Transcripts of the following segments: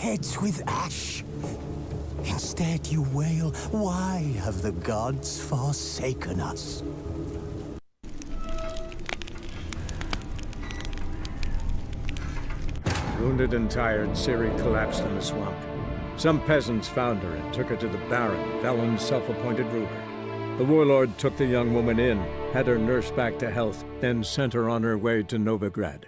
heads with ash. Instead you wail, why have the gods forsaken us? Wounded and tired, Ciri collapsed in the swamp. Some peasants found her and took her to the Baron, Velen's self-appointed ruler. The warlord took the young woman in, had her nursed back to health, then sent her on her way to Novigrad.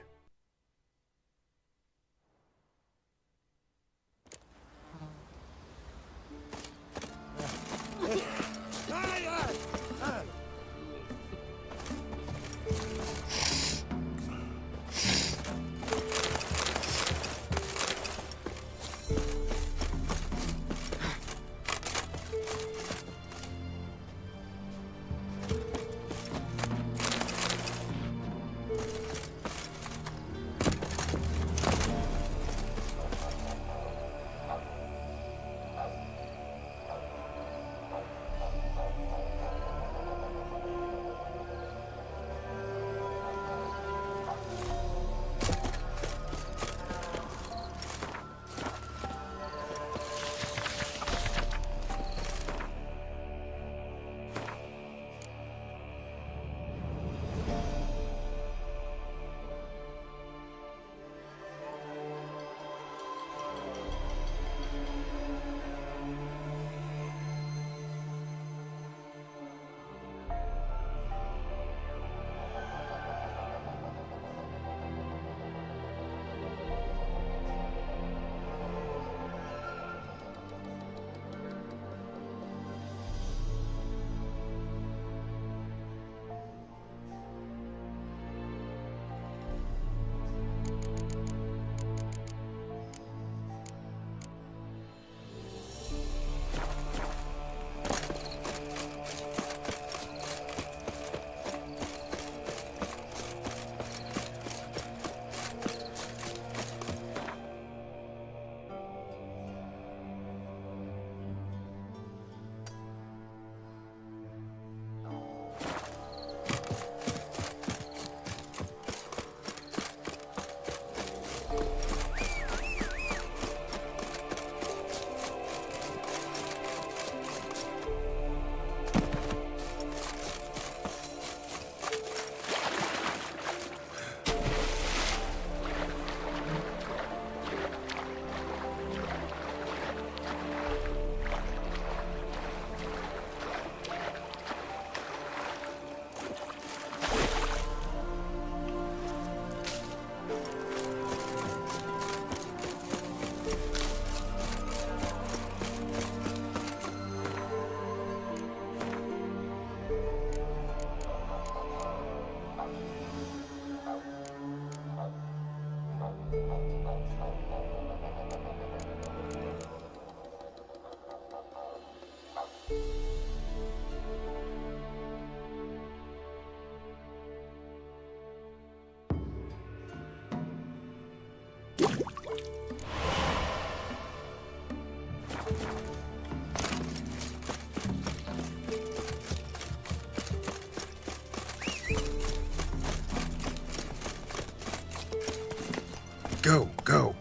Go, go.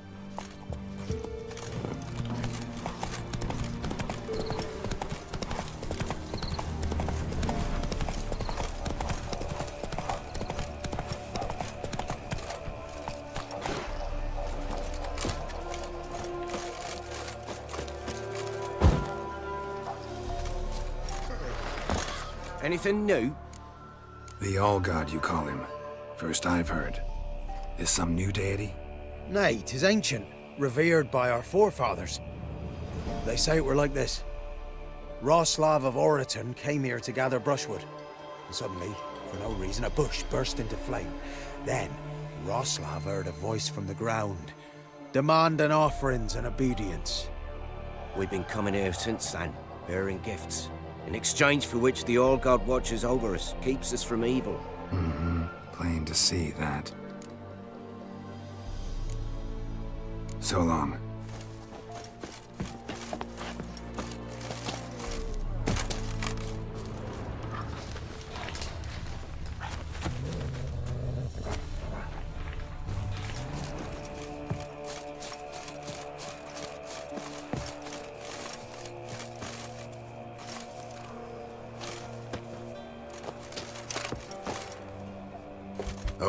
Anything new? The All-God, you call him. First I've heard. Is some new deity? Nay, 'tis ancient, revered by our forefathers. They say it were like this. Roslav of Oriton came here to gather brushwood. And suddenly, for no reason, a bush burst into flame. Then, Roslav heard a voice from the ground, demanding offerings and obedience. We've been coming here since then, bearing gifts, in exchange for which the All-God watches over us, keeps us from evil. Mm-hmm. Plain to see that. So long.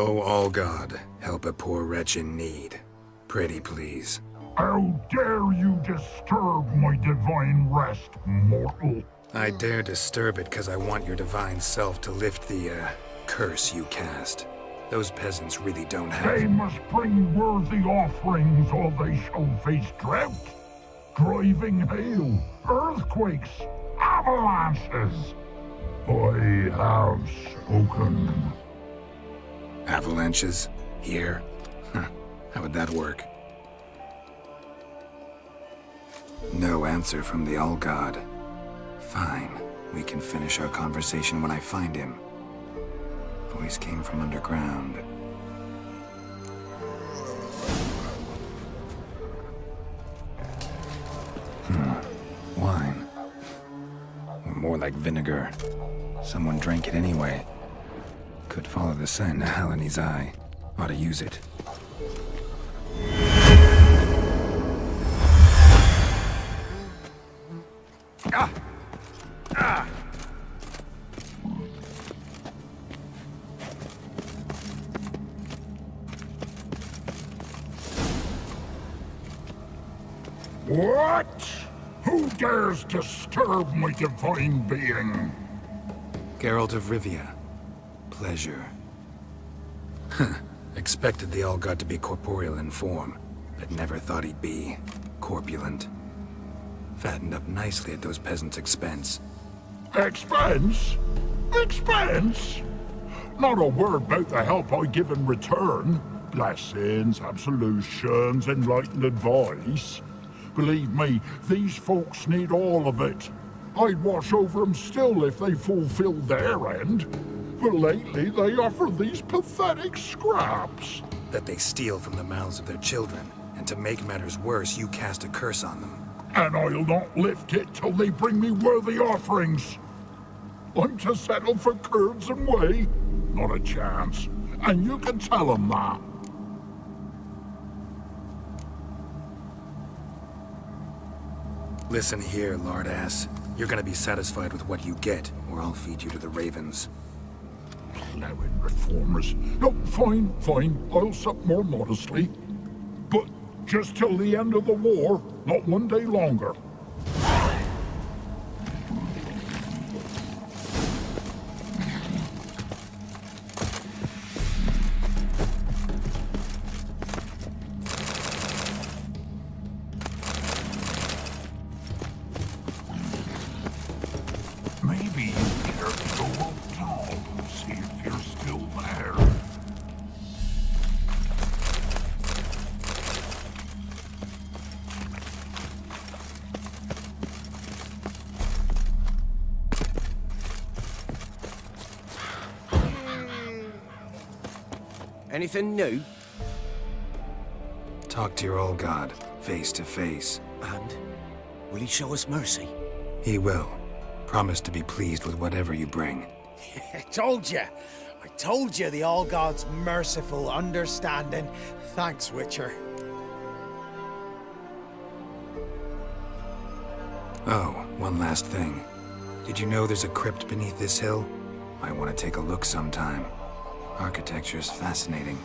Oh, all God, help a poor wretch in need. Pretty please. How dare you disturb my divine rest, mortal? I dare disturb it because I want your divine self to lift the, curse you cast. Those peasants really don't They have... must bring worthy offerings or they shall face drought, driving hail, earthquakes, avalanches. I have spoken. Avalanches? Here? Huh. How would that work? No answer from the All-God. Fine. We can finish our conversation when I find him. Voice came from underground. Wine. Or more like vinegar. Someone drank it anyway. Could follow the scent to Helene's eye. Ought to use it. What? Who dares disturb my divine being? Geralt of Rivia. Pleasure. Expected the All-God to be corporeal in form, but never thought he'd be corpulent. Fattened up nicely at those peasants' expense. Expense? Expense? Not a word about the help I give in return. Blessings, absolutions, enlightened advice. Believe me, these folks need all of it. I'd watch over them still if they fulfilled their end. But lately they offer these pathetic scraps. That they steal from the mouths of their children, and to make matters worse, you cast a curse on them. And I'll not lift it till they bring me worthy offerings. I'm to settle for curds and whey? Not a chance. And you can tell them that. Listen here, lard-ass. You're gonna be satisfied with what you get, or I'll feed you to the ravens. Plowing reformers. No, fine, fine. I'll sup more modestly. But just till the end of the war, not one day longer. Maybe you care to go up town, see if you're still there. Anything new? Talk to your All-God, face to face. And will he show us mercy? He will. Promise to be pleased with whatever you bring. I told you. I told you the All-God's merciful, understanding. Thanks, Witcher. Oh, one last thing. Did you know there's a crypt beneath this hill? Might want to take a look sometime. Architecture's fascinating.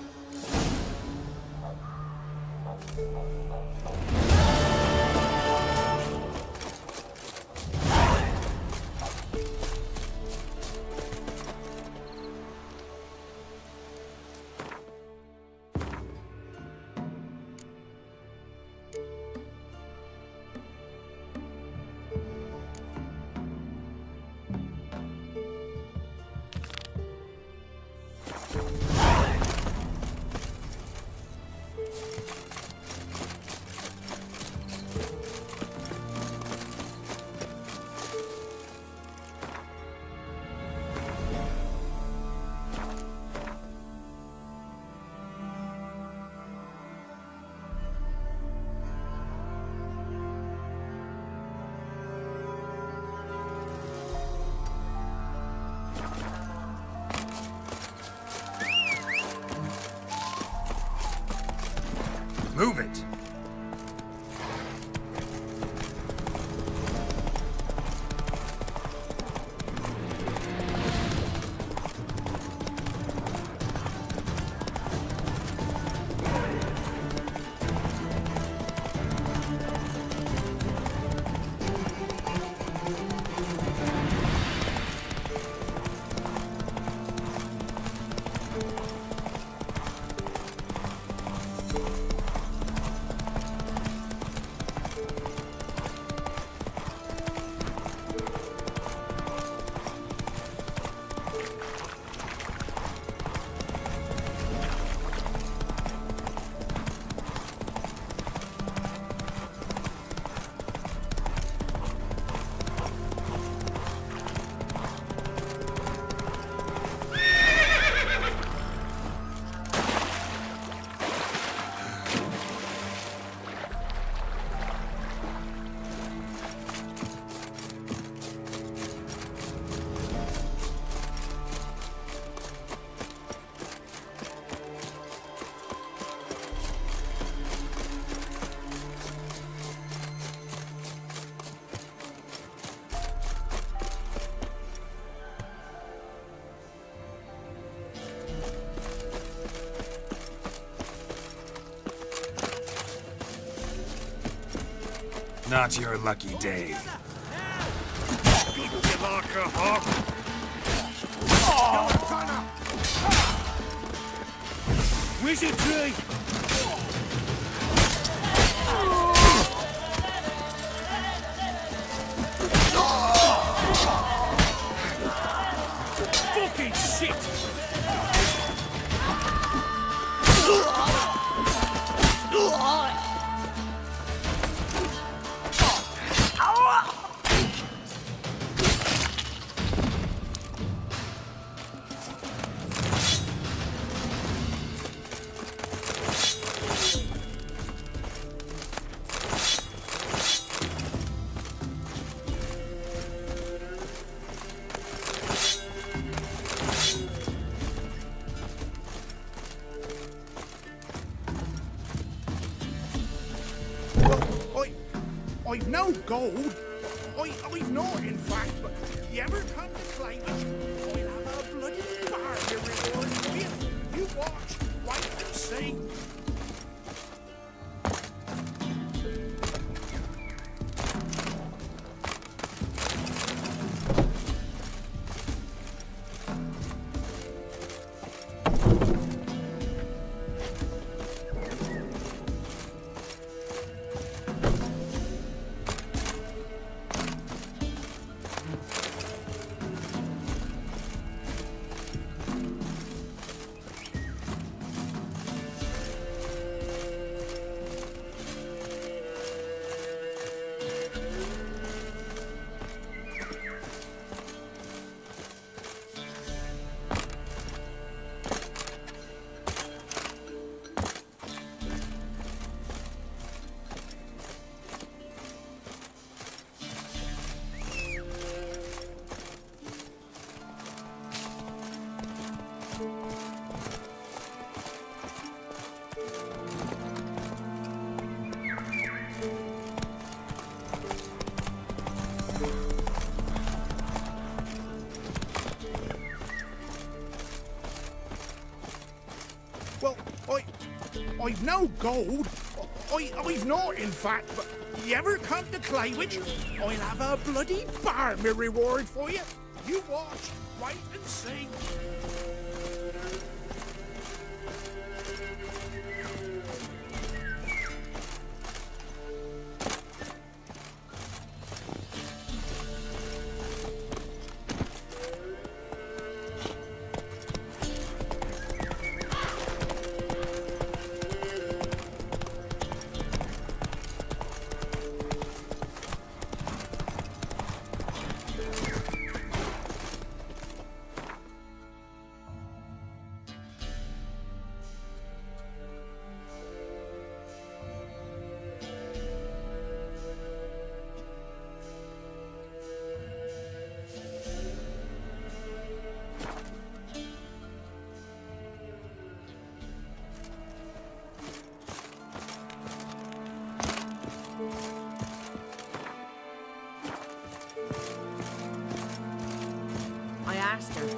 Move it! Not your lucky day. Wizardry! Fucking shit! I've no gold. I've not, in fact, but you ever come to claim it, I'll have a bloody bar to reward for you. You watch, wait and see. Well, I've no gold. I've not, in fact, but you ever come to Claywich, I'll have a bloody bar me reward for you. You watch, wait and see. I asked her,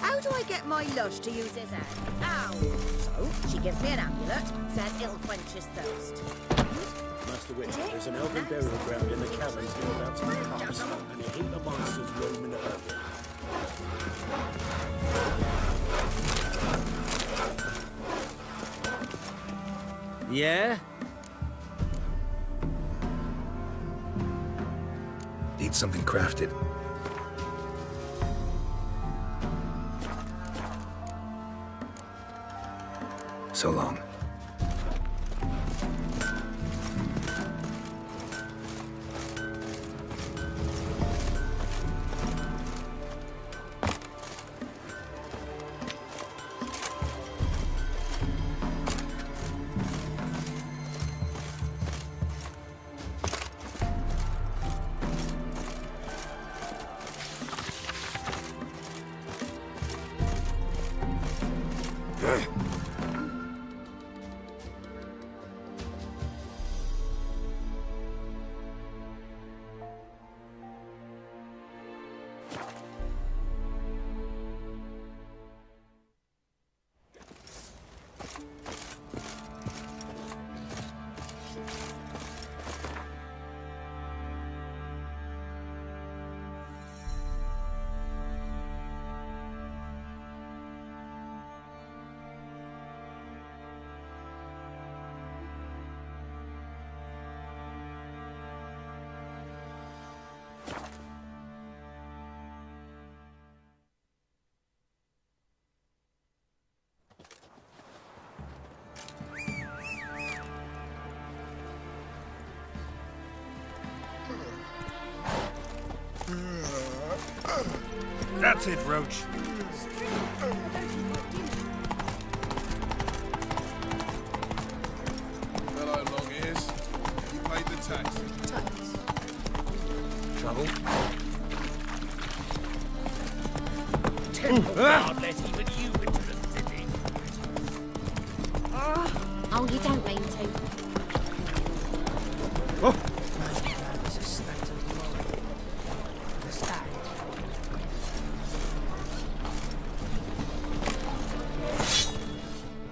how do I get my lush to use his head? Ow! So, she gives me an amulet, says it'll quench his thirst. Master Witcher, there's an elven burial ground in the caverns nearabouts in the house, and a heap of monsters roaming about here. Yeah? Need something crafted. So long. That's it, Roach. Hello, long ears. You paid the tax. Trouble? God, let even you into the city. Oh, you don't mean to.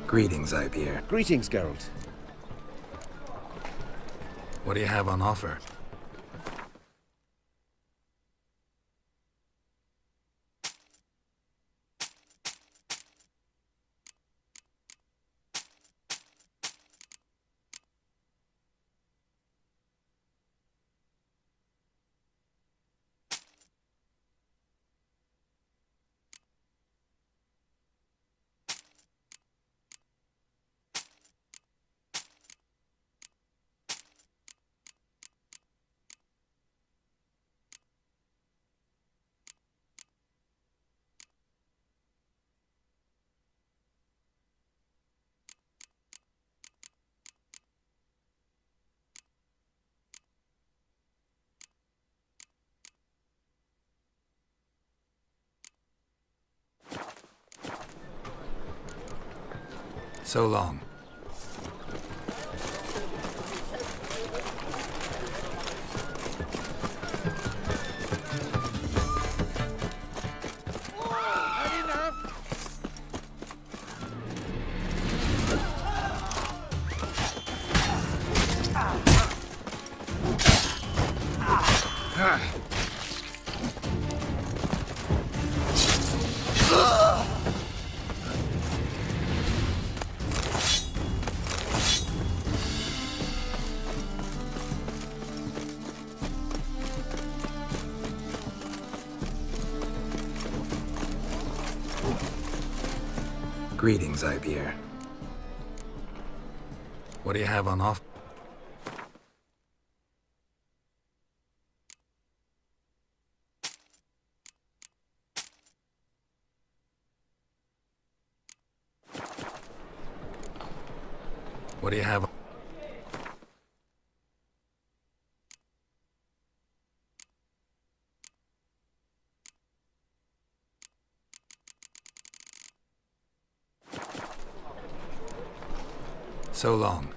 Greetings, Ibeer. Greetings, Geralt. What do you have on offer? So long. Greetings, Ibeer. What do you have on offer? What do you have? So long.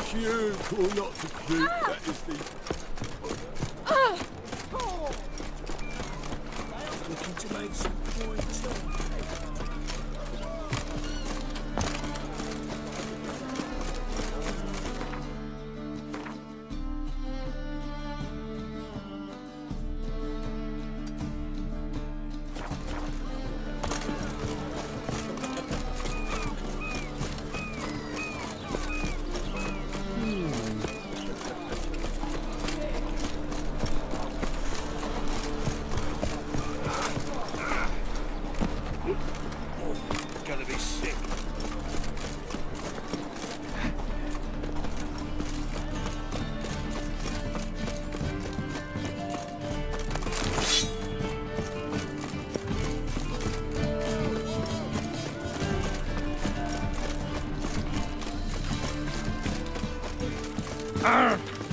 Cute or not to cute, that is the... Looking to make some points. Gonna be sick.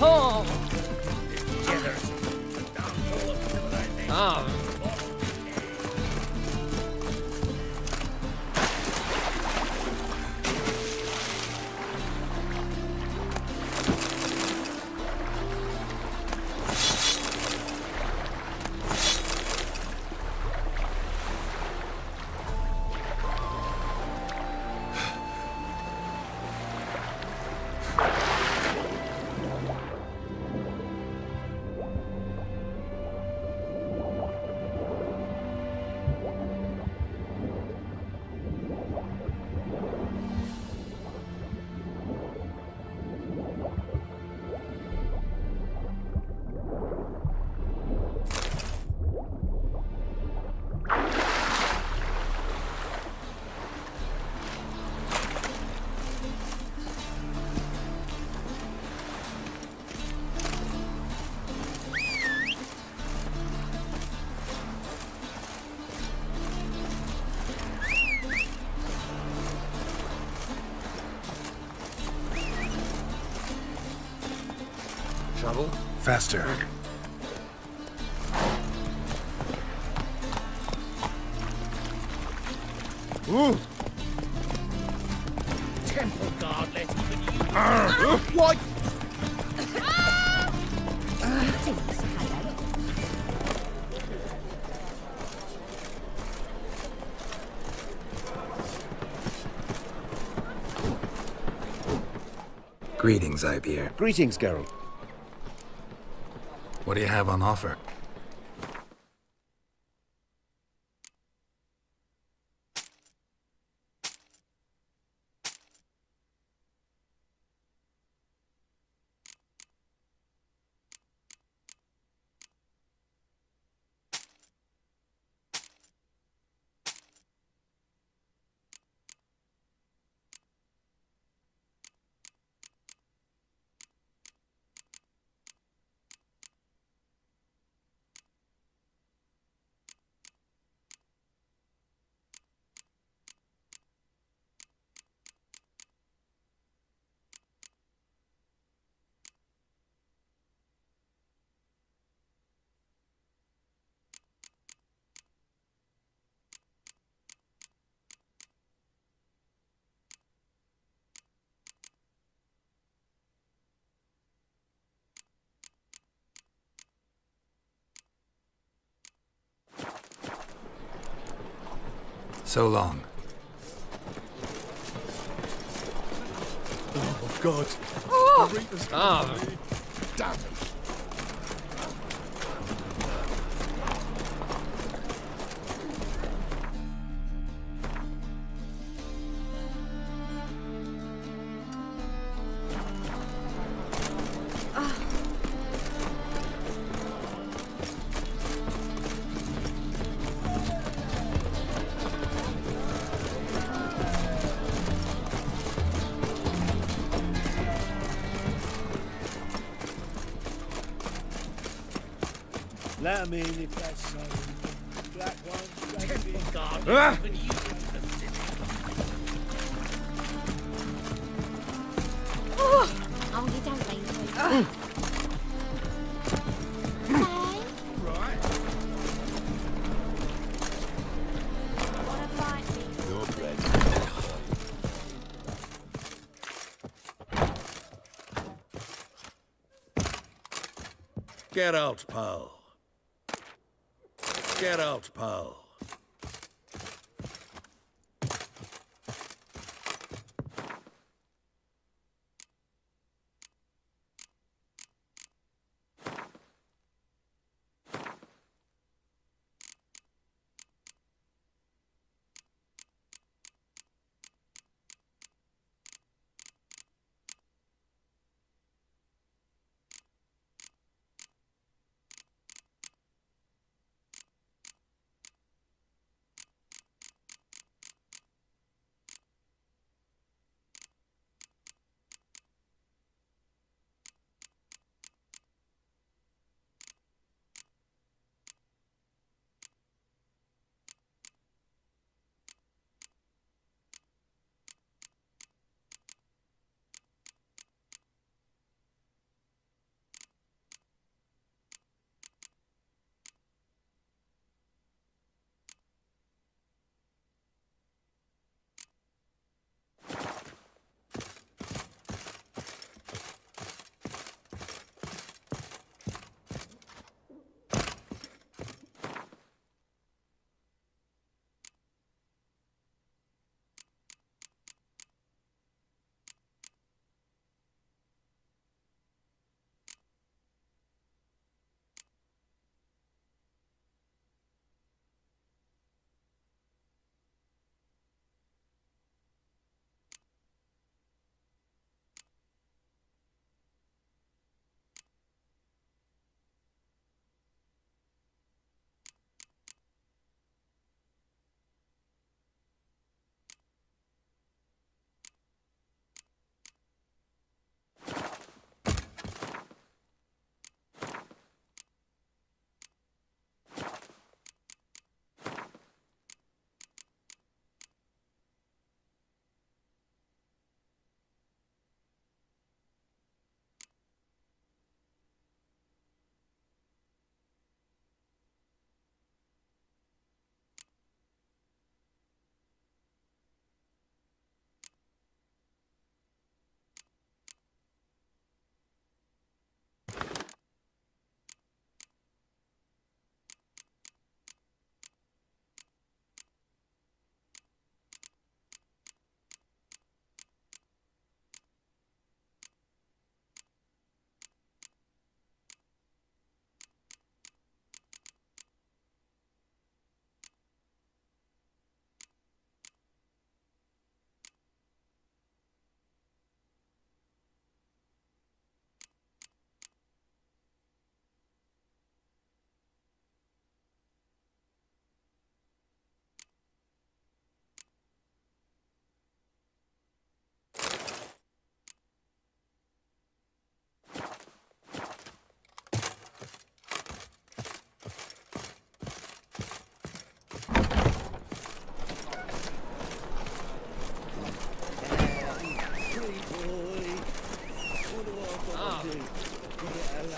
Oh! Ah! Trouble? Faster. Ooh. Temple guard, let even you. What? Greetings, Ibeer. Greetings, Geralt. What do you have on offer? So long. Oh, God. Damn it. Let him in if that's so. Black one, Temple guard, Ah! let even you. Oh, you don't mean to. Hey? Right. What a fight. No bread. Get out, pal. Get out, pal.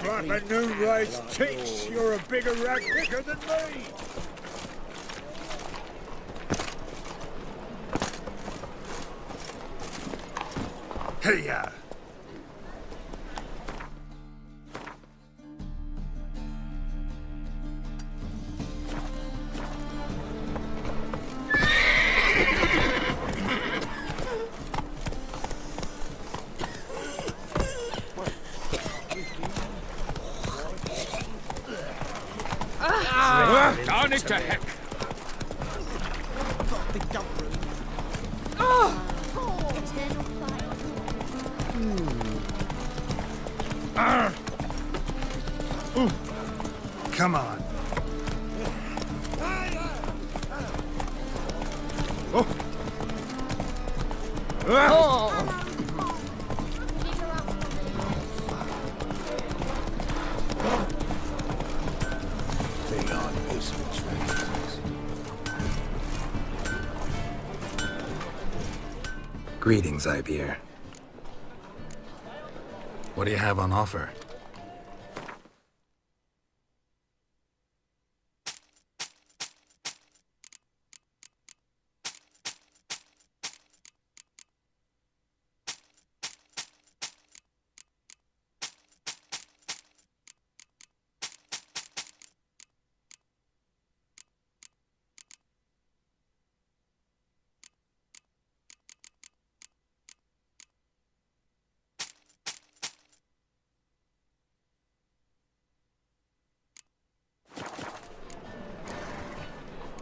Flapping new rice cheeks, you're a bigger rag picker than me! Hey-ya! Down it to heck! Come on. Thing on basement trains. Greetings, Ibeer. What do you have on offer?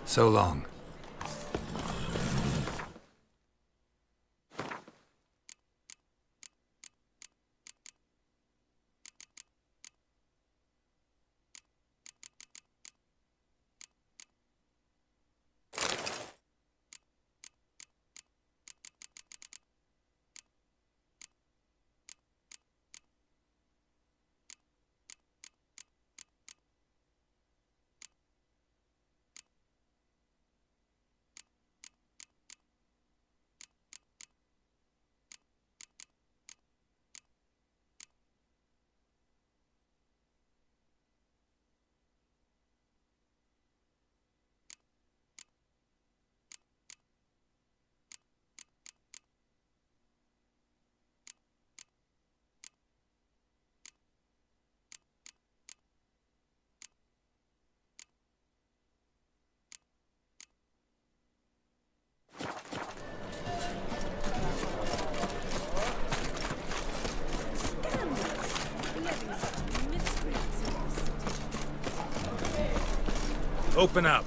So long. Open up.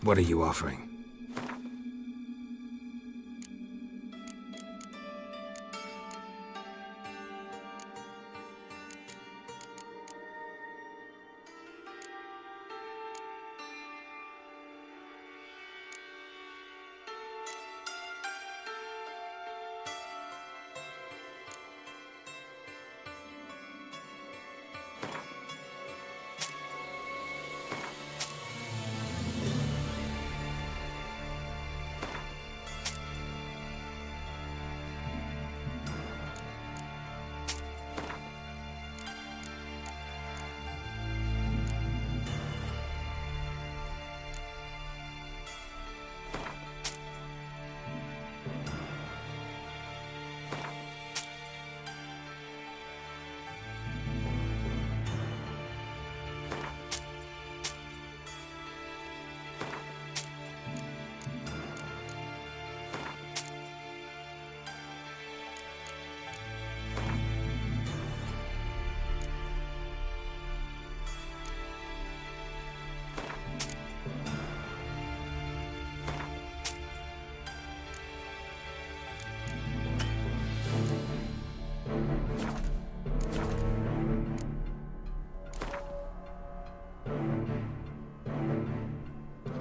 What are you offering?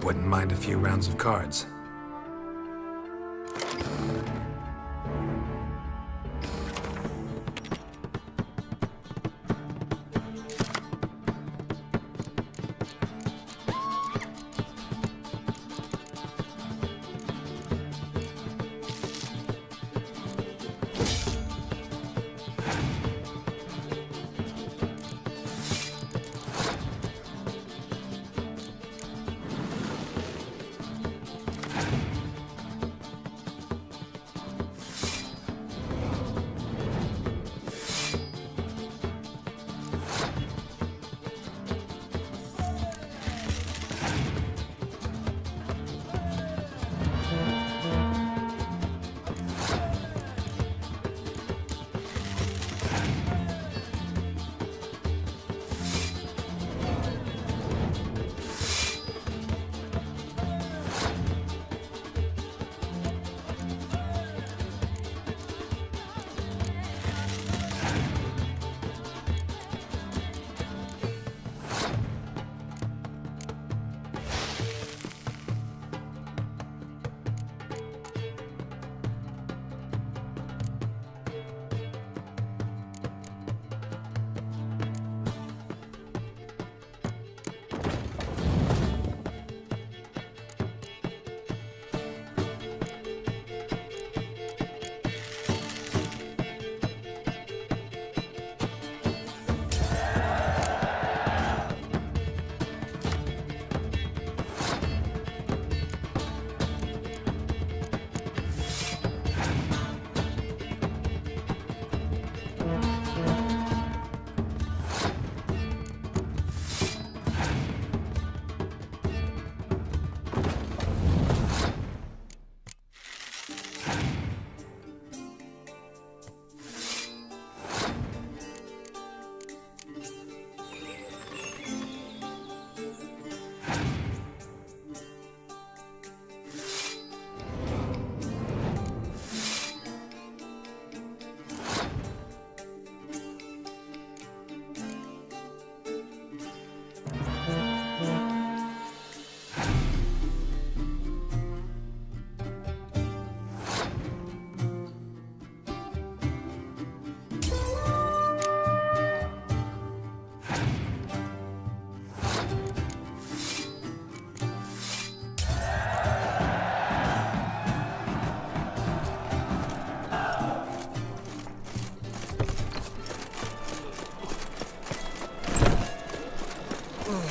Wouldn't mind a few rounds of cards.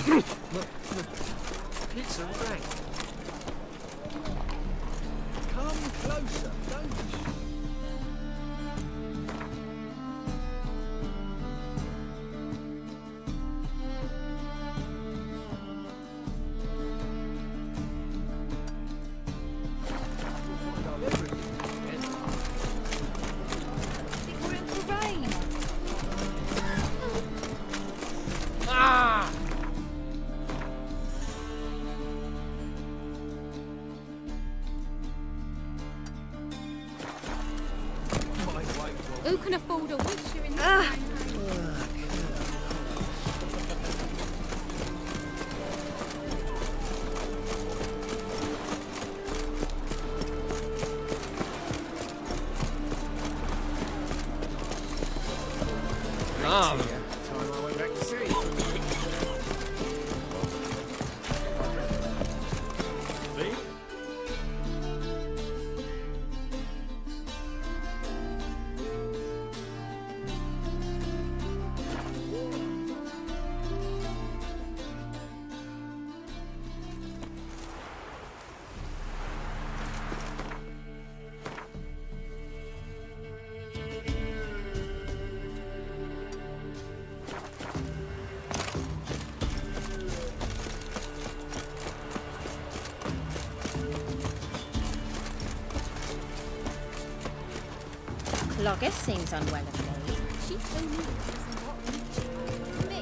It's a wreck. Come closer, don't you? Who can afford a witcher in this Time I went back to sea. Cloggis seems unwell of late. She told me it wasn't what witcher. Me?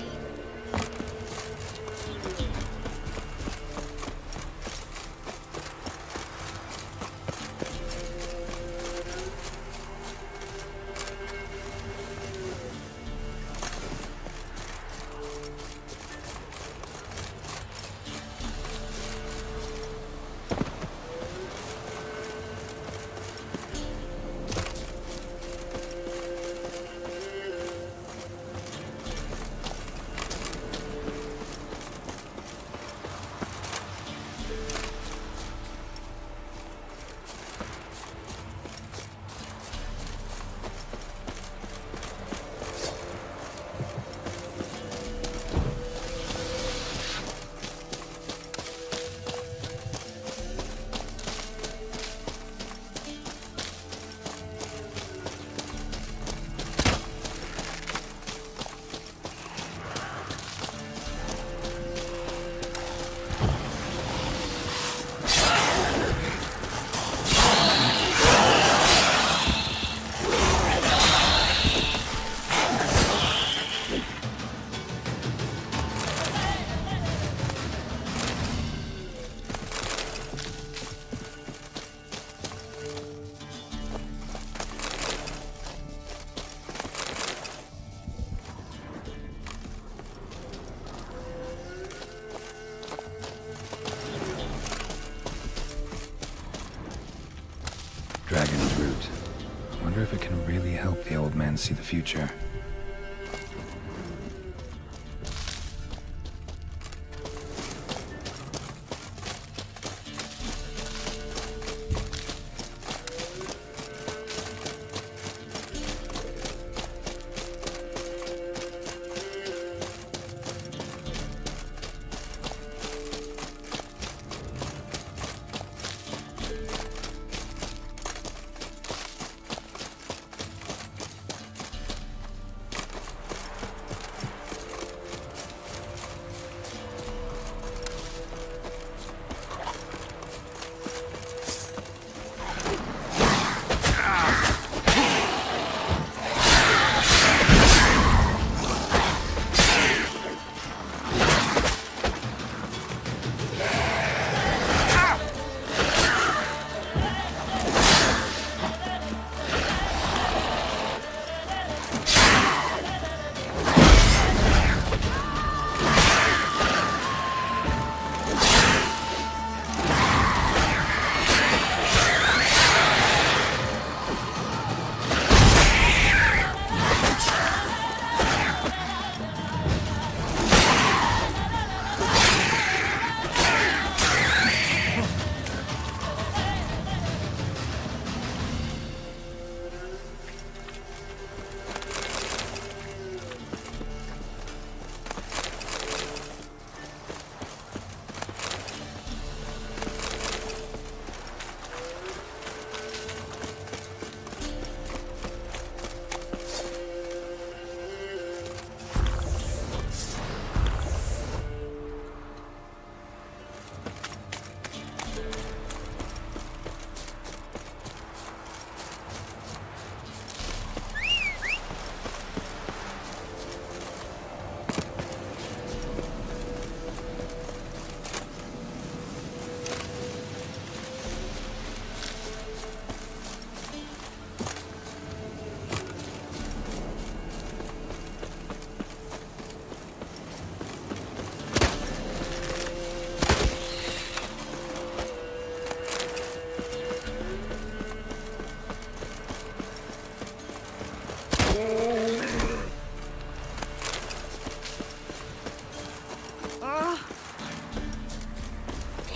Dragon's Root. Wonder if it can really help the old man see the future.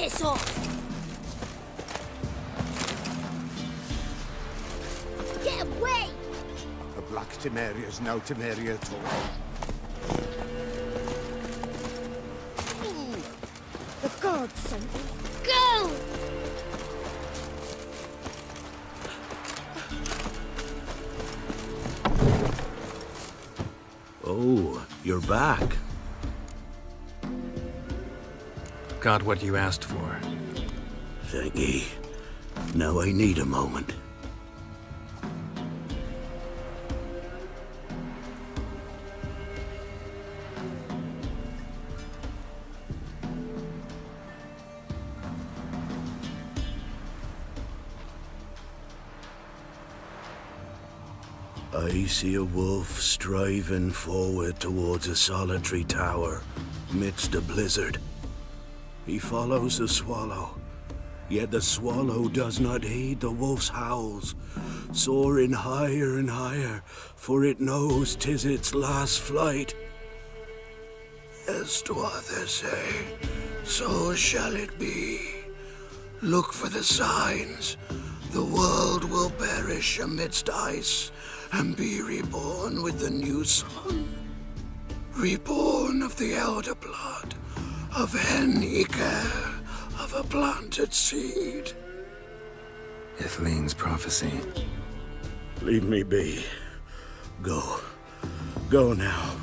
Piss off! Get away! The Black Temeria's no Temeria at all. The gods sent me. Go! Oh, you're back. Got what you asked for. Thank ye. Now I need a moment. I see a wolf striving forward towards a solitary tower midst a blizzard. He follows the swallow, yet the swallow does not heed the wolf's howls, soaring higher and higher, for it knows 'tis its last flight. As others say, so shall it be. Look for the signs. The world will perish amidst ice and be reborn with the new sun. Reborn of the elder blood, of Hen-Iker, of a planted seed. Ithleen's prophecy. Leave me be. Go. Go now.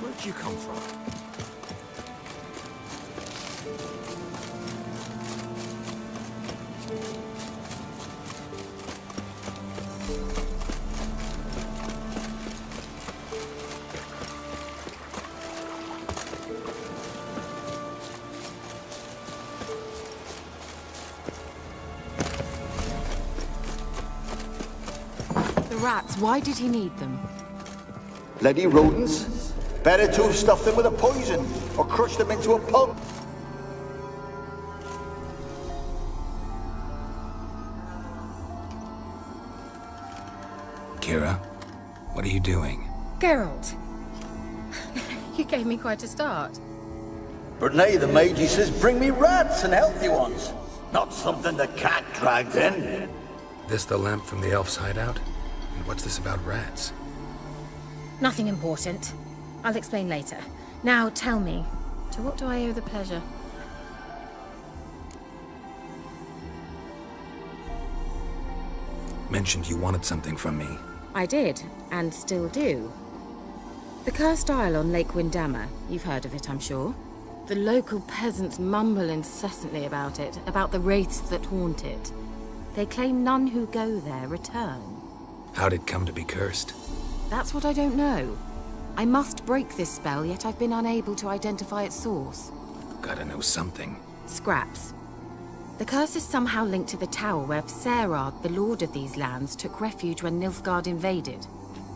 Where'd you come from? The rats, why did he need them? Bloody rodents. Better to have stuffed them with a poison, or crushed them into a pulp. Kira, what are you doing? Geralt. You gave me quite a start. But nay, the Magi says bring me rats and healthy ones. Not something the cat dragged in. This the lamp from the elf's hideout? And what's this about rats? Nothing important. I'll explain later. Now tell me, to what do I owe the pleasure? Mentioned you wanted something from me. I did, and still do. The Cursed Isle on Lake Windammer. You've heard of it, I'm sure. The local peasants mumble incessantly about it, about the wraiths that haunt it. They claim none who go there return. How'd it come to be cursed? That's what I don't know. I must break this spell, yet I've been unable to identify its source. Gotta know something. Scraps. The curse is somehow linked to the tower where Serard, the lord of these lands, took refuge when Nilfgaard invaded.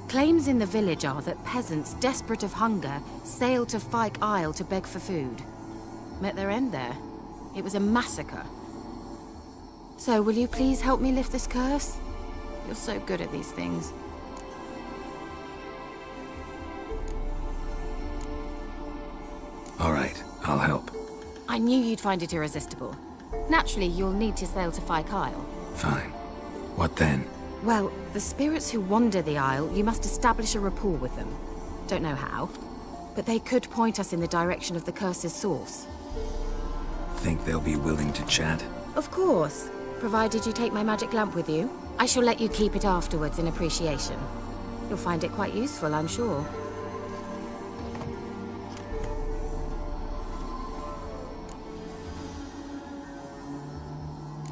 Claims in the village are that peasants, desperate of hunger, sailed to Fyke Isle to beg for food. Met their end there. It was a massacre. So, will you please help me lift this curse? You're so good at these things. All right, I'll help. I knew you'd find it irresistible. Naturally, you'll need to sail to Phi Kyle. Fine. What then? Well, the spirits who wander the Isle, you must establish a rapport with them. Don't know how, but they could point us in the direction of the curse's source. Think they'll be willing to chat? Of course, provided you take my magic lamp with you. I shall let you keep it afterwards in appreciation. You'll find it quite useful, I'm sure.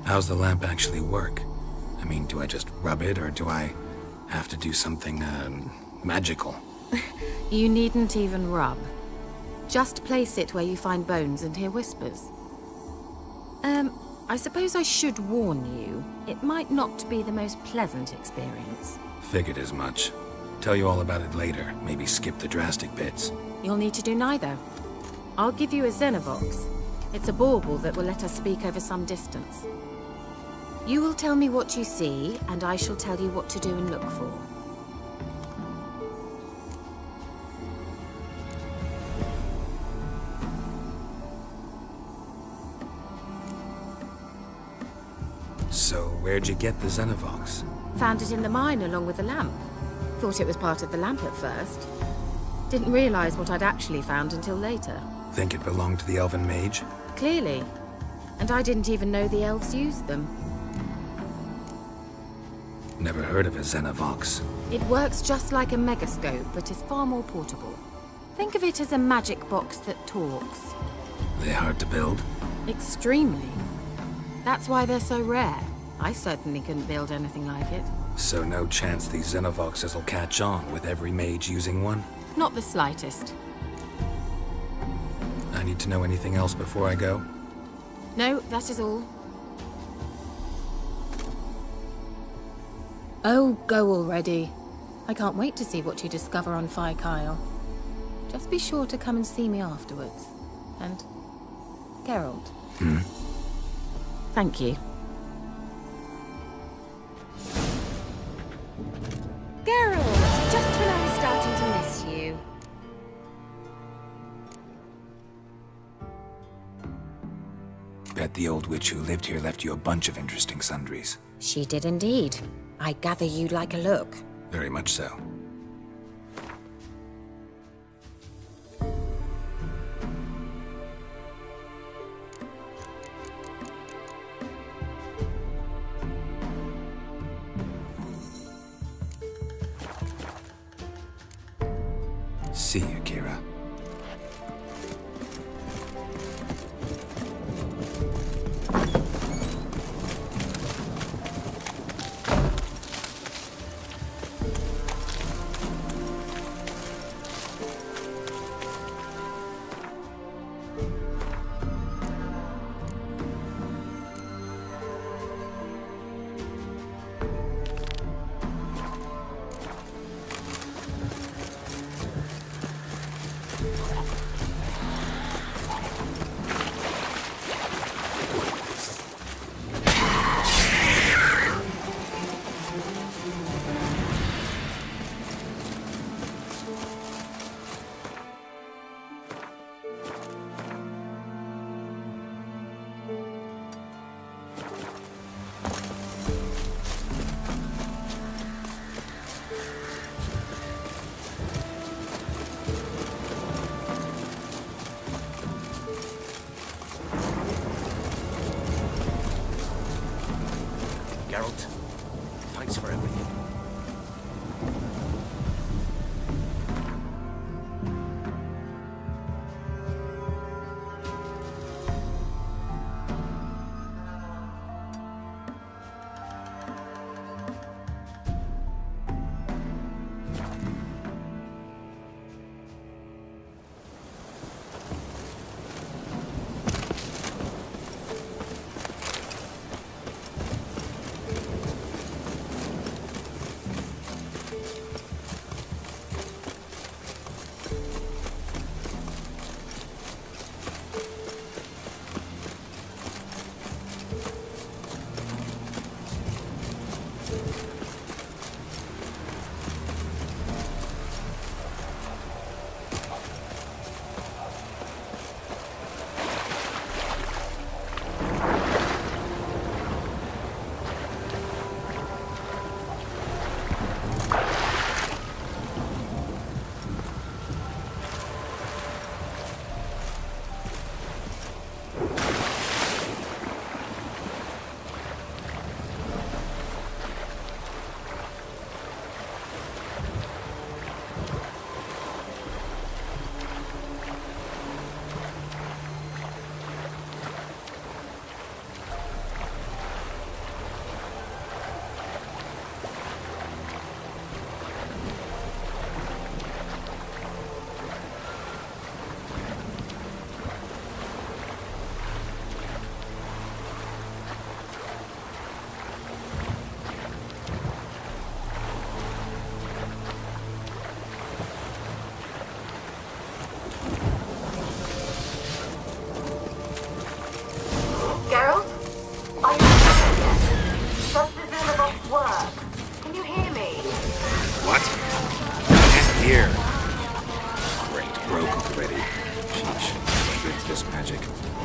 How's the lamp actually work? I mean, do I just rub it, or do I have to do something, magical? You needn't even rub. Just place it where you find bones and hear whispers. I suppose I should warn you, it might not be the most pleasant experience. Figured as much. Tell you all about it later. Maybe skip the drastic bits. You'll need to do neither. I'll give you a Xenovox. It's a bauble that will let us speak over some distance. You will tell me what you see, and I shall tell you what to do and look for. So, where'd you get the Xenovox? Found it in the mine along with the lamp. Thought it was part of the lamp at first. Didn't realize what I'd actually found until later. Think it belonged to the Elven Mage? Clearly. And I didn't even know the elves used them. Never heard of a Xenovox. It works just like a megascope, but is far more portable. Think of it as a magic box that talks. They hard to build? Extremely. That's why they're so rare. I certainly couldn't build anything like it. So no chance these Xenovoxes will catch on with every mage using one? Not the slightest. I need to know anything else before I go? No, that is all. Oh, go already. I can't wait to see what you discover on Phi Kyle. Just be sure to come and see me afterwards. And Geralt. Thank you. Geralt, just when I was starting to miss you. Bet the old witch who lived here left you a bunch of interesting sundries. She did indeed. I gather you'd like a look. Very much so. See you, Kira. Geralt, thanks for everything.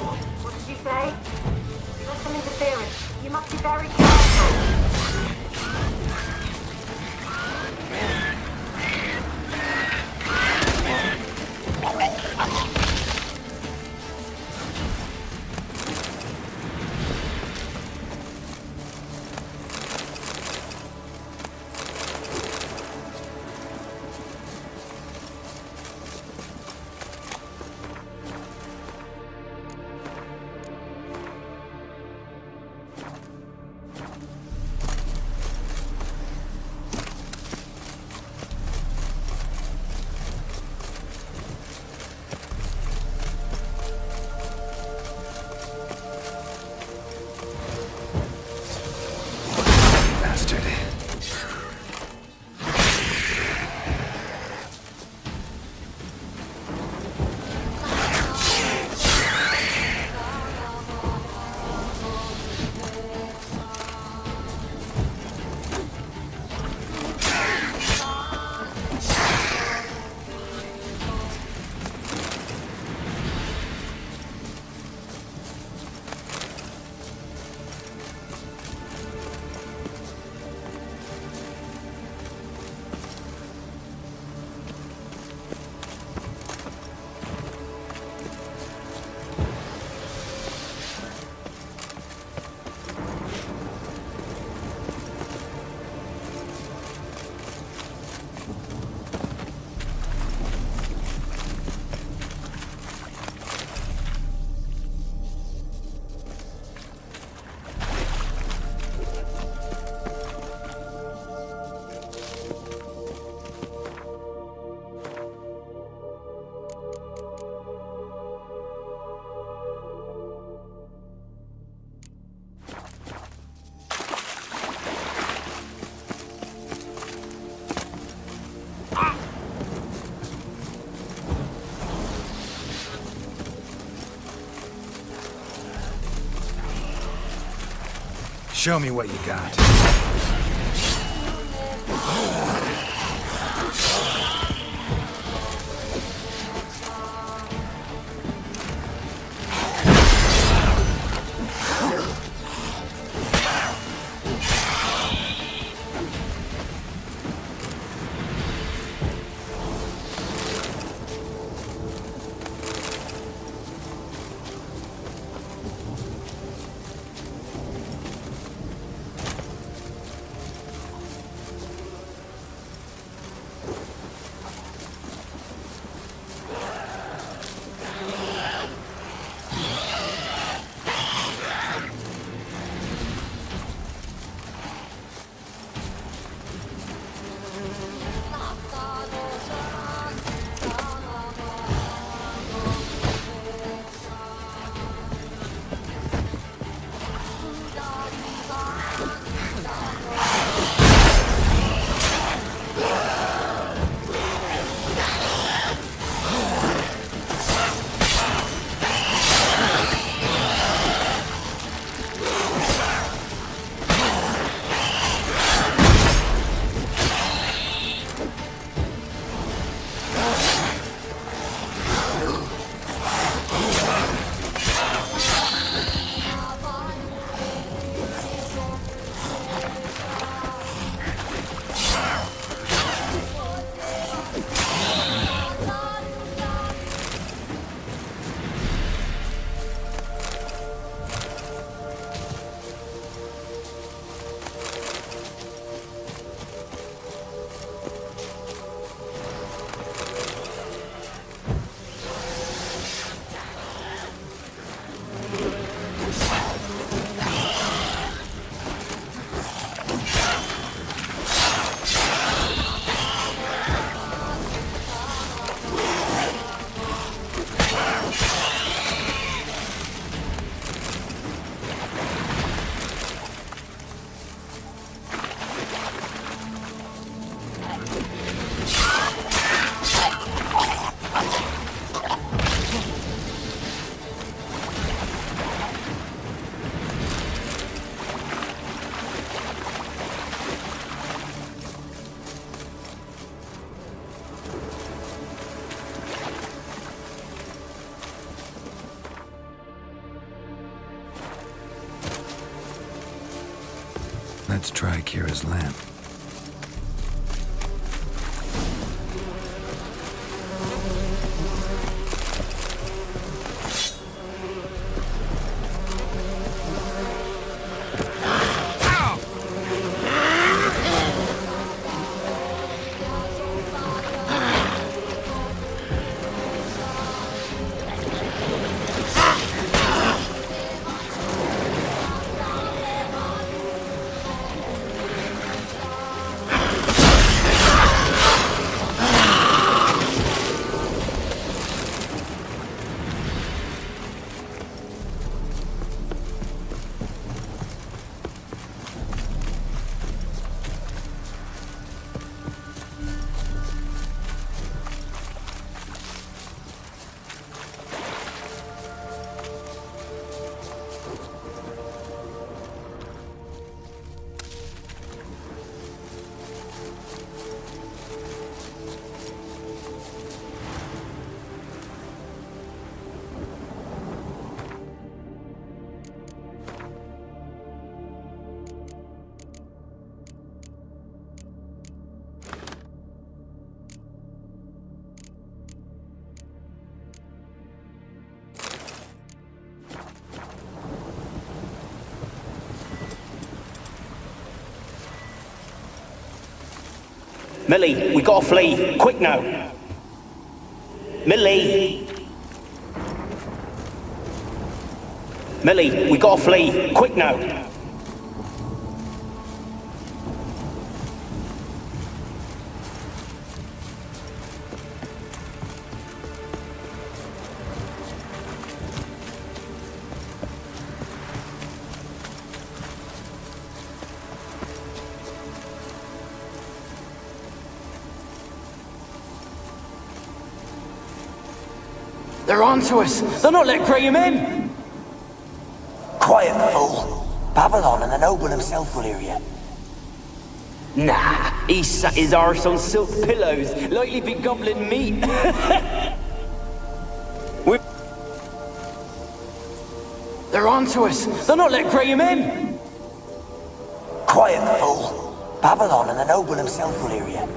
What did you say? There's some interference. You must be very careful. Show me what you got. Let's try Kira's lamp. Millie, we gotta flee. Quick now. Millie. Millie, we gotta flee. Quick now. They're onto us. They're not letting Graham in. Quiet, fool. Babylon and the noble himself will hear you. Nah, he sat his arse on silk pillows, like he'd be gobbling meat. They're onto us. They're not letting Graham in. Quiet, fool. Babylon and the noble himself will hear you.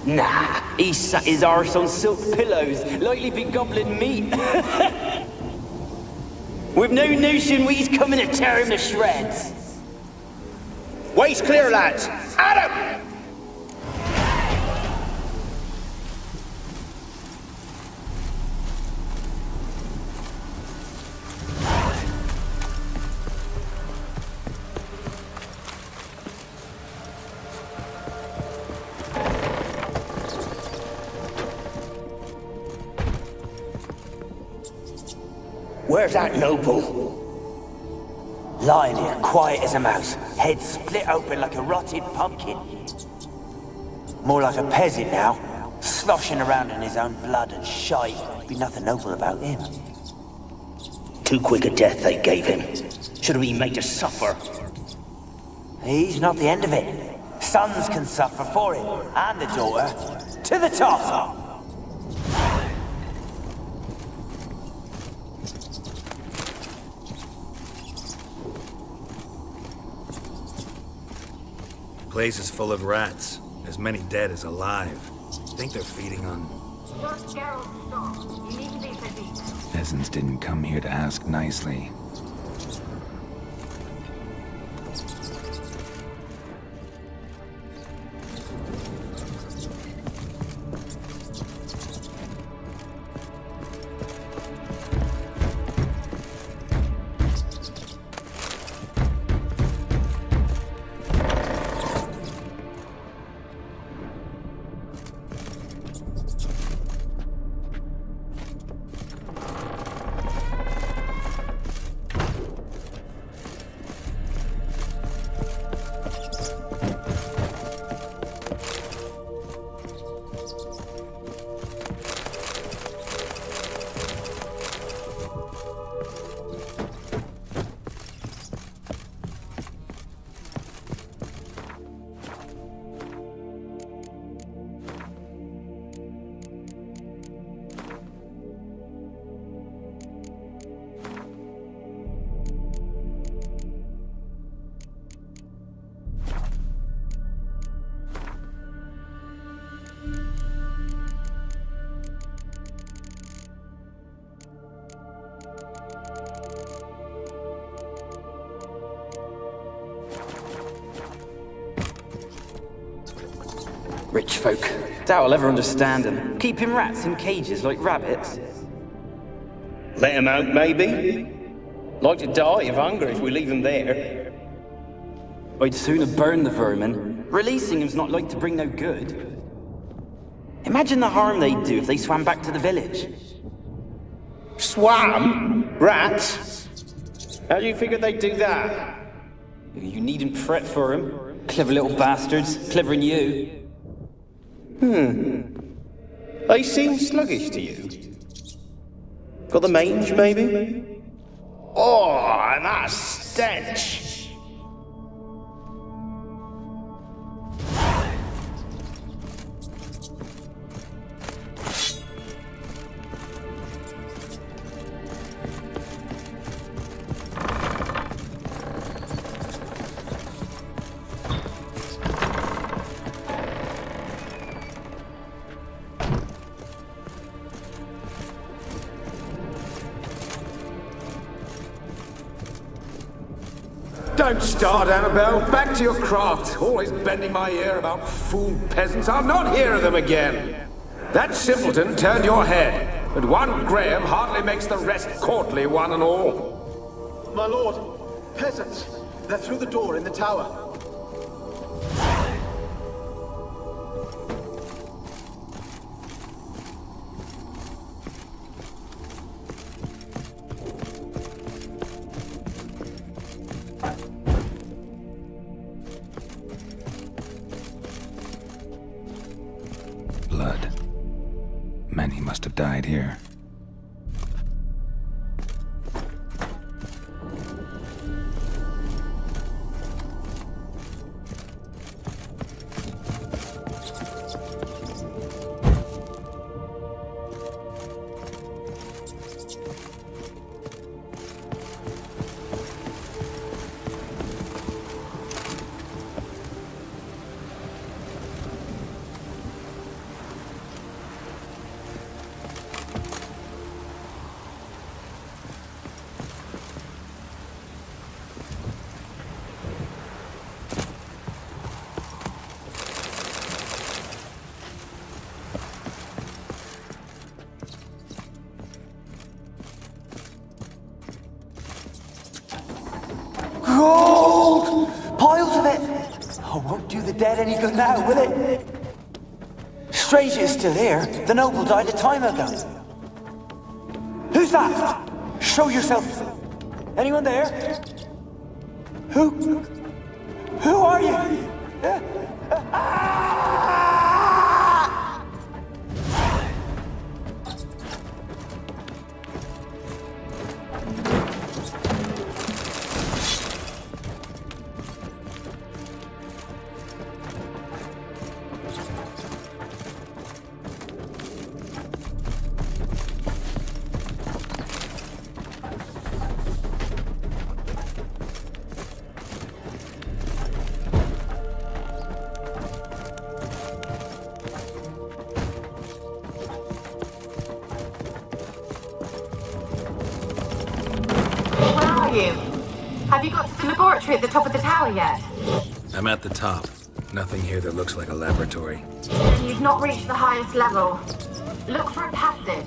Nah, he sat his arse on silk pillows, like he'd be gobbling meat. We've no notion we's coming to tear him to shreds. Way's clear, lads. At him! Where's that noble? Lying here, quiet as a mouse, head split open like a rotted pumpkin. More like a peasant now, sloshing around in his own blood and shite. Be nothing noble about him. Too quick a death they gave him. Should have been made to suffer. He's not the end of it. Sons can suffer for him, and the daughter. To the top! Place is full of rats. As many dead as alive. Think they're feeding on... Peasants didn't come here to ask nicely. Rich folk. Doubt I'll ever understand them. Keeping rats in cages like rabbits. Let him out, maybe? Like to die of hunger if we leave him there. I'd sooner burn the vermin. Releasing him's not like to bring no good. Imagine the harm they'd do if they swam back to the village. Swam? Rats? How do you figure they'd do that? You needn't fret for him. Clever little bastards. Clever than you. They seem sluggish to you. Got the mange, maybe? Oh, and that stench! Don't start, Annabelle. Back to your craft. Always bending my ear about fool peasants. I'll not hear of them again. That simpleton turned your head, but one Graham hardly makes the rest courtly, one and all. My lord, peasants. They're through the door in the tower. Blood. Many must have died here. Gold! Piles of it! Oh, won't do the dead any good now, will it? Strange it's still here. The noble died a time ago. Who's that? Show yourself. Anyone there? Who are you? Have you got to the laboratory at the top of the tower yet? I'm at the top. Nothing here that looks like a laboratory. Then you've not reached the highest level. Look for a passage.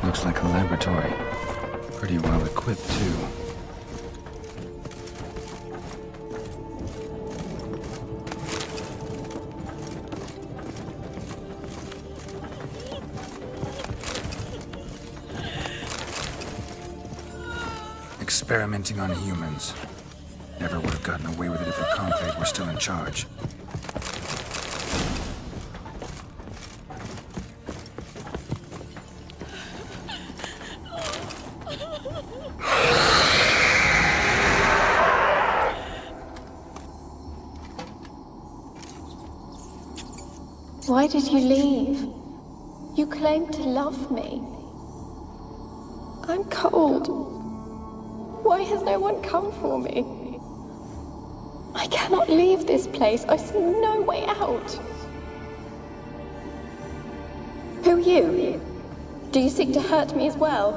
Looks like a laboratory. Pretty well equipped, too. Experimenting on humans. Never would have gotten away with it if the Conclave were still in charge. Why did you leave? You claimed to love me. I'm cold. Why has no one come for me? I cannot leave this place. I see no way out. Who are you? Do you seek to hurt me as well?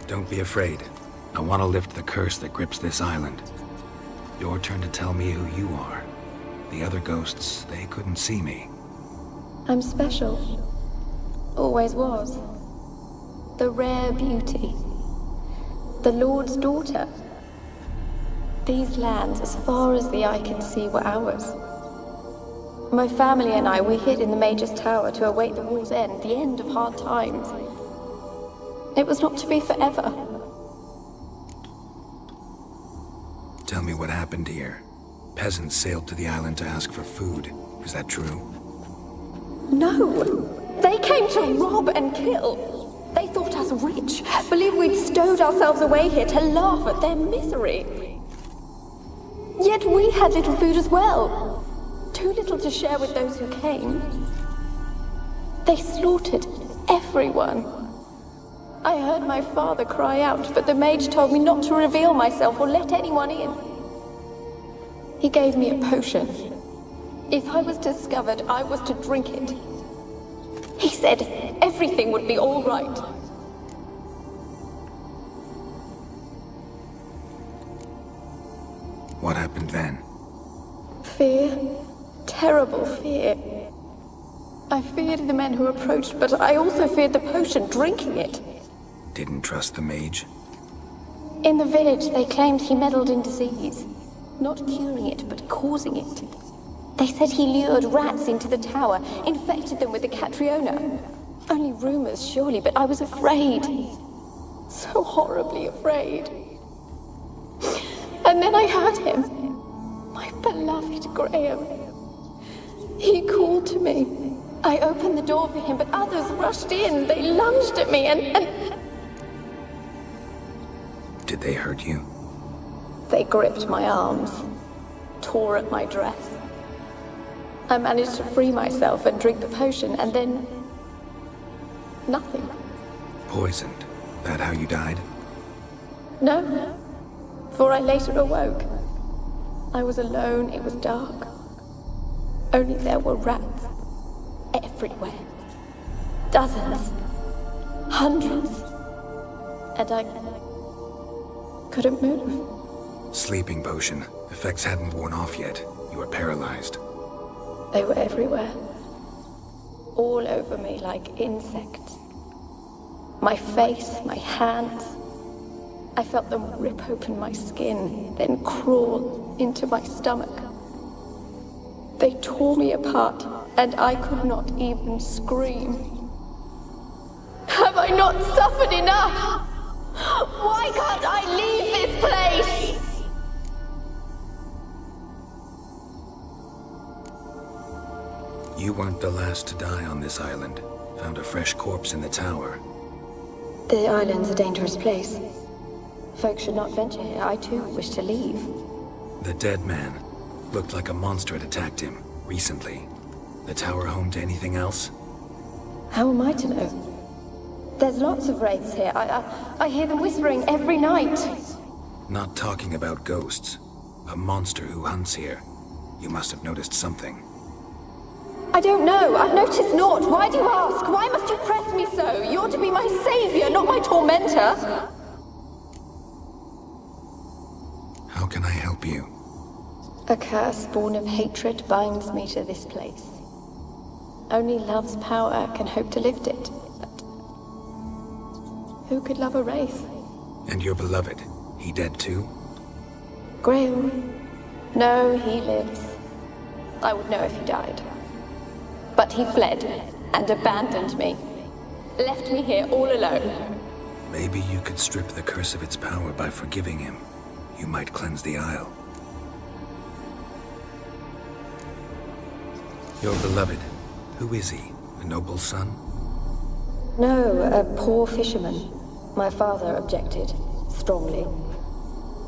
Don't be afraid. I want to lift the curse that grips this island. Your turn to tell me who you are. The other ghosts, they couldn't see me. I'm special. Always was. The rare beauty. The Lord's daughter. These lands, as far as the eye can see, were ours. My family and I, we hid in the Mage's Tower to await the war's end, the end of hard times. It was not to be forever. Tell me what happened here. Peasants sailed to the island to ask for food. Is that true? No! They came to rob and kill. They thought us rich, believed we'd stowed ourselves away here to laugh at their misery. Yet we had little food as well. Too little to share with those who came. They slaughtered everyone. I heard my father cry out, but the mage told me not to reveal myself or let anyone in. He gave me a potion. If I was discovered, I was to drink it. He said everything would be all right. What happened then? Fear. Terrible fear. I feared the men who approached, but I also feared the potion, drinking it. Didn't trust the mage? In the village, they claimed he meddled in disease. Not curing it, but causing it. They said he lured rats into the tower, infected them with the Catriona. Only rumors, surely, but I was afraid. So horribly afraid. And then I heard him. My beloved Graham. He called to me. I opened the door for him, but others rushed in. They lunged at me and... Did they hurt you? They gripped my arms, tore at my dress. I managed to free myself and drink the potion, and then... nothing. Poisoned. That how you died? No, for I later awoke. I was alone, it was dark. Only there were rats. Everywhere. Dozens. Hundreds. And I couldn't move. Sleeping potion. Effects hadn't worn off yet. You were paralyzed. They were everywhere. All over me like insects. My face, my hands. I felt them rip open my skin, then crawl into my stomach. They tore me apart, and I could not even scream. Have I not suffered enough? Why can't I leave this place? You weren't the last to die on this island. Found a fresh corpse in the tower. The island's a dangerous place. Folk should not venture here. I too wish to leave. The dead man. Looked like a monster had attacked him, recently. The tower home to anything else? How am I to know? There's lots of wraiths here. I hear them whispering every night. Not talking about ghosts. A monster who hunts here. You must have noticed something. I don't know. I've noticed naught. Why do you ask? Why must you press me so? You're to be my savior, not my tormentor. How can I help you? A curse born of hatred binds me to this place. Only love's power can hope to lift it. But who could love a wraith? And your beloved, he dead too? Graham? No, he lives. I would know if he died. But he fled and abandoned me. Left me here all alone. Maybe you could strip the curse of its power by forgiving him. You might cleanse the Isle. Your beloved, who is he? A noble son? No, a poor fisherman. My father objected, strongly.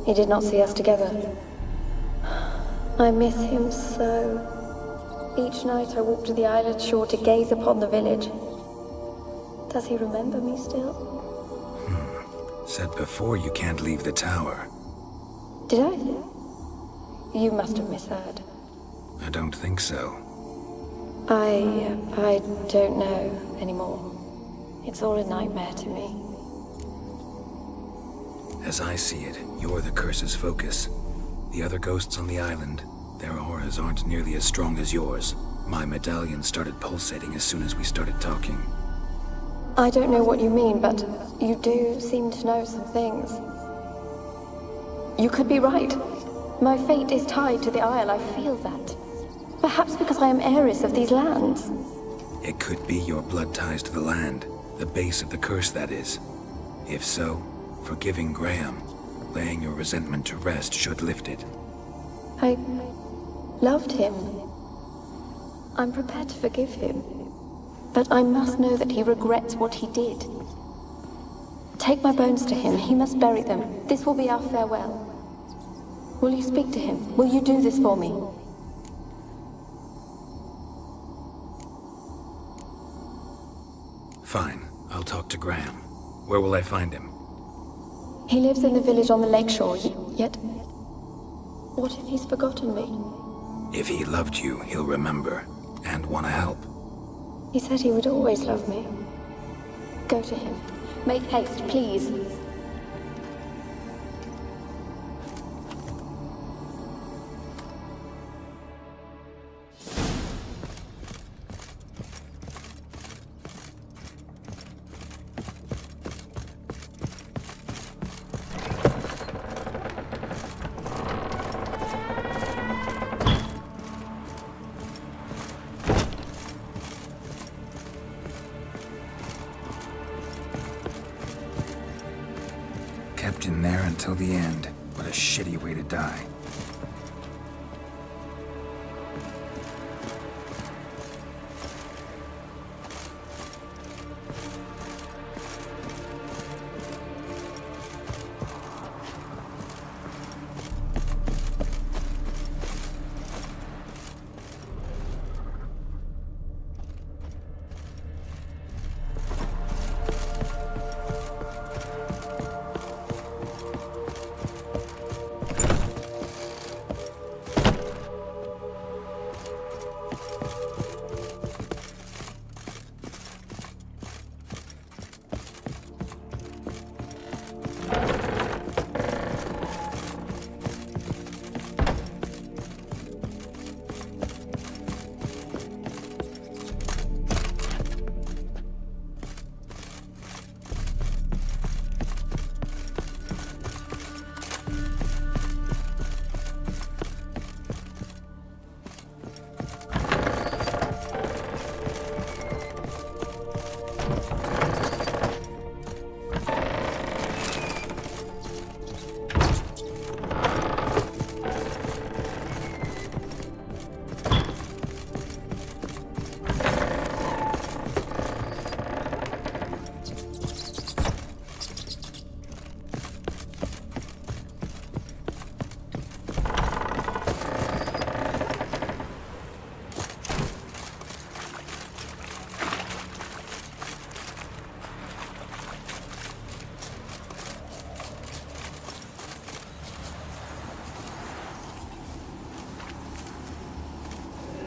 He did not see us together. I miss him so. Each night I walk to the island shore to gaze upon the village. Does he remember me still? Said before you can't leave the tower. Did I? You must have misheard. I don't think so. I don't know anymore. It's all a nightmare to me. As I see it, you're the curse's focus. The other ghosts on the island, their auras aren't nearly as strong as yours. My medallion started pulsating as soon as we started talking. I don't know what you mean, but you do seem to know some things. You could be right. My fate is tied to the Isle, I feel that. Perhaps because I am heiress of these lands. It could be your blood ties to the land, the base of the curse, that is. If so, forgiving Graham, laying your resentment to rest should lift it. I loved him. I'm prepared to forgive him. But I must know that he regrets what he did. Take my bones to him. He must bury them. This will be our farewell. Will you speak to him? Will you do this for me? Fine. I'll talk to Graham. Where will I find him? He lives in the village on the lakeshore, yet... What if he's forgotten me? If he loved you, he'll remember, and want to help. He said he would always love me. Go to him. Make haste, please. Kept in there until the end. What a shitty way to die.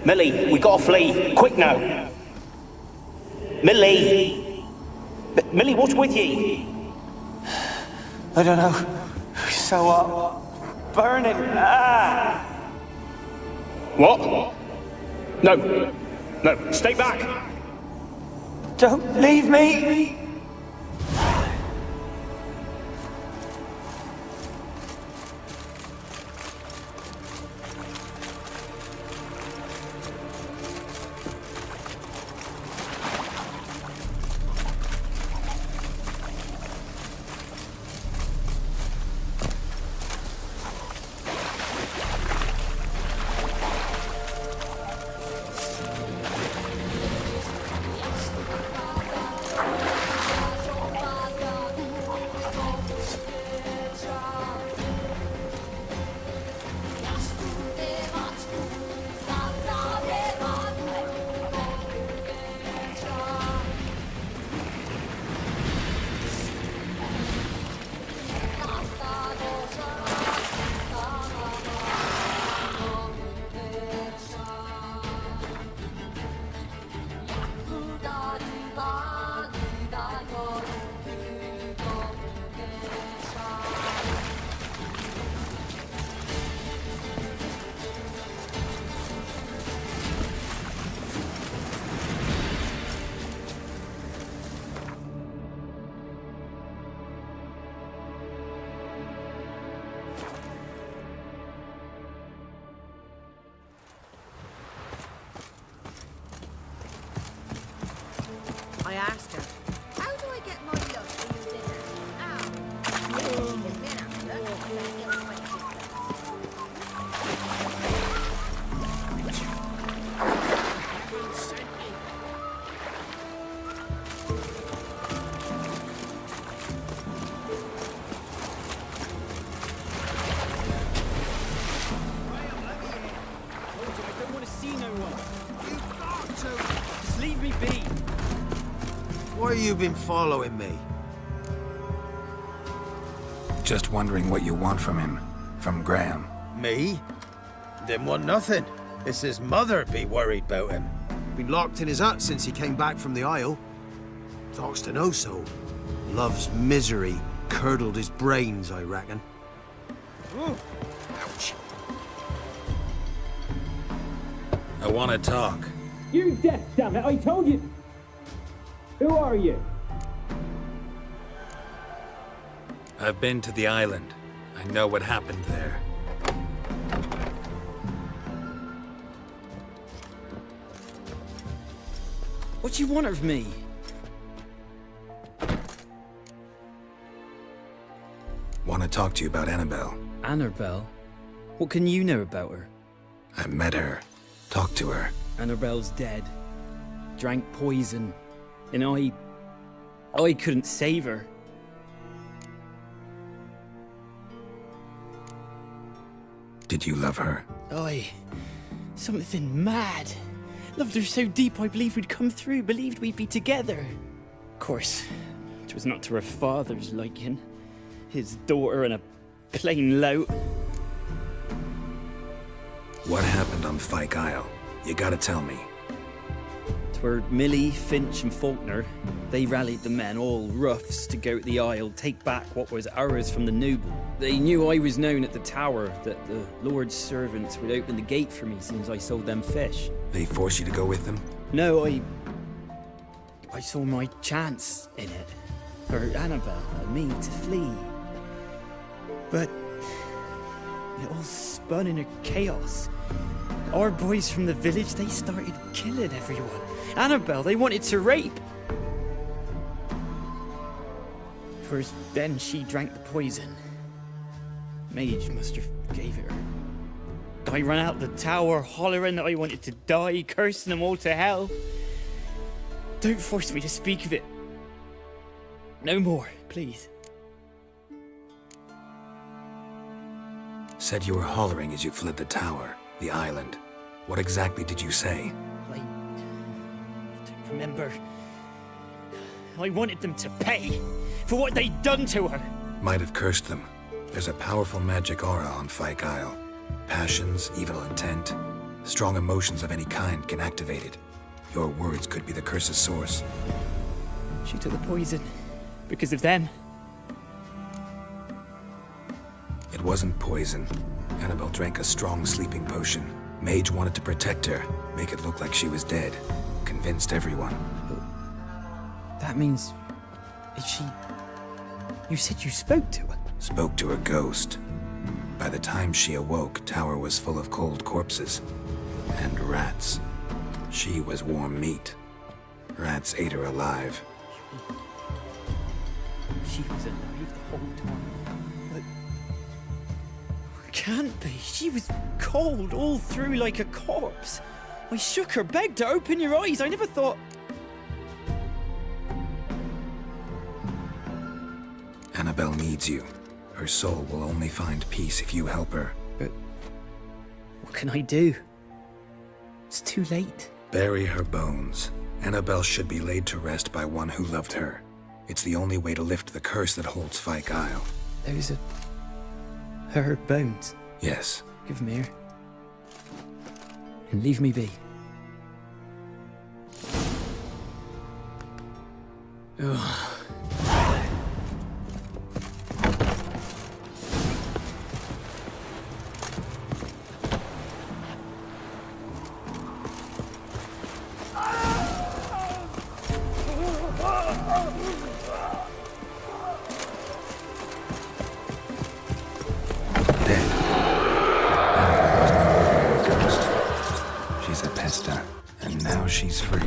Millie, we gotta flee. Quick now. Millie! Millie, what's with ye? I don't know. So, burning. Ah! What? No. No, stay back. Don't leave me! I asked her, how do I get my lush to use this hand? Ow! She gives me an amulet, says ill quenches I don't want to see no one. You've got to. Just leave me be. Why you been following me? Just wondering what you want from him. From Graham. Me? Didn't want nothing. It's his mother be worried about him. Been locked in his hut since he came back from the Isle. Talks to no soul. Love's misery curdled his brains, I reckon. Ooh. Ouch. I want to talk. You're deaf, damn it! I told you. Who are you? I've been to the island. I know what happened there. What do you want of me? Want to talk to you about Annabelle. Annabelle? What can you know about her? I met her. Talked to her. Annabelle's dead. Drank poison. And I couldn't save her. Did you love her? Something mad. Loved her so deep I believed we'd come through, believed we'd be together. Of course, it was not to her father's liking. His daughter and a plain lout. What happened on Fyke Isle? You gotta tell me. 'Twere Millie, Finch and Faulkner. They rallied the men, all roughs, to go to the Isle, take back what was ours from the noble. They knew I was known at the tower, that the Lord's servants would open the gate for me since I sold them fish. They forced you to go with them? No, I saw my chance in it. For Annabelle and me to flee. But it all spun in a chaos. Our boys from the village, they started killing everyone. Annabelle, they wanted to rape. First, then she drank the poison. Mage must have gave it her. I ran out the tower, hollering that I wanted to die, cursing them all to hell. Don't force me to speak of it. No more, please. Said you were hollering as you fled the tower, the island. What exactly did you say? I don't remember. I wanted them to pay for what they'd done to her. Might have cursed them. There's a powerful magic aura on Fyke Isle. Passions, evil intent, strong emotions of any kind can activate it. Your words could be the curse's source. She took the poison because of them. It wasn't poison. Annabelle drank a strong sleeping potion. Mage wanted to protect her, make it look like she was dead. Convinced everyone. That means... is she... You said you spoke to her? Spoke to a ghost. By the time she awoke, Tower was full of cold corpses. And rats. She was warm meat. Rats ate her alive. She was alive the whole time. But... Can't be. She was cold all through like a corpse. I shook her, begged her, open your eyes. I never thought... Annabelle needs you. Her soul will only find peace if you help her. But... what can I do? It's too late. Bury her bones. Annabelle should be laid to rest by one who loved her. It's the only way to lift the curse that holds Fyke Isle. Those are... her bones? Yes. Give them here. And leave me be. Ugh. She's a pesta, and now she's free.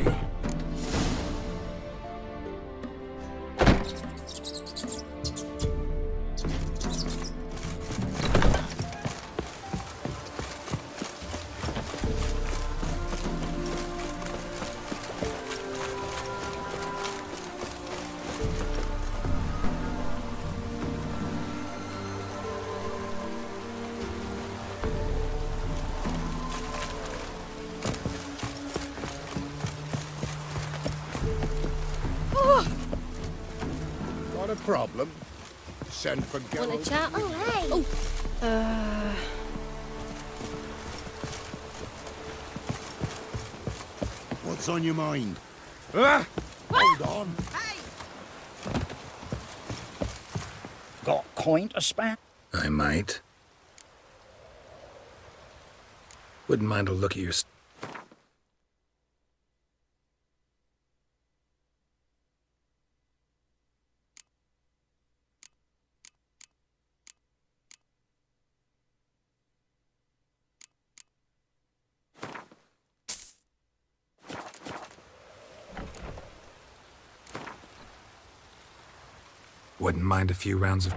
problem? Send for Geralt. Want to chat? Oh, hey! What's on your mind? Hold on. Got coin to spare? I might. Wouldn't mind a look at your... Wouldn't mind a few rounds of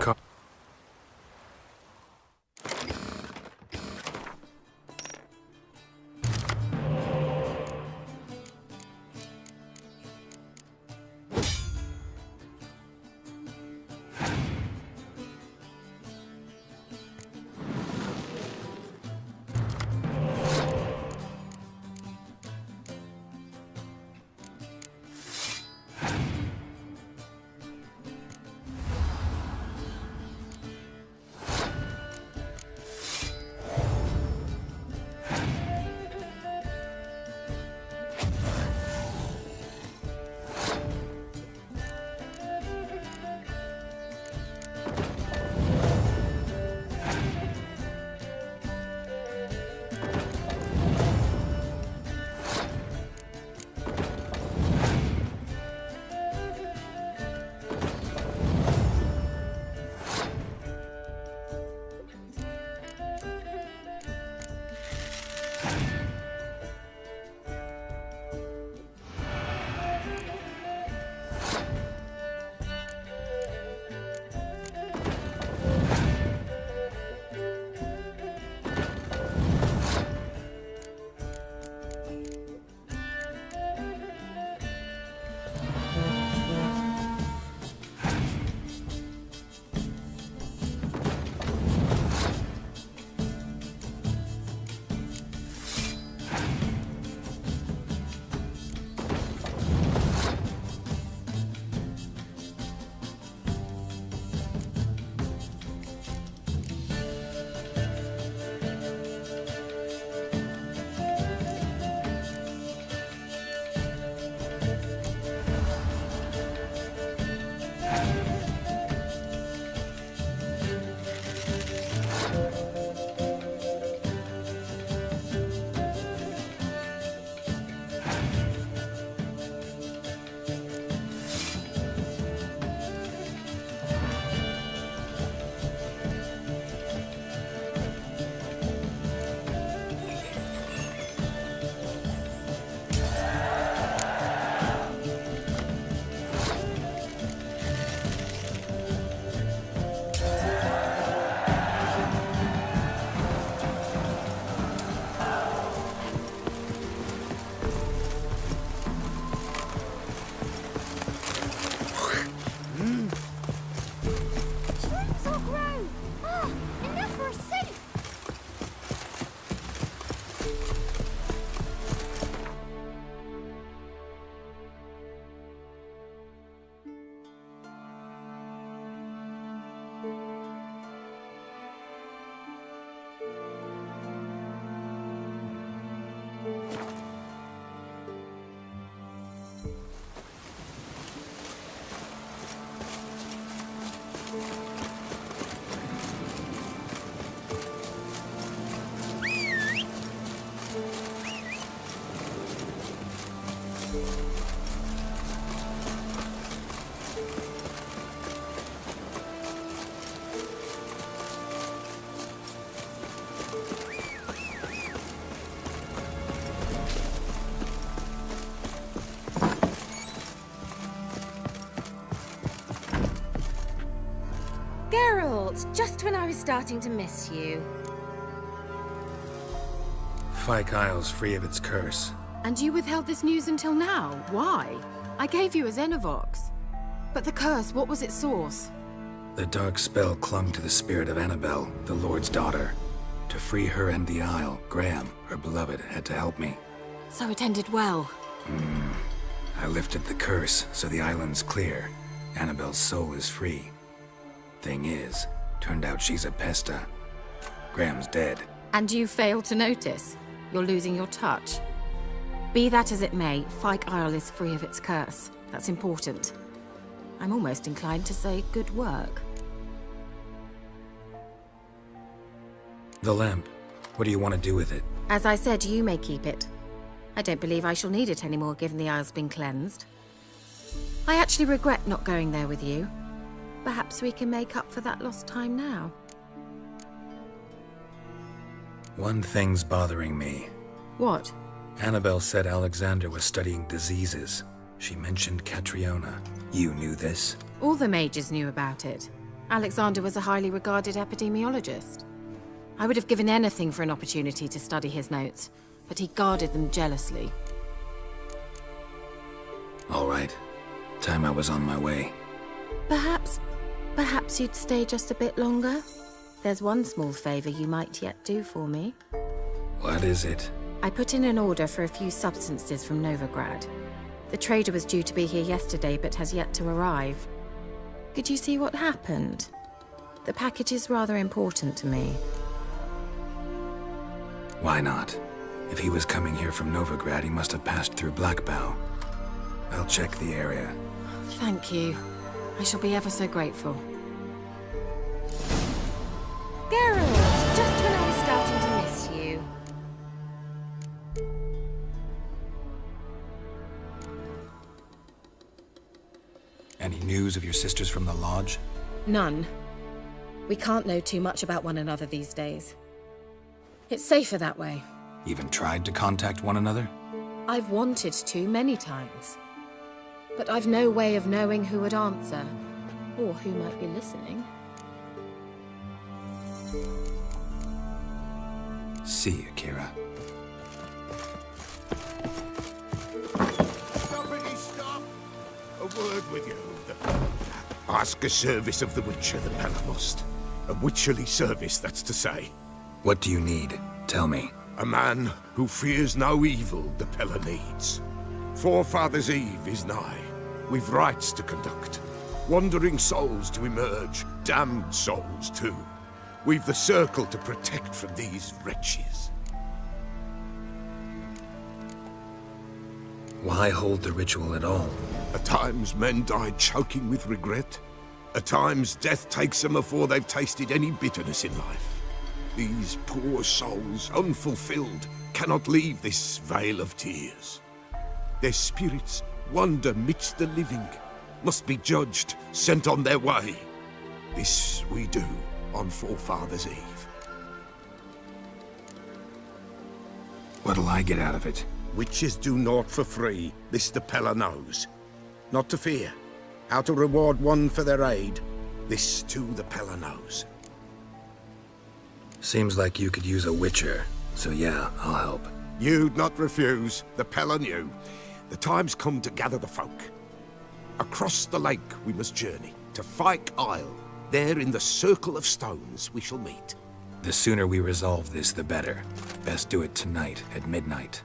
Just when I was starting to miss you. Fyke Isle's free of its curse. And you withheld this news until now? Why? I gave you a Xenovox. But the curse, what was its source? The dark spell clung to the spirit of Annabelle, the Lord's daughter. To free her and the Isle, Graham, her beloved, had to help me. So it ended well. I lifted the curse, so the island's clear. Annabelle's soul is free. Thing is, turned out she's a pesta. Graham's dead. And you failed to notice? You're losing your touch. Be that as it may, Fyke Isle is free of its curse. That's important. I'm almost inclined to say good work. The lamp. What do you want to do with it? As I said, you may keep it. I don't believe I shall need it anymore, given the Isle's been cleansed. I actually regret not going there with you. Perhaps we can make up for that lost time now. One thing's bothering me. What? Annabelle said Alexander was studying diseases. She mentioned Catriona. You knew this? All the mages knew about it. Alexander was a highly regarded epidemiologist. I would have given anything for an opportunity to study his notes, but he guarded them jealously. All right. Time I was on my way. Perhaps you'd stay just a bit longer? There's one small favor you might yet do for me. What is it? I put in an order for a few substances from Novigrad. The trader was due to be here yesterday, but has yet to arrive. Could you see what happened? The package is rather important to me. Why not? If he was coming here from Novigrad, he must have passed through Blackbough. I'll check the area. Thank you. I shall be ever so grateful. Geralt, just when I was starting to miss you. Any news of your sisters from the lodge? None. We can't know too much about one another these days. It's safer that way. Even tried to contact one another? I've wanted to many times. But I've no way of knowing who would answer, or who might be listening. See you, Kira. Stop! A word with you. Ask a service of the Witcher the Pella must. A witcherly service, that's to say. What do you need? Tell me. A man who fears no evil the Pella needs. Forefathers' Eve is nigh. We've rites to conduct. Wandering souls to emerge. Damned souls, too. We've the circle to protect from these wretches. Why hold the ritual at all? At times men die choking with regret. At times death takes them before they've tasted any bitterness in life. These poor souls, unfulfilled, cannot leave this vale of tears. Their spirits wander midst the living, must be judged, sent on their way. This we do on Forefathers' Eve. What'll I get out of it? Witches do naught for free, this the Pella knows. Not to fear. How to reward one for their aid, this too the Pella knows. Seems like you could use a witcher, so yeah, I'll help. You'd not refuse, the Pella knew. The time's come to gather the folk. Across the lake we must journey, to Fyke Isle. There in the Circle of Stones we shall meet. The sooner we resolve this, the better. Best do it tonight, at midnight.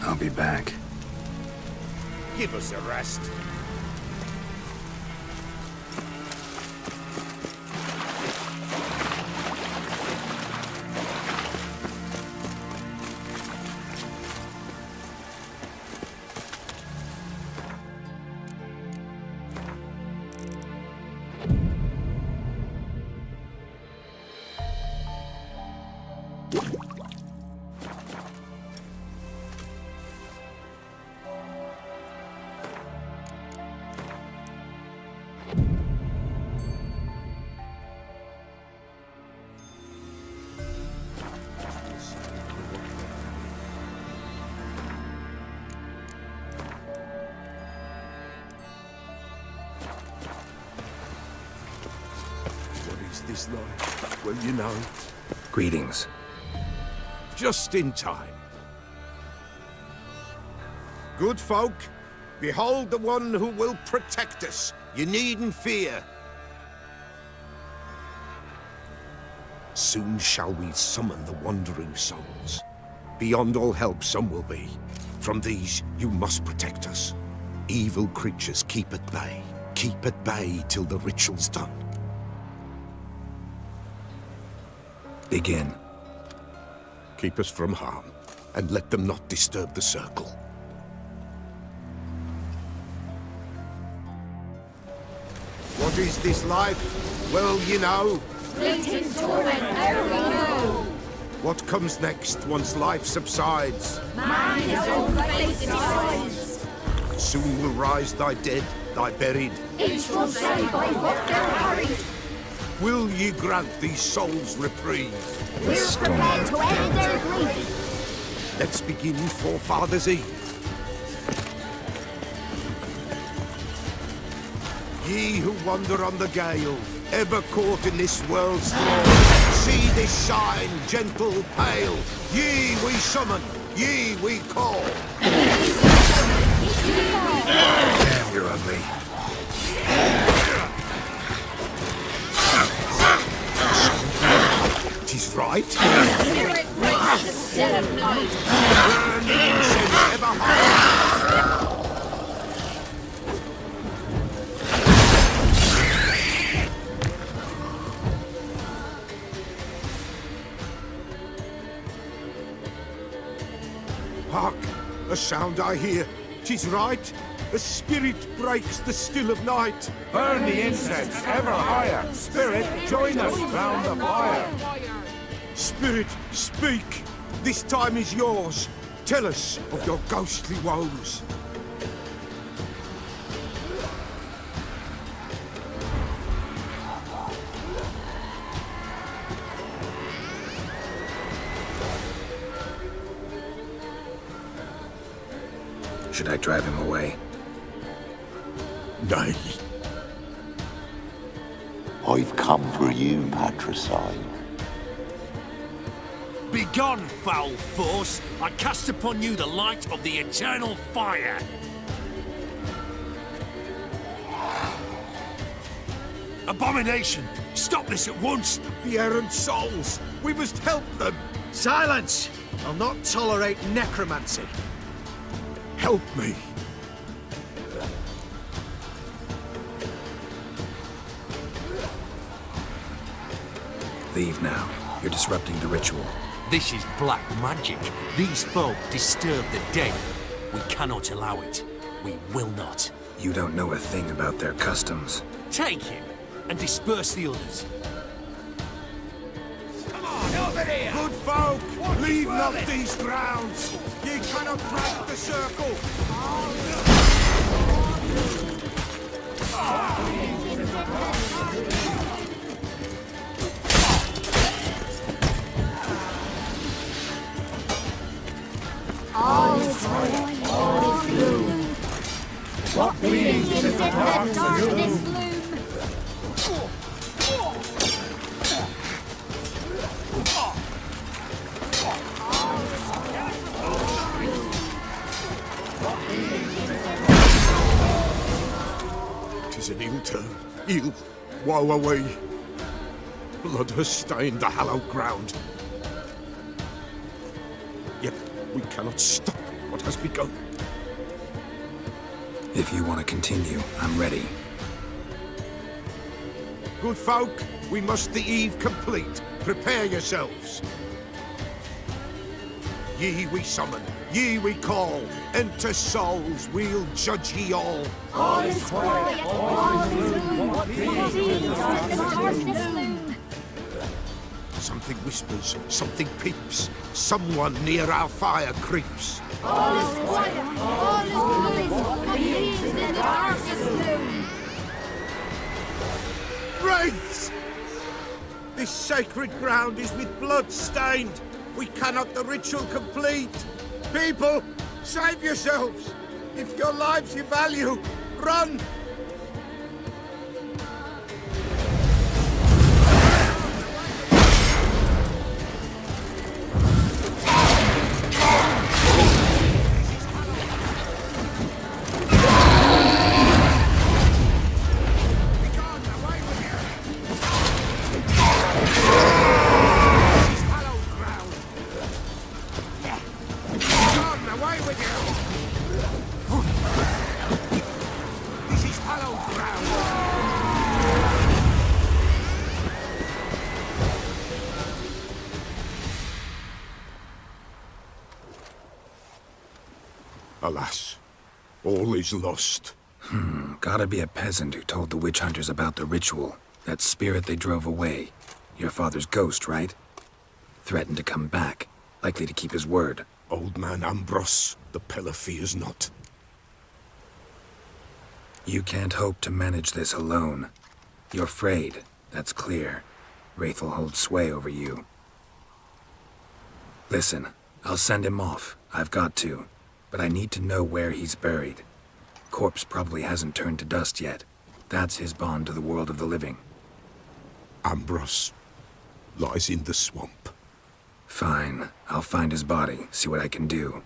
I'll be back. Give us a rest. This life, well, you know. Greetings. Just in time. Good folk, behold the one who will protect us. You needn't fear. Soon shall we summon the wandering souls. Beyond all help some will be. From these you must protect us. Evil creatures keep at bay. Keep at bay till the ritual's done. Begin. Keep us from harm, and let them not disturb the circle. What is this life? Well, you know. Fleeting torment, ere we know. What comes next once life subsides? Man is all fate decides. Soon will rise thy dead, thy buried. Each will say by what they're hurried. Will ye grant these souls reprieve? We're prepared to end their grief. Let's begin Forefathers' Eve. Ye who wander on the gale, ever caught in this world's thrall, see this shine, gentle, pale. Ye we summon, ye we call. Damn, you're ugly. Tis right. Spirit breaks the still of night. Burn the incense ever higher. Hark! A sound I hear. 'Tis right. A spirit breaks the still of night. Burn the incense ever higher. Spirit, join us round the fire. Spirit, speak. This time is yours. Tell us of your ghostly woes. Should I drive him away? Nay. I've come for you, patricide. Begone, foul force! I cast upon you the light of the eternal fire! Abomination! Stop this at once! The errant souls! We must help them! Silence! I'll not tolerate necromancy. Help me! Leave now. You're disrupting the ritual. This is black magic. These folk disturb the dead. We cannot allow it. We will not. You don't know a thing about their customs. Take him and disperse the others. Come on, over here! Good folk, leave not these grounds! Ye cannot break the circle! All is white, all is blue. What means in the darkness loom? return. He'll woe away. Blood has stained the hallowed ground. Yet we cannot stop what has begun. If you want to continue, I'm ready. Good folk, we must the eve complete. Prepare yourselves. Ye we summon, ye we call. Enter souls, we'll judge ye all. All is quiet, all is gloom. What beings in the darkness loom? Something whispers, something peeps. Someone near our fire creeps. All is quiet, all is gloom. What beings in the darkness loom? Wraiths! This sacred ground is with blood stained. We cannot the ritual complete. People, save yourselves. If your lives you value, run! Alas, all is lost. Gotta be a peasant who told the witch hunters about the ritual. That spirit they drove away. Your father's ghost, right? Threatened to come back. Likely to keep his word. Old man Ambros, the Pillar fears not. You can't hope to manage this alone. You're afraid, that's clear. Wraith will hold sway over you. Listen, I'll send him off. I've got to. But I need to know where he's buried. Corpse probably hasn't turned to dust yet. That's his bond to the world of the living. Ambros lies in the swamp. Fine. I'll find his body, see what I can do.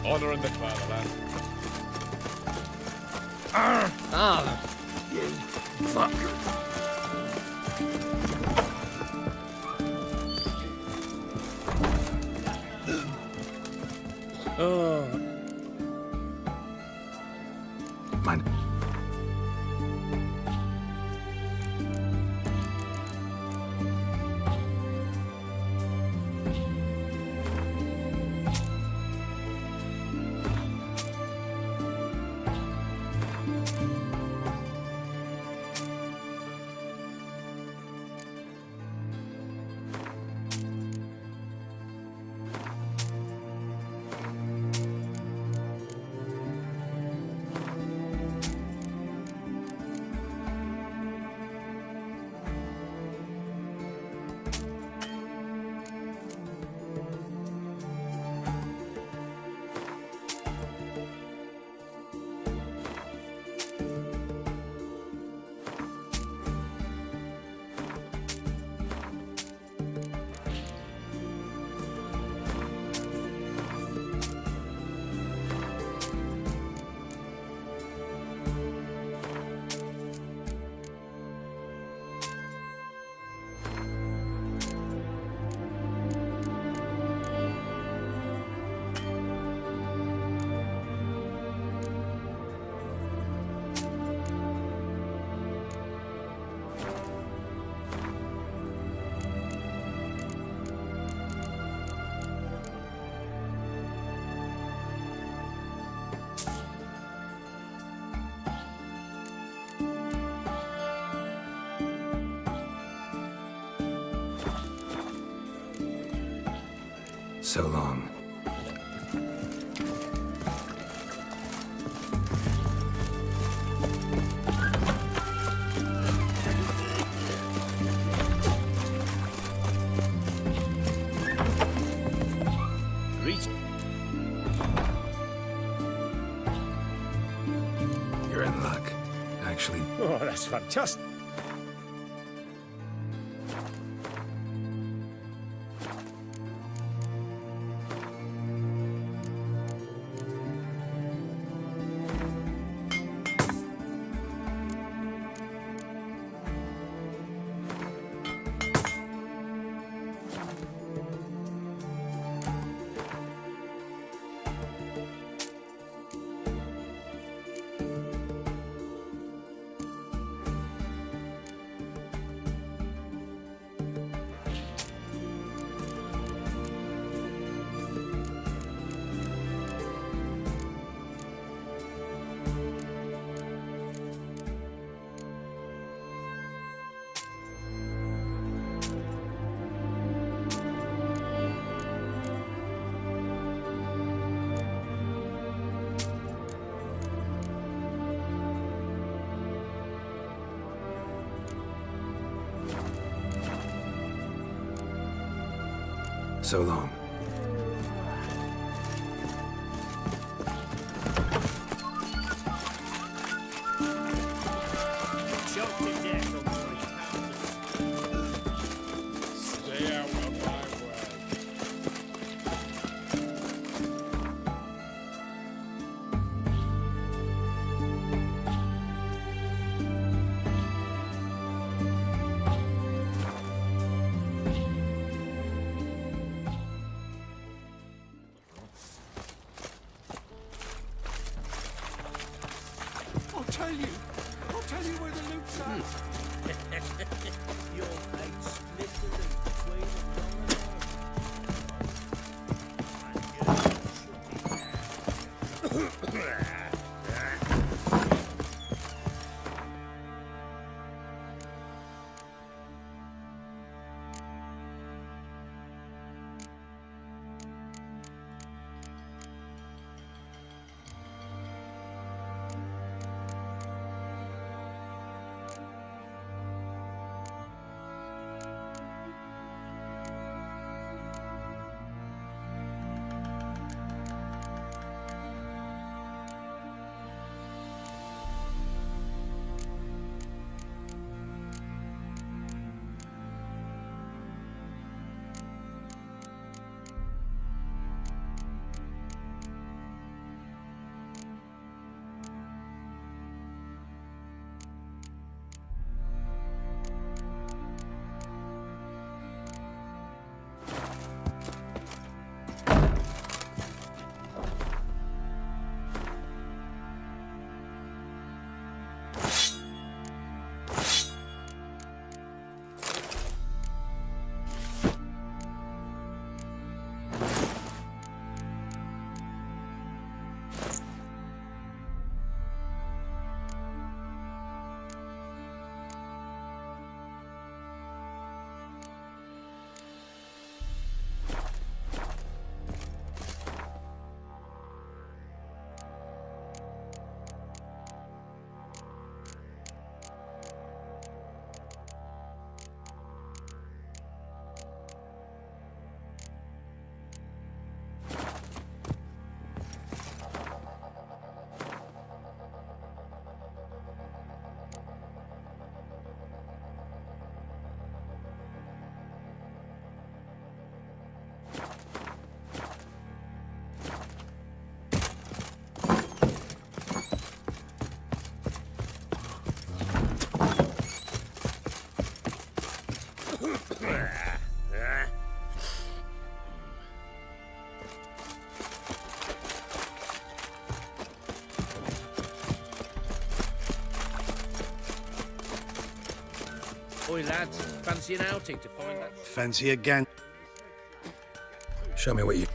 Honor in the fatherland. You fucker. Mind. So long. You're in luck. Actually, Oh, that's fantastic. so long. Stay out of my way. I'll tell you where the loot's at. Your fate split the loot between Oi, lads, fancy an outing to find that... Fancy again. Show me what you...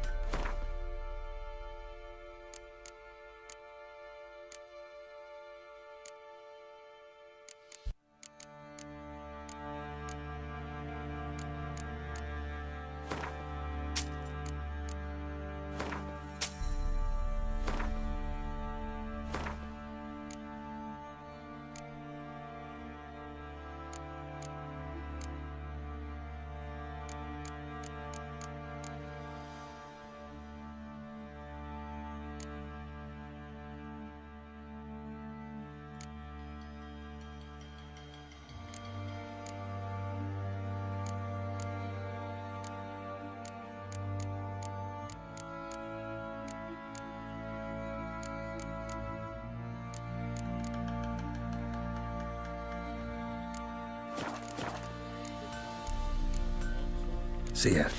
See ya.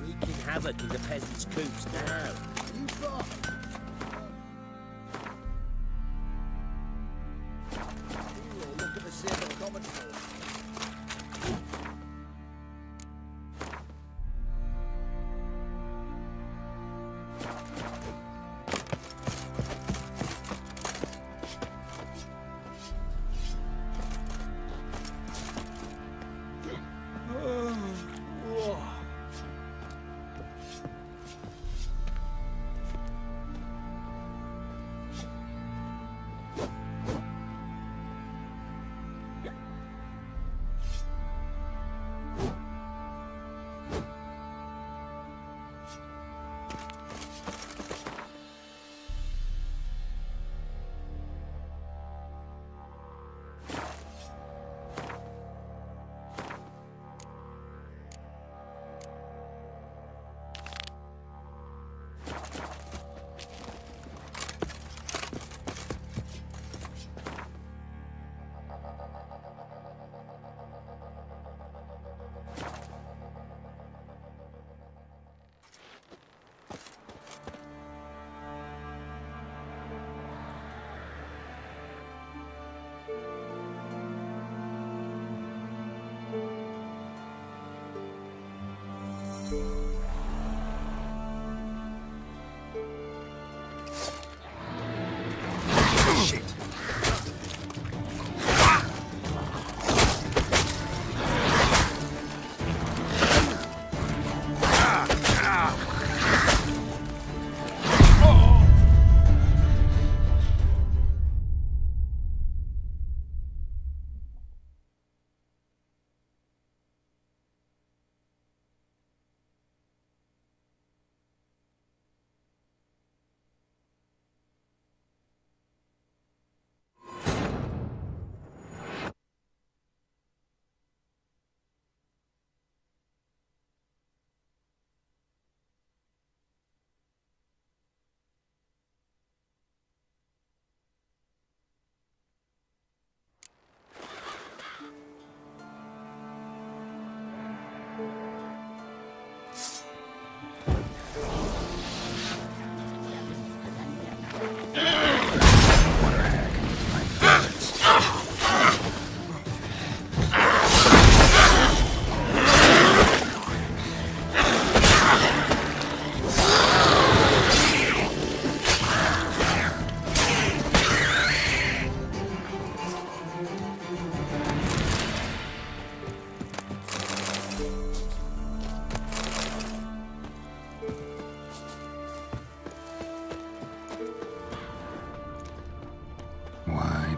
Wreaking havoc in the peasants' coops now. You bot. Look at the scene of the common folk.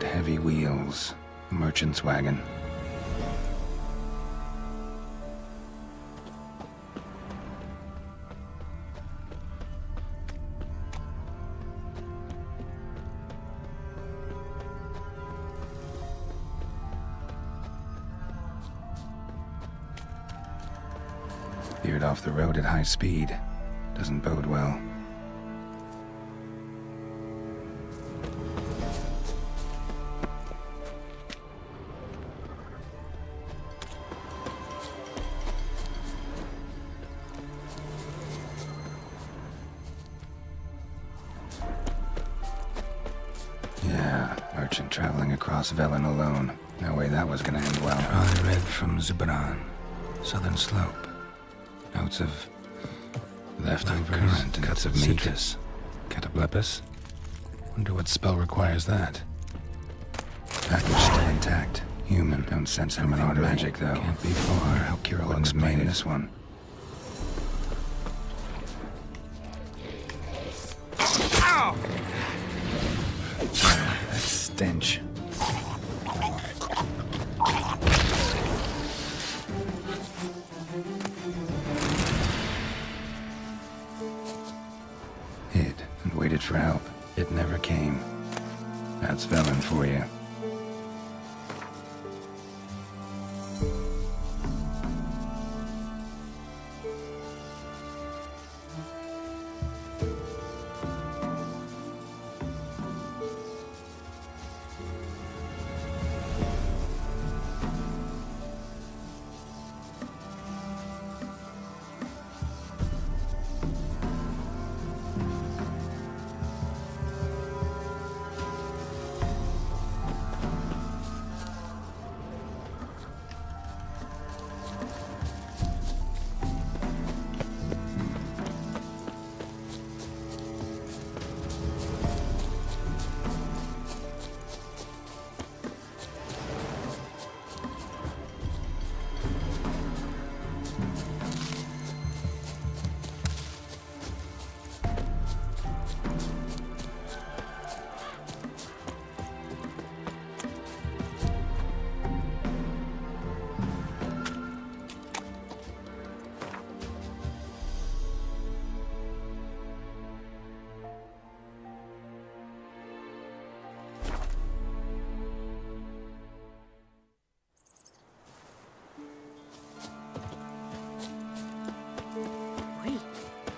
Heavy wheels. Merchant's wagon. Veered off the road at high speed. Doesn't bode well. Traveling across Velen alone. No way that was gonna end well. I read from Zubran. Southern slope. Notes of leftovers, current, cuts of citrus. Cataplepis? Wonder what spell requires that. Package still intact. Human. Don't sense anything magic though. Can't be far. How Kira looks made this one. Ow! That stench. Hid and waited for help. It never came. That's Velen for you.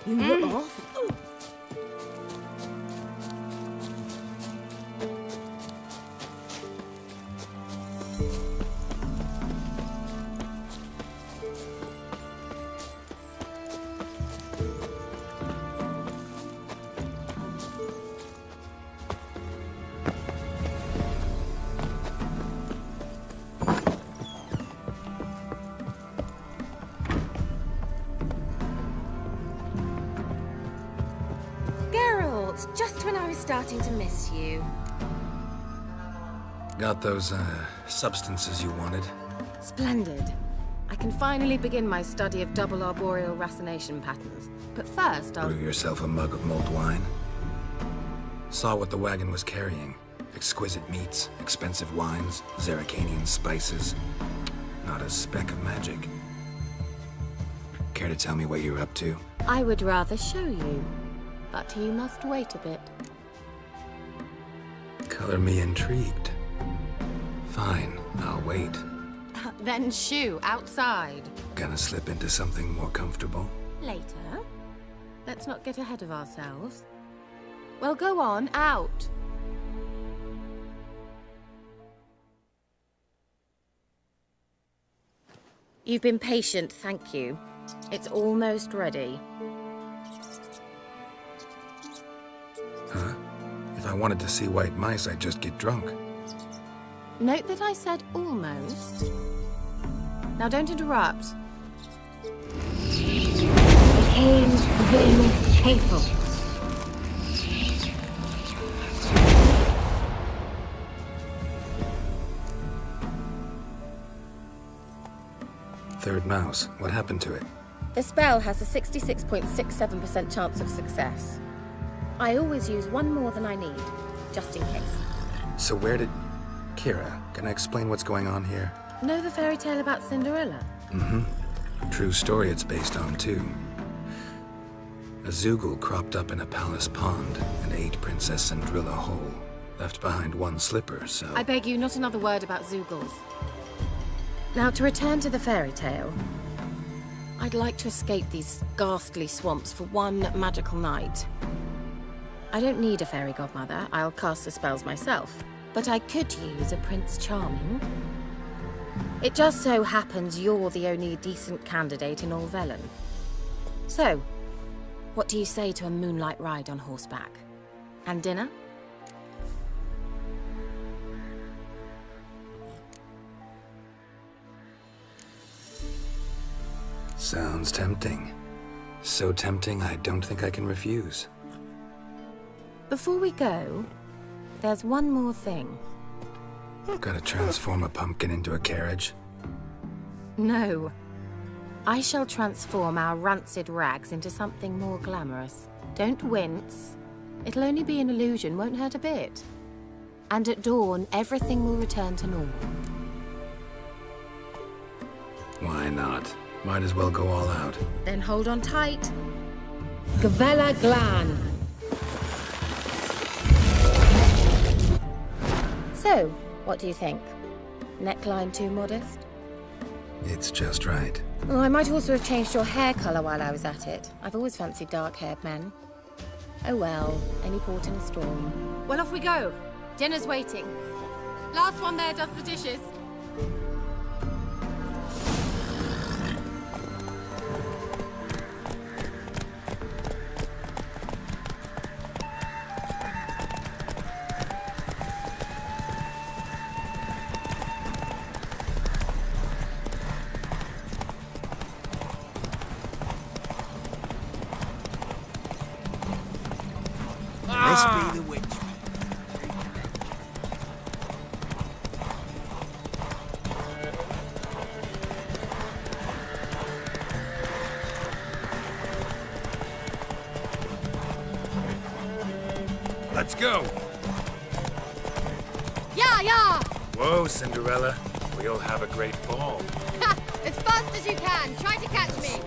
You look awful. Geralt, just when I was starting to miss you. Got those, substances you wanted? Splendid. I can finally begin my study of double arboreal racination patterns. But first, I'll... Brew yourself a mug of mulled wine? Saw what the wagon was carrying. Exquisite meats, expensive wines, Zerrikanian spices. Not a speck of magic. Care to tell me what you're up to? I would rather show you, but you must wait a bit. Color me intrigued. Fine, I'll wait. Then shoo, outside. Gonna slip into something more comfortable? Later. Let's not get ahead of ourselves. Well, go on, out. You've been patient, thank you. It's almost ready. Huh? If I wanted to see white mice, I'd just get drunk. Note that I said almost. Now don't interrupt. Became very painful. Third mouse. What happened to it? The spell has a 66.67% chance of success. I always use one more than I need, just in case. So where did... Kira, can I explain what's going on here? Know the fairy tale about Cinderella? Mm-hmm. True story it's based on, too. A Zoogle cropped up in a palace pond and ate Princess Cinderella whole. Left behind one slipper, so... I beg you, not another word about Zoogles. Now, to return to the fairy tale, I'd like to escape these ghastly swamps for one magical night. I don't need a fairy godmother, I'll cast the spells myself. But I could use a Prince Charming. It just so happens you're the only decent candidate in all Velen. So, what do you say to a moonlight ride on horseback? And dinner? Sounds tempting. So tempting, I don't think I can refuse. Before we go, there's one more thing. Gotta transform a pumpkin into a carriage? No. I shall transform our rancid rags into something more glamorous. Don't wince. It'll only be an illusion, won't hurt a bit. And at dawn, everything will return to normal. Why not? Might as well go all out. Then hold on tight. Gavella Glan. So, what do you think? Neckline too modest? It's just right. Oh, I might also have changed your hair colour while I was at it. I've always fancied dark-haired men. Oh well, any port in a storm. Well, off we go. Dinner's waiting. Last one there does the dishes. This be the witch. Let's go! Yeah, yeah! Whoa, Cinderella. We'll have a great fall. As fast as you can. Try to catch me.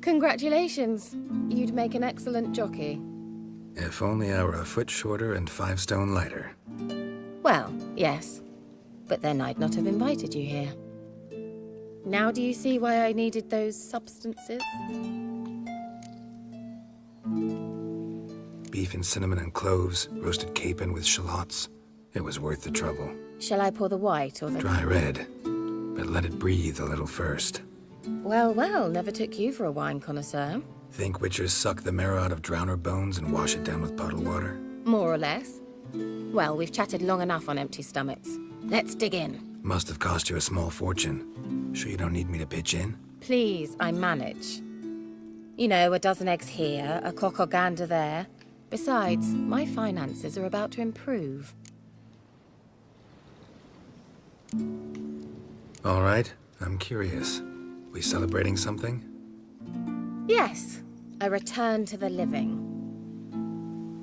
Congratulations. You'd make an excellent jockey. If only I were a foot shorter and 5 stone lighter. Well, yes. But then I'd not have invited you here. Now do you see why I needed those substances? Beef and cinnamon and cloves, roasted capon with shallots. It was worth the trouble. Shall I pour the white or the... Dry red, but let it breathe a little first. Well, well, never took you for a wine connoisseur. Think witchers suck the marrow out of drowner bones and wash it down with bottled water? More or less. Well, we've chatted long enough on empty stomachs. Let's dig in. Must have cost you a small fortune. Sure you don't need me to pitch in? Please, I manage. You know, a dozen eggs here, a cock or gander there. Besides, my finances are about to improve. All right, I'm curious. We celebrating something? Yes, a return to the living.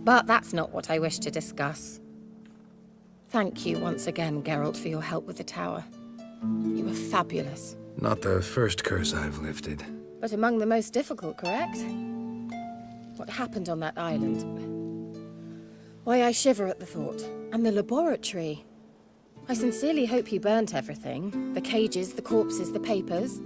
But that's not what I wish to discuss. Thank you once again, Geralt, for your help with the tower. You were fabulous. Not the first curse I've lifted. But among the most difficult, correct? What happened on that island? Why, I shiver at the thought. And the laboratory. I sincerely hope you burnt everything. The cages, the corpses, the papers.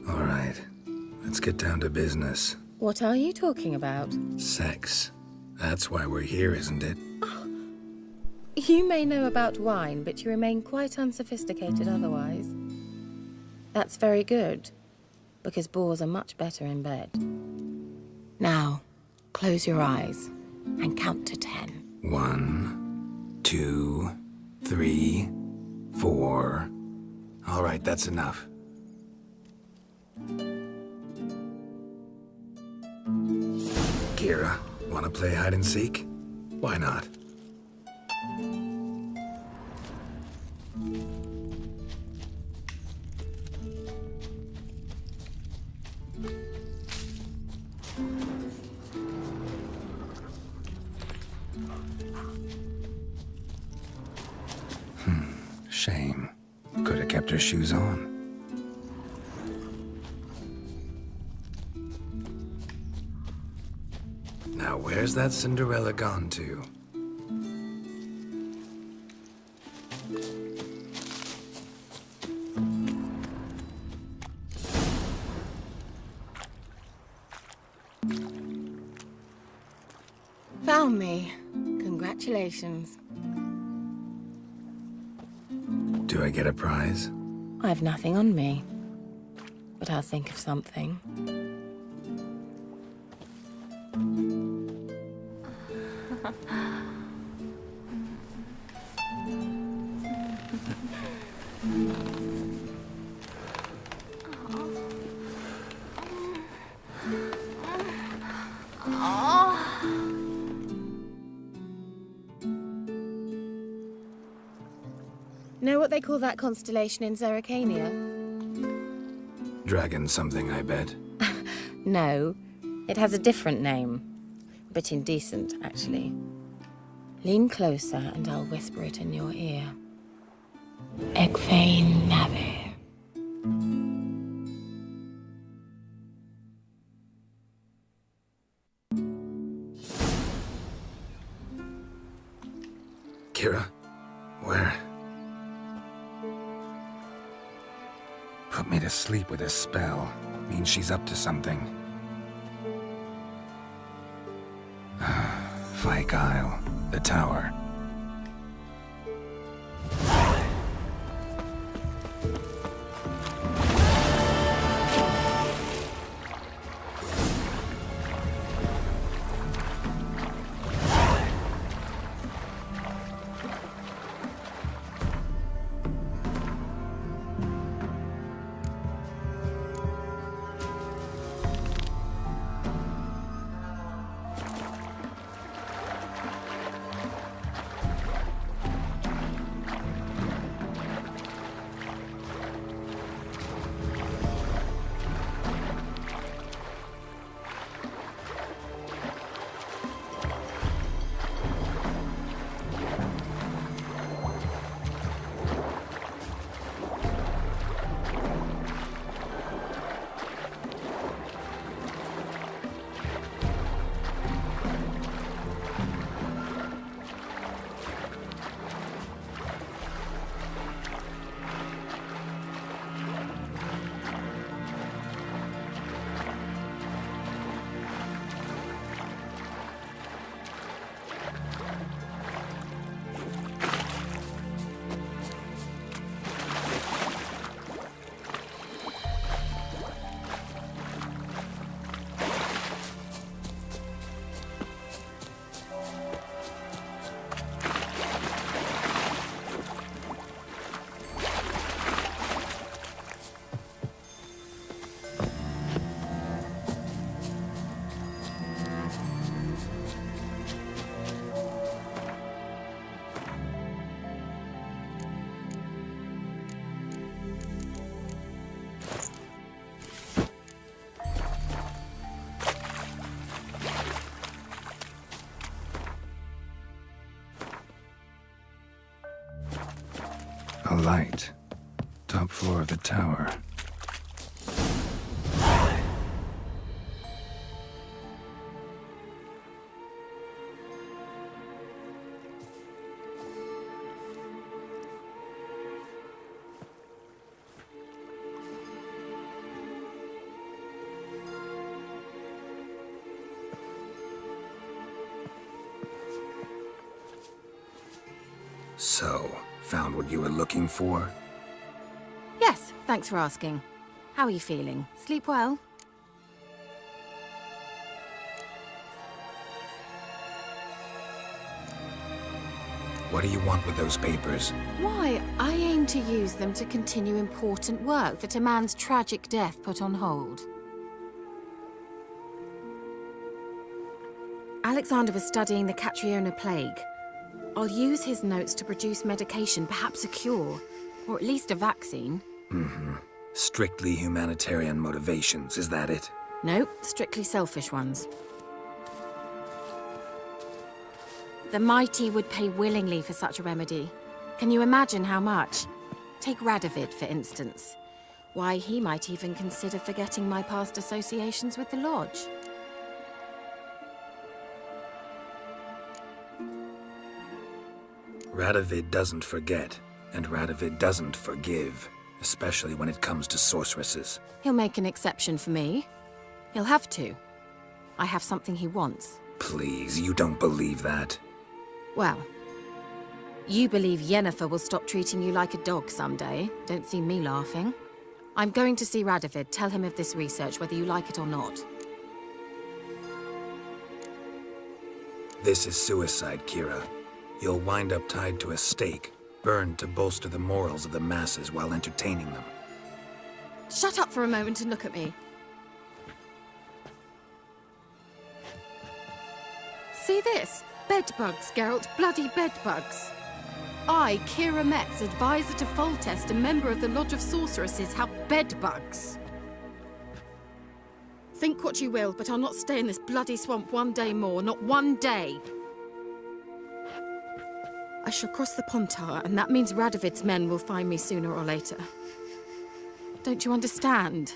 All right, let's get down to business. What are you talking about? Sex. That's why we're here, isn't it? You may know about wine, but you remain quite unsophisticated otherwise. That's very good, because boars are much better in bed. Now, close your eyes and count to 10. 1, 2, 3, 4. All right, that's enough. Kira, wanna play hide and seek? Why not? Shame. Could have kept her shoes on. Now where's that Cinderella gone to? Found me. Congratulations. Do I get a prize? I've nothing on me, but I'll think of something. Know what they call that constellation in Zerrikania? Dragon something, I bet. No, it has a different name. A bit indecent, actually. Lean closer and I'll whisper it in your ear. Egfain Nave. Kira, where? Put me to sleep with a spell. Means she's up to something. Fyke Isle, the tower. A light. Top floor of the tower. So, found what you were looking for? Yes, thanks for asking. How are you feeling? Sleep well? What do you want with those papers? Why, I aim to use them to continue important work that a man's tragic death put on hold. Alexander was studying the Catriona plague. I'll use his notes to produce medication, perhaps a cure, or at least a vaccine. Mm-hmm. Strictly humanitarian motivations, is that it? No, strictly selfish ones. The mighty would pay willingly for such a remedy. Can you imagine how much? Take Radovid, for instance. Why, he might even consider forgetting my past associations with the Lodge. Radovid doesn't forget, and Radovid doesn't forgive, especially when it comes to sorceresses. He'll make an exception for me. He'll have to. I have something he wants. Please, you don't believe that. Well, you believe Yennefer will stop treating you like a dog someday. Don't see me laughing. I'm going to see Radovid, tell him of this research, whether you like it or not. This is suicide, Kira. You'll wind up tied to a stake, burned to bolster the morals of the masses while entertaining them. Shut up for a moment and look at me. See this? Bedbugs, Geralt. Bloody bedbugs. I, Kira Metz, advisor to Foltest, a member of the Lodge of Sorceresses, have bedbugs. Think what you will, but I'll not stay in this bloody swamp one day more. Not one day. I shall cross the Pontar, and that means Radovid's men will find me sooner or later. Don't you understand?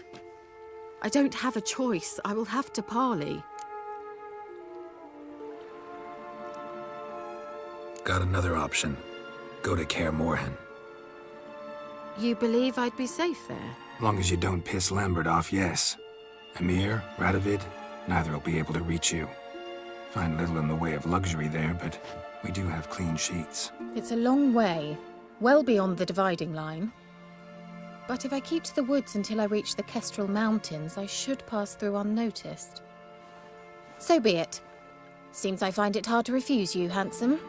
I don't have a choice. I will have to parley. Got another option. Go to Kaer Morhen. You believe I'd be safe there? Long as you don't piss Lambert off, yes. Emir, Radovid, neither will be able to reach you. Find little in the way of luxury there, but we do have clean sheets. It's a long way, well beyond the dividing line. But if I keep to the woods until I reach the Kestrel Mountains, I should pass through unnoticed. So be it. Seems I find it hard to refuse you, handsome.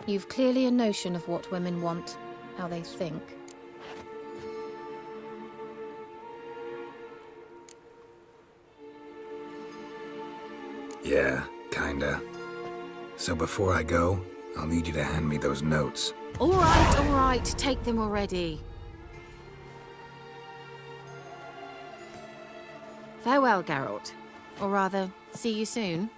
You've clearly a notion of what women want, how they think. Yeah, kinda. So before I go, I'll need you to hand me those notes. All right, take them already. Farewell, Geralt. Or rather, see you soon.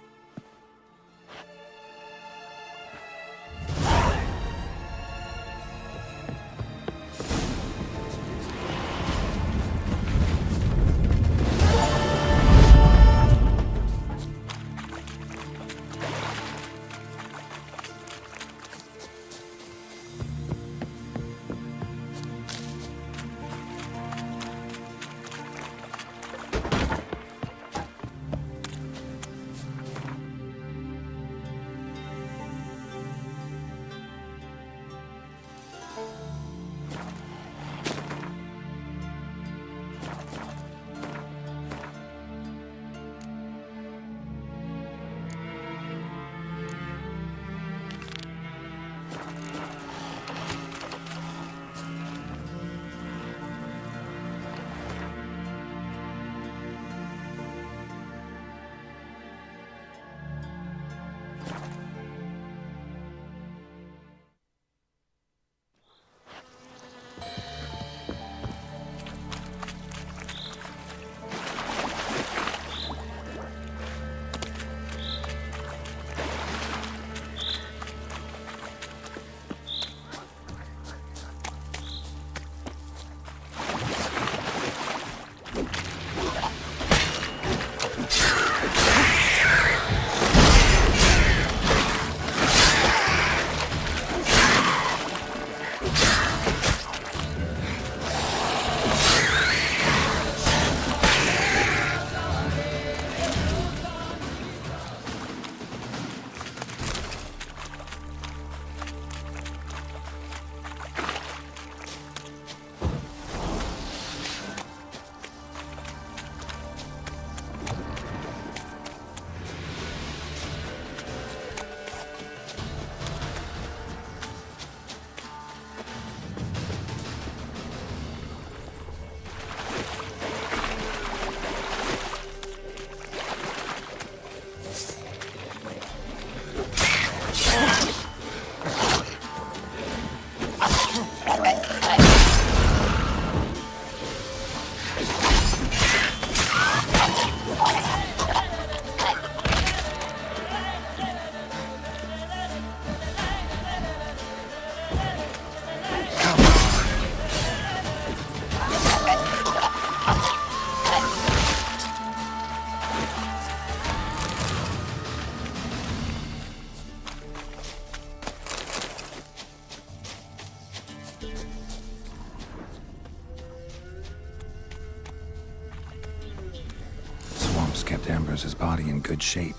left Ambrose's body in good shape.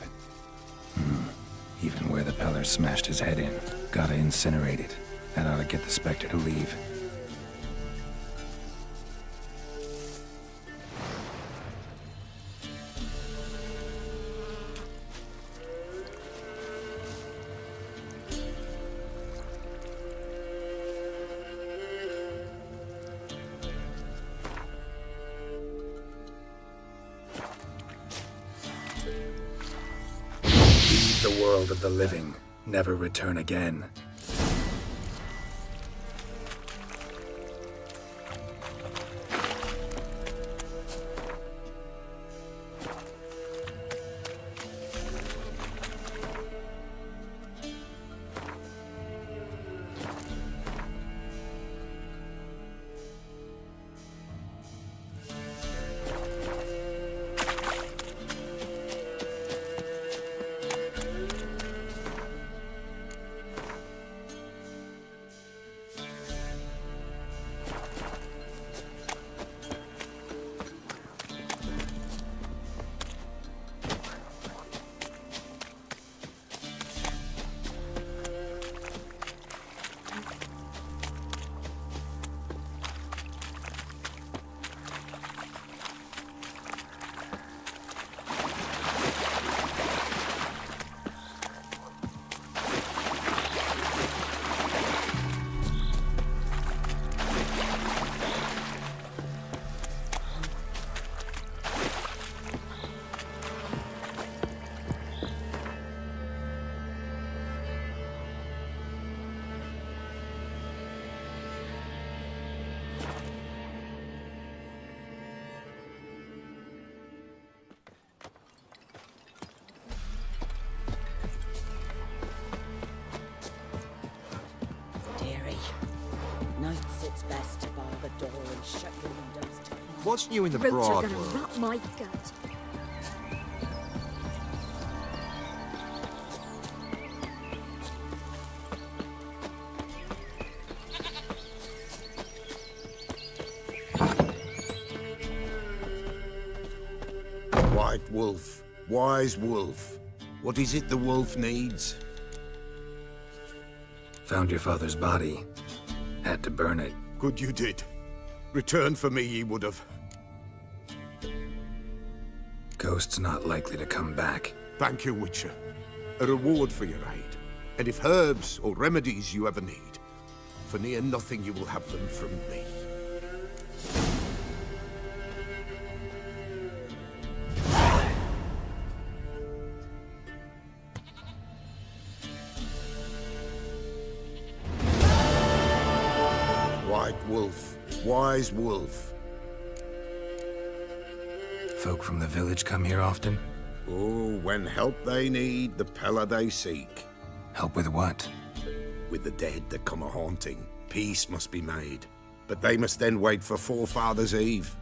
Even where the Peller smashed his head in. Gotta incinerate it. That ought to get the Spectre to leave. Leave the world of the living. Never return again. It's best to bar the door and shut your windows. What's new in the Roots are broad gonna world? rot my gut. White Wolf, wise wolf. What is it the wolf needs? Found your father's body. Had to burn it. Good you did. Return for me ye would have. Ghost's not likely to come back. Thank you, Witcher. A reward for your aid. And if herbs or remedies you ever need, for near nothing you will have them from me. White Wolf, wise wolf. Folk from the village come here often? Oh, when help they need, the Peller they seek. Help with what? With the dead that come a-haunting, peace must be made. But they must then wait for Forefathers' Eve.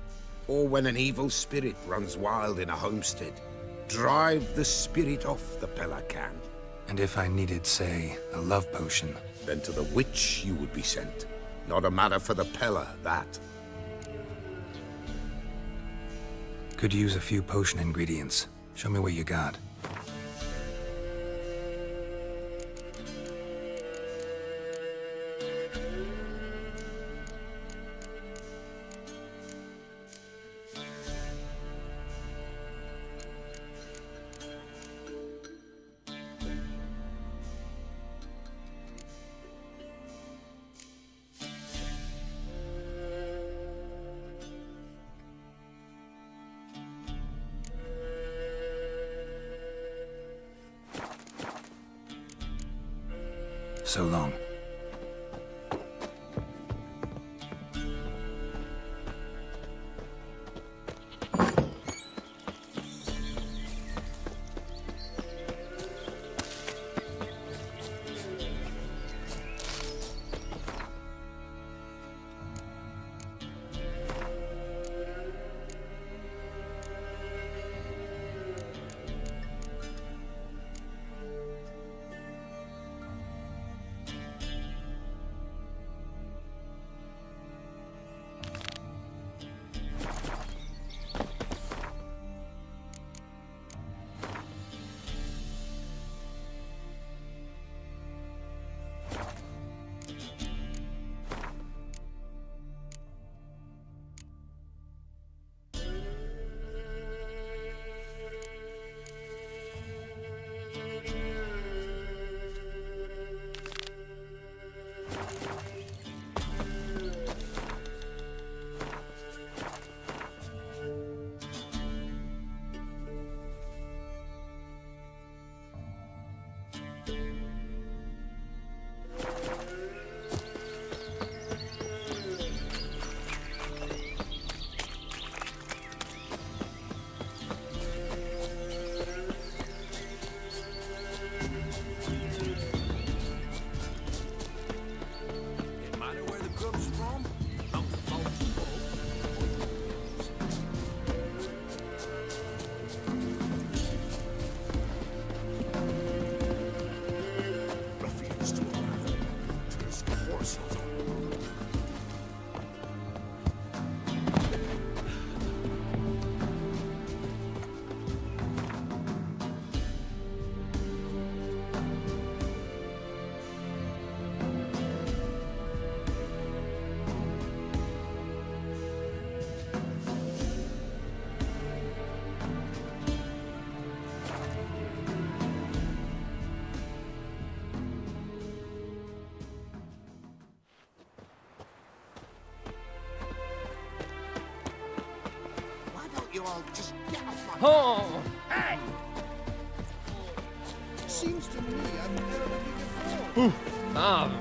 Or when an evil spirit runs wild in a homestead. Drive the spirit off the Peller can. And if I needed, say, a love potion? Then to the witch you would be sent. Not a matter for the Peller, that. Could use a few potion ingredients. Show me what you got. So long. I'll just get off my Oh! Hey! Seems to me I've never met you before. Ah.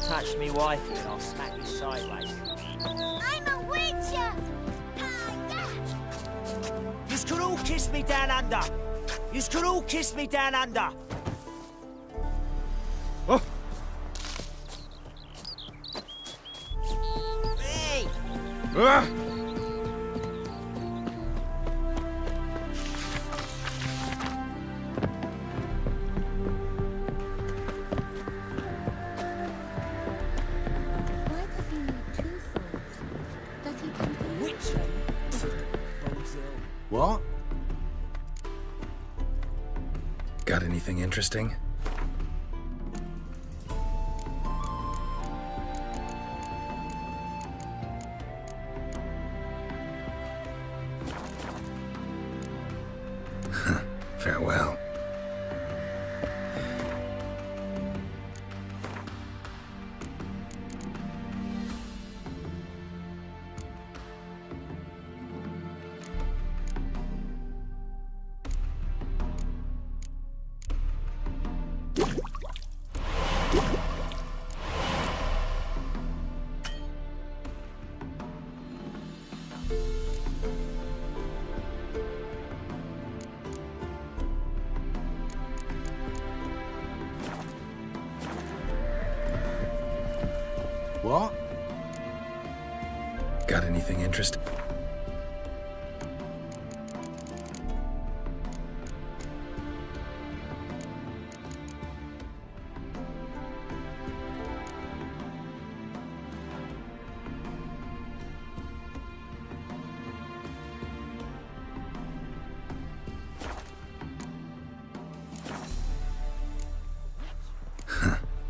Touch me wifey and I'll smack you sideways. I'm a witcher! Yous could all kiss me down under. Yous could all kiss me down under. Oh. Hey! Ah. What? Got anything interesting? Farewell. What? Got anything interesting?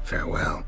Farewell.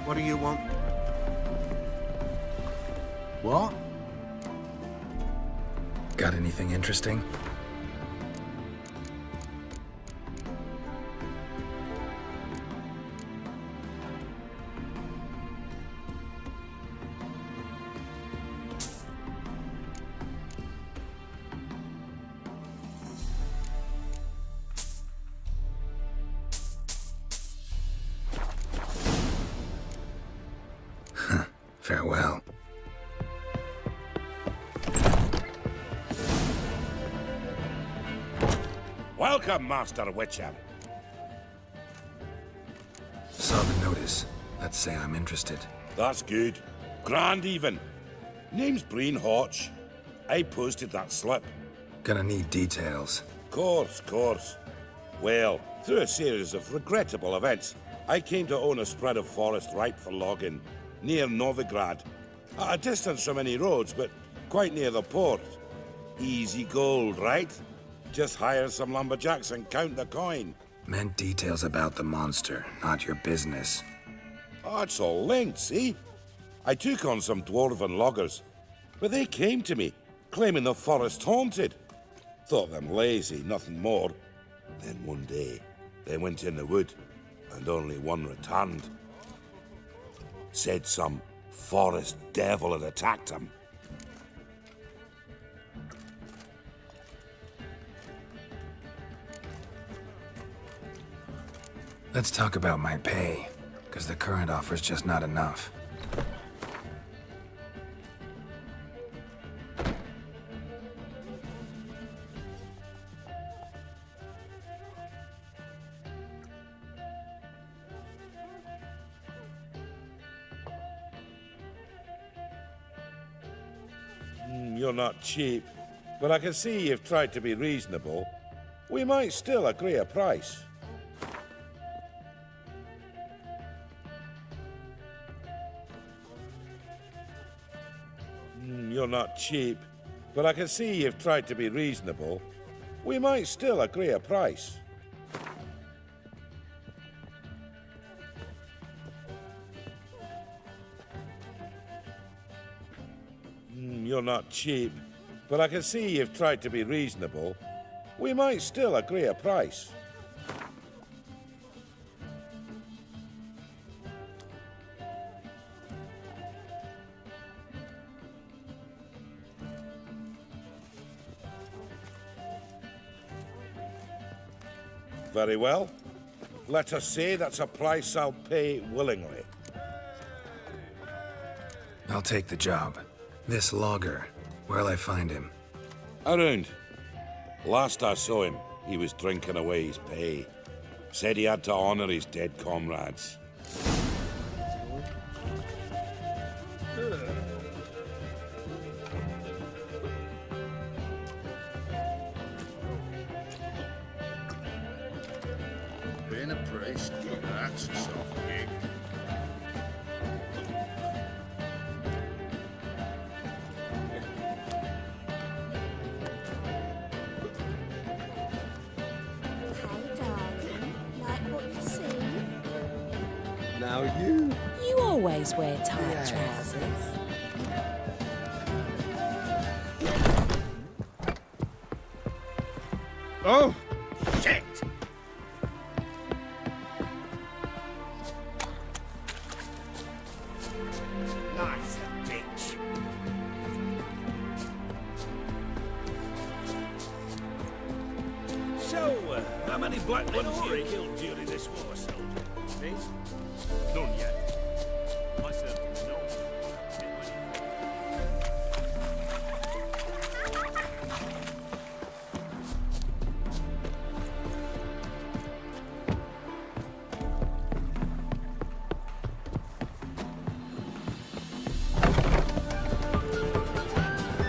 What do you want? What? Got anything interesting? Farewell. Welcome, Master Witcher. Saw the notice. Let's say I'm interested. That's good. Grand even. Name's Breen Hotch. I posted that slip. Gonna need details. Course. Well, through a series of regrettable events, I came to own a spread of forest ripe for logging, near Novigrad. At a distance from any roads, but quite near the port. Easy gold, right? Just hire some lumberjacks and count the coin. Meant details about the monster, not your business. Oh, it's all linked, see? I took on some dwarven loggers, but they came to me, claiming the forest haunted. Thought them lazy, nothing more. Then one day, they went in the wood, and only one returned. Said some forest devil had attacked him. Let's talk about my pay, because the current offer's just not enough. You're not cheap, but I can see you've tried to be reasonable. We might still agree a price. You're not cheap, but I can see you've tried to be reasonable. We might still agree a price. You're not cheap, but I can see you've tried to be reasonable. We might still agree a price. Very well. Let us say that's a price I'll pay willingly. I'll take the job. This logger, where'll I find him? Around. Last I saw him, he was drinking away his pay. Said he had to honor his dead comrades. Being a priest, that's a soft gig. Now you. You always wear tight trousers. Oh, shit! Nice bitch. So, how many black ones you killed during this war, soldier? Me? None yet. Myself, no.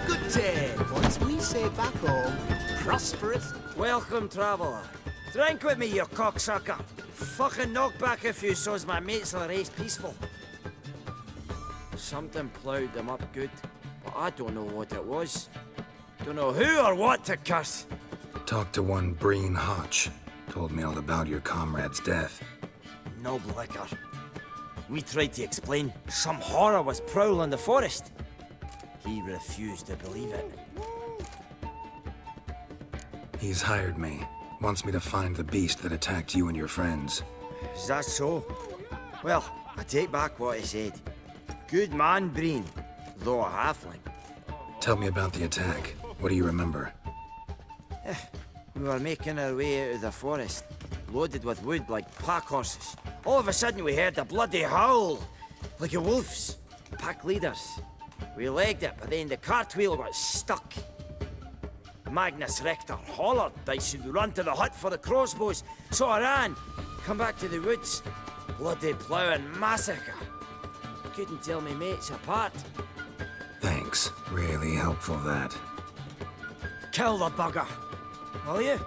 Good day, boys. We say back home, prosperous. Welcome, traveller. Drink with me, you cocksucker. Fucking knock back a few so's my mates will race peaceful. Something ploughed them up good, but I don't know what it was. Don't know who or what to curse. Talked to one Breen Hotch. Told me all about your comrade's death. No blicker. We tried to explain some horror was prowling the forest. He refused to believe it. He's hired me. Wants me to find the beast that attacked you and your friends. Is that so? Well, I take back what I said. Good man, Breen, though a halfling. Tell me about the attack. What do you remember? We were making our way out of the forest, loaded with wood like pack horses. All of a sudden we heard a bloody howl, like a wolf's. Pack leaders. We legged it, but then the cartwheel got stuck. Magnus Rector hollered I should run to the hut for the crossbows, so I ran. Come back to the woods. Bloody ploughing massacre. Couldn't tell me mates apart. Thanks. Really helpful, that. Kill the bugger, will you?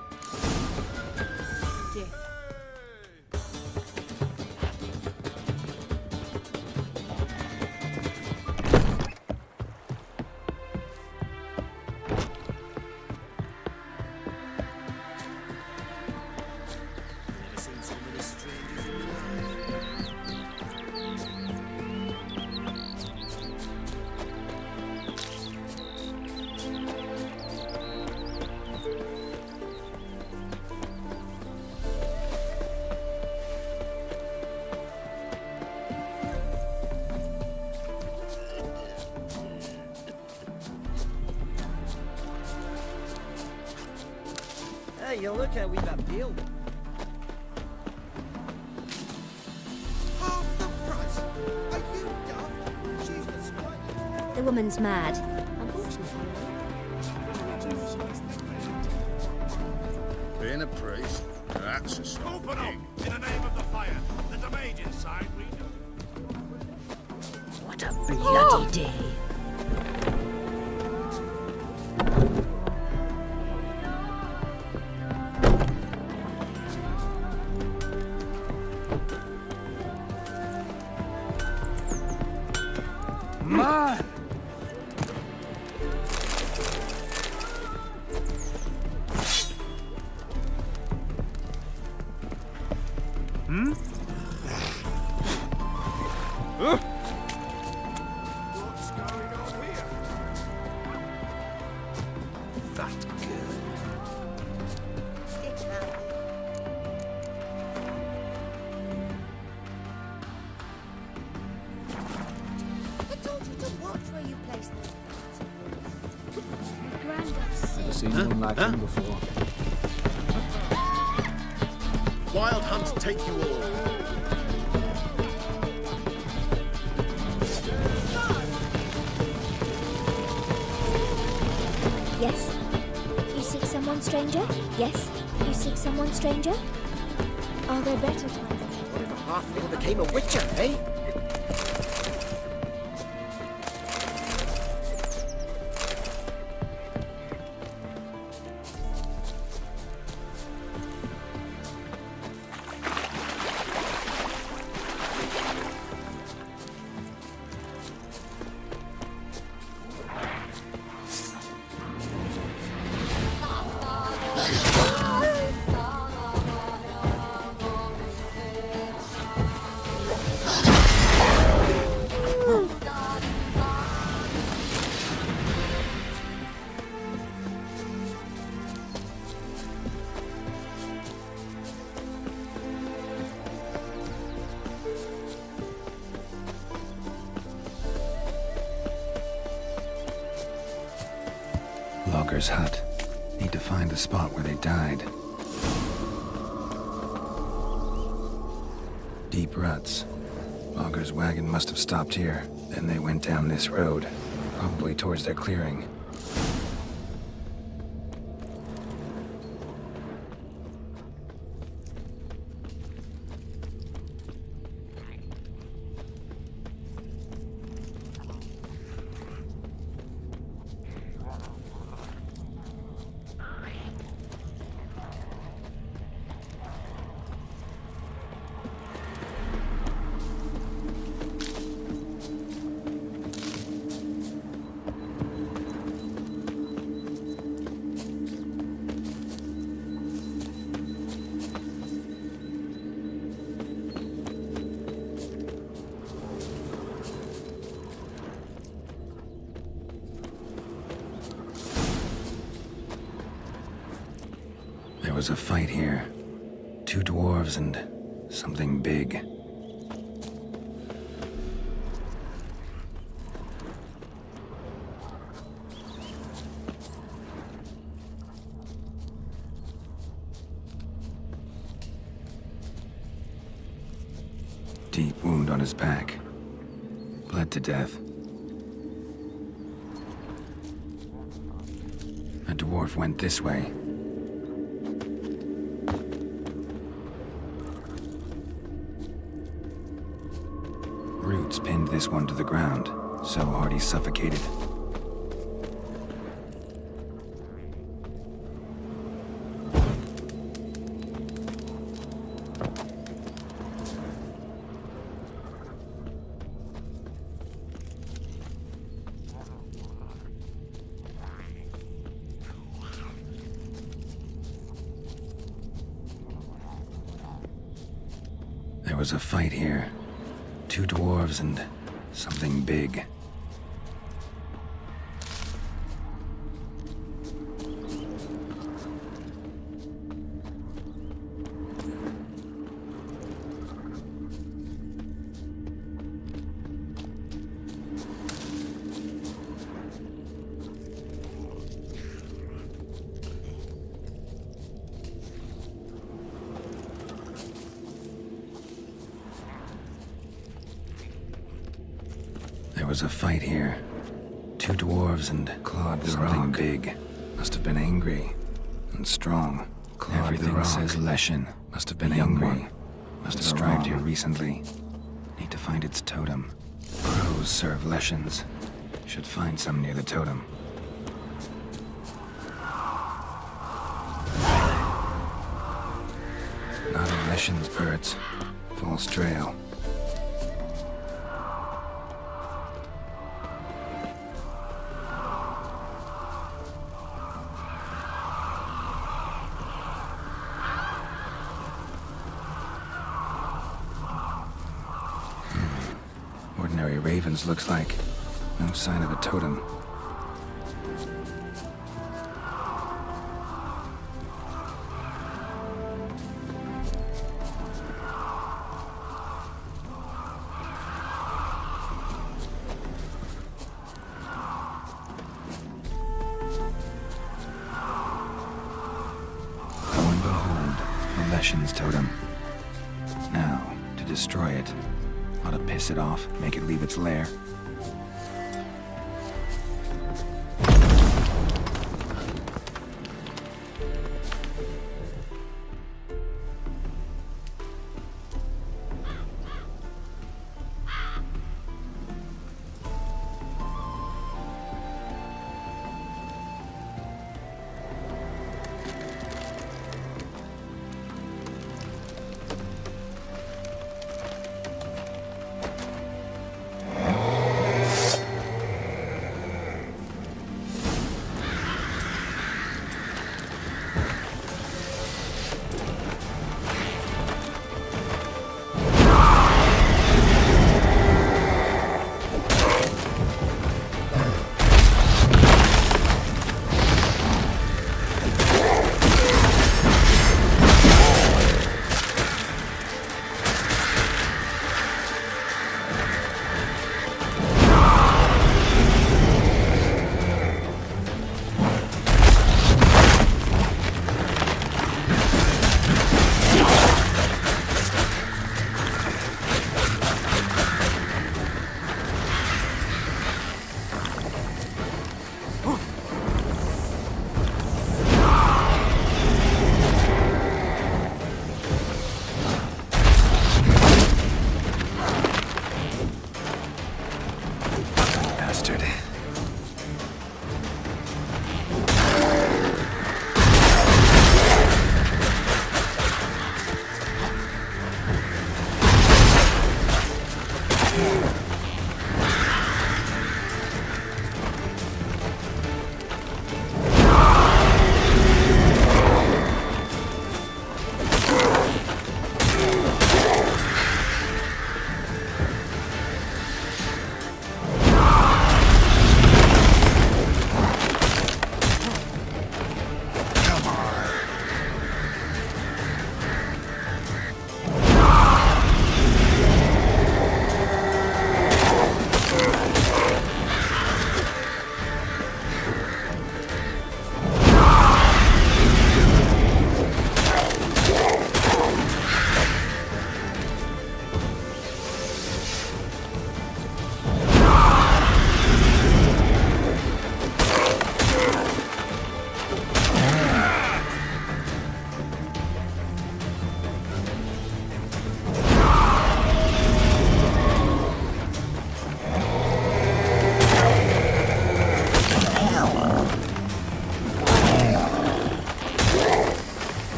Hey, you look a wee bit pale. Half the price? Are you daft? She's the slightest. The woman's mad. Being a priest, that's a stop. Open up! In the name of the fire. There's a mage inside, we know. What a bloody day. Man! Hmm? What's going on here? That girl. I told you to watch where you place those pots. Grandad's Never seen one like him before. Wild hunts take you all. Yes? You seek someone, stranger? Yes? You seek someone, stranger? Are there better times? What if a half-wheel became a witcher, eh? Logger's hut. Need to find the spot where they died. Deep ruts. Logger's wagon must have stopped here. Then they went down this road, probably towards their clearing. was a fight here. 2 dwarves and something big. Deep wound on his back. Bled to death. A dwarf went this way. Roots pinned this one to the ground, so hard he suffocated. There was a fight here. 2 dwarves and something big. There was a fight here. 2 dwarves and clawed the something big. Must have been angry and strong. Clawed everything the rock. Says Leshen. Must have been angry. Must have arrived here recently. Need to find its totem. Crows serve Leshens. Should find some near the totem. Not a Leshen's birds. False trail. Ordinary ravens, looks like. No sign of a totem. Lo and behold, the Leshen's totem. Now, to destroy it. Ought to piss it off, make it leave its lair.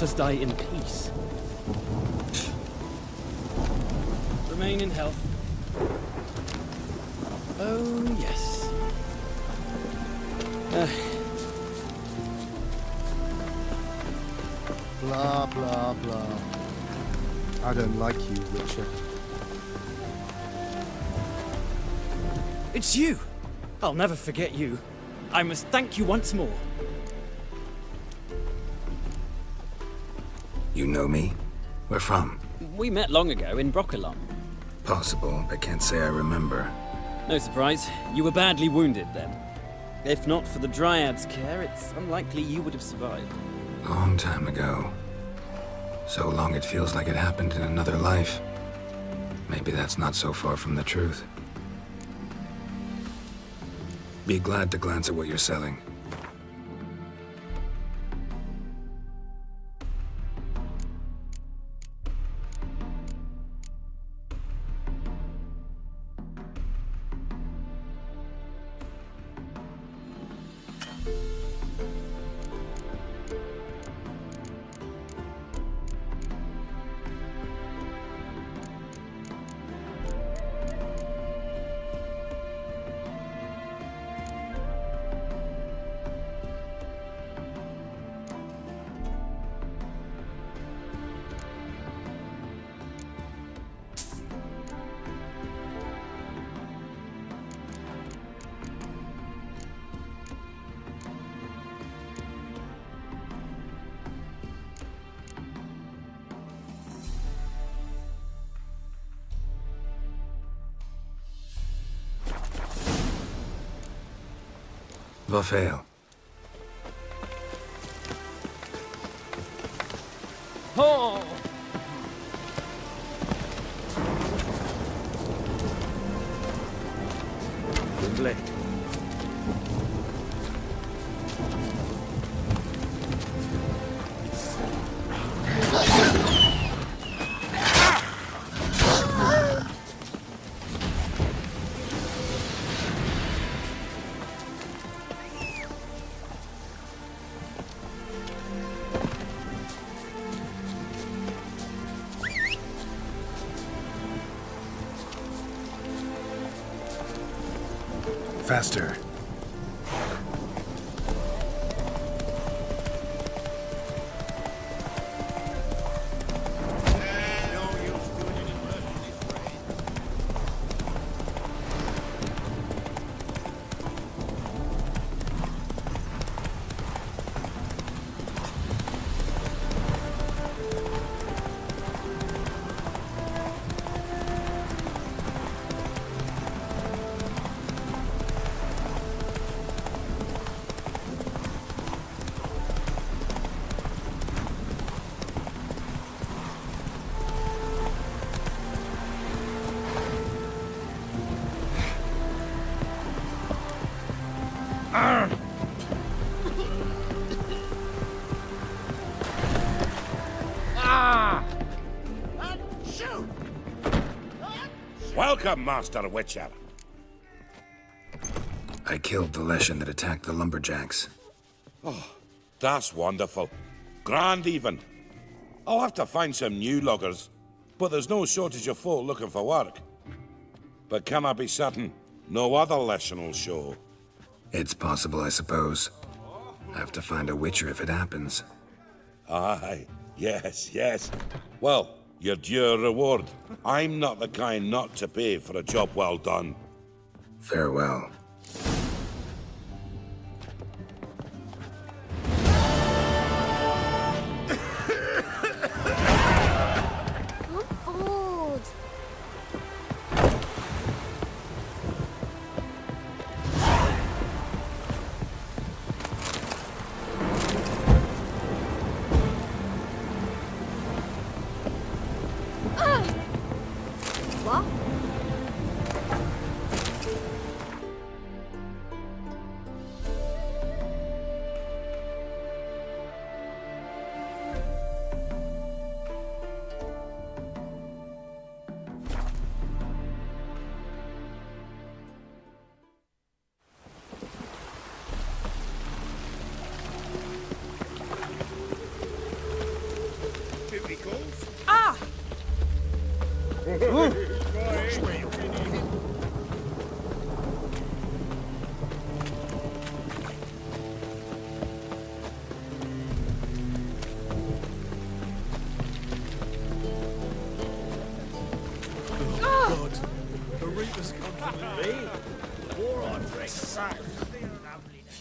us die in peace. Remain in health. Oh, yes. Blah, blah, blah. I don't like you, Witcher. It's you! I'll never forget you. I must thank you once more. You know me? Where from? We met long ago in Brokilon. Possible, but can't say I remember. No surprise, you were badly wounded then. If not for the Dryad's care, it's unlikely you would have survived. Long time ago. So long it feels like it happened in another life. Maybe that's not so far from the truth. Be glad to glance at what you're selling. Vafail. Oh! Wembley. Faster. Welcome, Master Witcher. I killed the Leshen that attacked the lumberjacks. Oh, that's wonderful. Grand even. I'll have to find some new loggers, but there's no shortage of folk looking for work. But can I be certain no other Leshen will show? It's possible, I suppose. I have to find a Witcher if it happens. Aye, yes. Well, you're due a reward. I'm not the kind not to pay for a job well done. Farewell.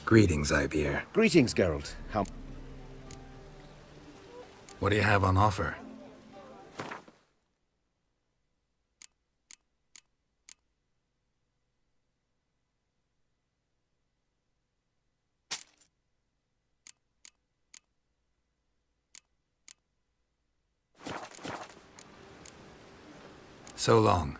Greetings, Ibeer. Greetings, Geralt. How... What do you have on offer? So long.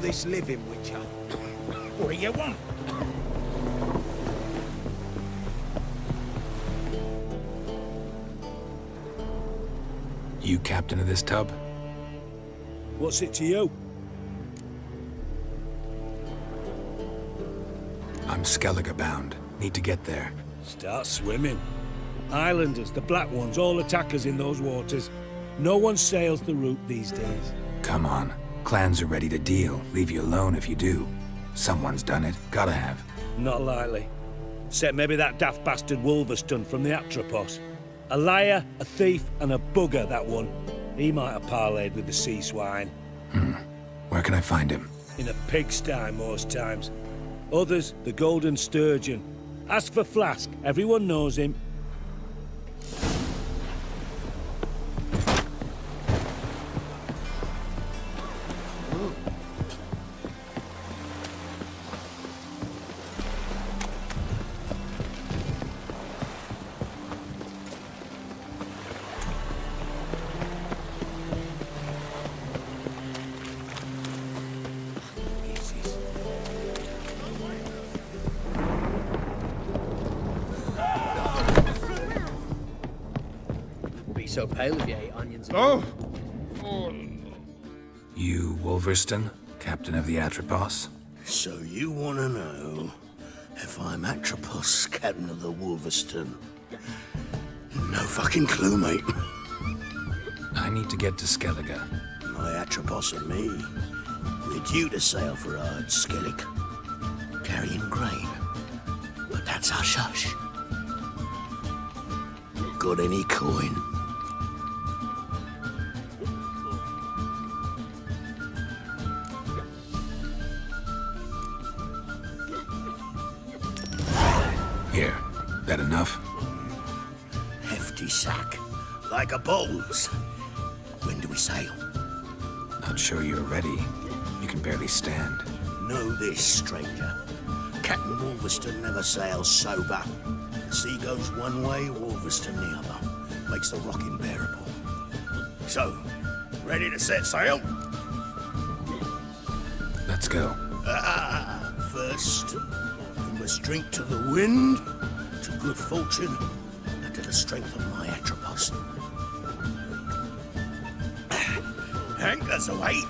This living, Witcher. What do you want? You captain of this tub? What's it to you? I'm Skellige bound. Need to get there. Start swimming. Islanders, the Black Ones, all attackers in those waters. No one sails the route these days. Come on. Clans are ready to deal. Leave you alone if you do. Someone's done it. Gotta have. Not likely. Except maybe that daft bastard Wolverston from the Atropos. A liar, a thief, and a bugger, that one. He might have parlayed with the sea swine. Where can I find him? In a pigsty most times. Others, the Golden Sturgeon. Ask for Flask. Everyone knows him. So pale if you ate onions. Oh! You Wolverston, captain of the Atropos? So you want to know if I'm Atropos, captain of the Wolverston? No fucking clue, mate. I need to get to Skellige. My Atropos and me, we're due to sail for Ard Skellig, carrying grain. But that's hush-hush. Got any coin? Here. That enough? Hefty sack, like a bull's. When do we sail? Not sure you're ready. You can barely stand. Know this, stranger. Captain Wolverston never sails sober. The sea goes one way, Wolverston the other. Makes the rock unbearable. So, ready to set sail? Let's go. First, we must drink to the wind, to good fortune, and to the strength of my Atropos. Anchors away.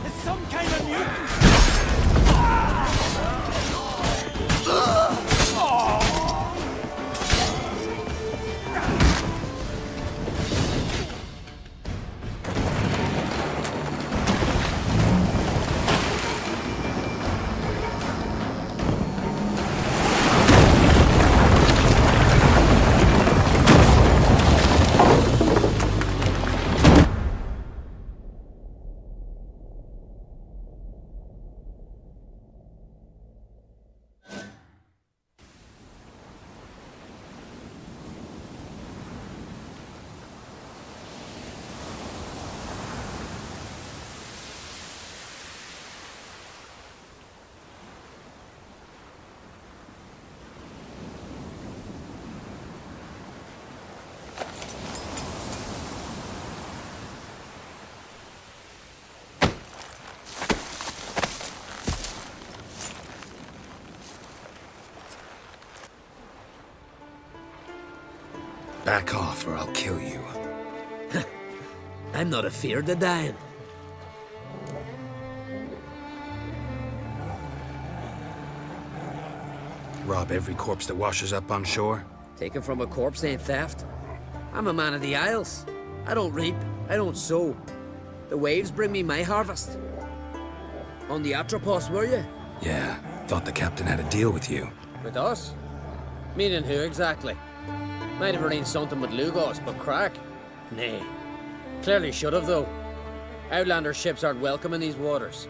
It's some kind of mutant! Back off or I'll kill you. I'm not afeard of dying. Rob every corpse that washes up on shore? Taken from a corpse ain't theft. I'm a man of the Isles. I don't reap, I don't sow. The waves bring me my harvest. On the Atropos, were you? Yeah, thought the captain had a deal with you. With us? Meaning who exactly? Might have arranged something with Lugos, but crack? Nay. Clearly should have, though. Outlander ships aren't welcome in these waters.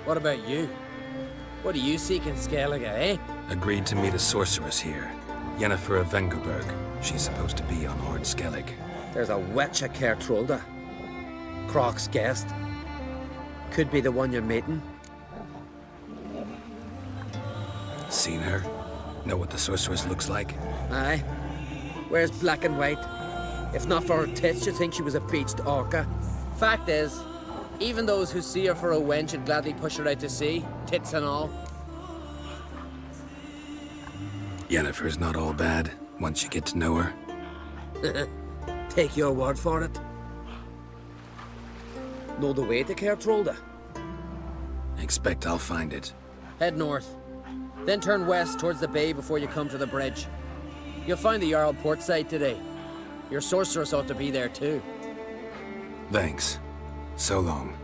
What about you? What do you seek in Skellige, eh? Agreed to meet a sorceress here. Yennefer of Vengerberg. She's supposed to be on Ord Skellig. There's a witch at Kertrolda. Croc's guest. Could be the one you're meeting. Seen her? Know what the sorceress looks like? Aye. Wears black and white. If not for her tits, you'd think she was a beached orca. Fact is, even those who see her for a wench would gladly push her out to sea, tits and all. Yennefer's not all bad, once you get to know her. Take your word for it. Know the way to Kertrolda? Expect I'll find it. Head north. Then turn west towards the bay before you come to the bridge. You'll find the Jarl port side today. Your sorceress ought to be there too. Thanks. So long.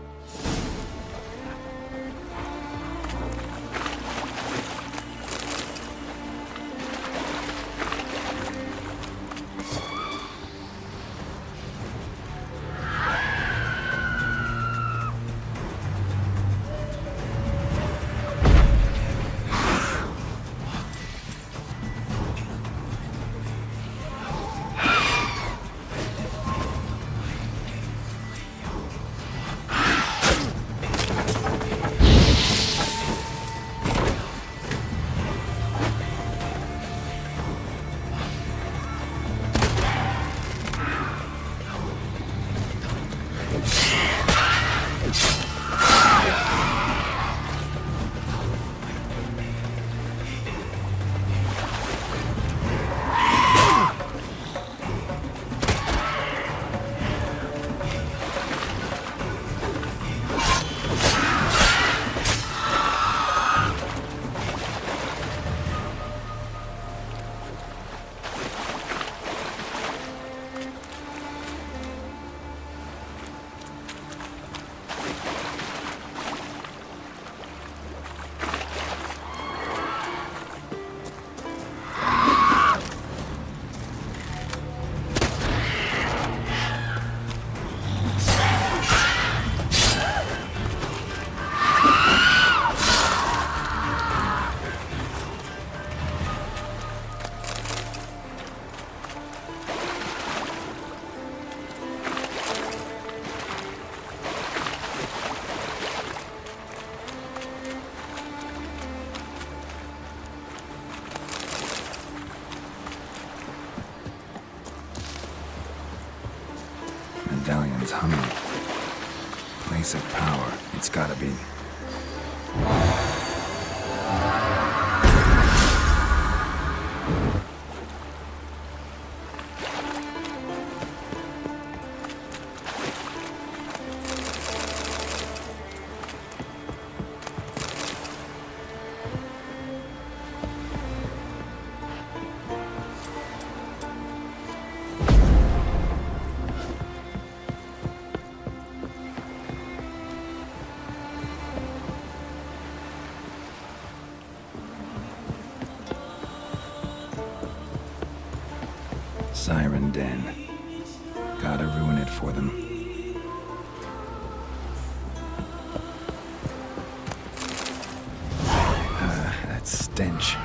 Medallion's humming. Place of power, it's gotta be. Siren Den. Gotta ruin it for them. That stench.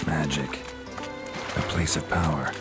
Magic. A place of power.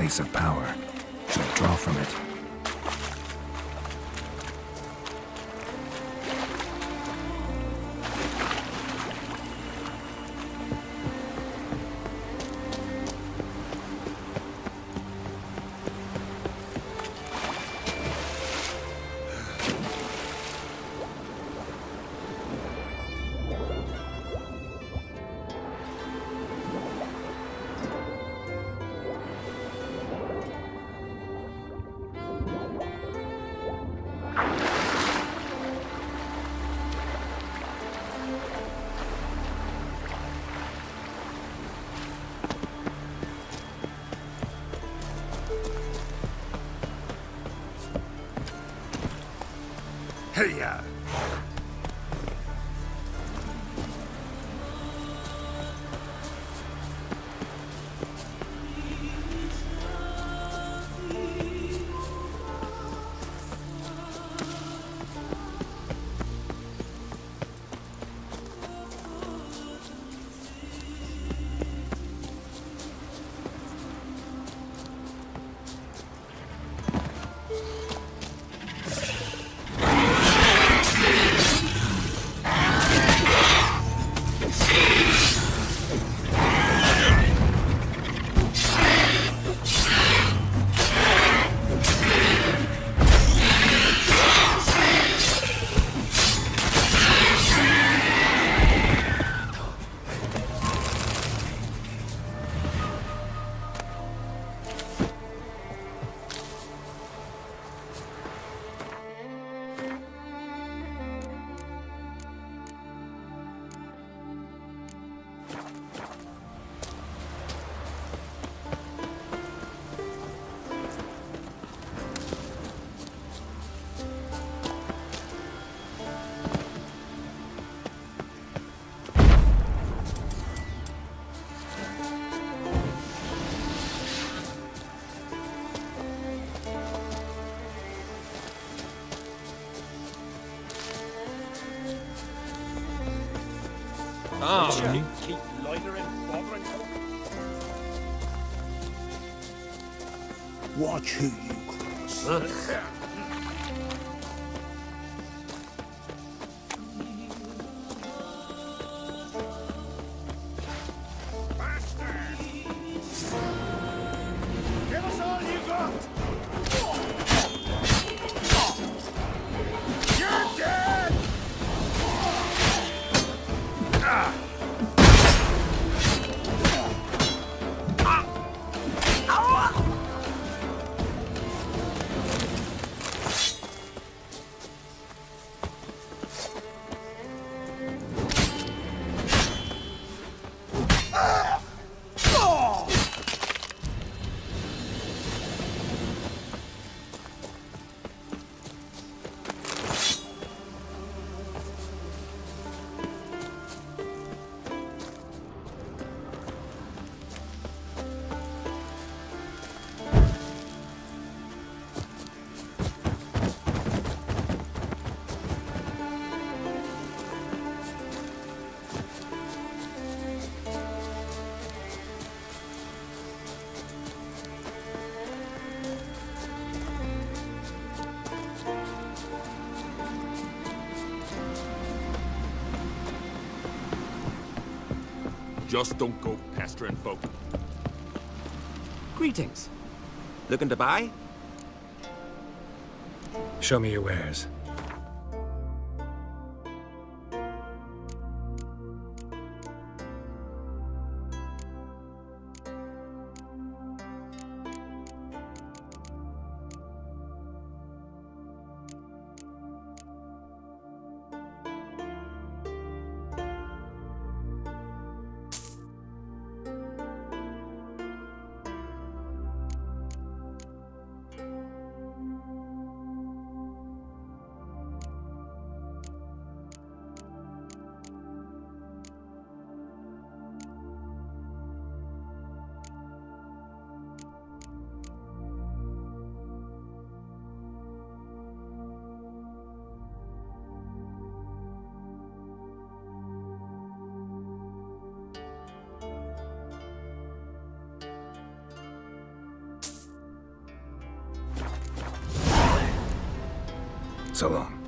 place of power. Should draw from it. Hey-ya! Keep loitering, bothering. Watch who you cross. Give us all you got! You're dead! Just don't go pestering folk. Greetings. Looking to buy? Show me your wares. So long.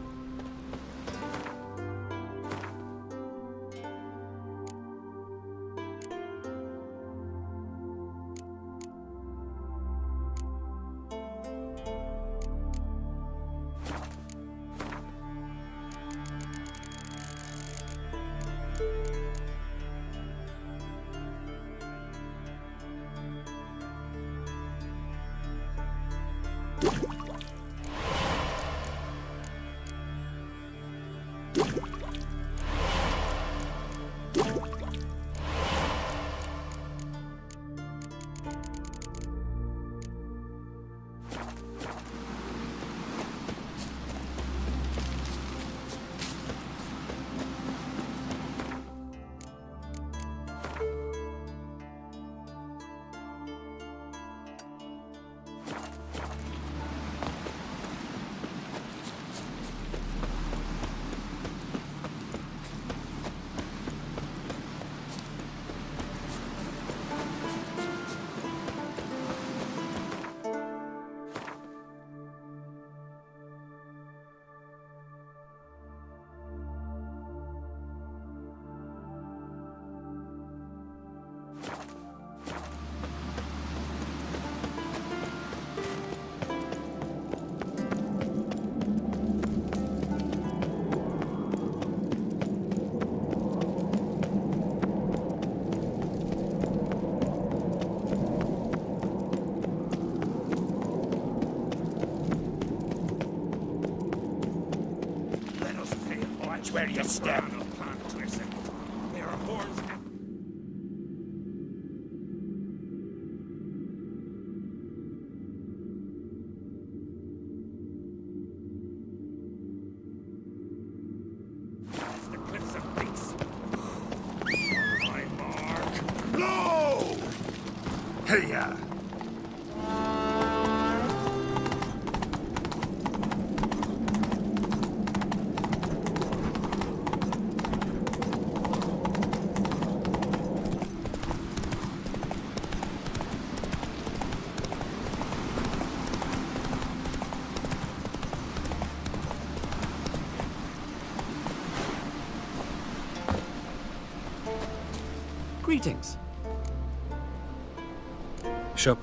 Watch where you step. There are horns. The cliffs of Peace. My mark. Go! Hey-ya! Greetings. Shop.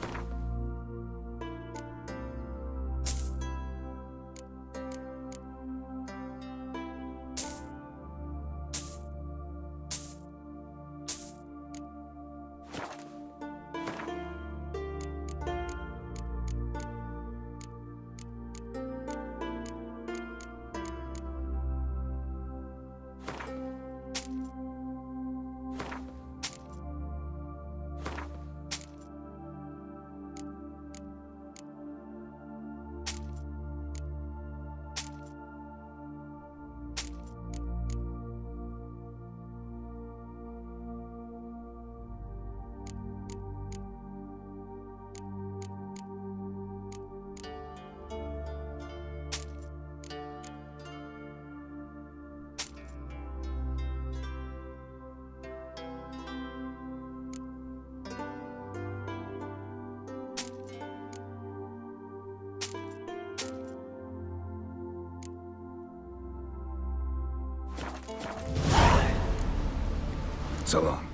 So long.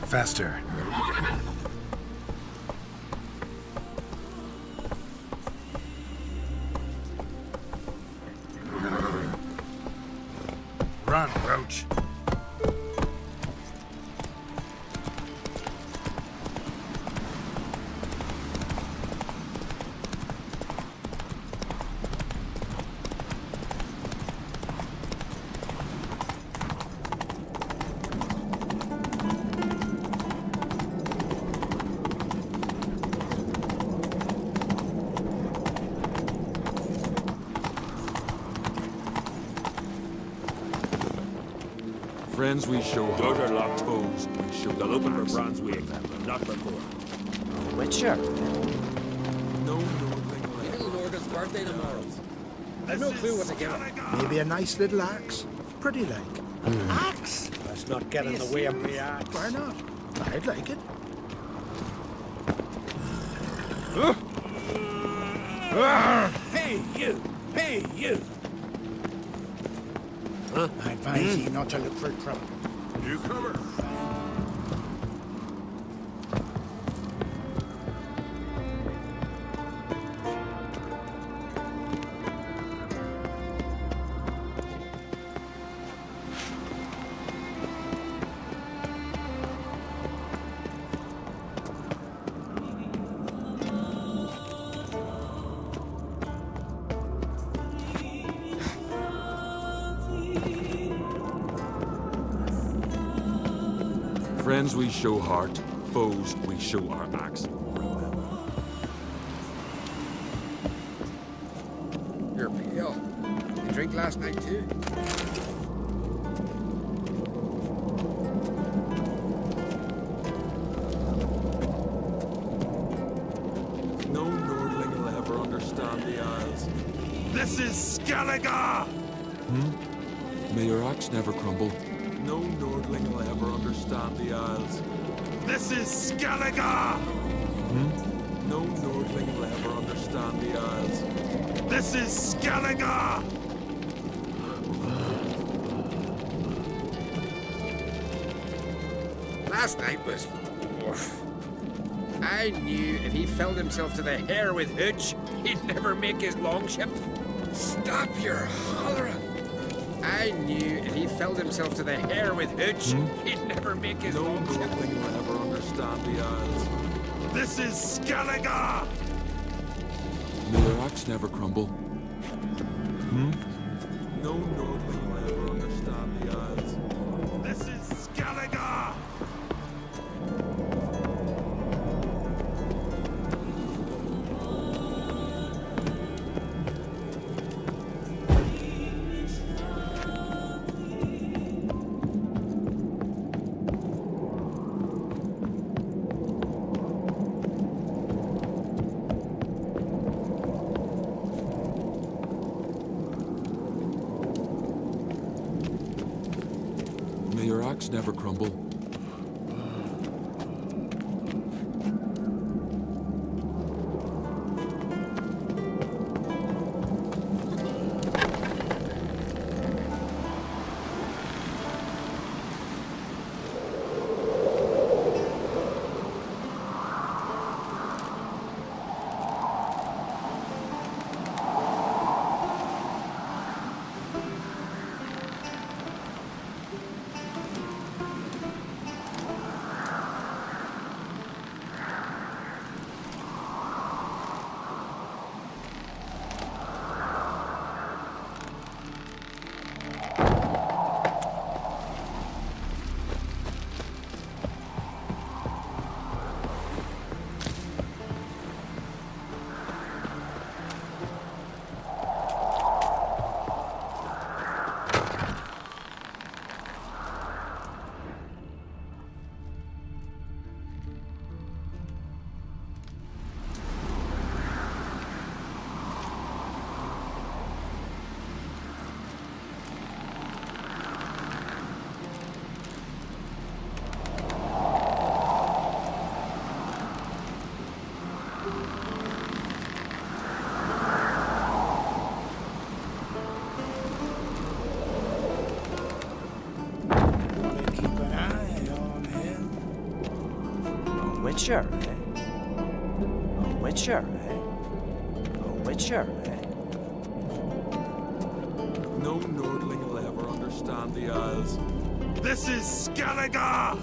Faster. Run, Roach. Friends we show Doors are locked. foes we show They'll open for axe. Brunswick, not before. Witcher. No Nordling will Little Norgan's birthday tomorrow. I've no clue what to give him. Maybe a nice little axe. Pretty like. Axe? Let's not get in the way of me axe. Why not? I'd like it. Hey, you! Hey, you! Huh? I advise ye not to look for trouble. Newcomer. Friends we show heart, foes we show our axe. You're pale. You drink last night too? No Nordling will ever understand the Isles. This is Skellige! May your axe never crumble. No Nordling will ever understand the Isles. This is Skellige! No Nordling will ever understand the Isles. This is Skellige! Last night was... oof. I knew if he filled himself to the hair with hooch, he'd never make his longship. Stop your hollering. I knew if he filled himself to the hair with hooch, he'd never make his longship. No Nordling will ever understand the Isles. This is Skellige! May your axe never crumble. No Nordling will ever understand the Isles. This is Skellige! May your axe never crumble. Witcher, eh? A Witcher, eh? A Witcher, eh? No Nordling will ever understand the Isles. This is Skellige!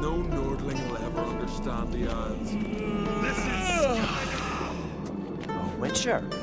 No Nordling will ever understand the Isles. This is Skellige! A Witcher, eh?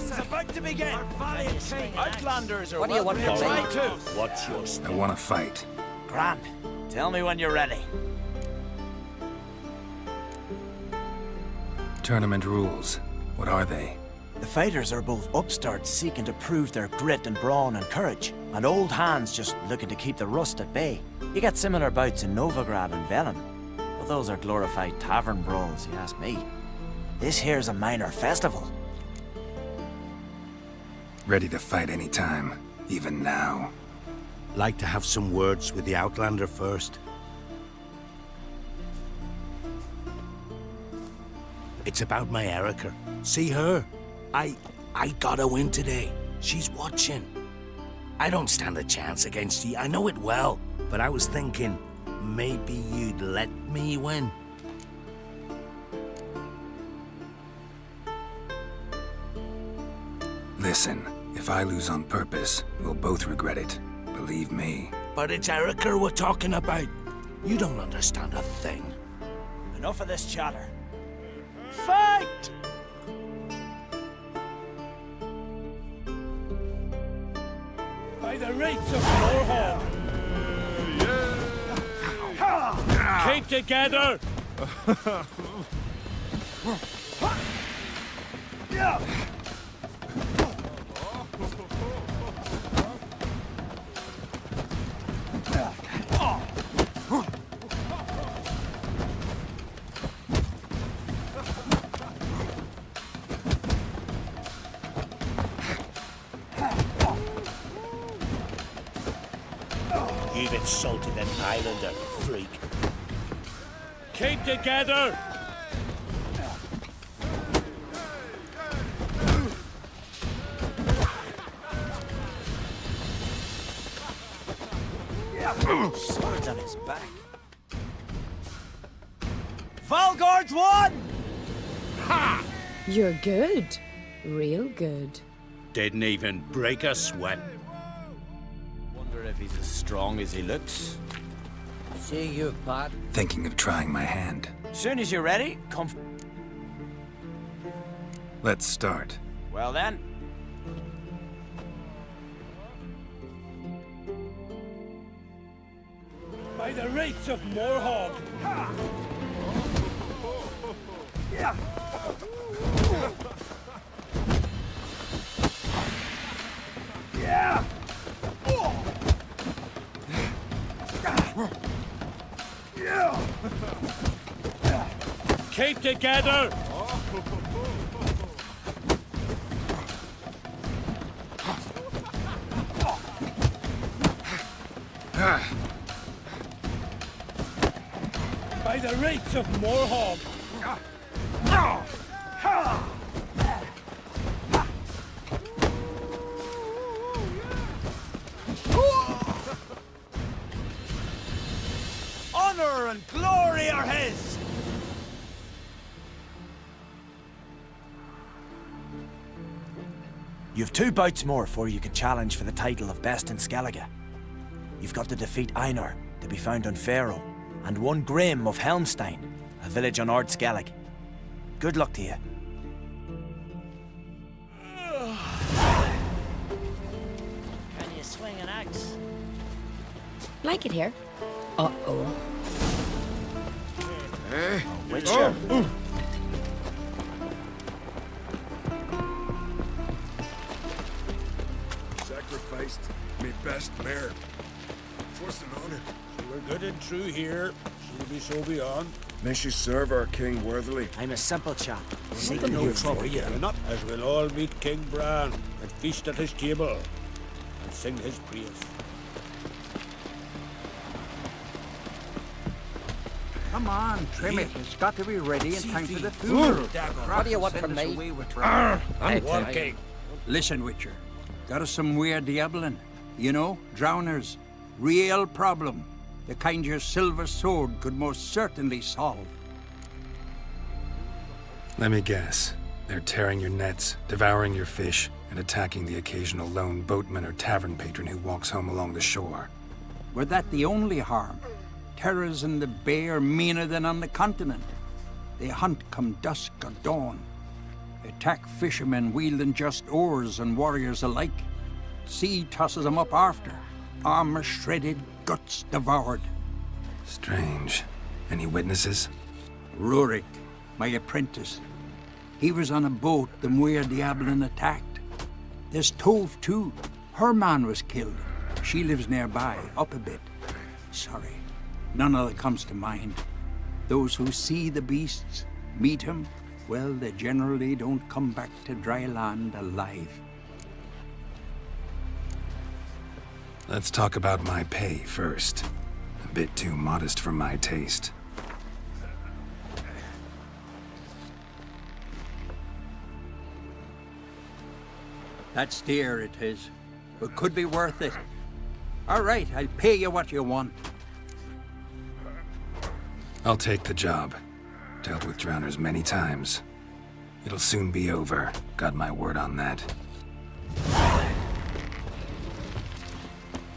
battle's about to begin. Outlanders are What do you want from me? try to. What's your I want to fight. Grand. Tell me when you're ready. Tournament rules. What are they? The fighters are both upstarts seeking to prove their grit and brawn and courage, and old hands just looking to keep the rust at bay. You get similar bouts in Novigrad and Velen, but those are glorified tavern brawls, you ask me. This here's a minor festival. Ready to fight any time, even now. Like to have some words with the Outlander first. It's about my Erica. See her? I got a win today. She's watching. I don't stand a chance against you. I know it well. But I was thinking, maybe you'd let me win. Listen, if I lose on purpose, we'll both regret it. Believe me. But it's Erica we're talking about. You don't understand a thing. Enough of this chatter. Fight! By the rates of Warhawk! Keep together! You've insulted an Islander, freak. Keep together! Swords on his back. Valgard's won! Ha! You're good. Real good. Didn't even break a sweat. Wonder if he's as strong as he looks. See you, Pat. Thinking of trying my hand. Soon as you're ready, come. Let's start. Well then. By the rates of Morhog! Keep together! By the rates of Morhog! Honor and glory are his! You've 2 bouts more before you can challenge for the title of Best in Skellige. You've got to defeat Einar, to be found on Faroe, and 1 Grim of Helmstein, a village on Ard Skellig. Good luck to you. Can you swing an axe? Like it here. Uh-oh. Witcher. Sacrificed me best mare. Twas an honor. We're good and true here. She'll be so beyond. May she serve our king worthily. I'm a simple chap. Seek Seek no trouble. As we'll all meet King Bran and feast at his table and sing his praise. Come on, trim it. It's got to be ready in time for the funeral. What do you want from me? I'm working. Listen, Witcher. Got us some weird diabling. You know, drowners. Real problem. The kind your silver sword could most certainly solve. Let me guess. They're tearing your nets, devouring your fish, and attacking the occasional lone boatman or tavern patron who walks home along the shore. Were that the only harm? Terrors in the bay are meaner than on the continent. They hunt come dusk or dawn. Attack fishermen wielding just oars and warriors alike. Sea tosses them up after. Armor shredded, guts devoured. Strange. Any witnesses? Rurik, my apprentice. He was on a boat the Muir Diablin attacked. There's Tove, too. Her man was killed. She lives nearby, up a bit. Sorry, none of that comes to mind. Those who see the beasts, meet him, well, they generally don't come back to dry land alive. Let's talk about my pay first. A bit too modest for my taste. That's dear, it is, but could be worth it. All right, I'll pay you what you want. I'll take the job. Dealt with drowners many times. It'll soon be over. Got my word on that.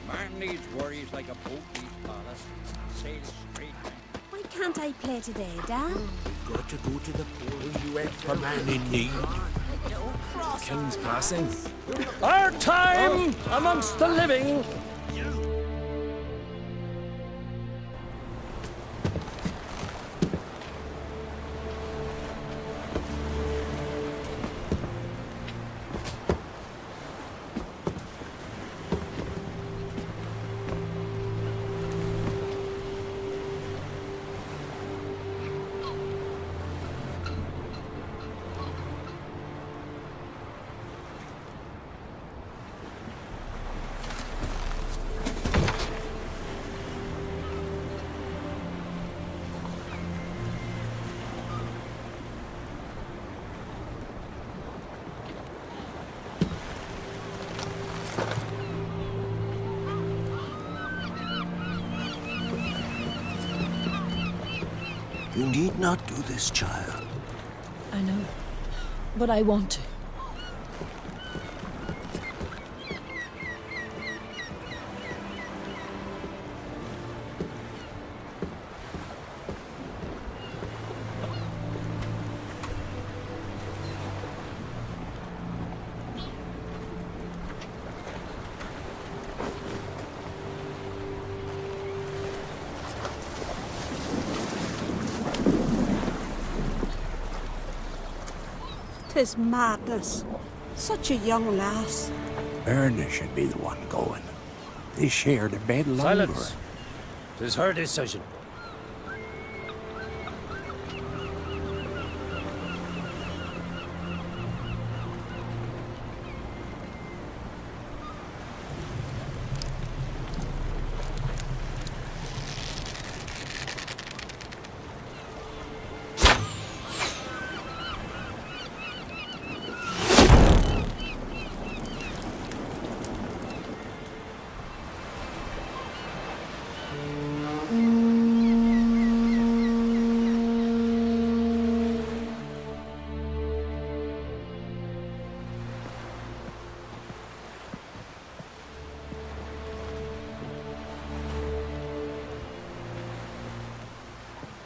Man needs worries like a boat needs ballast. Sail straight. Why can't I play today, Dad? We've got to go to the pool, you extra man in need. King's passing. Our time amongst the living. You need not do this, child. I know, but I want to. Tis madness. Such a young lass. Erna should be the one going. They shared a bed longer. Silence. Tis her decision.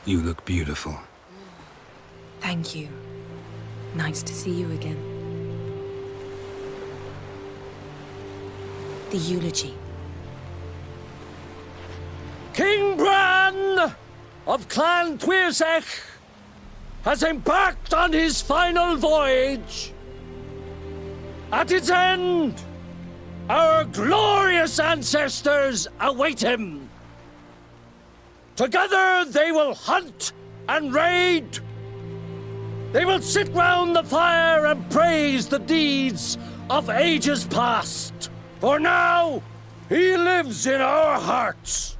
You look beautiful. Thank you. Nice to see you again. The eulogy. King Bran of Clan Tuirsech has embarked on his final voyage. At its end, our glorious ancestors await him. Together they will hunt and raid. They will sit round the fire and praise the deeds of ages past. For now, he lives in our hearts.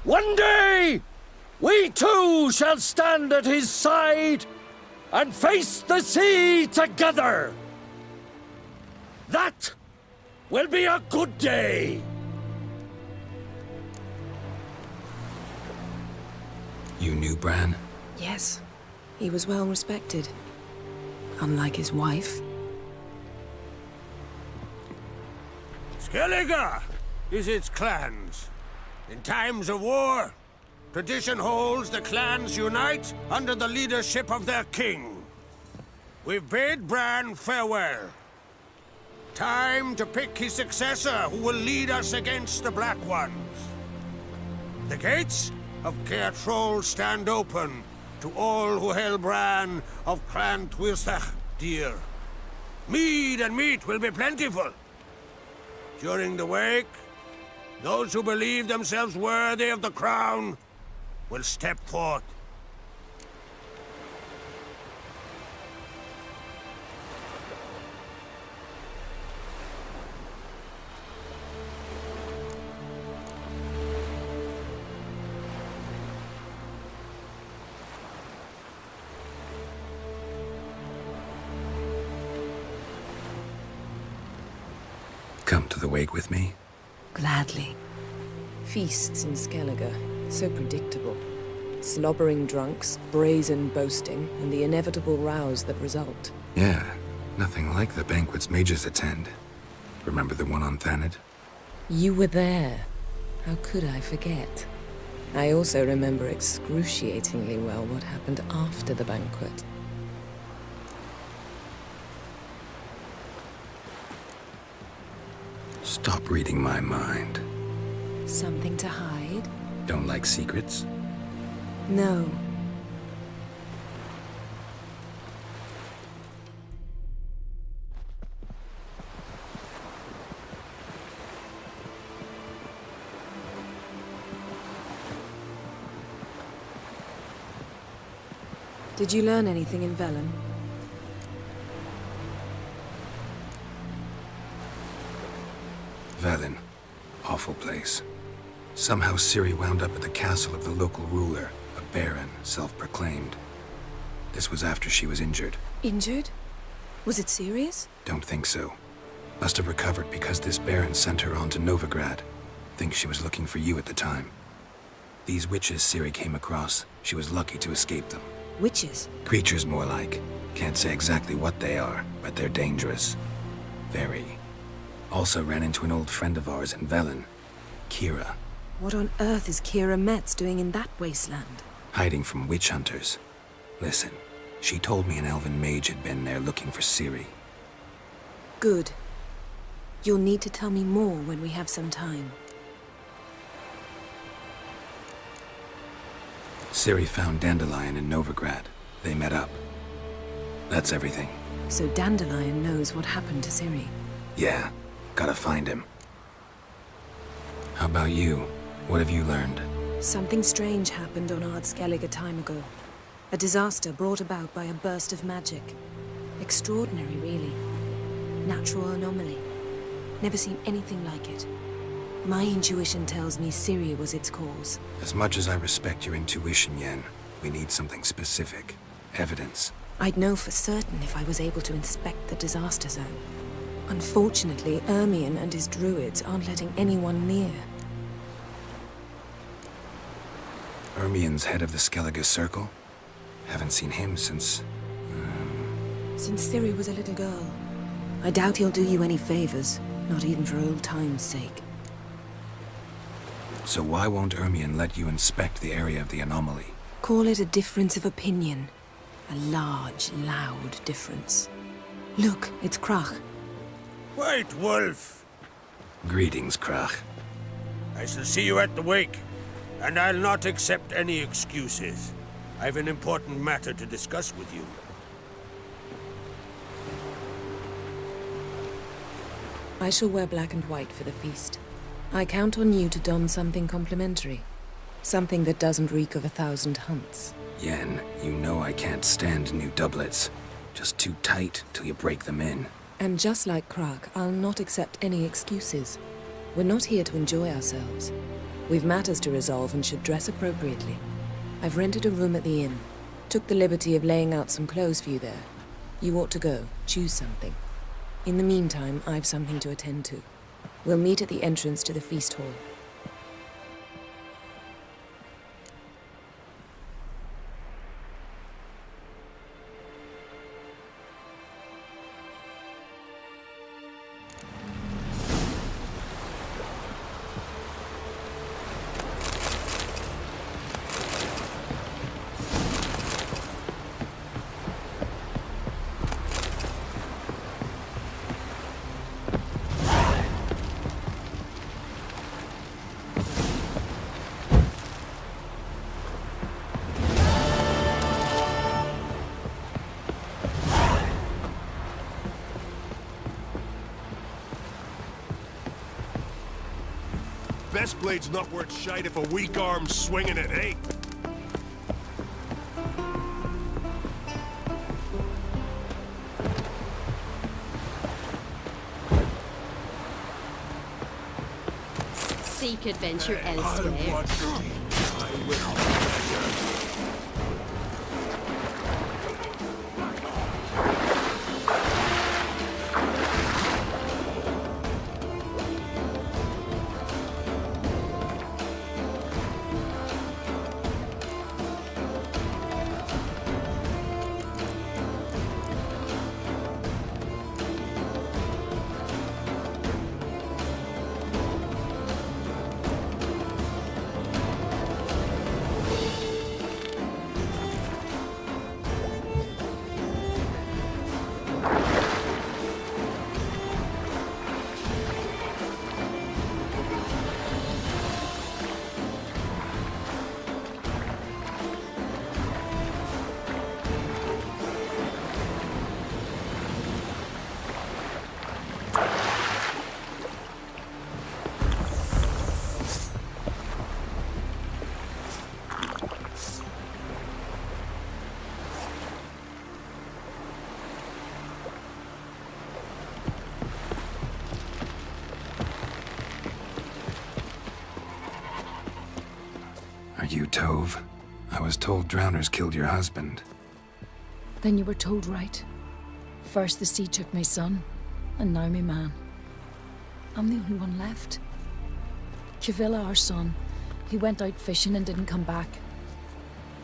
One day, we too shall stand at his side and face the sea together. That will be a good day. You knew Bran? Yes, he was well respected. Unlike his wife. Skellige is its clans. In times of war, tradition holds the clans unite under the leadership of their king. we've bade Bran farewell. Time to pick his successor who will lead us against the Black Ones. The gates of Caer Troll stand open to all who hail Bran of Clan Tuilsach dear. Mead and meat will be plentiful. During the wake, those who believe themselves worthy of the crown will step forth. Come to the wake with me? Gladly. Feasts in Skellige, so predictable. Slobbering drunks, brazen boasting, and the inevitable rows that result. Yeah, nothing like the banquets mages attend. Remember the one on Thanedd? You were there. How could I forget? I also remember excruciatingly well what happened after the banquet. Stop reading my mind. Something to hide? Don't like secrets? No. Did you learn anything in Velen? Velen. Awful place. Somehow Ciri wound up at the castle of the local ruler, a baron, self-proclaimed. This was after she was injured. Injured? Was it serious? Don't think so. Must have recovered because this baron sent her on to Novigrad. Think she was looking for you at the time. These witches Ciri came across, she was lucky to escape them. Witches? Creatures more like. Can't say exactly what they are, but they're dangerous. Very. Also ran into an old friend of ours in Velen, Kira. What on earth is Kira Metz doing in that wasteland? Hiding from witch hunters. Listen, she told me an elven mage had been there looking for Ciri. Good. You'll need to tell me more when we have some time. Ciri found Dandelion in Novigrad. They met up. That's everything. So Dandelion knows what happened to Ciri. Yeah, gotta find him. How about you? What have you learned? Something strange happened on Ard Skellige a time ago. A disaster brought about by a burst of magic. Extraordinary, really. Natural anomaly. Never seen anything like it. My intuition tells me Ciri was its cause. As much as I respect your intuition, Yen, we need something specific. Evidence. I'd know for certain if I was able to inspect the disaster zone. Unfortunately, Ermion and his druids aren't letting anyone near. Ermion's head of the Skellige Circle? Haven't seen him since... Since Ciri was a little girl. I doubt he'll do you any favors, not even for old time's sake. So why won't Ermion let you inspect the area of the anomaly? Call it a difference of opinion. A large, loud difference. Look, it's Crach. White Wolf! Greetings, Crach. I shall see you at the wake, and I'll not accept any excuses. I've an important matter to discuss with you. I shall wear black and white for the feast. I count on you to don something complimentary. Something that doesn't reek of 1,000 hunts. Yen, you know I can't stand new doublets. Just too tight till you break them in. And just like Crach, I'll not accept any excuses. We're not here to enjoy ourselves. We've matters to resolve and should dress appropriately. I've rented a room at the inn. Took the liberty of laying out some clothes for you there. You ought to go. Choose something. In the meantime, I've something to attend to. We'll meet at the entrance to the feast hall. best blade's not worth shite if a weak arm's swinging it, eh? Seek adventure elsewhere. Are you Tove? I was told drowners killed your husband. Then you were told right. First the sea took my son, and now my man. I'm the only one left. Kavilla, our son, he went out fishing and didn't come back.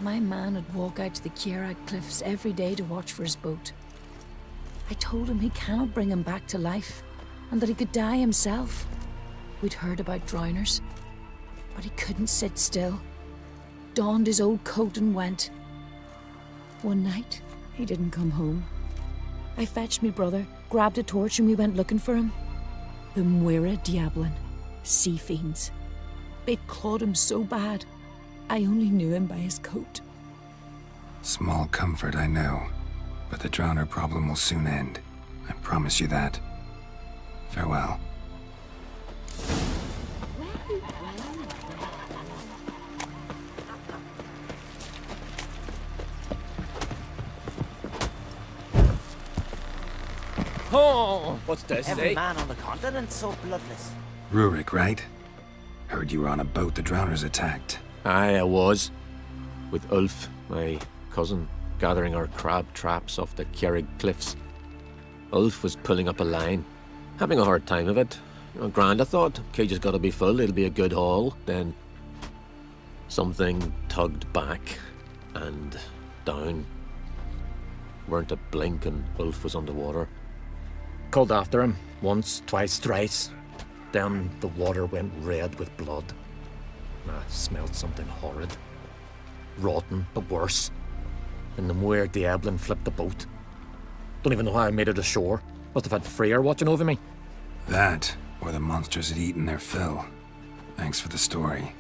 My man would walk out to the Kierag cliffs every day to watch for his boat. I told him he cannot bring him back to life, and that he could die himself. We'd heard about drowners, but he couldn't sit still. Donned his old coat and went. One night, he didn't come home. I fetched me brother, grabbed a torch, and we went looking for him. The Muira Diablin, sea fiends. They'd clawed him so bad, I only knew him by his coat. Small comfort, I know. But the drowner problem will soon end. I promise you that. Farewell. Oh, what's this, Every eh? man on the continent's so bloodless. Rurik, right? Heard you were on a boat the drowners attacked. Aye, I was. With Ulf, my cousin, gathering our crab traps off the Kierrig cliffs. Ulf was pulling up a line, having a hard time of it. Grand, I thought. Cage has got to be full, it'll be a good haul. Then something tugged back and down. Weren't a blink and Ulf was underwater. Called after him, once, twice, thrice. Then the water went red with blood. I smelled something horrid. Rotten, but worse. And the Muir Diablin flipped the boat. Don't even know how I made it ashore. Must have had Freyr watching over me. That, or the monsters had eaten their fill. Thanks for the story.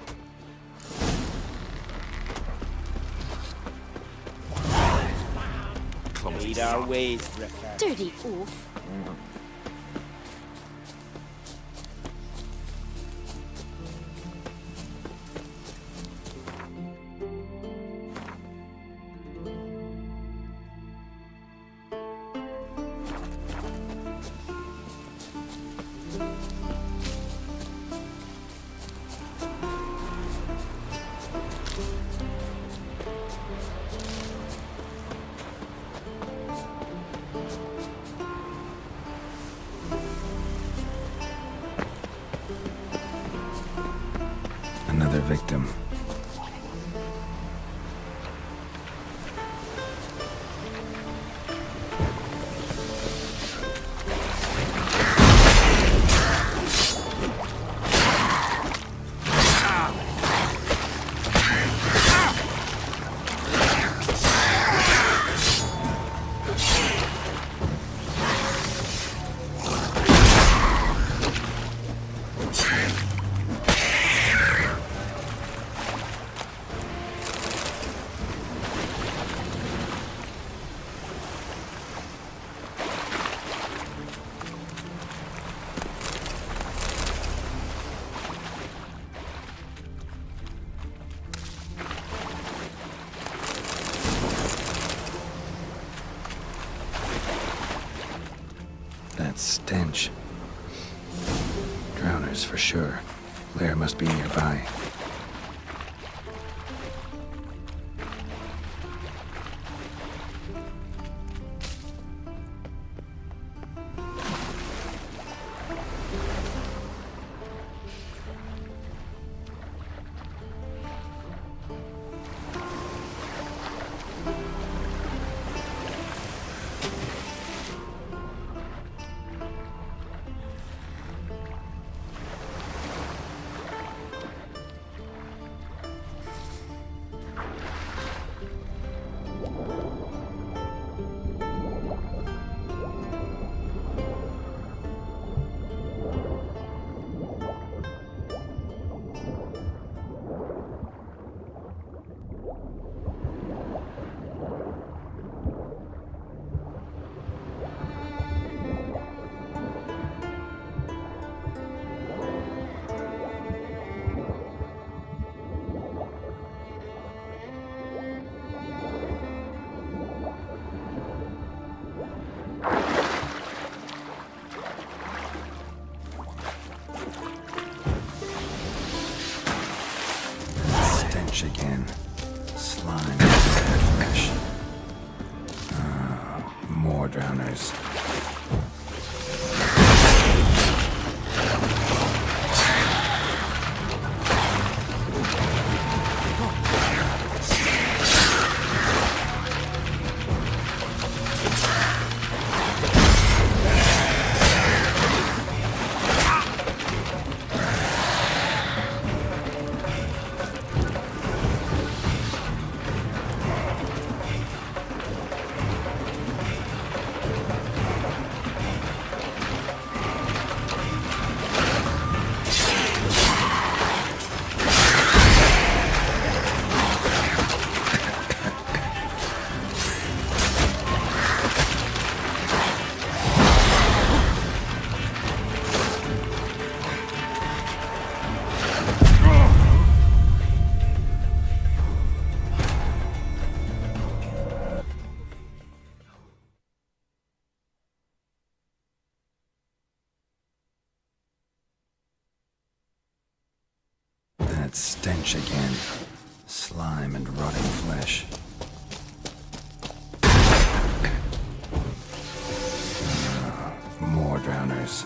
Lead our ways, Rickard. Dirty oaf. Another victim. That stench. Drowners for sure. Lair must be nearby. Again. Slime and flesh. More drowners. That stench again. Slime and rotting flesh. More drowners.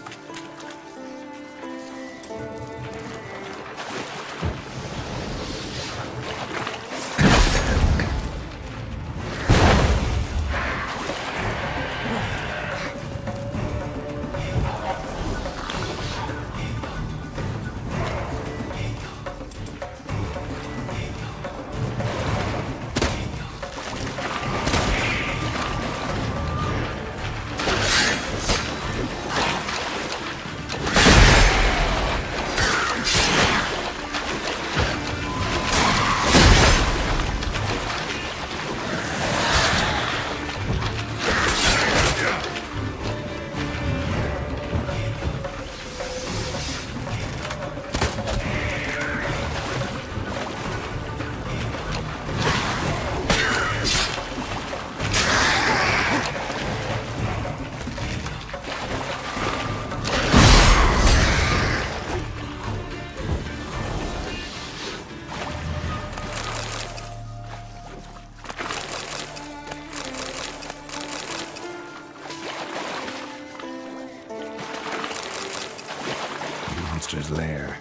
Monster's lair,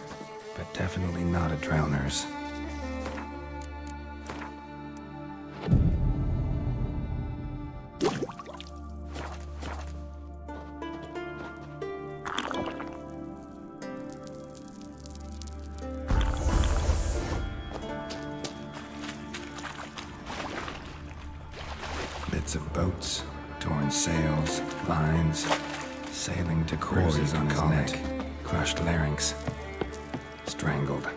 but definitely not a drowner's. Bits of boats, torn sails, lines, sailing to quarries on his neck, crushed larynx, strangled.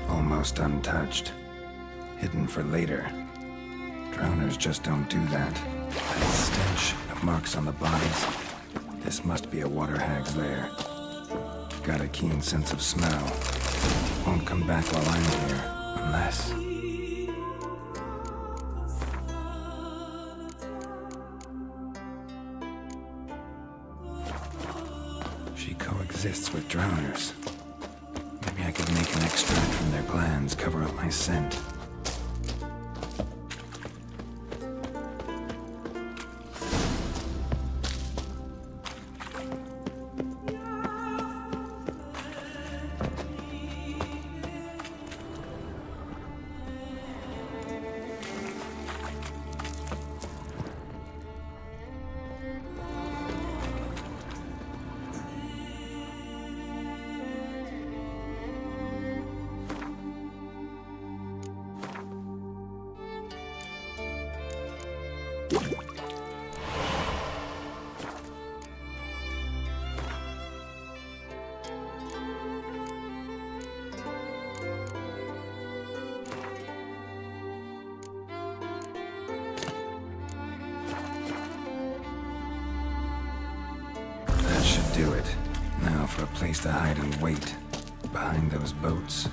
Almost untouched, hidden for later. Drowners just don't do that. That stench, the marks on the bodies. This must be a water hag's lair. Got a keen sense of smell. Won't come back while I'm here, Unless... she coexists with drowners. Maybe I could make an extract from their glands cover up my scent. That should do it. Now for a place to hide and wait. Behind those boats.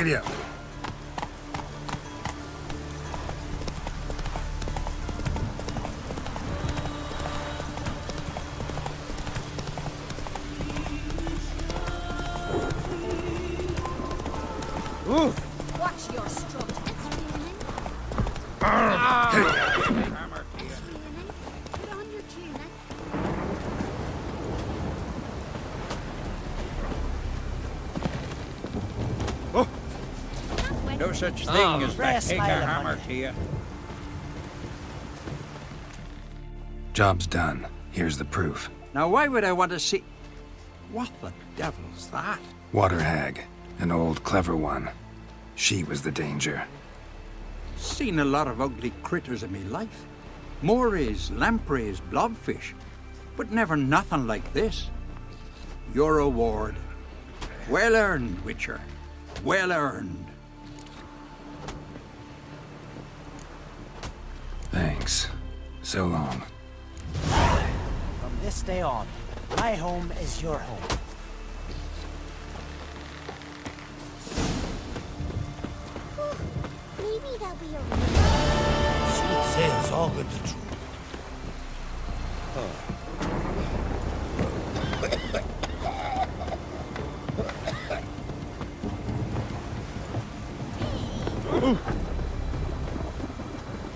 Giddy up. Watch your strut. Put on your tunic. No such thing Oh, as fresh take a smile, hammer buddy. to you. Job's done. Here's the proof. Now, why would I want to see... What the devil's that? Water hag. An old, clever one. She was the danger. Seen a lot of ugly critters in me life. Morays, lampreys, blobfish. But never nothing like this. Your reward. Well earned, Witcher. Well earned. Thanks. So long. From this day on, my home is your home. Maybe there'll be a Sweet says all good to true.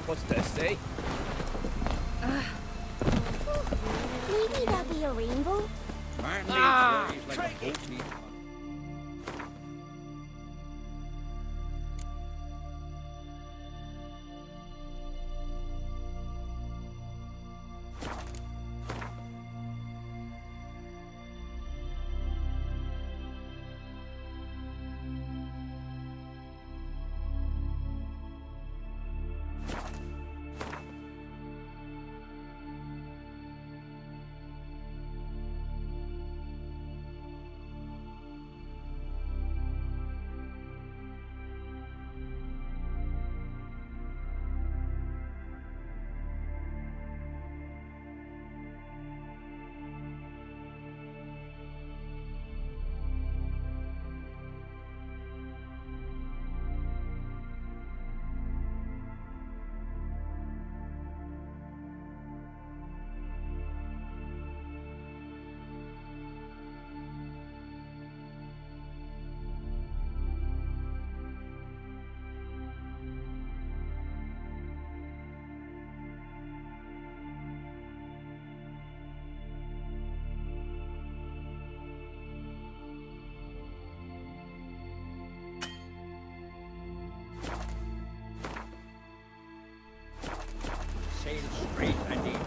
What's this, eh? Maybe there'll be a rainbow. Sail straight and in.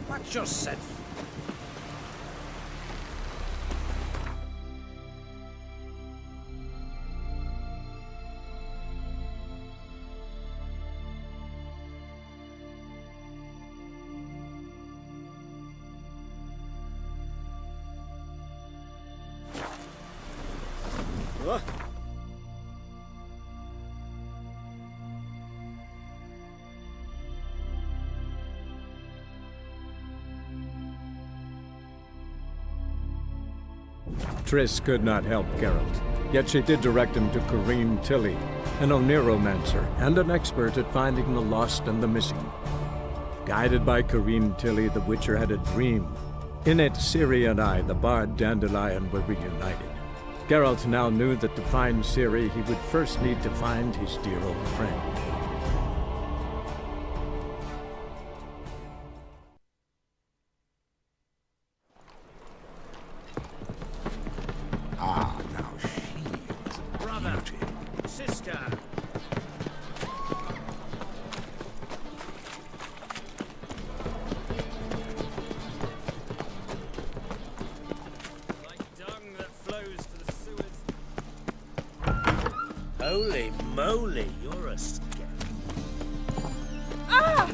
Watch yourself. What? Triss could not help Geralt, yet she did direct him to Corrine Tilly, an Oniromancer and an expert at finding the lost and the missing. Guided by Corrine Tilly, the Witcher had a dream. In it, Ciri and I, the bard Dandelion, were reunited. Geralt now knew that to find Ciri, he would first need to find his dear old friend. Ah, now she... Brother, sister. Holy moly, you're a scout. Ah!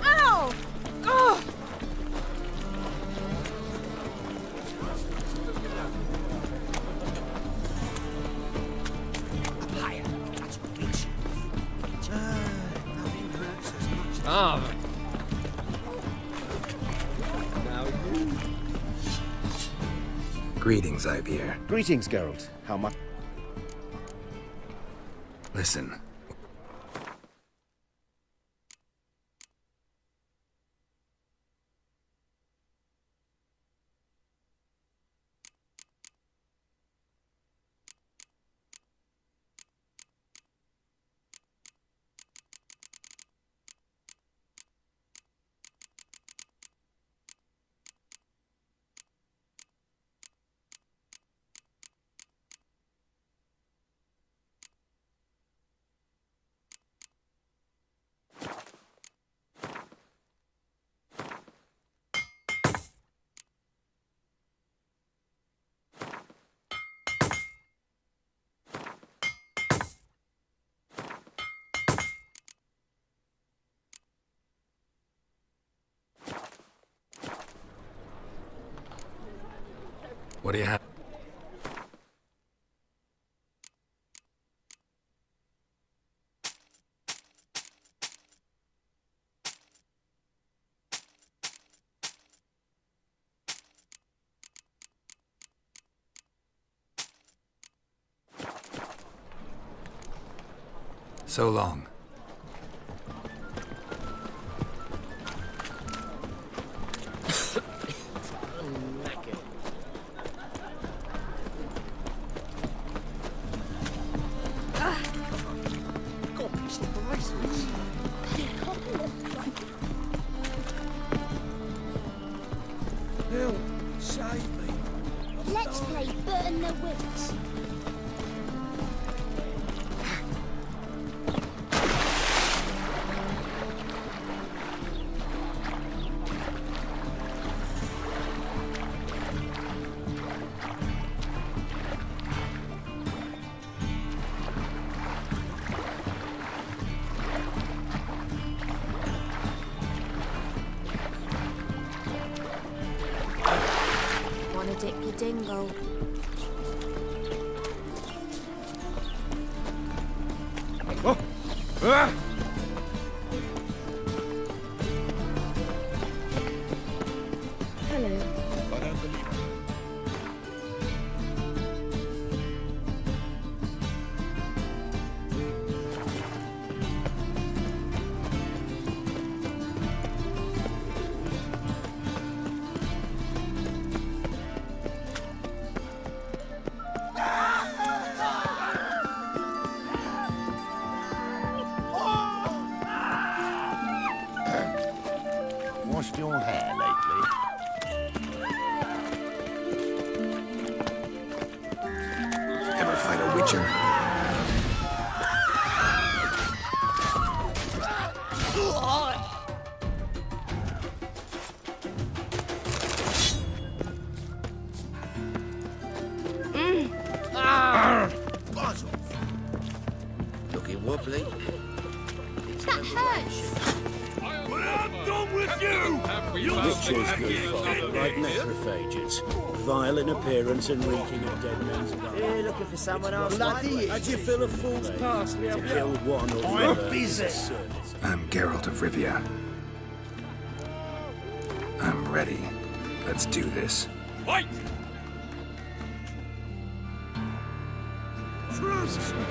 Ow! Oh! Ah, Greetings, Ivier. Greetings, Geralt. How much? Listen. What do you have? So long. Let's play Burn the Witch. Wanna dip your dingle? Hello. Washed your hair lately? Ever fight a witcher? Looking wobbly. That hurts. Witches good fun, like necrophages. Vile in appearance and reeking of dead men's blood. You're looking for someone else. Bloody How do you fill a fool's parsley to kill one or I'm the other busy. is a service. I'm Geralt of Rivia. I'm ready. Let's do this. Fight!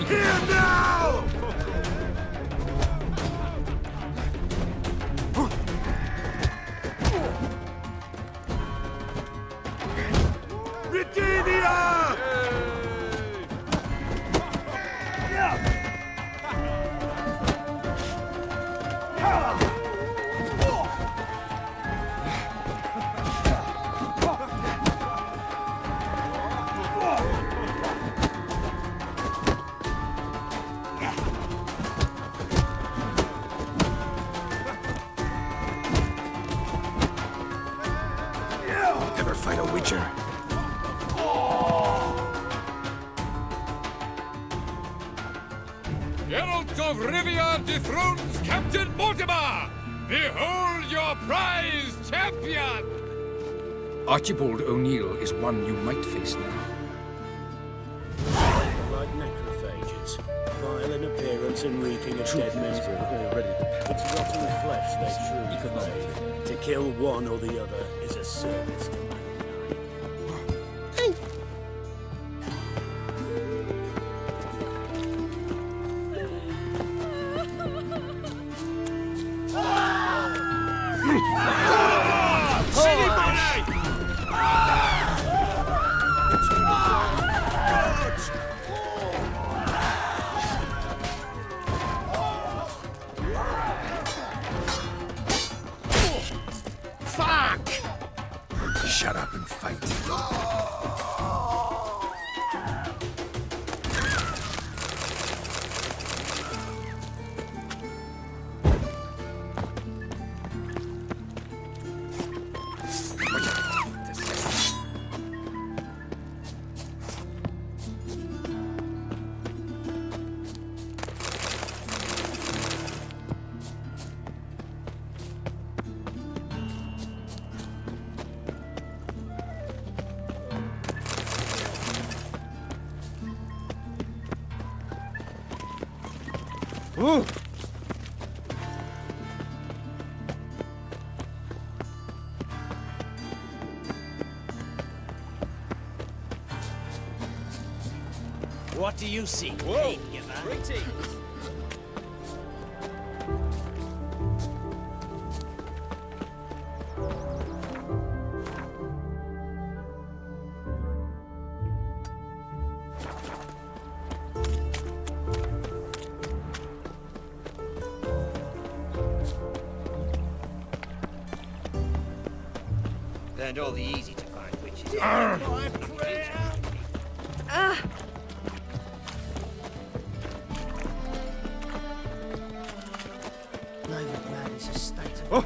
Here now! Britannia! fight a witcher? Geralt of Rivia dethrones Captain Mortimer! Behold your prize champion! Archibald O'Neill is one you might face now. Like necrophages, vile in appearance and reeking of dead men's already. It's rotten flesh they truly crave. To kill one or the other is a service to mankind. Shut up and fight. Ooh. What do you see? Whoa! Greetings. Learned all the easy to find witches. Novigrad is a state of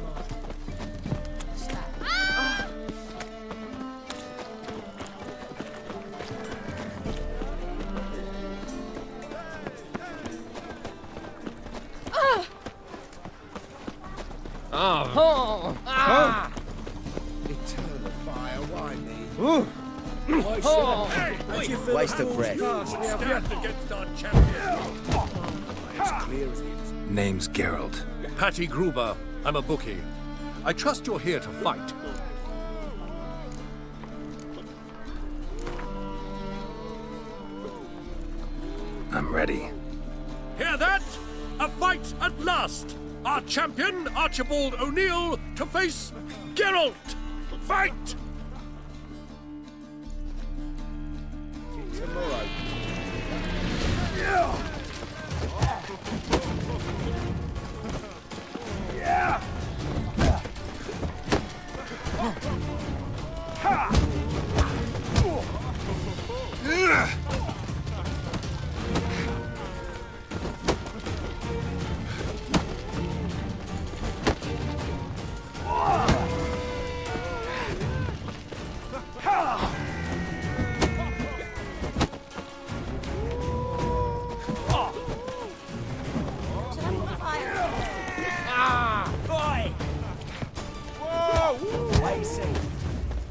Eternal fire, why me? Ooh. Waste of breath. Stand against our champion. Name's Geralt. Patty Gruber. I'm a bookie. I trust you're here to fight. I'm ready. Hear that? A fight at last! Our champion, Archibald O'Neill, to face Geralt! Fight! Tomorrow.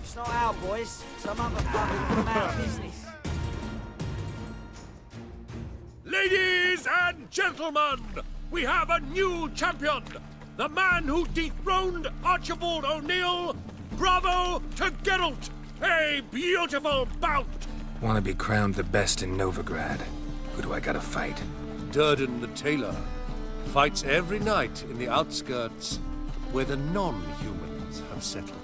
It's not out, boys. Some other fucker come out of business. Ladies and gentlemen, we have a new champion! The man who dethroned Archibald O'Neill! Bravo to Geralt! A beautiful bout! Want to be crowned the best in Novigrad. Who do I gotta fight? Durden the Tailor fights every night in the outskirts where the non-humans have settled.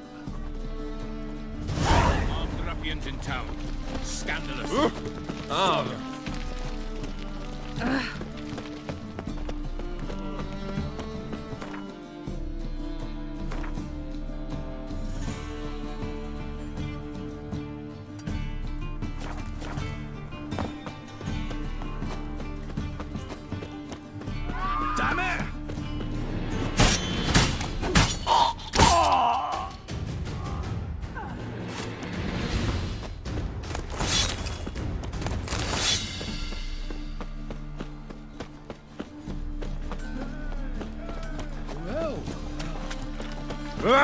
Armed ruffians in town. Scandalous. Damn it! The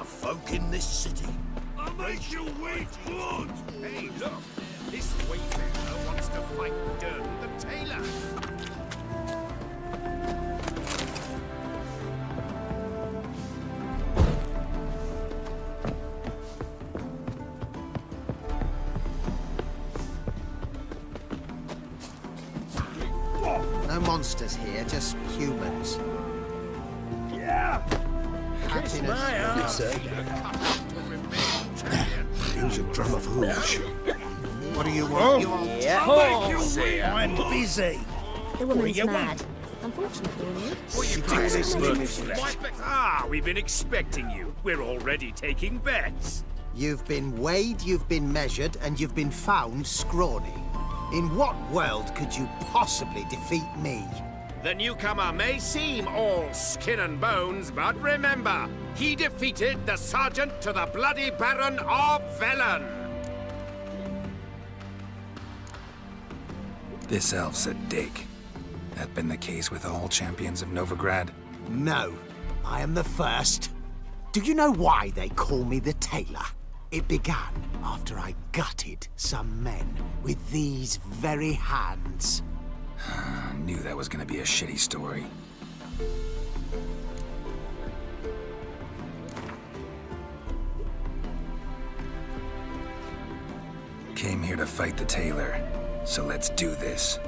folk in this city. I'll make you wait blood! Hey, look! This wayfarer wants to fight Durden the tailor. No monsters here, just humans. Yeah! Happiness. my ass. Here's a drum of hooch. What do you want? You want I'm busy. The What woman's do you mad. Unfortunately, We've been expecting you. We're already taking bets. You've been weighed, you've been measured, and you've been found scrawny. In what world could you possibly defeat me? The newcomer may seem all skin and bones, but remember, he defeated the sergeant to the bloody Baron of Velen. This elf's a dig. That been the case with all champions of Novigrad? No, I am the first. Do you know why they call me the Tailor? It began after I gutted some men with these very hands. I knew that was gonna be a shitty story. Came here to fight the tailor, so let's do this.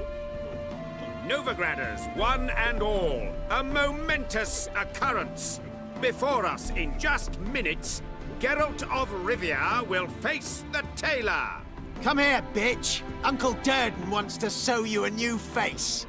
Novigraders, one and all, a momentous occurrence. Before us, in just minutes, Geralt of Rivia will face the tailor. Come here, bitch. Uncle Durden wants to sew you a new face.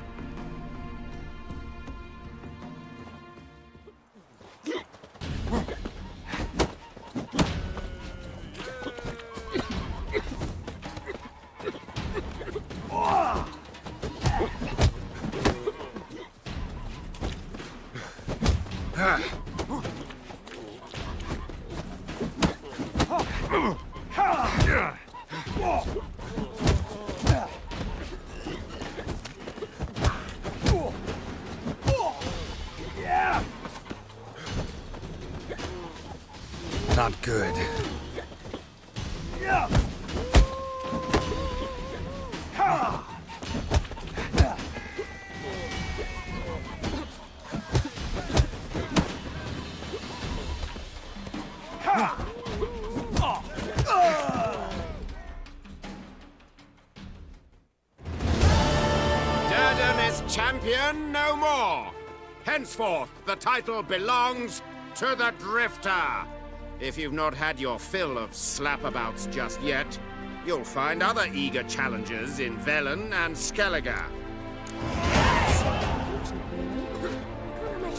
Not good. Durden is champion no more. Henceforth, the title belongs to the Drifter. If you've not had your fill of slapabouts just yet, you'll find other eager challengers in Velen and Skellige.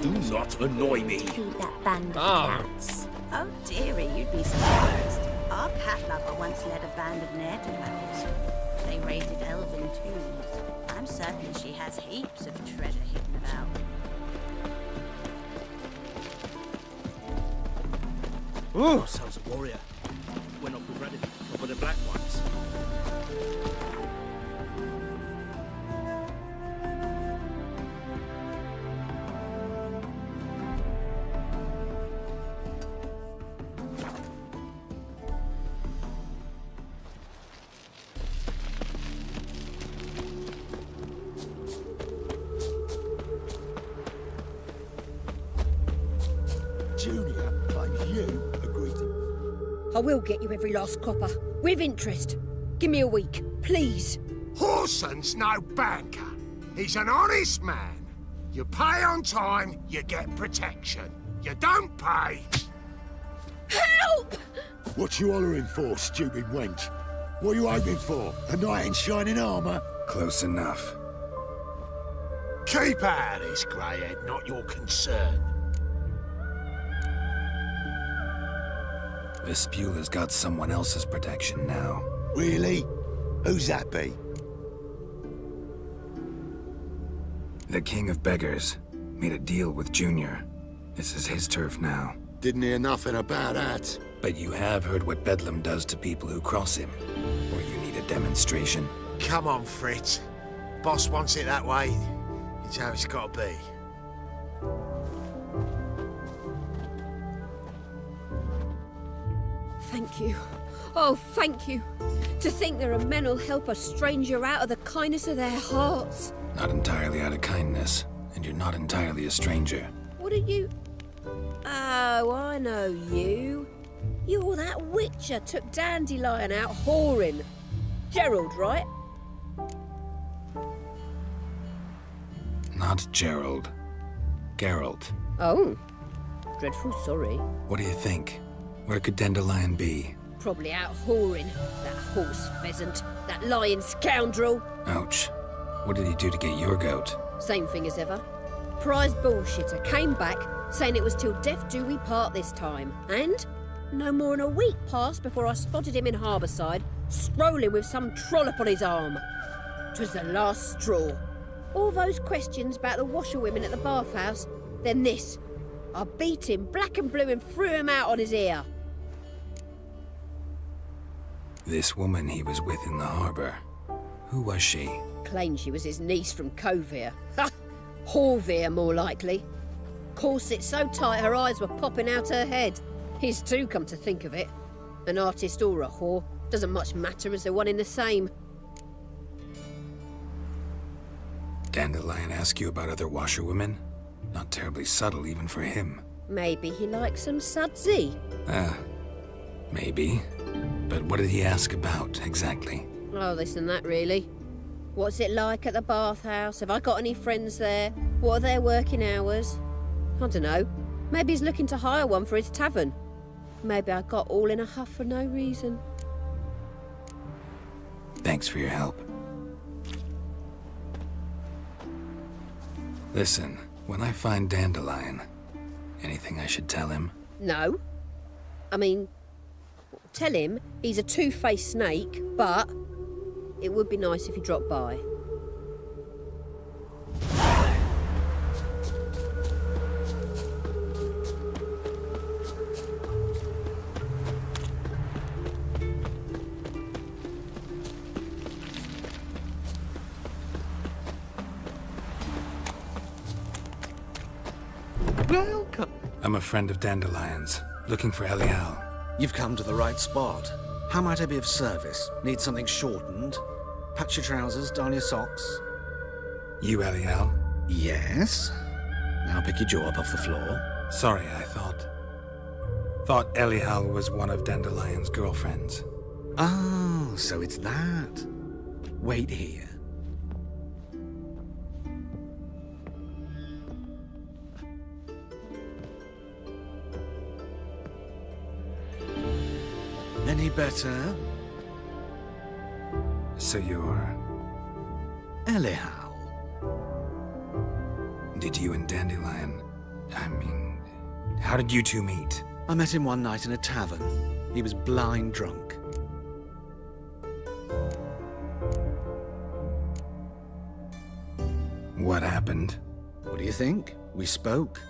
Do not annoy me. feed that band of Ah. cats. Oh, dearie, you'd be surprised. Our cat lover once led a band of ne'er-do-wells. They raided elven tombs. I'm certain she has heaps of treasure hidden about. Oh, sounds a warrior. Went off with Reddit, over the black ones. Junior claims you agreed to... I will get you every last copper, with interest. Give me a week, please. Horson's no banker. He's an honest man. You pay on time, you get protection. You don't pay... Help! What you hollering for, stupid wench? What you hoping for? A knight in shining armor? Close enough. Keep out of this, greyhead, not your concern. Vespula's got someone else's protection now. Really? Who's that be? The King of Beggars made a deal with Junior. This is his turf now. Didn't hear nothing about that. But you have heard what Bedlam does to people who cross him. Or you need a demonstration? Come on, Fritz. Boss wants it that way. It's how it's got to be. Thank you. Oh, thank you. To think there are men who'll help a stranger out of the kindness of their hearts. Not entirely out of kindness, and you're not entirely a stranger. What are you... Oh, I know you. You're that witcher took Dandelion out whoring. Gerald, right? Not Gerald. Geralt. Oh. Dreadful sorry. What do you think? Where could Dandelion be? Probably out whoring. That horse pheasant. That lying scoundrel. Ouch. What did he do to get your goat? Same thing as ever. Prize bullshitter came back saying it was till death do we part this time. And no more than a week passed before I spotted him in Harbourside, strolling with some trollop on his arm. 'Twas the last straw. All those questions about the washerwomen at the bathhouse, then this. I beat him black and blue and threw him out on his ear. This woman he was with in the harbor. Who was she? Claimed she was his niece from Kovir. Ha! Horvir, more likely. Corset so tight her eyes were popping out her head. His too, come to think of it. An artist or a whore. Doesn't much matter as they're one in the same. Dandelion ask you about other washerwomen? Not terribly subtle even for him. Maybe he likes some sudsy. Maybe. But what did he ask about, exactly? Oh, this and that, really. What's it like at the bathhouse? Have I got any friends there? What are their working hours? I don't know. Maybe he's looking to hire one for his tavern. Maybe I got all in a huff for no reason. Thanks for your help. Listen, when I find Dandelion, anything I should tell him? No. I mean, tell him he's a two-faced snake, but it would be nice if he dropped by. Welcome. I'm a friend of Dandelion's, looking for Elial. You've come to the right spot. How might I be of service? Need something shortened? Patch your trousers, darn your socks? You Elial? Yes. Now pick your jaw up off the floor. Sorry, I thought Elial was one of Dandelion's girlfriends. Oh, so it's that. Wait here. Any better? So you're... Elial. Did you and Dandelion... how did you two meet? I met him one night in a tavern. He was blind drunk. What happened? What do you think? We spoke.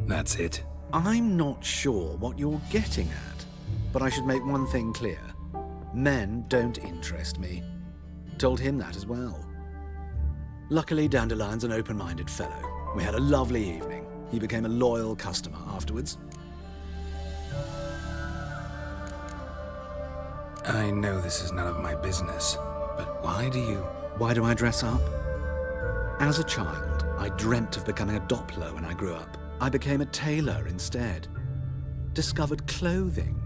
That's it? I'm not sure what you're getting at, but I should make one thing clear. Men don't interest me. Told him that as well. Luckily, Dandelion's an open-minded fellow. We had a lovely evening. He became a loyal customer afterwards. I know this is none of my business, but why do I dress up? As a child, I dreamt of becoming a Doppler when I grew up. I became a tailor instead. Discovered clothing.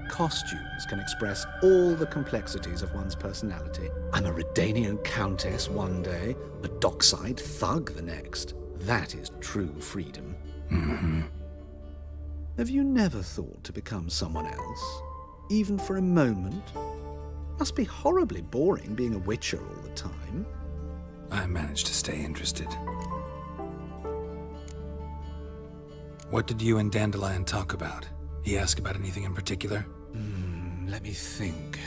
Costumes can express all the complexities of one's personality. I'm a Redanian countess one day, a dockside thug the next. That is true freedom. Mm-hmm. Have you never thought to become someone else? Even for a moment? Must be horribly boring being a witcher all the time. I managed to stay interested. What did you and Dandelion talk about? He asked about anything in particular? Let me think.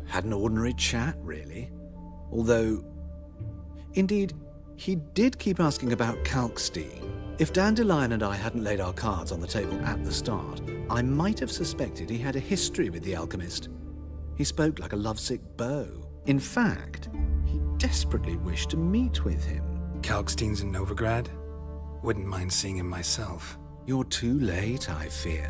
Had an ordinary chat, really. Although, indeed, He did keep asking about Kalkstein. If Dandelion and I hadn't laid our cards on the table at the start, I might have suspected he had a history with the alchemist. He spoke like a lovesick beau. In fact, he desperately wished to meet with him. Kalkstein's in Novigrad? Wouldn't mind seeing him myself. You're too late, I fear.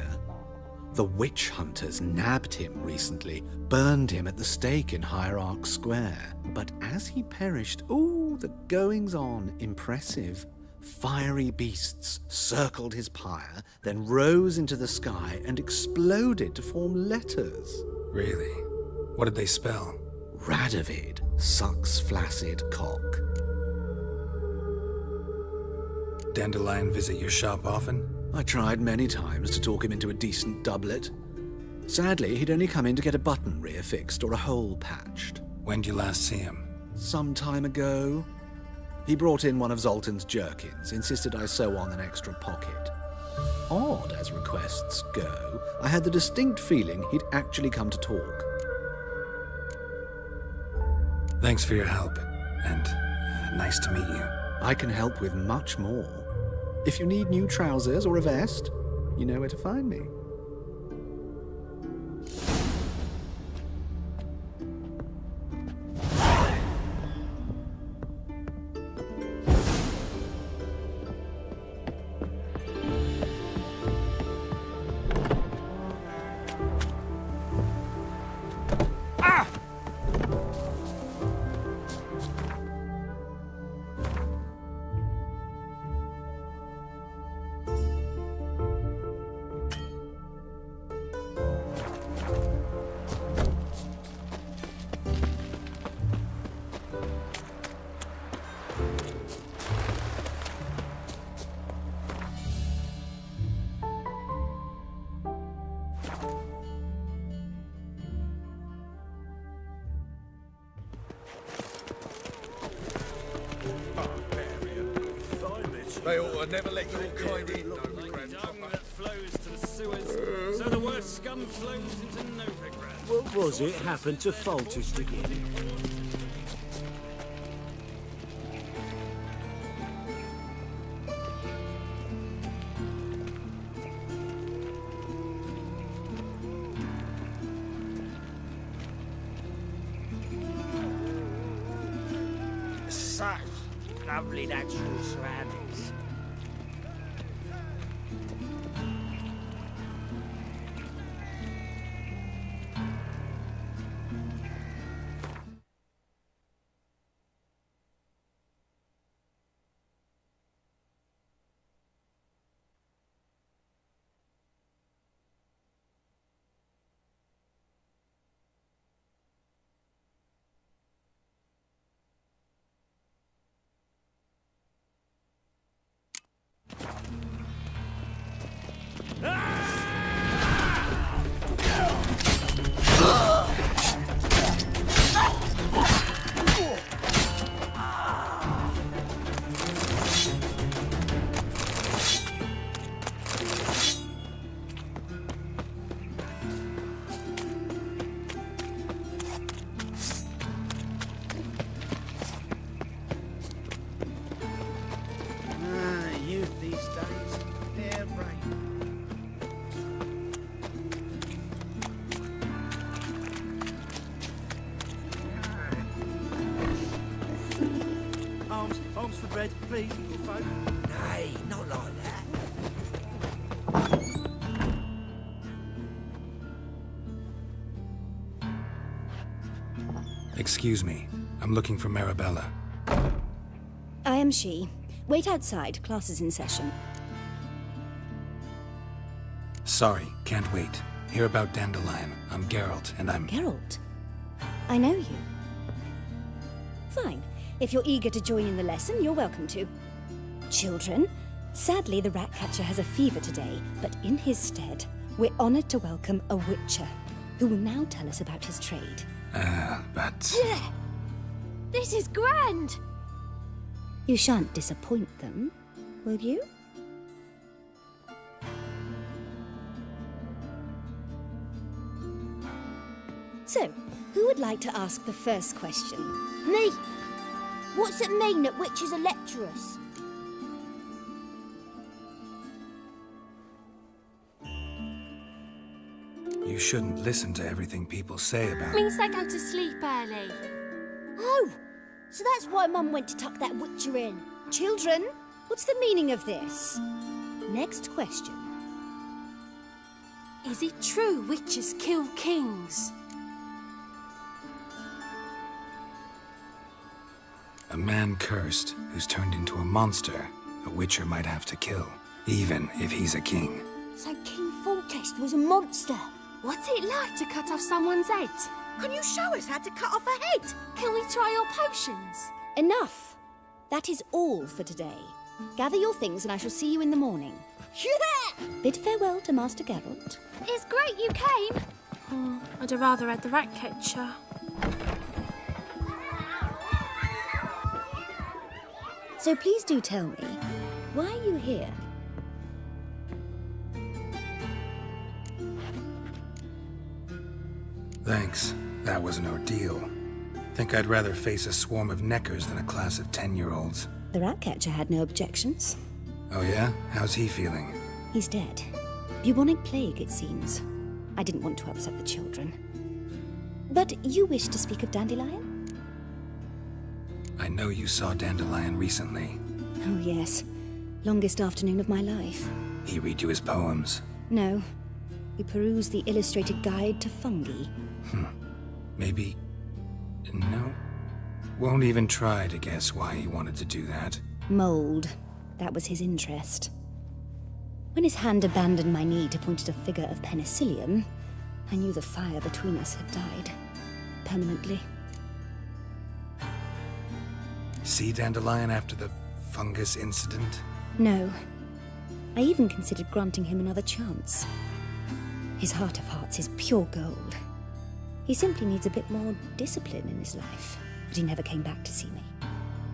The witch hunters nabbed him recently, burned him at the stake in Hierarch Square. But as he perished, ooh, the goings-on, impressive. Fiery beasts circled his pyre, then rose into the sky and exploded to form letters. Really? What did they spell? Radovid sucks flaccid cock. Dandelion visit your shop often? I tried many times to talk him into a decent doublet. Sadly, he'd only come in to get a button reaffixed or a hole patched. When'd you last see him? Some time ago. He brought in one of Zoltan's jerkins, insisted I sew on an extra pocket. Odd as requests go, I had the distinct feeling he'd actually come to talk. Thanks for your help, and nice to meet you. I can help with much more. If you need new trousers or a vest, you know where to find me. They ought to never let your kind in, Novigrad. Dung that flows to the sewers, so the worst scum flows into Novigrad. What was it happened to Foltest again? Such lovely natural surroundings. Youth these days, they're right. Arms for bread, please, little folk. Nay, not like that. Excuse me. I'm looking for Marabella. I am she. Wait outside. Class is in session. Sorry, can't wait. Hear about Dandelion. I'm Geralt, and I'm... Geralt? I know you. Fine. If you're eager to join in the lesson, you're welcome to. Children, sadly the Ratcatcher has a fever today, but in his stead, we're honored to welcome a Witcher, who will now tell us about his trade. But... This is grand! You shan't disappoint them, will you? So, who would like to ask the first question? Me! What's it mean that witches are lecturers? You shouldn't listen to everything people say about Means they go to sleep early. Oh, so that's why Mum went to tuck that witcher in. Children, what's the meaning of this? Next question. Is it true witches kill kings? a man cursed who's turned into a monster a witcher might have to kill, even if he's a king. So King Foltest was a monster. What's it like to cut off someone's head? Can you show us how to cut off a head? Can we try your potions? Enough. That is all for today. Gather your things and I shall see you in the morning. Yeah! Bid farewell to Master Geralt. It's great you came. Oh, I'd have rather had the rat catcher. So please do tell me, why are you here? Thanks. That was an ordeal. Think I'd rather face a swarm of neckers than a class of 10-year-olds. The Ratcatcher had no objections. Oh yeah? How's he feeling? He's dead. Bubonic plague, it seems. I didn't want to upset the children. But you wish to speak of Dandelion? I know you saw Dandelion recently. Oh yes. Longest afternoon of my life. He read you his poems. No. We perused the illustrated guide to fungi. Maybe... No. Won't even try to guess why he wanted to do that. Mold. That was his interest. When his hand abandoned my knee to point at a figure of penicillium, I knew the fire between us had died. Permanently. See Dandelion after the fungus incident? No. I even considered granting him another chance. His heart of hearts is pure gold. He simply needs a bit more discipline in his life. But he never came back to see me.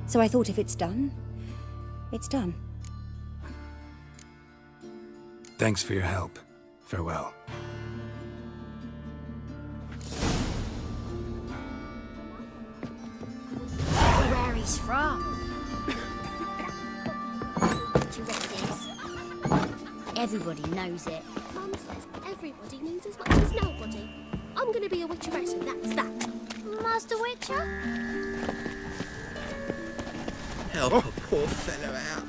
So I thought if it's done, it's done. Thanks for your help. Farewell. Where he's from. Do you know what it is? Everybody knows it. Mum says everybody means as much as nobody. I'm gonna be a witcheress and that's that. Master Witcher? Help a poor fellow out.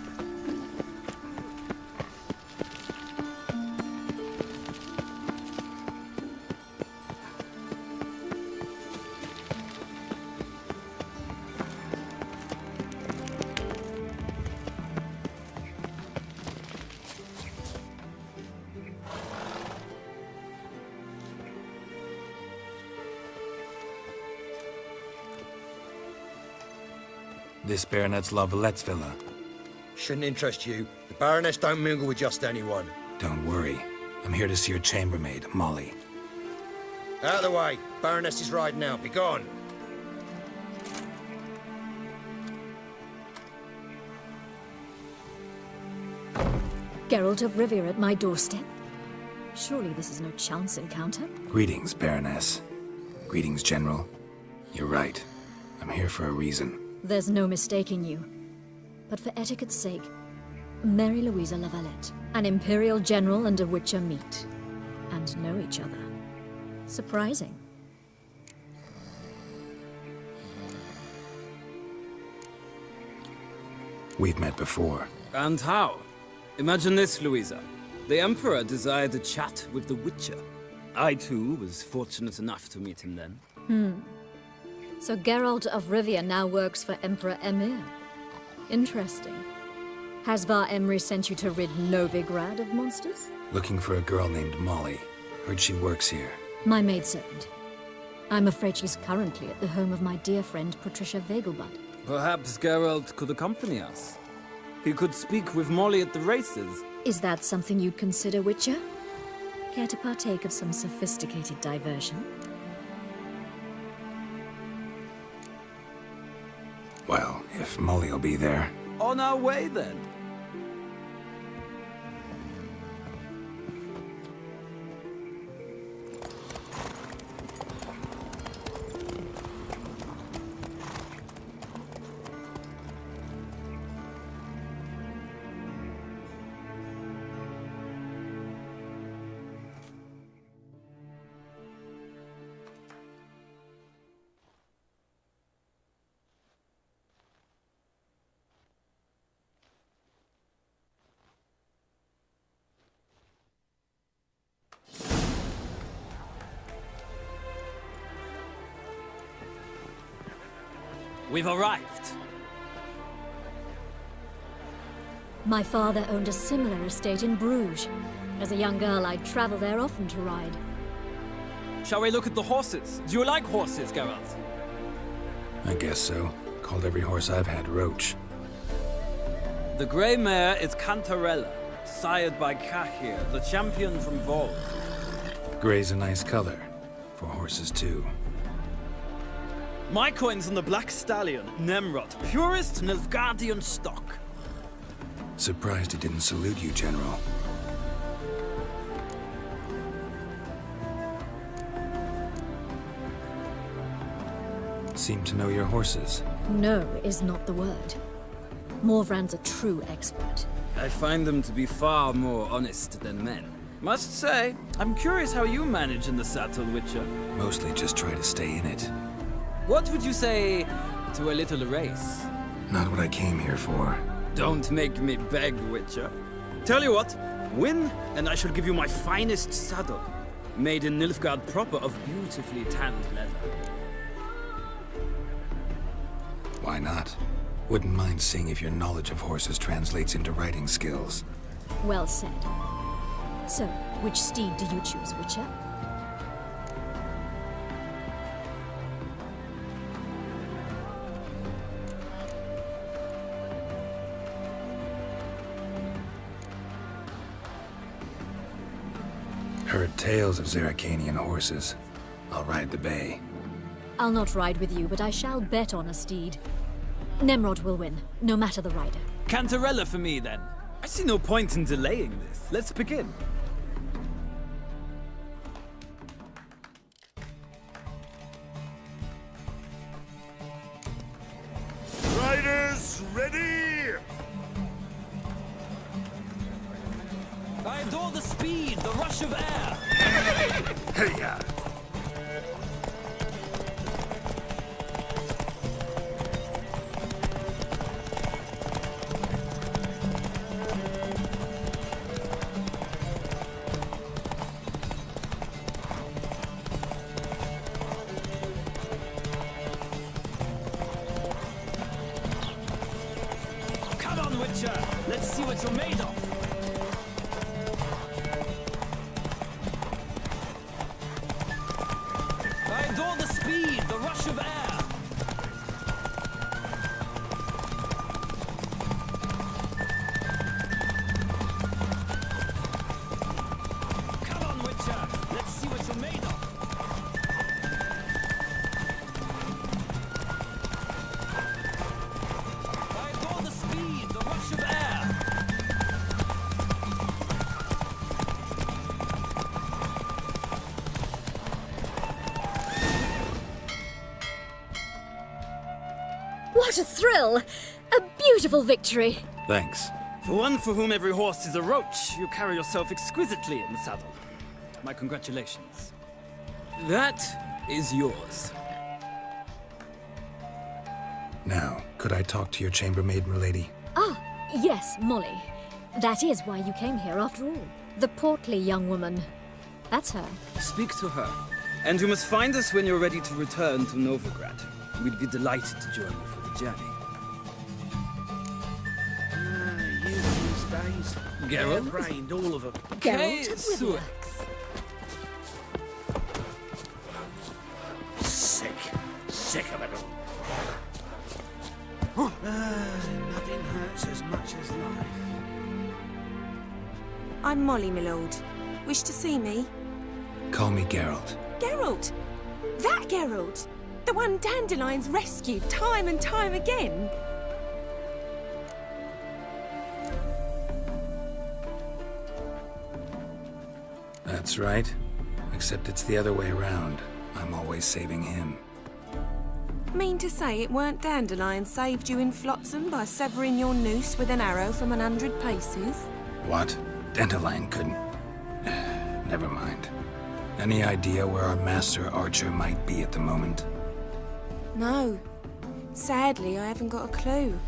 This Baronet's La Vallette's villa. Shouldn't interest you. The Baroness don't mingle with just anyone. Don't worry. I'm here to see your chambermaid, Molly. Out of the way. Baroness is riding out. Be gone. Geralt of Rivia at my doorstep? Surely this is no chance encounter? Greetings, Baroness. Greetings, General. You're right. I'm here for a reason. There's no mistaking you. But for etiquette's sake, Mary Louisa La Valette, an Imperial General and a Witcher meet. And know each other. Surprising. We've met before. And how? Imagine this, Louisa. The Emperor desired a chat with the Witcher. I, too, was fortunate enough to meet him then. So Geralt of Rivia now works for Emperor Emir. Interesting. Has Var Emry sent you to rid Novigrad of monsters? Looking for a girl named Molly. Heard she works here. My maidservant. I'm afraid she's currently at the home of my dear friend Patricia Vegelbud. Perhaps Geralt could accompany us. He could speak with Molly at the races. Is that something you'd consider, Witcher? Care to partake of some sophisticated diversion? Well, if Molly'll be there. On our way, then. We've arrived. My father owned a similar estate in Bruges. As a young girl, I'd travel there often to ride. Shall we look at the horses? Do you like horses, Geralt? I guess so. Called every horse I've had Roach. The grey mare is Cantarella, sired by Cahir, the champion from Vol. Grey's a nice color. For horses, too. My coin's on the Black Stallion, Nemrod, purest Nilfgaardian stock. Surprised he didn't salute you, General. Seem to know your horses. No is not the word. Morvran's a true expert. I find them to be far more honest than men. Must say, I'm curious how you manage in the saddle, Witcher. Mostly just try to stay in it. What would you say to a little race? Not what I came here for. Don't make me beg, Witcher. Tell you what, win, and I shall give you my finest saddle. Made in Nilfgaard proper of beautifully tanned leather. Why not? Wouldn't mind seeing if your knowledge of horses translates into riding skills. Well said. So, which steed do you choose, Witcher? Heard tales of Zeracanian horses. I'll ride the bay. I'll not ride with you, but I shall bet on a steed. Nemrod will win, no matter the rider. Cantarella for me, then. I see no point in delaying this. Let's begin. Riders, ready! I adore the speed, the rush of air. Hey-ya! Come on, Witcher. Let's see what you're made of. I adore the speed, the rush of air. Come on, Witcher. Let's see what you're made of. I adore the speed, the rush of air. What a thrill! A beautiful victory! Thanks. For one for whom every horse is a roach, you carry yourself exquisitely in the saddle. My congratulations. That is yours. Now, could I talk to your chambermaid, milady? Ah, yes, Molly. That is why you came here after all. The portly young woman. That's her. Speak to her. And you must find us when you're ready to return to Novigrad. We'd be delighted to join you for the journey. You these days. Geralt? It rained, all of them. Geralt, relax. Sick. Sick of it all. Nothing hurts as much as life. I'm Molly, my lord. Wish to see me? Call me Geralt. Geralt! That Geralt! The one Dandelion's rescued time and time again. That's right. Except it's the other way around. I'm always saving him. Mean to say it weren't Dandelion saved you in Flotsam by severing your noose with an arrow from 100 paces? What? Dandelion couldn't... Never mind. Any idea where our master archer might be at the moment? No. Sadly, I haven't got a clue.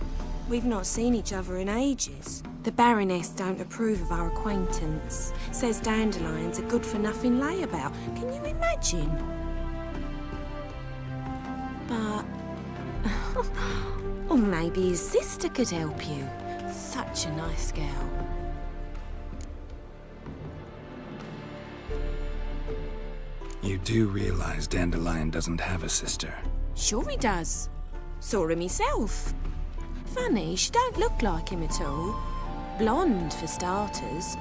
We've not seen each other in ages. The Baroness don't approve of our acquaintance. Says Dandelion's a good-for-nothing layabout. Can you imagine? But... Maybe his sister could help you. Such a nice girl. You do realize Dandelion doesn't have a sister. Sure he does. Saw him himself. Funny, she don't look like him at all. Blonde, for starters.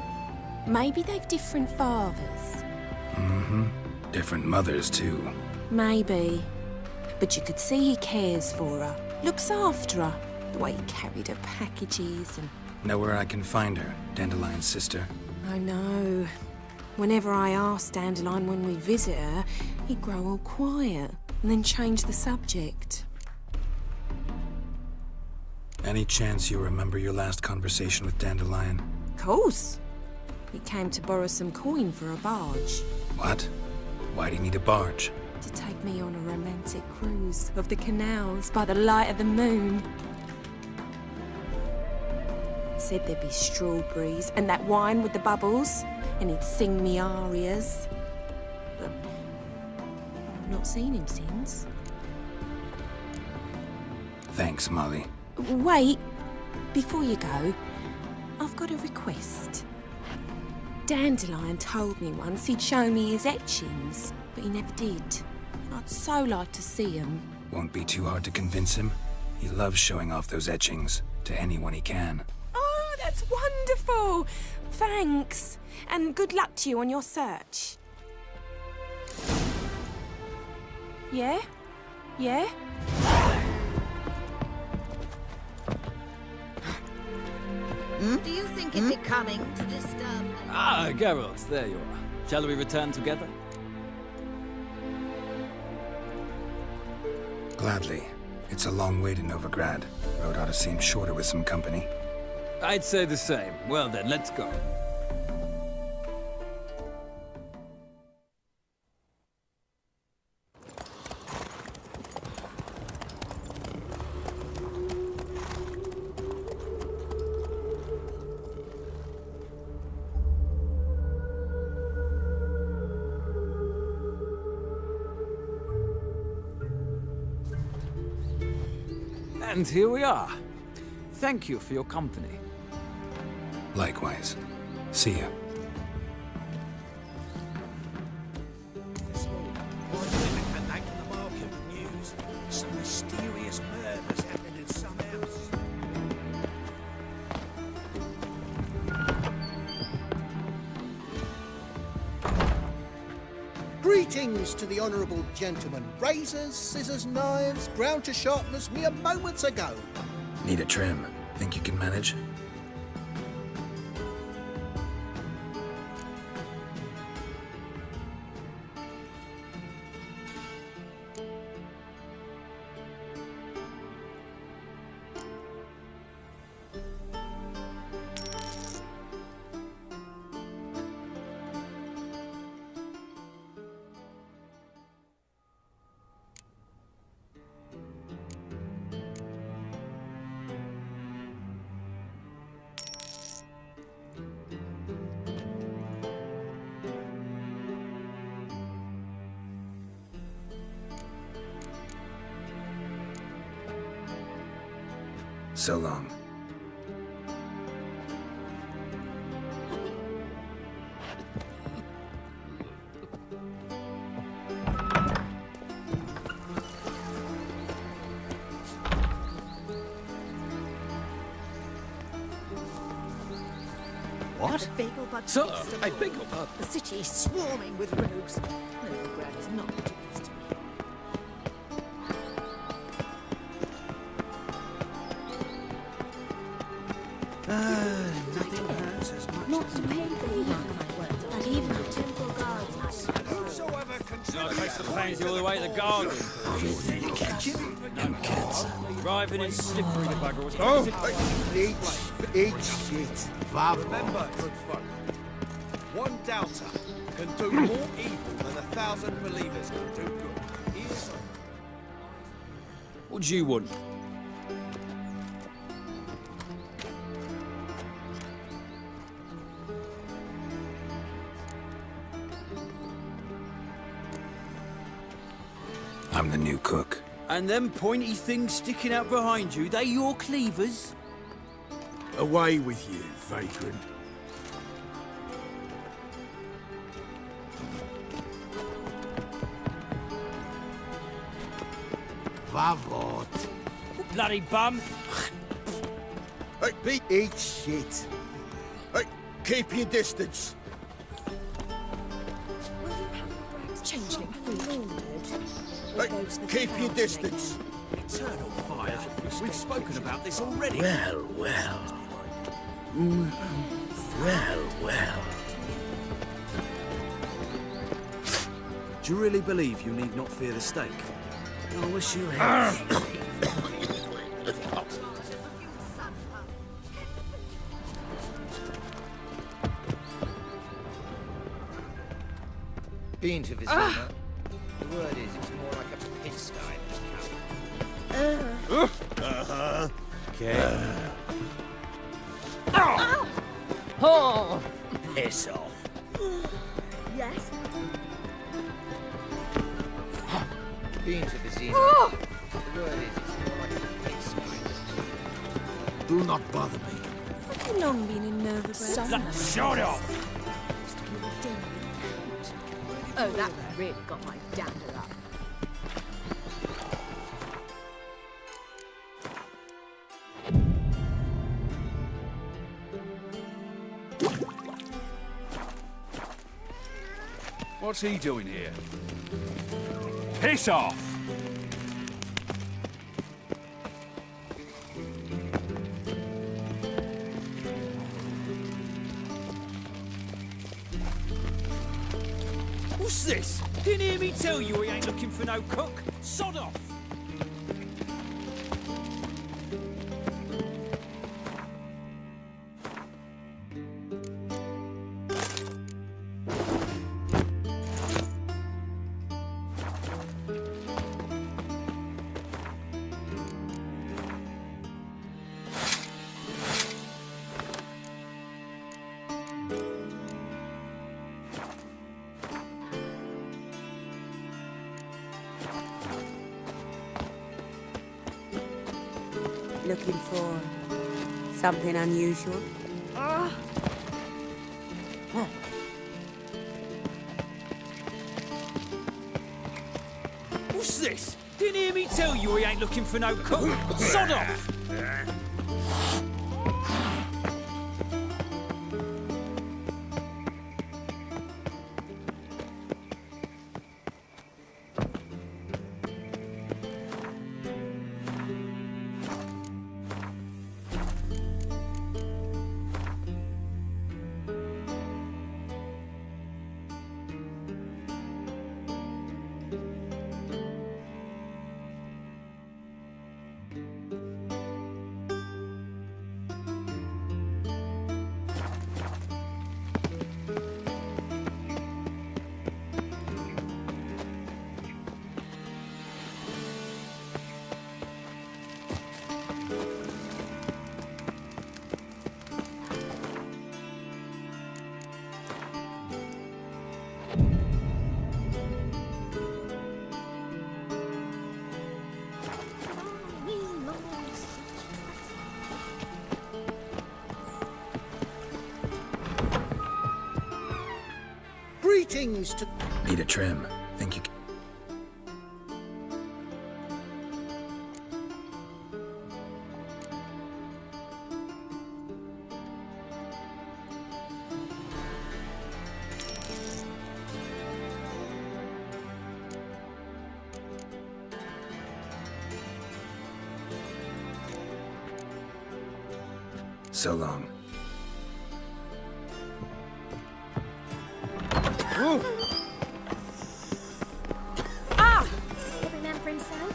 Maybe they've different fathers. Mm-hmm. Different mothers, too. Maybe. But you could see he cares for her. Looks after her. The way he carried her packages and... Know where I can find her, Dandelion's sister? I know. Whenever I asked Dandelion when we visit her, he'd grow all quiet and then change the subject. Any chance you remember your last conversation with Dandelion? Course. He came to borrow some coin for a barge. What? Why do you need a barge? To take me on a romantic cruise of the canals by the light of the moon. Said there'd be strawberries and that wine with the bubbles, and he'd sing me arias. But I've not seen him since. Thanks, Molly. Wait, before you go, I've got a request. Dandelion told me once he'd show me his etchings, but he never did. I'd so like to see them. Won't be too hard to convince him. He loves showing off those etchings to anyone he can. Oh, that's wonderful! Thanks, and good luck to you on your search. Yeah? Yeah? Do you think it becoming to disturb... Ah, Geralt, there you are. Shall we return together? Gladly. It's a long way to Novigrad. Road ought to seem shorter with some company. I'd say the same. Well then, let's go. And here we are. Thank you for your company. Likewise. See ya. Women making the market news. Some mysterious murders happened in some house. Greetings to the honourable gentleman. Razors, scissors, knives, ground to sharpness mere moments ago. Need a trim. Think you can manage? So long. What? Sir, I beg your pardon. The city is swarming with rogues. Novigrad is not what it used to be. Nothing hurts as much Not to pay the and even the temple guards. whosoever It takes the pains all the way to the garden. No cats. Driving in slippery, the bugger was. Oh, eat shit. Remember, good folk, one doubter can do more evil than 1,000 believers can do good. Here's What do you want? I'm the new cook. And them pointy things sticking out behind you, they your cleavers? Away with you, vagrant. Vavot. Bloody bum. Hey, eat shit. Hey, keep your distance. Changeling food. Hey, keep your distance. Eternal fire. We've spoken about this already. Well, well. Well, well. Do you really believe you need not fear the stake? I wish you had. Being to Vizima, the word is it's more like a pigsty than a Uh-huh. Okay. Oh! Piss off. Yes. Being to Vizima, the word is it's more like a pigsty. Do not bother me. Have you long been in Novigrad? Shut up! Oh, that really got my dander up. What's he doing here? Piss off! What's this? Didn't hear me tell you he ain't looking for no cook? Sod off! Looking for something unusual? What's this? Didn't hear me tell you he ain't looking for no cook? Sod off! Greetings to... Need a trim. Think you can... So long. Every man for himself?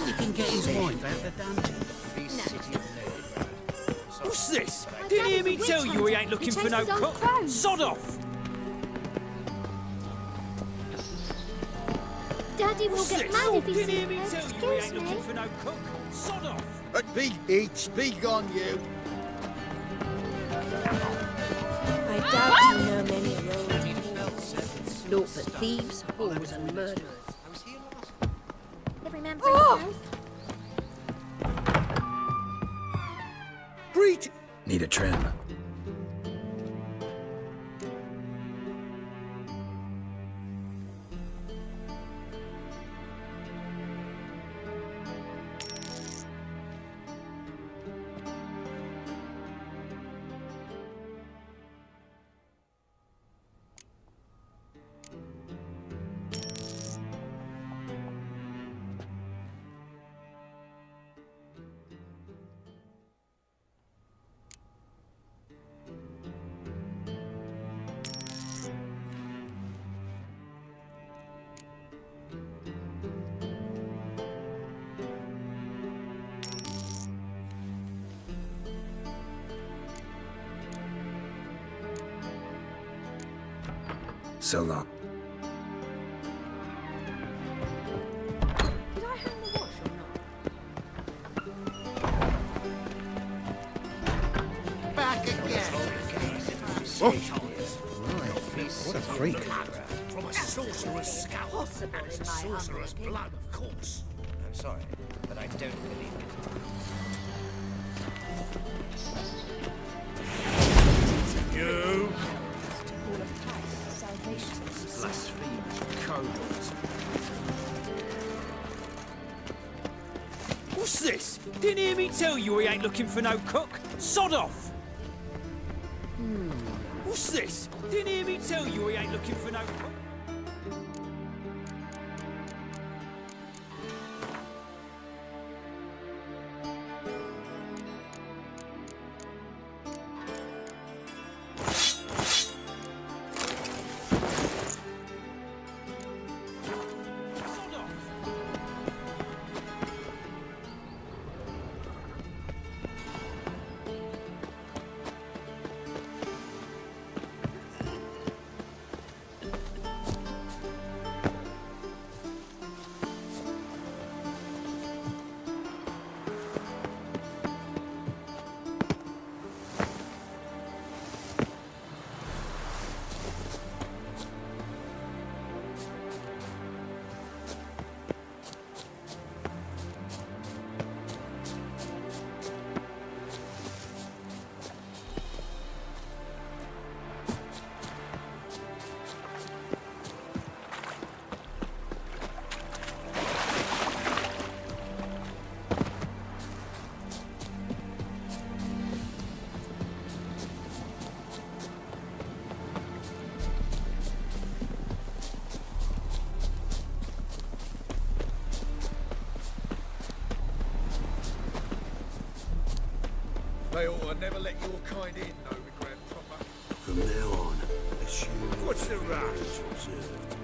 He can get his wife out the dungeon. What's this? Didn't hear me tell you he ain't looking for no cook? Sod off! Daddy will What's get this? mad if he Didn't sees hear me me. tell you he Excuse ain't me. looking for no cook? Sod off! Be gone, you. I doubt you know many roads. Naught but thieves, whores, and murderers. remembering South. Greet! Need a trim. So long. Did I hang the wash or not? Back again. What a freak. From a sorcerer's scalp. Possible in my Sorcerer's humble blood, of course. I'm sorry, but I don't believe it. You All of Christ's salvation. blasphemous cowards. What's this? Didn't hear me tell you we ain't looking for no cook? Sod off! What's this? Didn't hear me tell you we ain't looking for no cook? They ought to never let your kind in, though, the Grand Proper. From now on, assume What's the rush? is observed.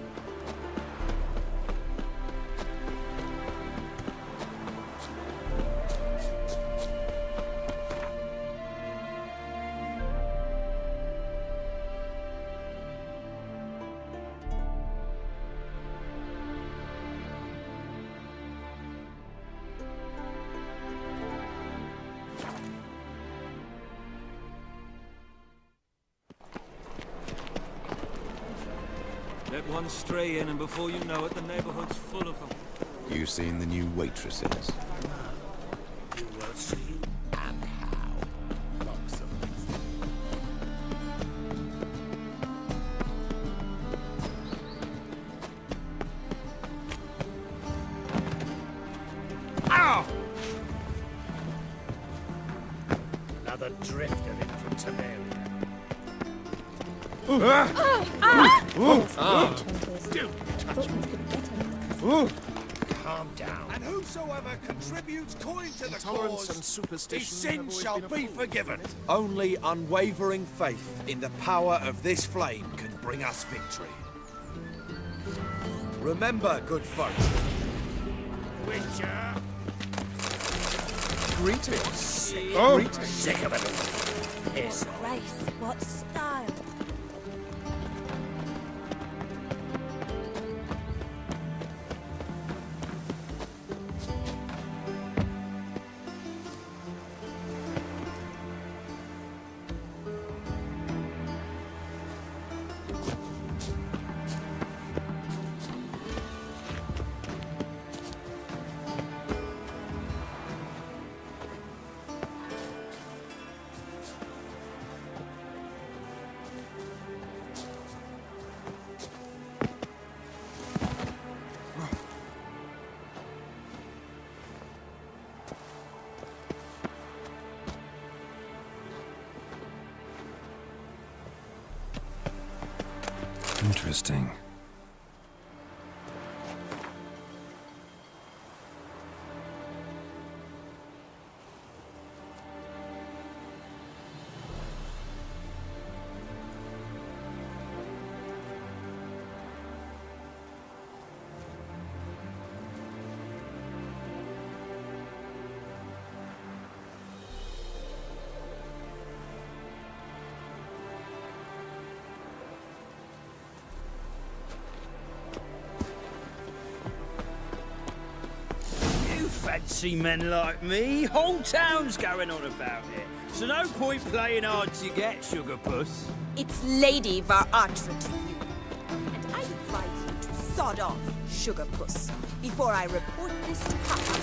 Let one stray in, and before you know it, the neighborhood's full of them. You seen the new waitresses? You will see and how. Lots of them. Ow! Another drifter in from Temeria. Calm down. And whosoever contributes coin to the Intolerance cause, and superstition his sin have always shall been a be fault. forgiven. Only unwavering faith in the power of this flame can bring us victory. Remember, good folk. Witcher. Greetings. Greetings. Sick of it all. Piss off. Grace, what style? Interesting. Fancy men like me. Whole town's going on about it. So no point playing hard to get, Sugar Puss. It's Lady Var-Atra to you. And I advise you to sod off, Sugar Puss, before I report this to Papa.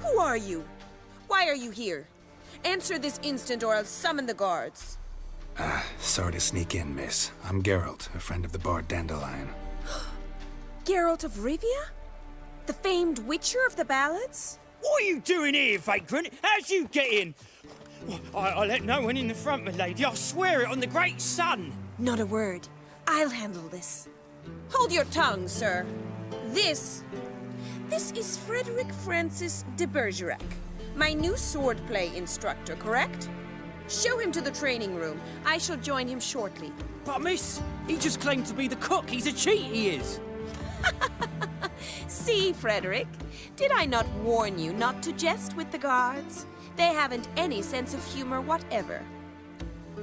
Who are you? Why are you here? Answer this instant or I'll summon the guards. Sorry to sneak in, miss. I'm Geralt, a friend of the bard Dandelion. Geralt of Rivia? The famed witcher of the ballads? What are you doing here, vagrant? How'd you get in? I let no one in the front, my lady. I swear it on the great sun. Not a word. I'll handle this. Hold your tongue, sir. This is Frederick Francis de Bergerac, my new swordplay instructor, correct? Show him to the training room. I shall join him shortly. But miss, he just claimed to be the cook. He's a cheat, he is. See, Frederick, did I not warn you not to jest with the guards? They haven't any sense of humor whatever.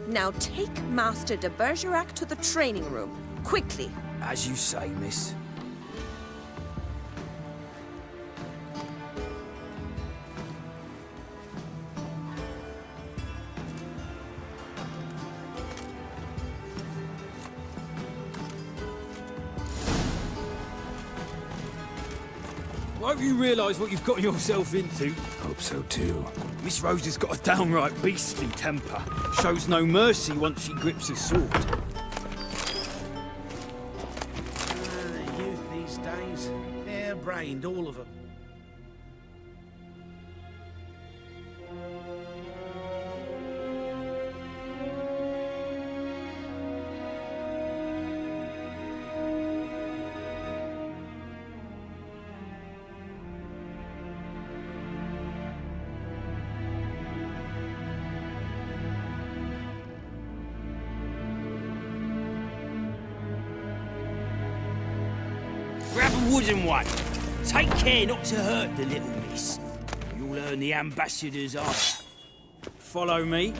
Now take Master de Bergerac to the training room, quickly. As you say, miss. Won't you realise what you've got yourself into? Hope so too. Miss Rose has got a downright beastly temper. Shows no mercy once she grips a sword. The youth these days, harebrained, all of them. Grab a wooden one. Take care not to hurt the little miss. You'll earn the ambassador's ire. Follow me.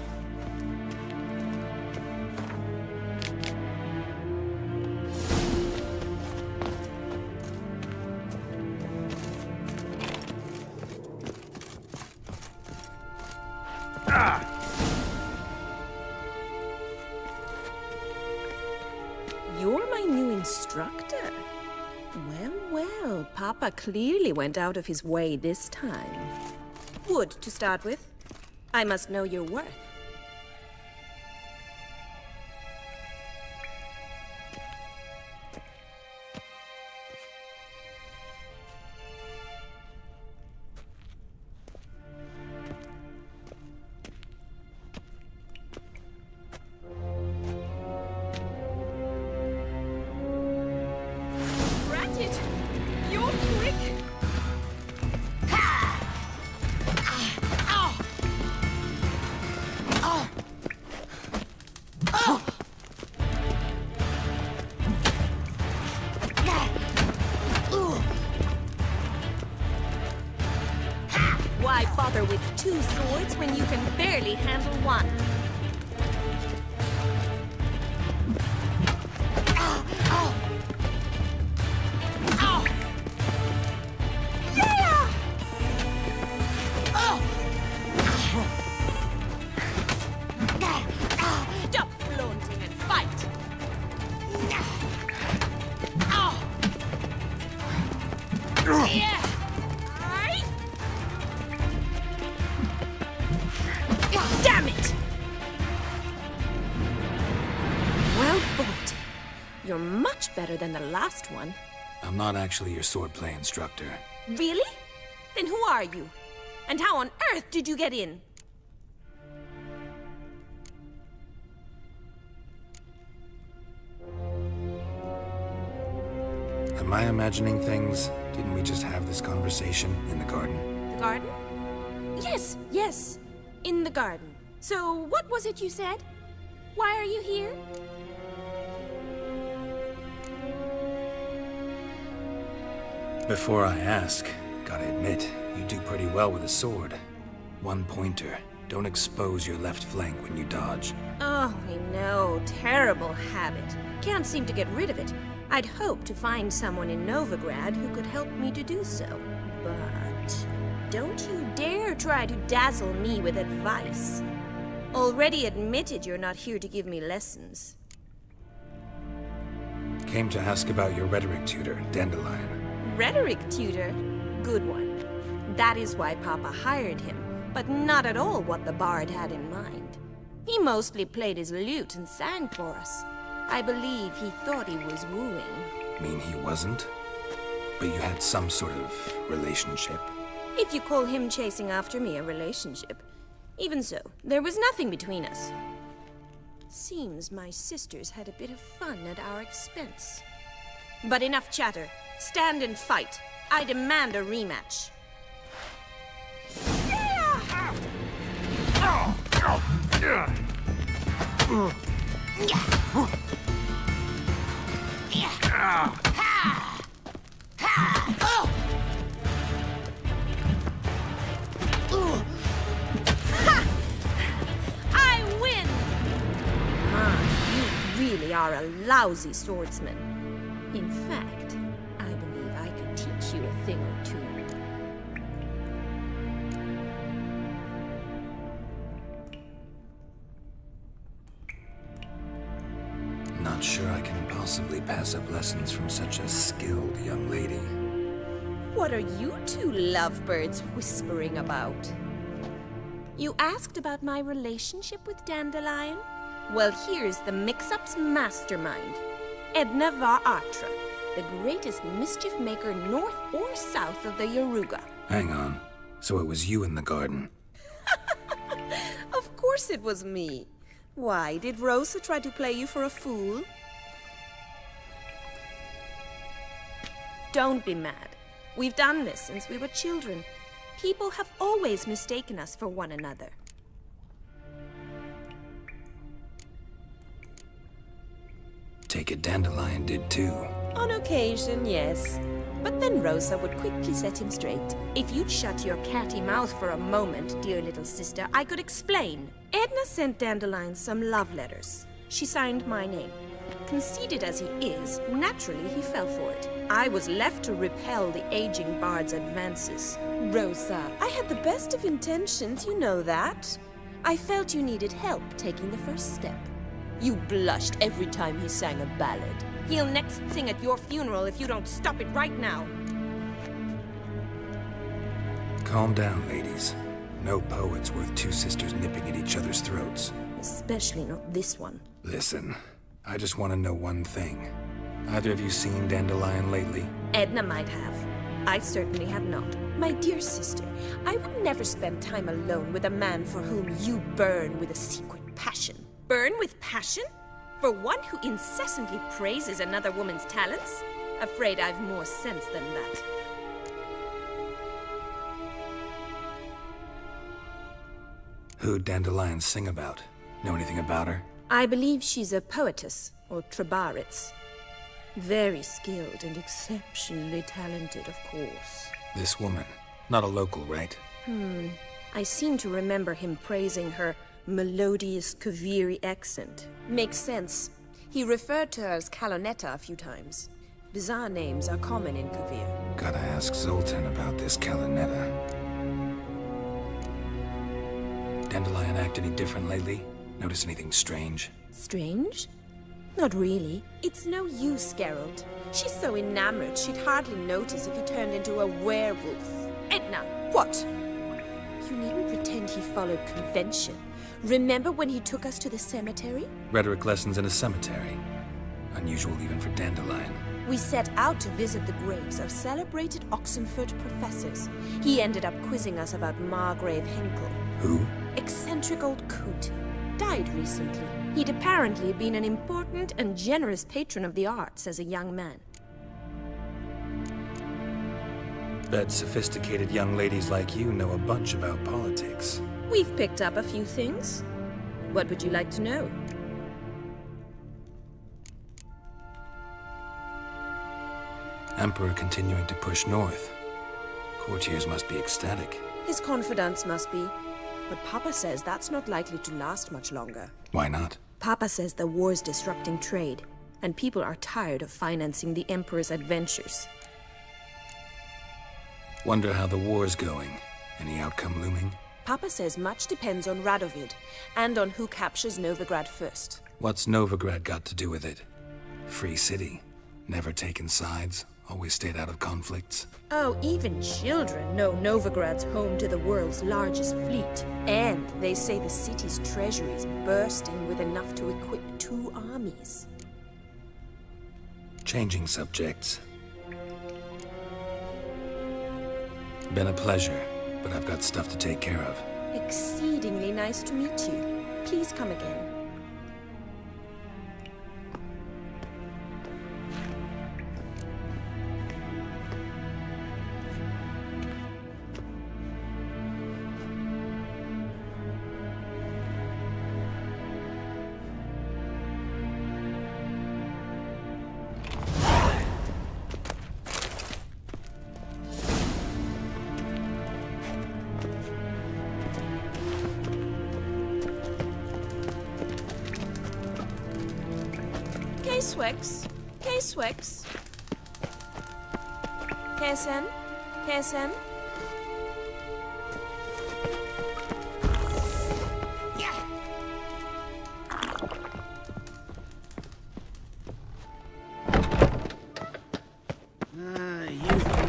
You're my new instructor? Well, Papa clearly went out of his way this time. Wood, to start with. I must know your worth. Why bother with two swords when you can barely handle one? Stop flaunting and fight! Yeah. much better than the last one. I'm not actually your swordplay instructor. Really? Then who are you? And how on earth did you get in? Am I imagining things? Didn't we just have this conversation in the garden? The garden? Yes, yes. In the garden. So, what was it you said? Why are you here? Before I ask, gotta admit, you do pretty well with a sword. One pointer. Don't expose your left flank when you dodge. Oh, I know. Terrible habit. Can't seem to get rid of it. I'd hoped to find someone in Novigrad who could help me to do so. But don't you dare try to dazzle me with advice. Already admitted you're not here to give me lessons. Came to ask about your rhetoric tutor, Dandelion. Rhetoric tutor? Good one. That is why Papa hired him, but not at all what the bard had in mind. He mostly played his lute and sang for us. I believe he thought he was wooing. Mean he wasn't? But you had some sort of relationship? If you call him chasing after me a relationship. Even so, there was nothing between us. Seems my sisters had a bit of fun at our expense. But enough chatter. Stand and fight. I demand a rematch. I win! You really are a lousy swordsman. In fact, I believe I could teach you a thing or two. Not sure I can possibly pass up lessons from such a skilled young lady. What are you two lovebirds whispering about? You asked about my relationship with Dandelion? Well, here's the mix-up's mastermind. Edna var Atra, the greatest mischief maker north or south of the Yaruga. Hang on. So it was you in the garden? Of course it was me. Why, did Rosa try to play you for a fool? Don't be mad. We've done this since we were children. People have always mistaken us for one another. Take it Dandelion did too. On occasion, yes. But then Rosa would quickly set him straight. If you'd shut your catty mouth for a moment, dear little sister, I could explain. Edna sent Dandelion some love letters. She signed my name. Conceited as he is, naturally he fell for it. I was left to repel the aging bard's advances. Rosa, I had the best of intentions, you know that. I felt you needed help taking the first step. You blushed every time he sang a ballad. He'll next sing at your funeral if you don't stop it right now. Calm down, ladies. No poet's worth two sisters nipping at each other's throats. Especially not this one. Listen, I just want to know one thing. Either of you seen Dandelion lately? Edna might have. I certainly have not. My dear sister, I would never spend time alone with a man for whom you burn with a secret passion. Burn with passion? For one who incessantly praises another woman's talents? Afraid I've more sense than that. Who'd Dandelion sing about? Know anything about her? I believe she's a poetess, or Trebaritz. Very skilled and exceptionally talented, of course. This woman. Not a local, right? I seem to remember him praising her melodious Kaviri accent. Makes sense. He referred to her as Kalonetta a few times. Bizarre names are common in Kavir. Gotta ask Zoltan about this Kalonetta. Dandelion act any different lately? Notice anything strange? Strange? Not really. It's no use, Geralt. She's so enamored she'd hardly notice if he turned into a werewolf. Edna, what? You needn't pretend he followed convention. Remember when he took us to the cemetery? Rhetoric lessons in a cemetery. Unusual even for Dandelion. We set out to visit the graves of celebrated Oxenford professors. He ended up quizzing us about Margrave Henkel. Who? Eccentric old coot. Died recently. He'd apparently been an important and generous patron of the arts as a young man. Bet sophisticated young ladies like you know a bunch about politics. We've picked up a few things. What would you like to know? Emperor continuing to push north. Courtiers must be ecstatic. His confidants must be. But Papa says that's not likely to last much longer. Why not? Papa says the war's disrupting trade, and people are tired of financing the Emperor's adventures. Wonder how the war's going. Any outcome looming? Papa says much depends on Radovid, and on who captures Novigrad first. What's Novigrad got to do with it? Free city. Never taken sides. Always stayed out of conflicts. Oh, even children know Novigrad's home to the world's largest fleet. And they say the city's treasury is bursting with enough to equip 2 armies. Changing subjects. Been a pleasure, but I've got stuff to take care of. Exceedingly nice to meet you. Please come again. K-Swix. K-Swix. KSN. KSN.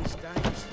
These days.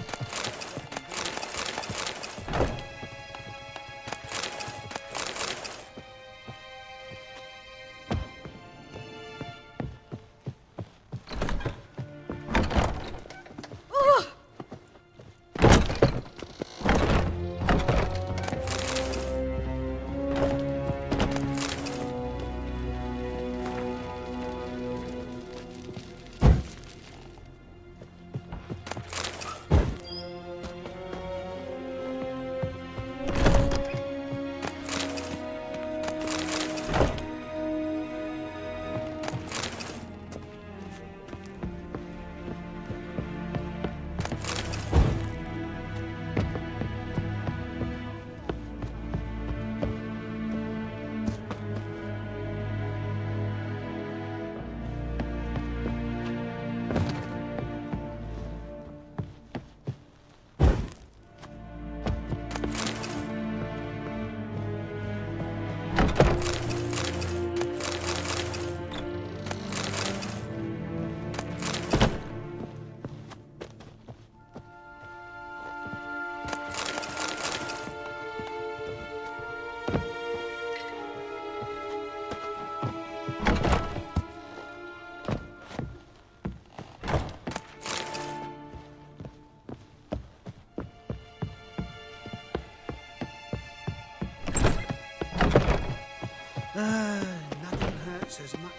Nothing hurts as much.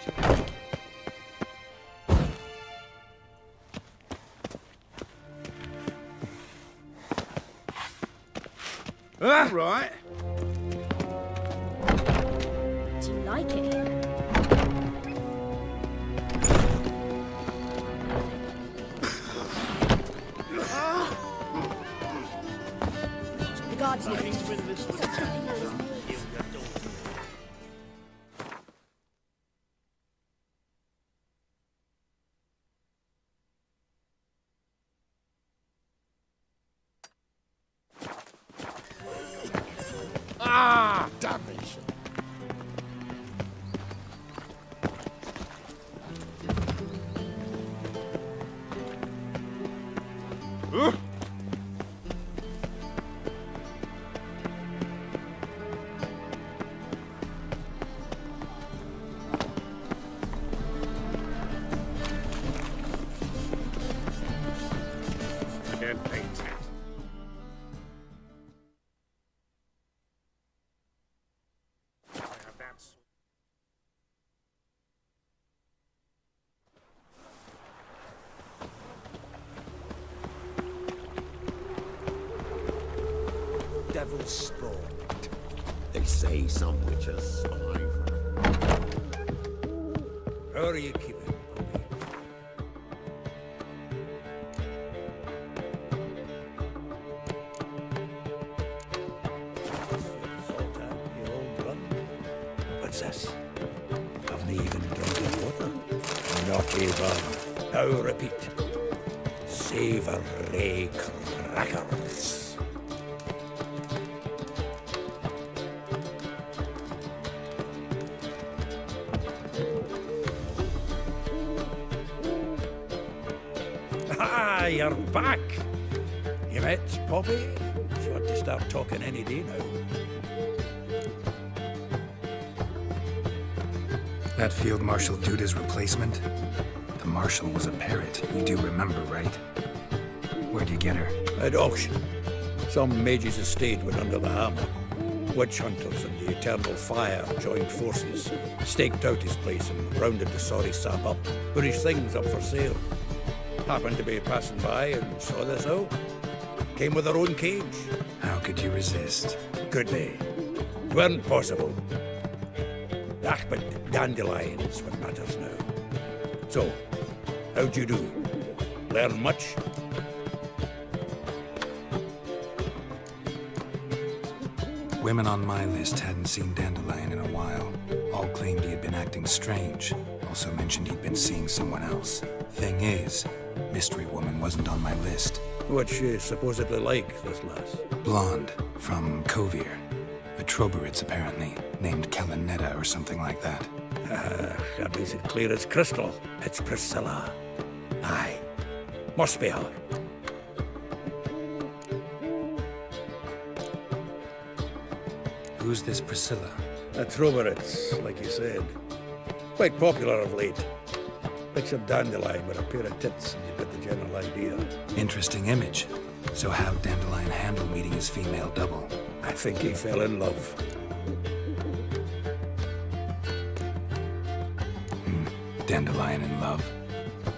Right. Do you like it? The guards know getting rid of this. Ah, damnation. wearing paint hat. Devil's spawn. They say some witches survive. How are you keeping? What's this? Haven't even drunk water. Not even. Now repeat. Savoury crackers. Ah, you're back. You met Poppy? You ought to start talking any day now. That Field Marshal Duda's replacement? The Marshal was a parrot. You do remember, right? Where'd you get her? At auction. Some mage's estate went under the hammer. Witch hunters and the Eternal Fire joined forces, staked out his place and rounded the sorry sap up, put his things up for sale. Happened to be passing by and saw this out. Came with her own cage. How could you resist? Could they? Weren't possible. Ah, but dandelion is what matters now. So, how'd you do? Learn much? Women on my list hadn't seen Dandelion in a while. All claimed he had been acting strange. Also mentioned he'd been seeing someone else. Thing is, Mystery Woman wasn't on my list. What's she supposedly like, this lass? Blonde, from Kovir. A Troberitz, apparently, named Kellanetta or something like that. That makes it clear as crystal. It's Priscilla. Aye. Must be her. Who's this Priscilla? A Troberitz, like you said. Quite popular of late. Picture Dandelion with a pair of tits and you get the general idea. Interesting image. So how'd Dandelion handle meeting his female double? I think he fell in love. Dandelion in love.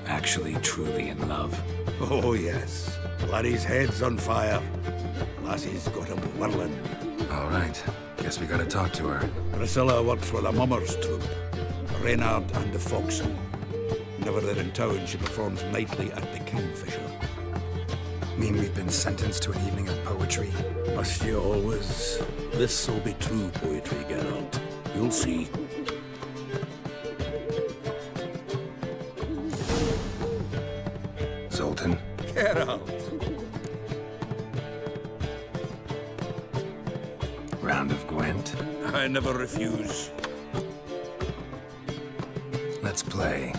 Actually, truly in love. Oh, yes. Laddie's head's on fire. Lassie's got him whirling. All right. Guess we gotta talk to her. Priscilla works with a mummers troupe. Reynard and the Foxen. Whenever they're in town, she performs nightly at the Kingfisher. Mean we've been sentenced to an evening of poetry? Must you always? This'll be true poetry, Geralt. You'll see. Zoltan? Geralt. Round of Gwent? I never refuse. Let's play.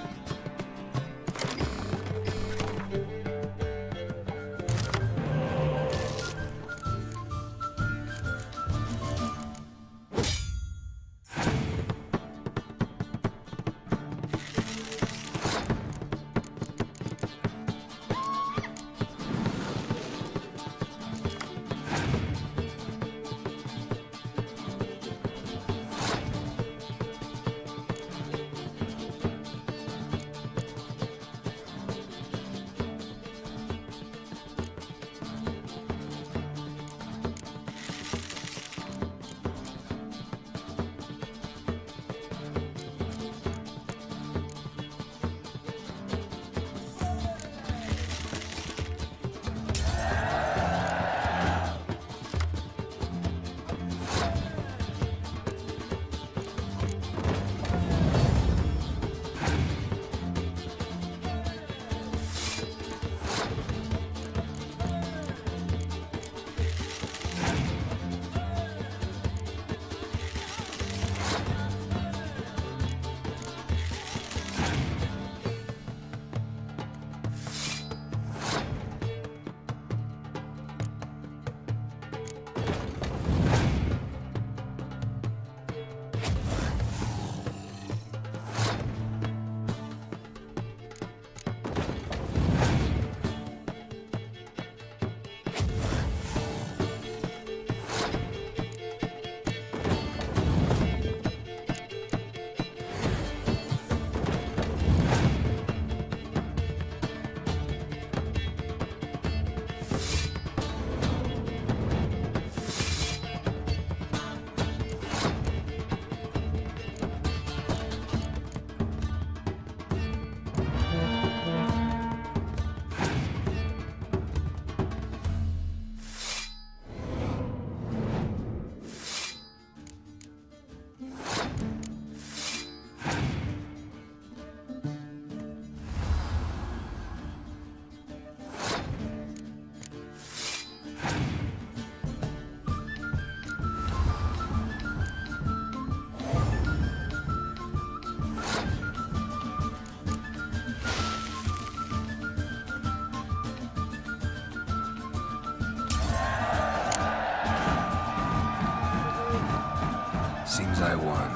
Seems I won.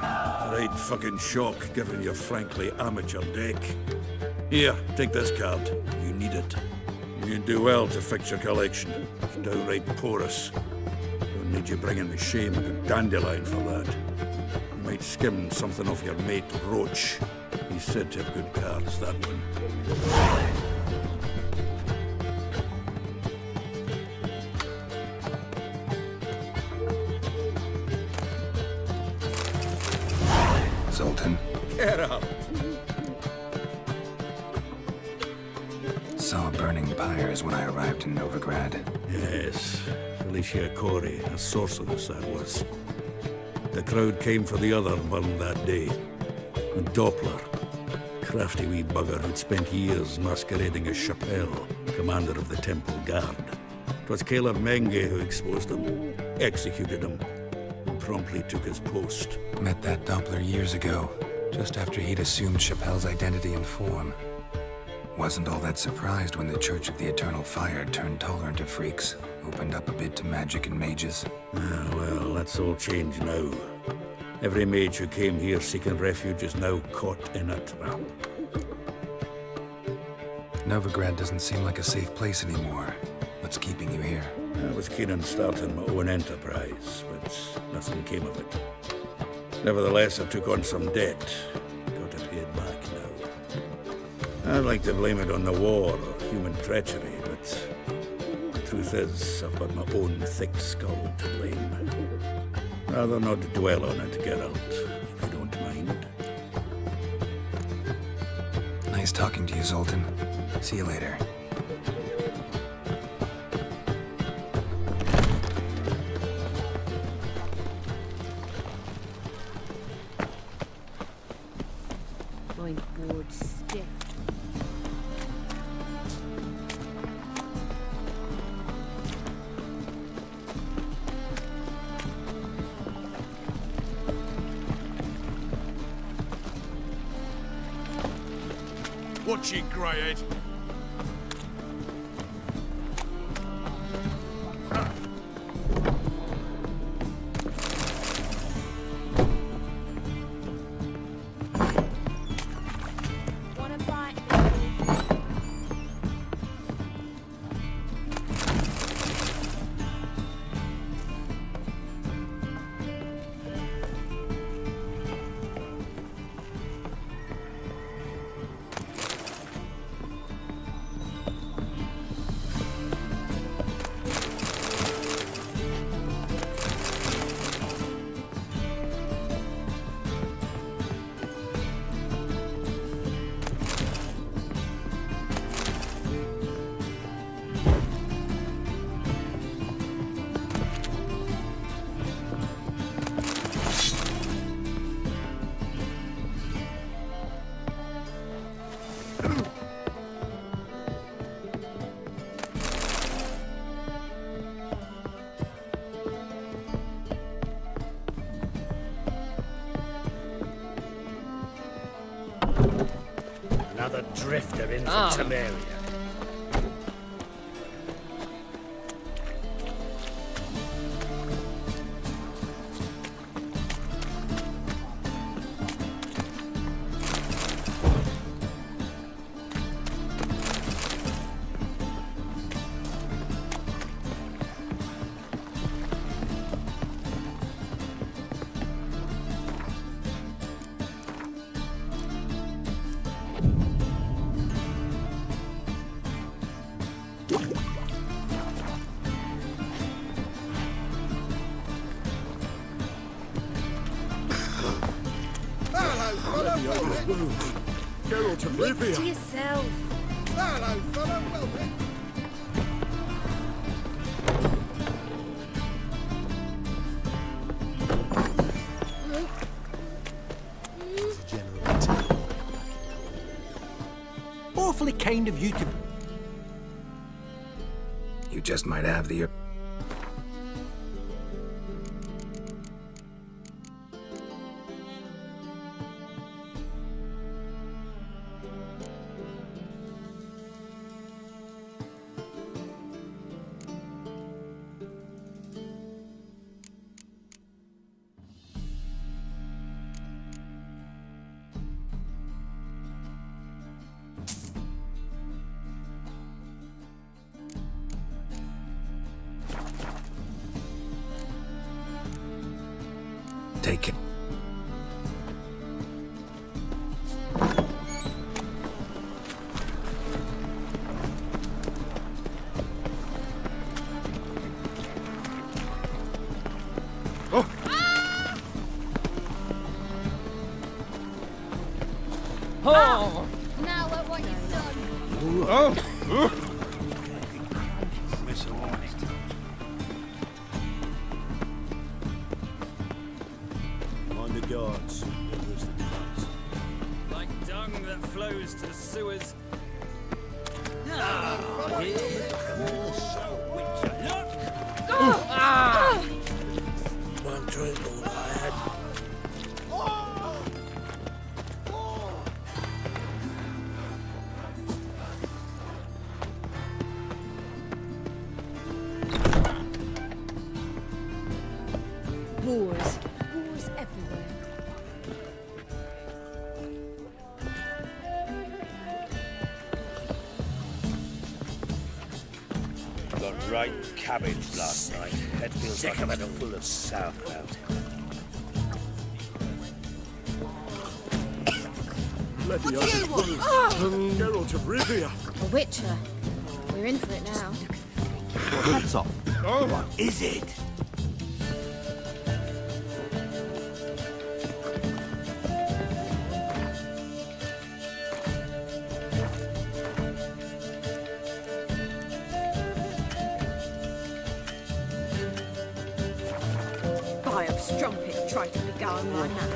Right fucking shock, given your frankly amateur deck. Here, take this card. You need it. You'd do well to fix your collection. It's downright porous. Don't need you bringing me shame like a dandelion for that. You might skim something off your mate Roach. He's said to have good cards, that one. Zoltan. Get out! Saw burning pyres when I arrived in Novigrad. Yes, Felicia Corey, a sorceress that was. The crowd came for the other one that day. And Doppler, crafty wee bugger who'd spent years masquerading as Chappelle, commander of the Temple Guard. 'Twas Caleb Menge who exposed him, executed him, and promptly took his post. Met that Doppler years ago, just after he'd assumed Chappelle's identity and form. Wasn't all that surprised when the Church of the Eternal Fire turned tolerant to freaks, opened up a bit to magic and mages. Ah, well, that's all changed now. Every mage who came here seeking refuge is now caught in a trap. Novigrad doesn't seem like a safe place anymore. What's keeping you here? I was keen on starting my own enterprise, but nothing came of it. Nevertheless, I took on some debt. Got to pay it back now. I'd like to blame it on the war or human treachery, but the truth is, I've got my own thick skull to blame. Rather not dwell on it, Geralt, if you don't mind. Nice talking to you, Zoltan. See you later. My board's stiff. Watch it, Greyhead. Wanna bite me? Another drifter in from Ah. Temeria. Hello, fellow. Geralt of Look to Rivia. yourself. Hello, fellow. Well met. Awfully kind of you to... You just might have the... Take it. Oh! Now look what you've done. Mind the guards. Like dung that flows to sewers. One drink, all lad. Boars. Boars everywhere. Got right cabbage last night. Head feels like it's full of sauerkraut. Bloody What do you want? Geralt of Rivia. A Witcher. We're in for it now. Hats off. Oh, What is it? By of strumpet tried to beguile my man.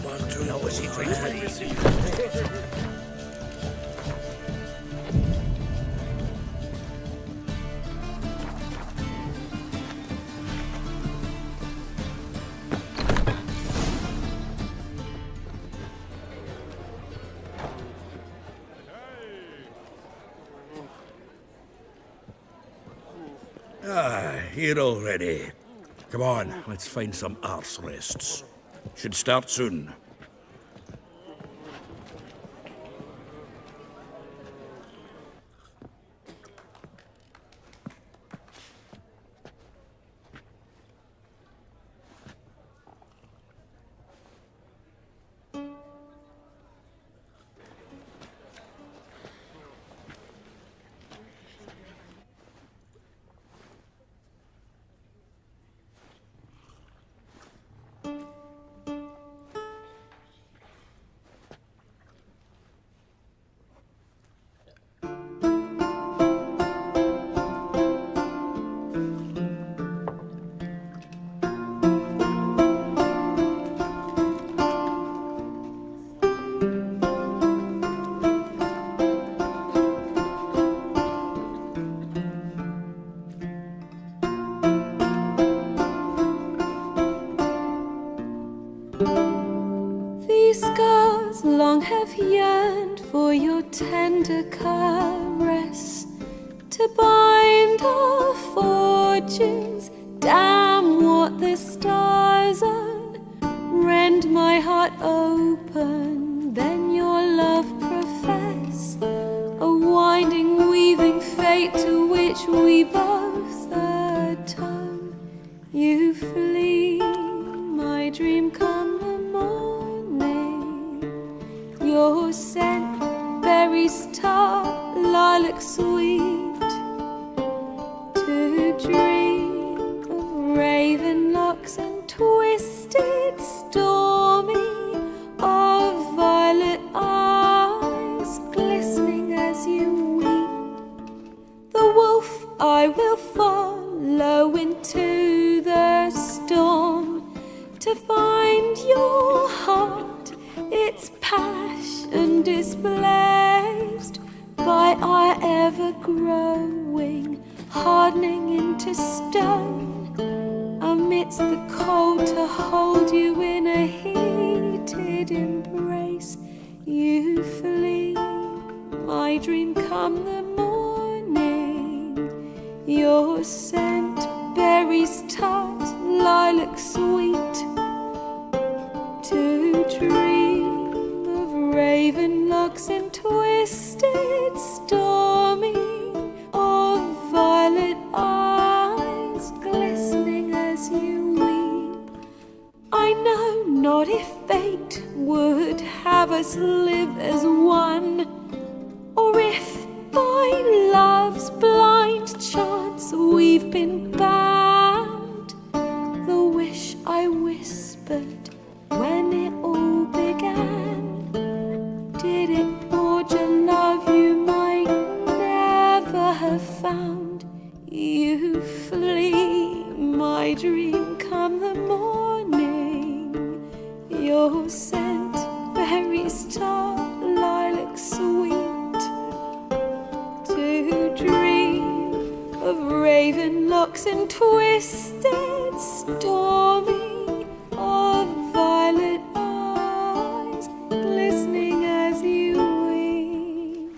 One drink. No, was he drinking? Here already. Come on, let's find some arse rests. Should start soon. These scars long have yearned for your tender caress, to bind our fortunes. Damn what the stars are. Rend my heart open, then your love profess, a winding, weaving fate to which we both atone. You flee, my dream come the morning. Your scent, berries tart, lilac sweet, to dream of raven locks and twisted, stormy, of violet eyes glistening as you weep. The wolf I will follow into the storm, to find your heart, its passion displaced by our ever-growing, hardening into stone. Amidst the cold, to hold you in a heated embrace, you flee, my dream come the morning. Your scent, berries tart, lilac sweet, to dream of raven locks and twisted, stormy, of would have us live as one, or if by love's blind chance we've been bound, the wish I whispered when it all began, did it forge a love you might never have found? You flee, my dream, come the morning, your scent, berry star, lilac sweet, to dream of raven locks and twisted stormy, of violet eyes glistening as you weep.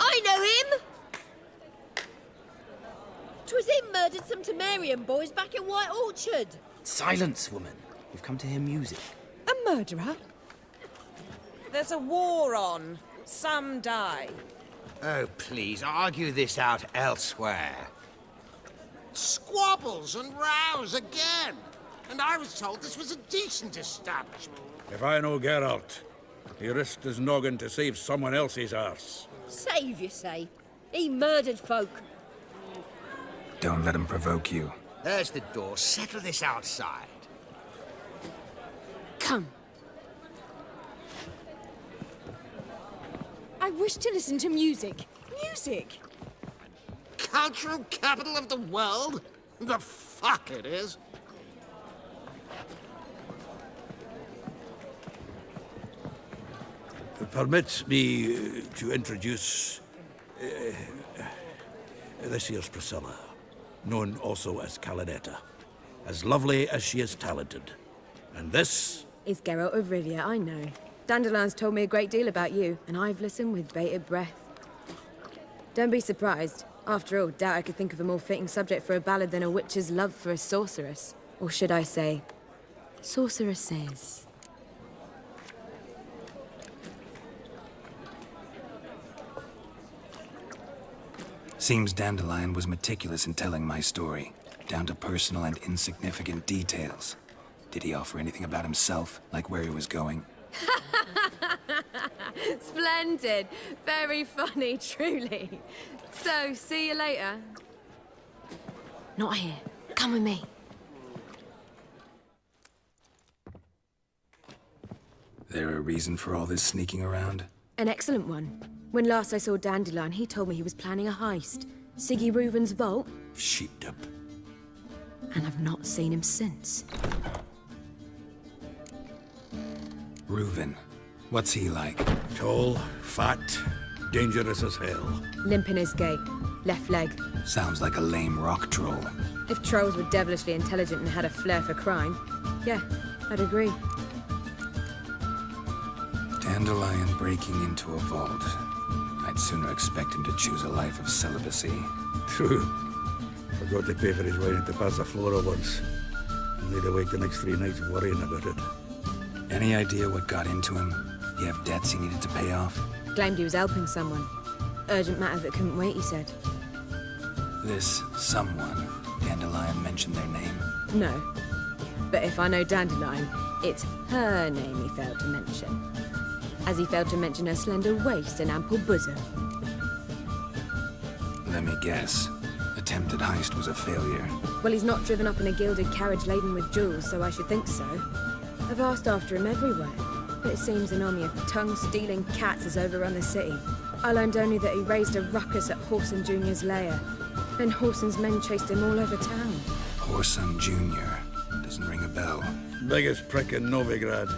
I know him! 'Twas him murdered some Temerian boys back in White Orchard. Silence, woman. We've come to hear music. A murderer? There's a war on. Some die. Oh, please, argue this out elsewhere. Squabbles and rows again. And I was told this was a decent establishment. If I know Geralt, he risked his noggin to save someone else's arse. Save, you say? He murdered folk. Don't let him provoke you. There's the door. Settle this outside. Come. I wish to listen to music. Music? Cultural capital of the world? The fuck it is. Permit me to introduce this here's Priscilla, known also as Calinetta. As lovely as she is talented. And this is Geralt of Rivia, I know. Dandelion's told me a great deal about you, and I've listened with bated breath. Don't be surprised. After all, doubt I could think of a more fitting subject for a ballad than a witch's love for a sorceress. Or should I say, sorceresses. Seems Dandelion was meticulous in telling my story, down to personal and insignificant details. Did he offer anything about himself, like where he was going? Splendid. Very funny, truly. So, see you later. Not here. Come with me. There a reason for all this sneaking around? An excellent one. When last I saw Dandelion, he told me he was planning a heist. Siggy Reuven's vault. sheepdip. And I've not seen him since. Reuven. What's he like? Tall, fat, dangerous as hell. Limp in his gait. Left leg. Sounds like a lame rock troll. If trolls were devilishly intelligent and had a flair for crime, yeah, I'd agree. Dandelion breaking into a vault. I'd sooner expect him to choose a life of celibacy. True. Forgot to pay for his way into Passaflora once. Made awake the next 3 nights worrying about it. Any idea what got into him? You have debts he needed to pay off? Claimed he was helping someone. Urgent matter that couldn't wait, he said. This someone, Dandelion mentioned their name? No. But if I know Dandelion, it's her name he failed to mention. As he failed to mention her slender waist and ample bosom. Let me guess. Attempted heist was a failure. Well, he's not driven up in a gilded carriage laden with jewels, so I should think so. I've asked after him everywhere, but it seems an army of tongue-stealing cats has overrun the city. I learned only that he raised a ruckus at Whoreson Jr.'s lair. Then Whoreson's men chased him all over town. Whoreson Jr. Doesn't ring a bell. Biggest prick in Novigrad.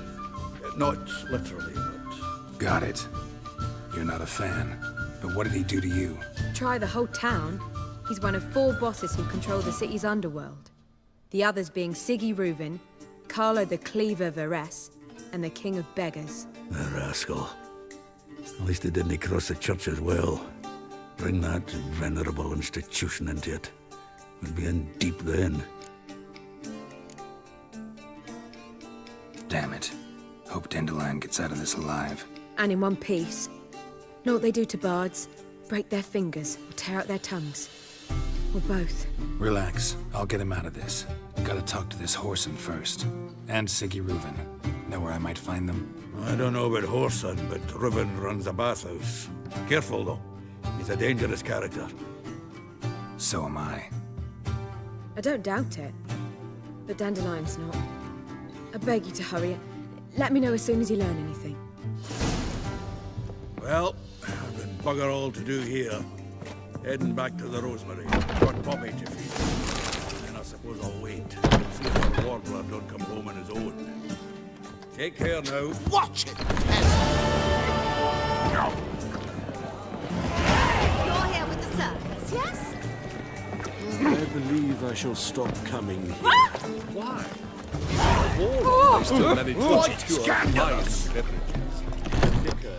Not literally, but Got it. You're not a fan. But what did he do to you? Try the whole town. He's one of 4 bosses who control the city's underworld. The others being Siggy Reuven, Carlo the Cleaver Varese, and the King of Beggars. The rascal. At least he didn't cross the church as well. Bring that venerable institution into it. We'll be in deep then. Damn it. Hope Dandelion gets out of this alive. And in one piece. Know what they do to bards? Break their fingers or tear out their tongues. Or both. Relax. I'll get him out of this. Gotta talk to this Whoreson first. And Siggy Reuven. Know where I might find them? I don't know about Whoreson, but Reuven runs a bathhouse. Careful, though. He's a dangerous character. So am I. I don't doubt it. But Dandelion's not. I beg you to hurry. Let me know as soon as you learn anything. Well, I've been bugger all to do here. Heading back to the Rosemary. Got Bobby to feed. And I suppose I'll wait. See if our warbler don't come home on his own. Take care now. Watch it! No. You're here with the circus, yes? I believe I shall stop coming here. Why? I still managed to What secure scandalous! nice beverages. Liquor.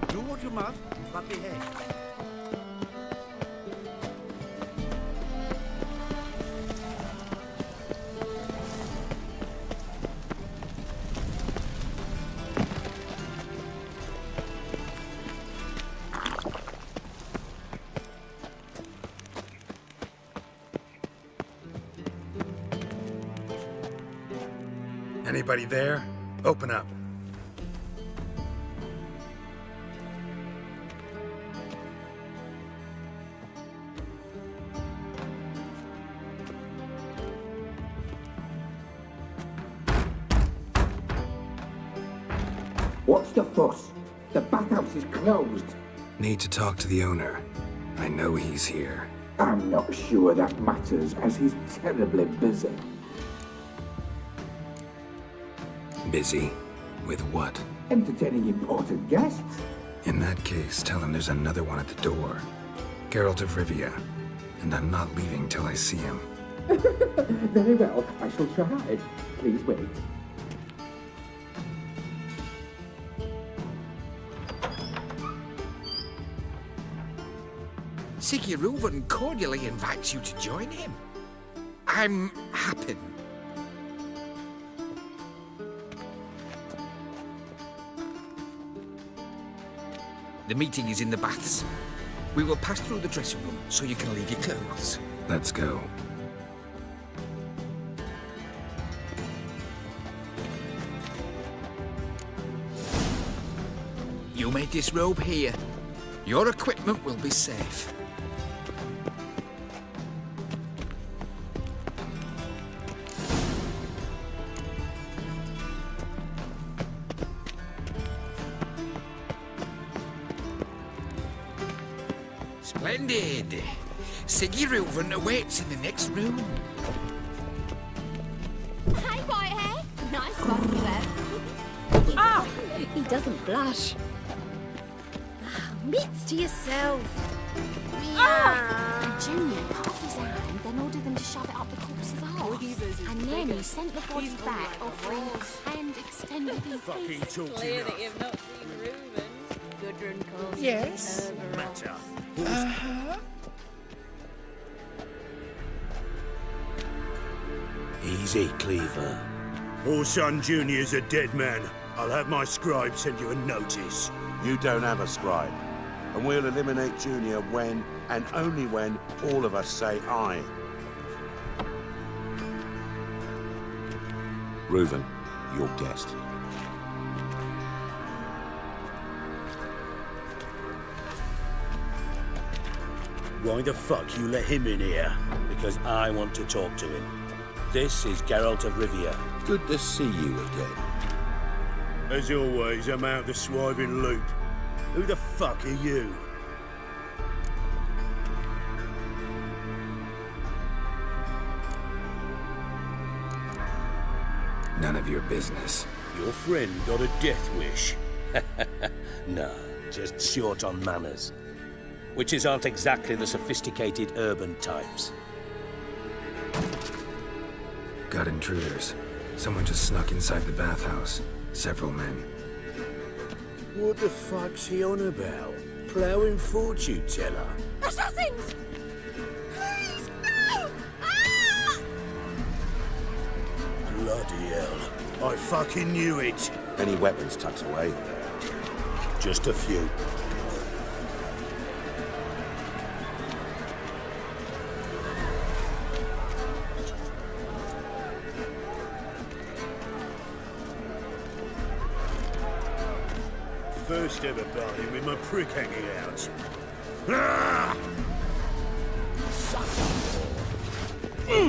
Do what you must, but behave. Anybody there? Open up. What's the fuss? The bathhouse is closed. Need to talk to the owner. I know he's here. I'm not sure that matters, as he's terribly busy. Busy? With what? Entertaining important guests. In that case, tell him there's another one at the door. Geralt of Rivia. And I'm not leaving till I see him. Very well, I shall try. Please wait. Siggy Reuven cordially invites you to join him. I'm happy. The meeting is in the baths. We will pass through the dressing room so you can leave your clothes. Let's go. You may disrobe here. Your equipment will be safe. Splendid. Siggy Reuven awaits in the next room. Hey, Whitehair. Nice one, you there. Ah! He doesn't blush. Mitts to yourself. Ah! Junior cut off his hand, then ordered them to shove it up the corpse's arse. And then he sent the body back, offering a hand extended in peace. Clear that you've not seen Reuven. Gudrun calls Yes? it Matter. Easy, Cleaver. Whoreson Jr.'s a dead man. I'll have my scribe send you a notice. You don't have a scribe. And we'll eliminate Junior when, and only when, all of us say aye. Reuven, your guest. Why the fuck you let him in here? Because I want to talk to him. This is Geralt of Rivia. Good to see you again. As always, I'm out the swiving loop. Who the fuck are you? None of of your business. Your friend got a death wish. No, just short on manners. Witches aren't exactly the sophisticated urban types. Got intruders. Someone just snuck inside the bathhouse. Several men. What the fuck's he on about? Ploughing fortune teller? Assassins! Please, no! Ah! Bloody hell. I fucking knew it. Any weapons tucked away? Just a few. First ever party with my prick hanging out. Ah!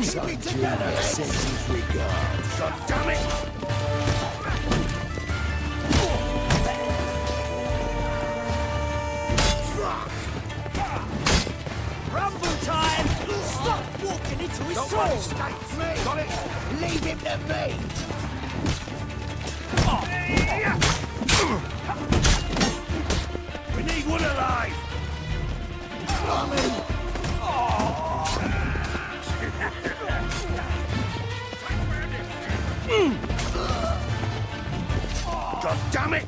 Son Junior sends his regards. God damn it! Rumble time! Stop walking into his Don't sword! worry, escapes me! Got it? Leave him to me! We need one alive! God damn it!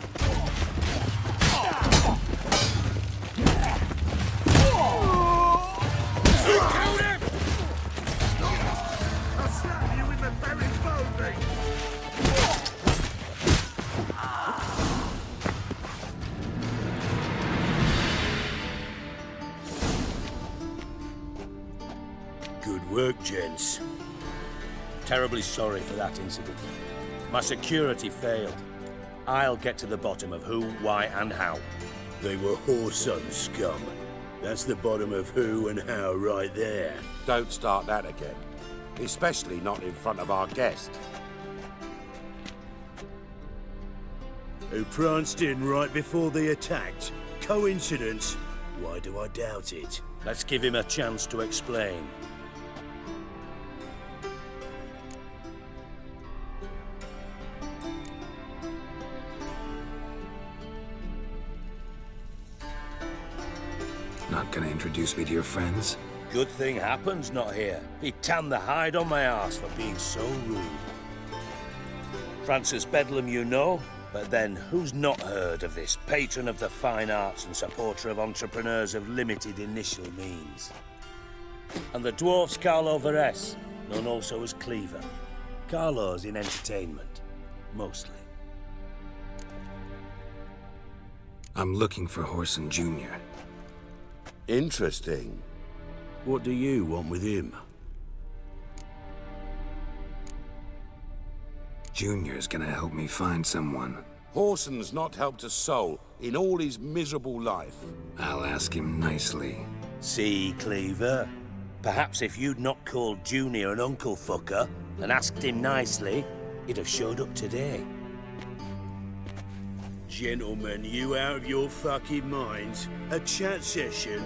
I'll slap you in the very bone, Good work, gents. Terribly sorry for that incident. My security failed. I'll get to the bottom of who, why, and how. They were Whoreson scum. That's the bottom of who and how right there. Don't start that again. Especially not in front of our guest. Who pranced in right before they attacked. Coincidence? Why do I doubt it? Let's give him a chance to explain. Not gonna introduce me to your friends? Good thing Happen's not here. He tanned the hide on my ass for being so rude. Francis Bedlam you know, but then who's not heard of this patron of the fine arts and supporter of entrepreneurs of limited initial means? And the dwarf's Carlo Veres, known also as Cleaver. Carlo's in entertainment, mostly. I'm looking for Whoreson Jr. Interesting. What do you want with him? Junior's gonna help me find someone. Whoreson's not helped a soul in all his miserable life. I'll ask him nicely. See, Cleaver? Perhaps if you'd not called Junior an uncle fucker and asked him nicely, he'd have showed up today. Gentlemen, you out of your fucking minds? A chat session?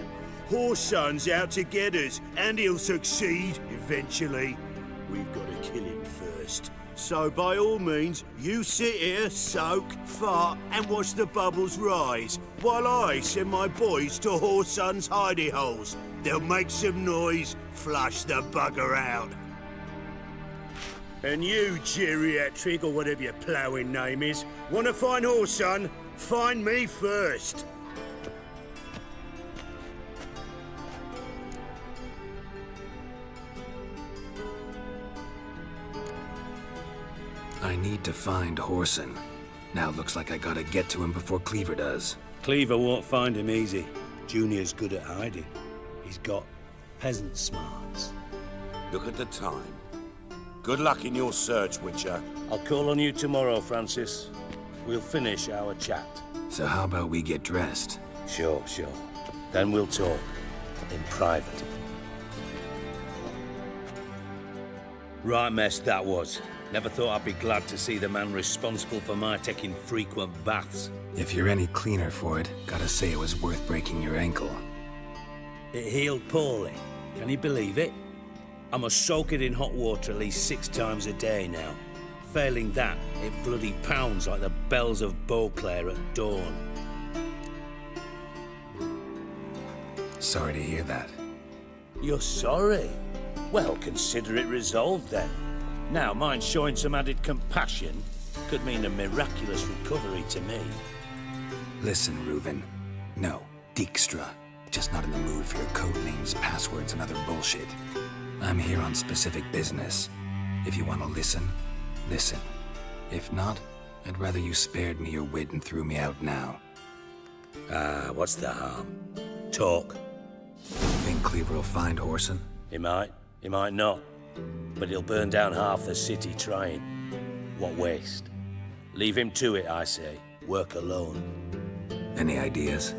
Whoreson's out to get us, and he'll succeed eventually. We've got to kill him first. So by all means, you sit here, soak, fart, and watch the bubbles rise, while I send my boys to Whoreson's hidey holes. They'll make some noise, flush the bugger out. And you, geriatric, or whatever your ploughing name is, want to find Whoreson? Find me first. I need to find Whoreson. Now looks like I gotta get to him before Cleaver does. Cleaver won't find him easy. Junior's good at hiding. He's got peasant smarts. Look at the time. Good luck in your search, Witcher. I'll call on you tomorrow, Francis. We'll finish our chat. So how about we get dressed? Sure. Then we'll talk. In private. Right mess that was. Never thought I'd be glad to see the man responsible for my taking frequent baths. If you're any cleaner for it, gotta say it was worth breaking your ankle. It healed poorly. Can you believe it? I must soak it in hot water at least 6 times a day now. Failing that, it bloody pounds like the bells of Beauclair at dawn. Sorry to hear that. You're sorry? Well, consider it resolved then. Now, mind showing some added compassion could mean a miraculous recovery to me. Listen, Reuven. No, Dijkstra. Just not in the mood for your code names, passwords, and other bullshit. I'm here on specific business. If you want to listen, listen. If not, I'd rather you spared me your wit and threw me out now. What's the harm? Talk. Think Cleaver will find Whoreson? He might not. But he'll burn down half the city trying. What waste? Leave him to it, I say. Work alone. Any ideas?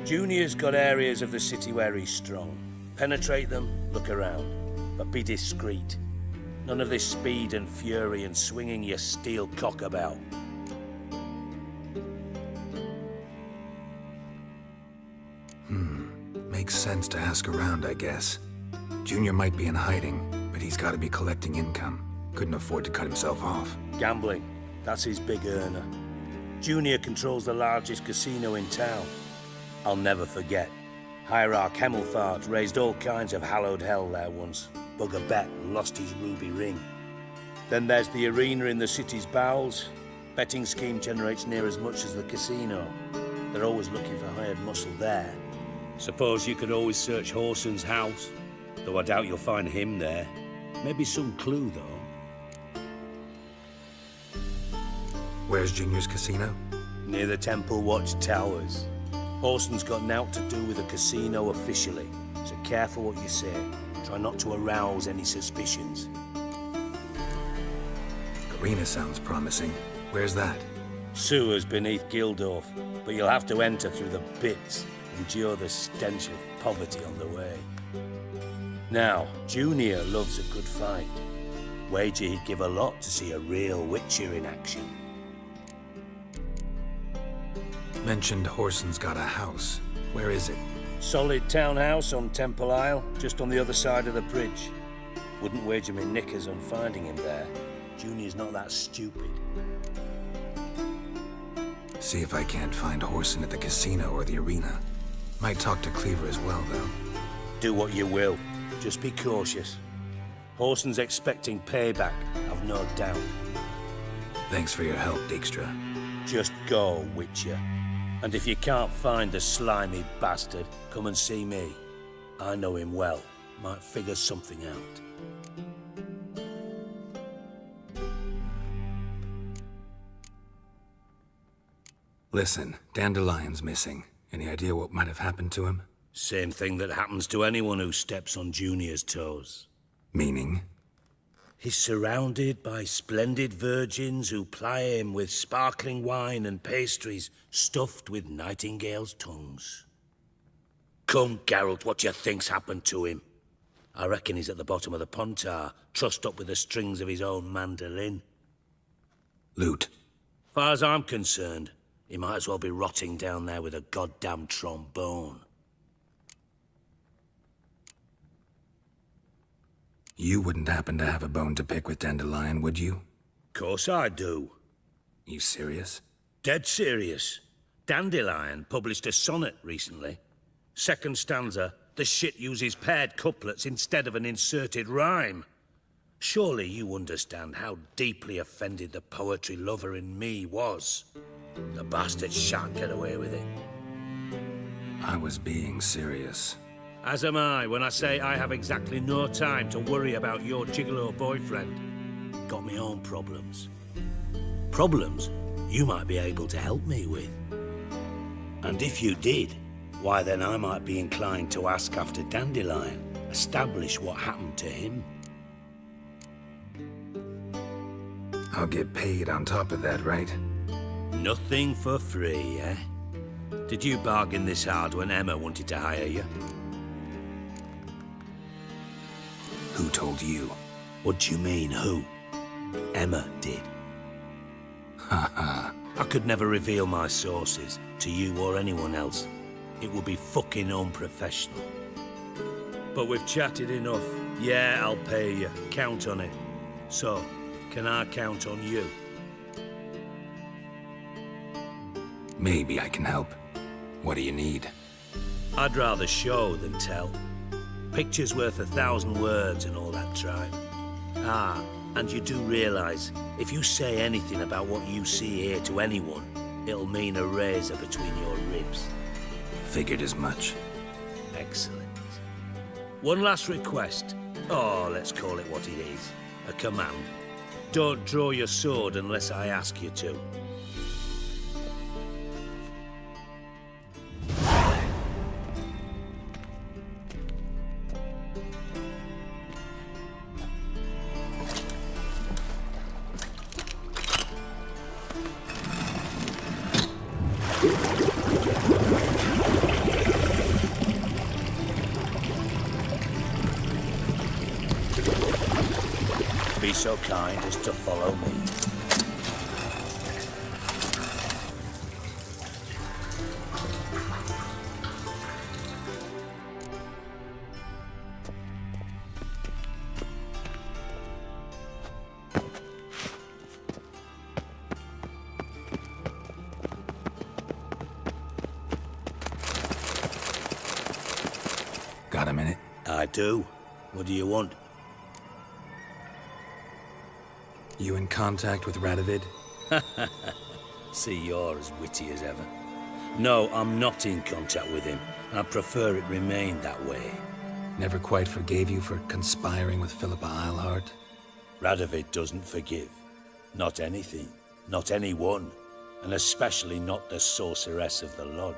Junior's got areas of the city where he's strong. Penetrate them, look around. But be discreet. None of this speed and fury and swinging your steel cock about. Makes sense to ask around, I guess. Junior might be in hiding, but he's got to be collecting income. Couldn't afford to cut himself off. Gambling. That's his big earner. Junior controls the largest casino in town. I'll never forget. Hierarch Hemmelfart raised all kinds of hallowed hell there once. Bugger bet and lost his ruby ring. Then there's the arena in the city's bowels. Betting scheme generates near as much as the casino. They're always looking for hired muscle there. Suppose you could always search Whoreson's house. Though I doubt you'll find him there. Maybe some clue, though. Where's Junior's casino? Near the Temple Watch Towers. Whoreson's got naught to do with the casino officially, so careful what you say. Try not to arouse any suspicions. Arena sounds promising. Where's that? Sewers beneath Gildorf, but you'll have to enter through the pits, endure the stench of poverty on the way. Now, Junior loves a good fight. Wager he'd give a lot to see a real Witcher in action. Mentioned Whoreson's got a house. Where is it? Solid townhouse on Temple Isle, just on the other side of the bridge. Wouldn't wager me knickers on finding him there. Junior's not that stupid. See if I can't find Whoreson at the casino or the arena. Might talk to Cleaver as well, though. Do what you will. Just be cautious. Whoreson's expecting payback, I've no doubt. Thanks for your help, Dijkstra. Just go, Witcher. And if you can't find the slimy bastard, come and see me. I know him well. Might figure something out. Listen, Dandelion's missing. Any idea what might have happened to him? Same thing that happens to anyone who steps on Junior's toes. Meaning? He's surrounded by splendid virgins who ply him with sparkling wine and pastries stuffed with nightingales' tongues. Come, Geralt, what do you think's happened to him? I reckon he's at the bottom of the Pontar, trussed up with the strings of his own mandolin. Loot. Far as I'm concerned, he might as well be rotting down there with a goddamn trombone. You wouldn't happen to have a bone to pick with Dandelion, would you? Course I do. You serious? Dead serious. Dandelion published a sonnet recently. Second stanza, the shit uses paired couplets instead of an inserted rhyme. Surely you understand how deeply offended the poetry lover in me was. The bastard shan't get away with it. I was being serious. As am I when I say I have exactly no time to worry about your gigolo boyfriend. Got me own problems. Problems you might be able to help me with. And if you did, why then I might be inclined to ask after Dandelion, establish what happened to him. I'll get paid on top of that, right? Nothing for free, eh? Did you bargain this hard when Emma wanted to hire you? Who told you? What do you mean, who? Emma did. Haha. I could never reveal my sources to you or anyone else. It would be fucking unprofessional. But we've chatted enough. Yeah, I'll pay you. Count on it. So, Can I count on you? Maybe I can help. What do you need? I'd rather show than tell. Picture's worth 1,000 words and all that tribe. Ah, and you do realise, if you say anything about what you see here to anyone, it'll mean a razor between your ribs. Figured as much. Excellent. One last request. Oh, let's call it what it is. A command. Don't draw your sword unless I ask you to. Be so kind as to follow me. Got a minute? I do. What do you want? You in contact with Radovid? See, you're as witty as ever. No, I'm not in contact with him. I prefer it remained that way. Never quite forgave you for conspiring with Philippa Eilhart? Radovid doesn't forgive. Not anything. Not anyone. And especially not the sorceress of the Lodge.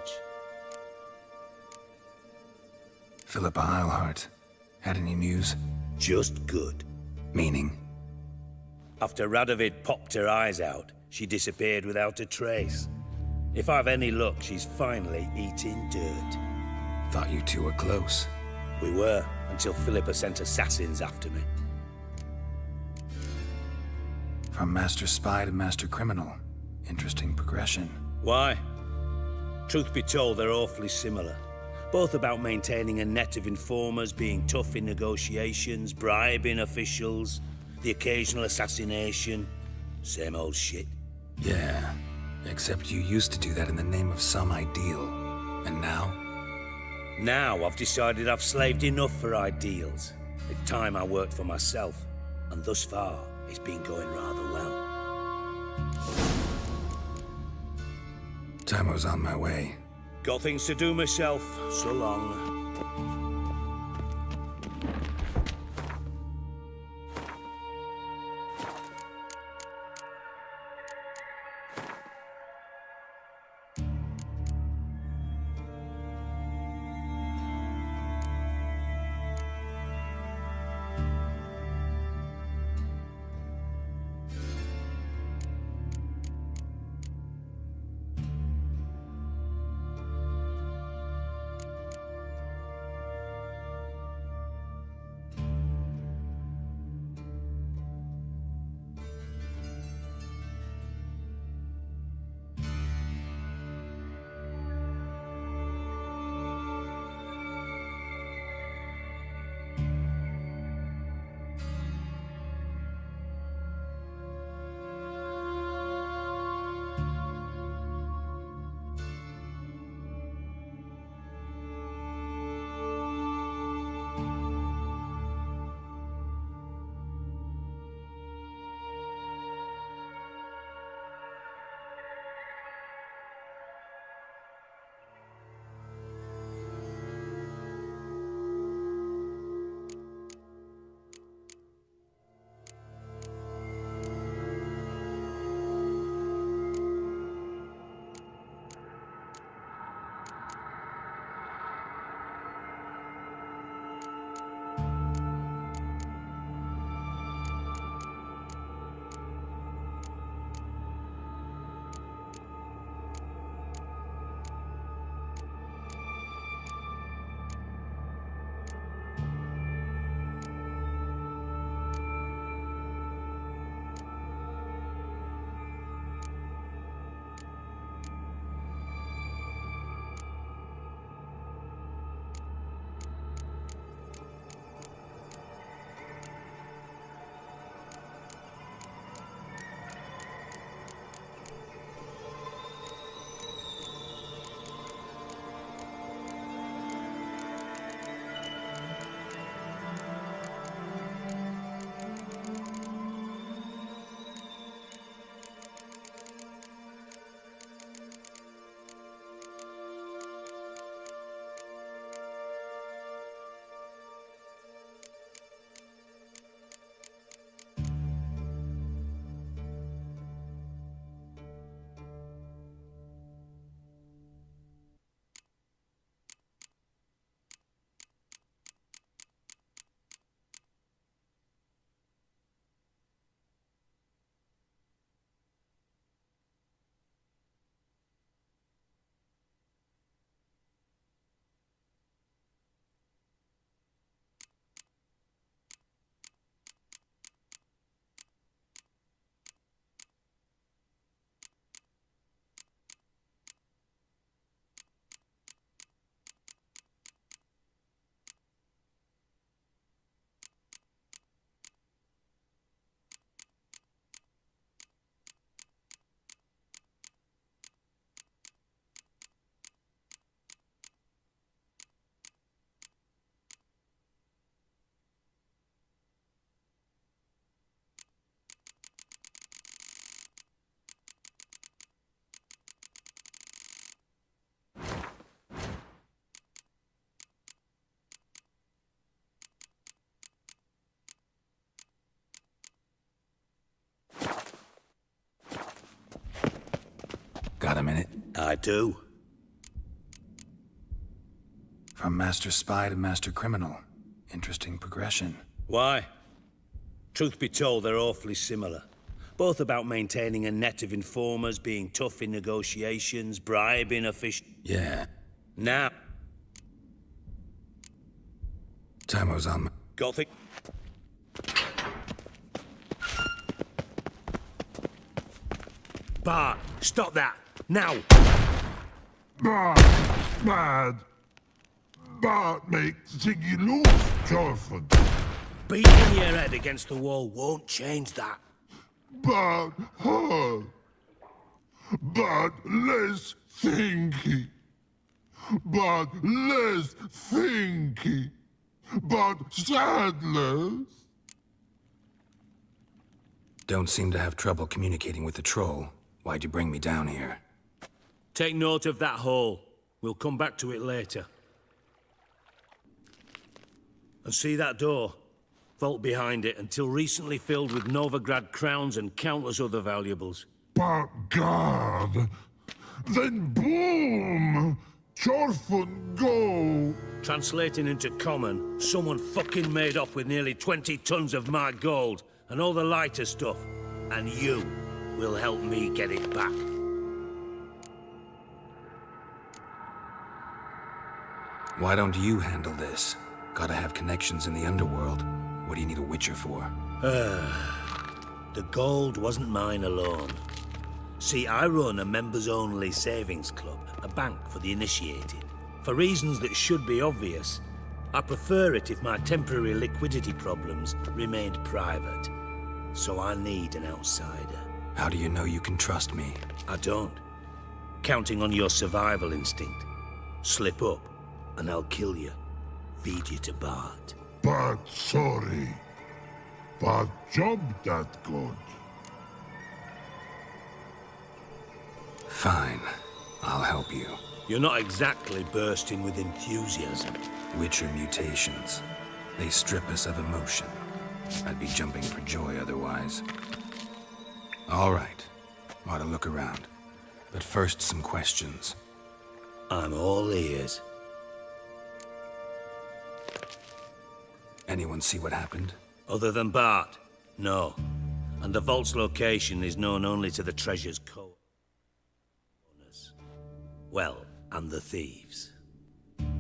Philippa Eilhart. Had any news? Just good. Meaning? After Radovid popped her eyes out, she disappeared without a trace. If I've any luck, she's finally eating dirt. Thought you two were close. We were, until Philippa sent assassins after me. From Master Spy to Master Criminal. Interesting progression. Why? Truth be told, they're awfully similar. Both about maintaining a net of informers, being tough in negotiations, bribing officials, the occasional assassination. Same old shit. Yeah, except you used to do that in the name of some ideal. And now? Now I've decided I've slaved enough for ideals. It's time I worked for myself. And thus far, it's been going rather well. Time was on my way. Got things to do myself. So long. Got a minute? I do. From master spy to master criminal. Interesting progression. Why? Truth be told, they're awfully similar. Both about maintaining a net of informers, being tough in negotiations, bribing officials. Yeah. Now. Tamo's on. Gothic. Bart, stop that! Now! Bad. Bart makes thing you lose, Jorford. Beating your head against the wall won't change that. But hard. But less thinky. But less thinky. But sadless. Don't seem to have trouble communicating with the troll. Why'd you bring me down here? Take note of that hole. We'll come back to it later. And see that door? Vault behind it, until recently filled with Novigrad crowns and countless other valuables. But God, then boom! Jorfun go! Translating into common, someone fucking made off with nearly 20 tons of my gold, and all the lighter stuff. And you will help me get it back. Why don't you handle this? Gotta have connections in the underworld. What do you need a Witcher for? The gold wasn't mine alone. See, I run a members-only savings club, a bank for the initiated. For reasons that should be obvious, I prefer it if my temporary liquidity problems remained private. So I need an outsider. How do you know you can trust me? I don't. Counting on your survival instinct. Slip up, and I'll kill you. Feed you to Bart. But sorry. But job that good. Fine. I'll help you. You're not exactly bursting with enthusiasm. Witcher mutations. They strip us of emotion. I'd be jumping for joy otherwise. All right. Ought to look around. But first, some questions. I'm all ears. Anyone see what happened? Other than Bart? No. And the vault's location is known only to the treasure's co-owners. Well, and the thieves.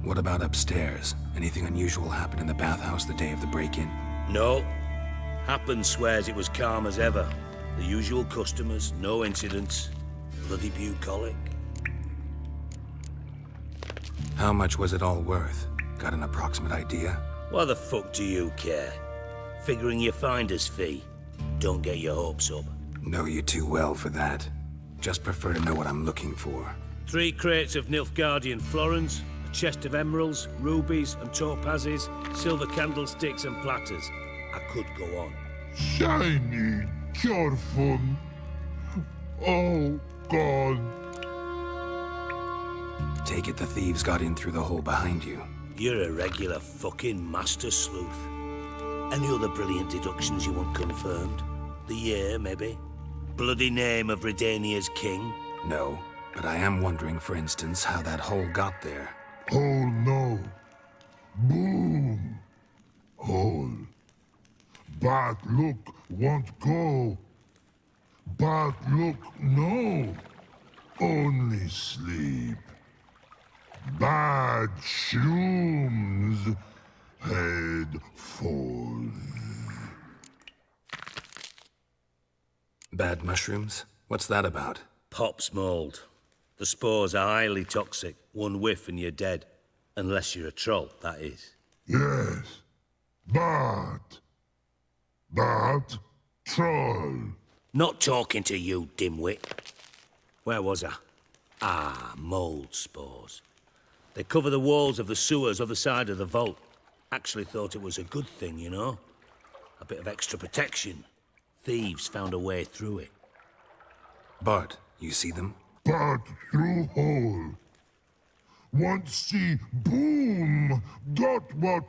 What about upstairs? Anything unusual happen in the bathhouse the day of the break-in? No. Happen swears it was calm as ever. The usual customers, no incidents. Bloody bucolic. How much was it all worth? Got an approximate idea? Why the fuck do you care? Figuring your finder's fee. Don't get your hopes up. Know you too well for that. Just prefer to know what I'm looking for. 3 crates of Nilfgaardian florins, a chest of emeralds, rubies and topazes, silver candlesticks and platters. I could go on. Shiny Jorfun. Oh, God. Take it the thieves got in through the hole behind you. You're a regular fucking master sleuth. Any other brilliant deductions you want confirmed? The year, maybe? Bloody name of Redania's king? No, but I am wondering, for instance, how that hole got there. Hole no. Boom. Hole. But look won't go. But look no. Only sleep. Bad shrooms. Head falls. Bad mushrooms? What's that about? Pop's mold. The spores are highly toxic. One whiff and you're dead. Unless you're a troll, that is. Yes. But troll. Not talking to you, dimwit. Where was I? Ah, mold spores. They cover the walls of the sewers other side of the vault. Actually thought it was a good thing, you know? A bit of extra protection. Thieves found a way through it. Bart, you see them? But through hole. Want see boom. Got what?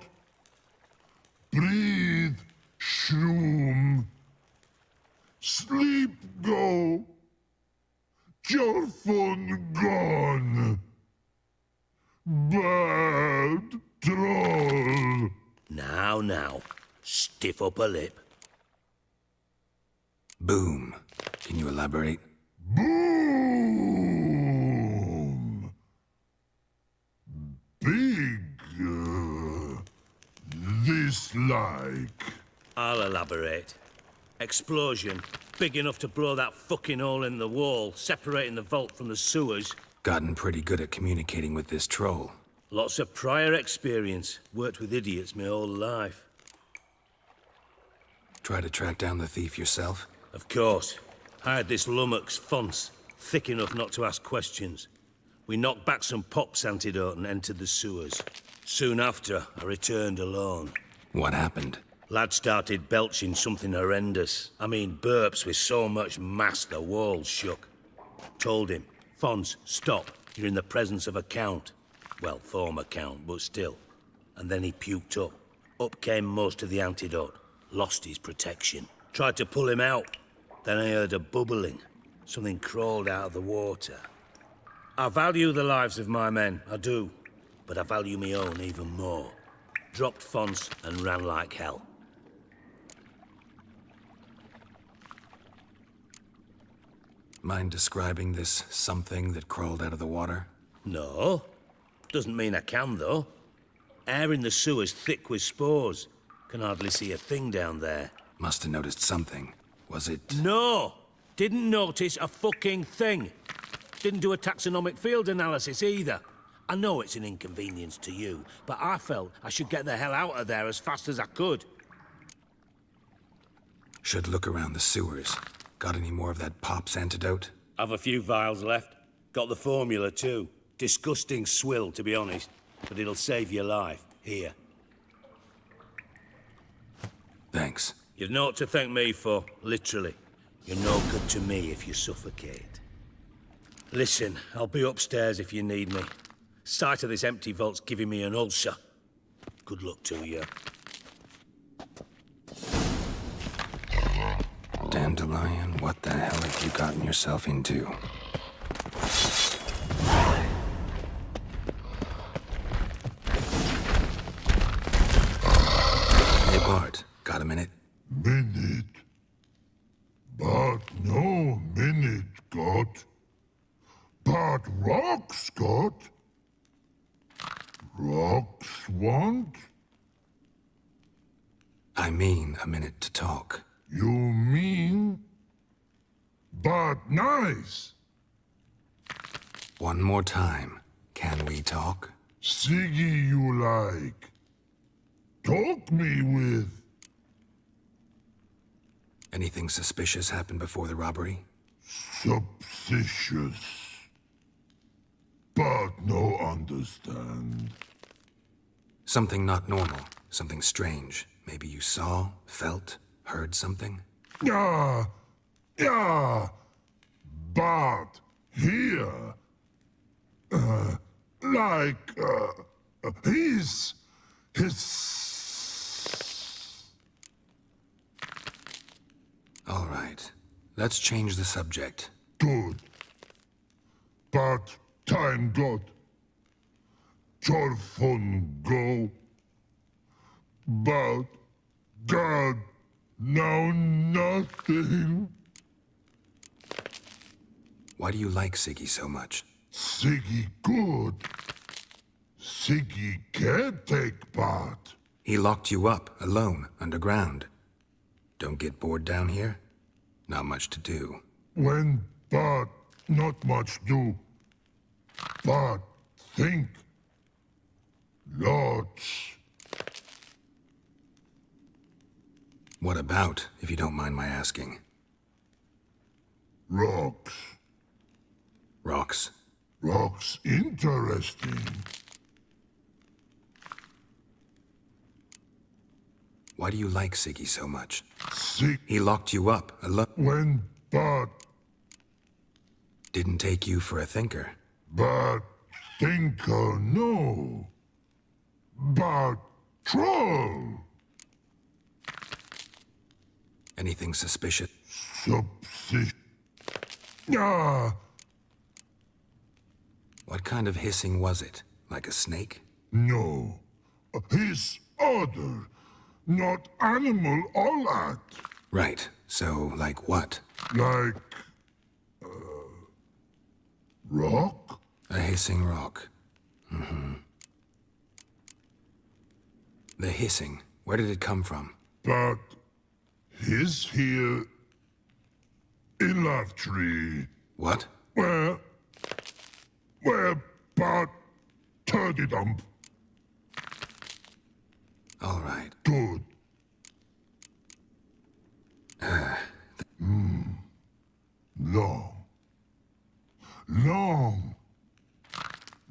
Breathe. Shroom. Sleep go. Jorfun gone. Bad troll. Now, stiff upper lip. Boom. Can you elaborate? Boom. Big. This like. I'll elaborate. Explosion, big enough to blow that fucking hole in the wall, separating the vault from the sewers. Gotten pretty good at communicating with this troll. Lots of prior experience. Worked with idiots my whole life. Try to track down the thief yourself? Of course. I had this lummox, Fons, thick enough not to ask questions. We knocked back some Pop's antidote and entered the sewers. Soon after, I returned alone. What happened? Lad started belching something horrendous. I mean, burps with so much mass the walls shook. Told him, Fons, stop. You're in the presence of a count. Well, former count, but still. And then he puked up. Up came most of the antidote. Lost his protection. Tried to pull him out. Then I heard a bubbling. Something crawled out of the water. I value the lives of my men, I do. But I value my own even more. Dropped Fons and ran like hell. Mind describing this something that crawled out of the water? No. Doesn't mean I can, though. Air in the sewer's thick with spores. Can hardly see a thing down there. Must have noticed something. Was it... No! Didn't notice a fucking thing. Didn't do a taxonomic field analysis either. I know it's an inconvenience to you, but I felt I should get the hell out of there as fast as I could. Should look around the sewers. Got any more of that Pop's antidote? I've a few vials left. Got the formula too. Disgusting swill, to be honest. But it'll save your life. Here. Thanks. You've naught to thank me for, literally. You're no good to me if you suffocate. Listen, I'll be upstairs if you need me. Sight of this empty vault's giving me an ulcer. Good luck to you. Dandelion, what the hell have you gotten yourself into? Hey Bart, got a minute? Minute. But no minute got. But rocks got. Rocks want? I mean a minute to talk. You mean? But nice. One more time. Can we talk? Siggy you like. Talk me with. Anything suspicious happened before the robbery? Suspicious. But no understand. Something not normal. Something strange. Maybe you saw, felt, heard something? Yeah. But here. His. All right. Let's change the subject. Good. But time got. Jorfun go. But God, now nothing. Why do you like Siggy so much? Siggy good. Siggy can't take part. He locked you up, alone, underground. Don't get bored down here? Not much to do. When but not much do. But think. Lots. What about, if you don't mind my asking? Rocks. Rocks? Rocks interesting. Why do you like Siggy so much? Sig. He locked you up, alone. When but. Didn't take you for a thinker. But thinker no. But troll. Anything suspicious? Subsist. Yeah. What kind of hissing was it? Like a snake? No. His order, not animal all that. Right. So, like what? Like... rock? A hissing rock. Mm-hmm. The hissing. Where did it come from? But... his here... in Love Tree. What? Where but turkey dump. All right. Good. Long. Long.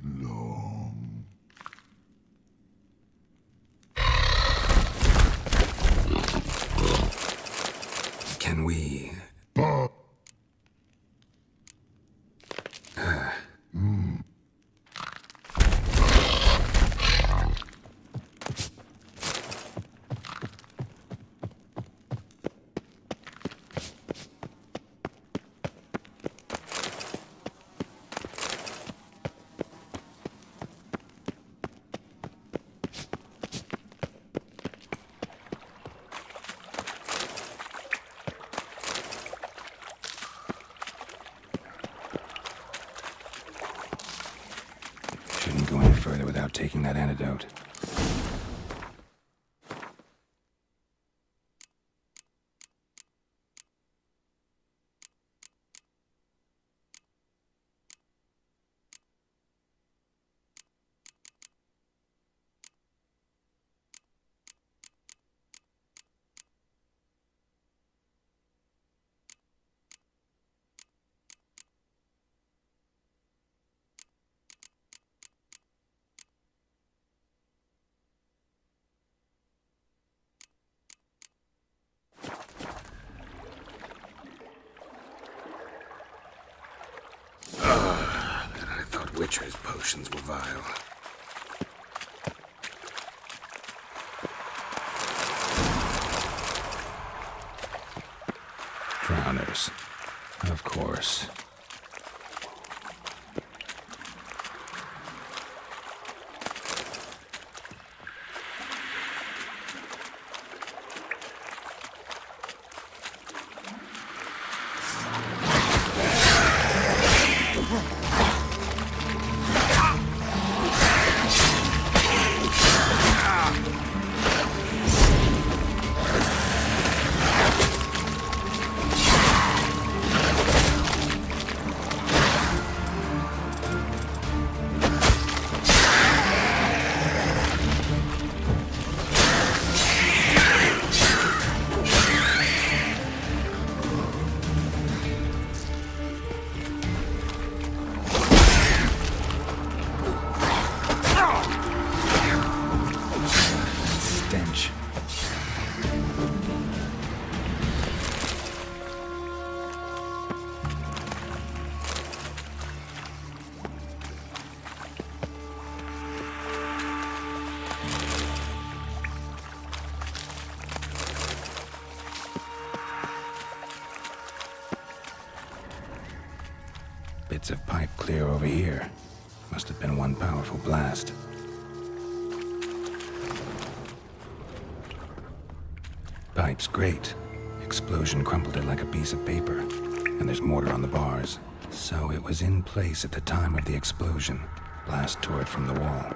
Long. Can we... But... Shouldn't go any further without taking that antidote. I thought Witcher's potions were vile. Drowners. Of course. Stench. Bits of pipe clear over here. Must have been one powerful blast. Pipe's great. Explosion crumpled it like a piece of paper. And there's mortar on the bars. So it was in place at the time of the explosion. Blast tore it from the wall.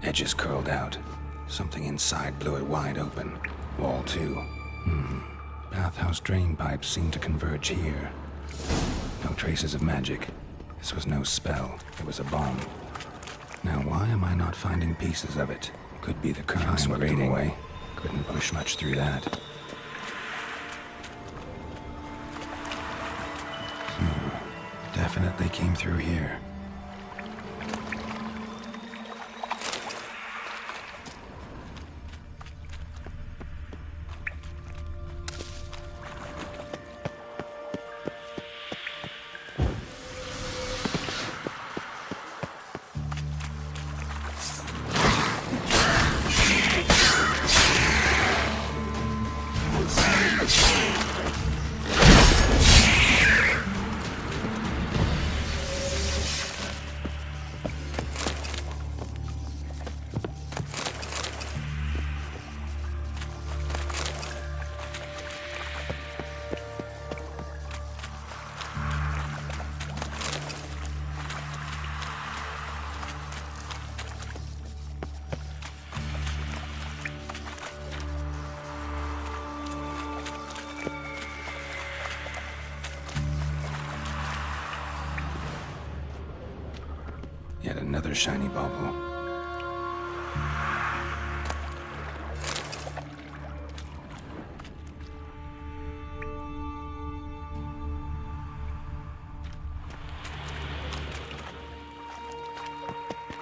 Edges curled out. Something inside blew it wide open. Wall too. Bathhouse drain pipes seemed to converge here. No traces of magic. This was no spell. It was a bomb. Now why am I not finding pieces of it? Could be the current swept them away. Couldn't push much through that. Definitely came through here. Yet another shiny bauble.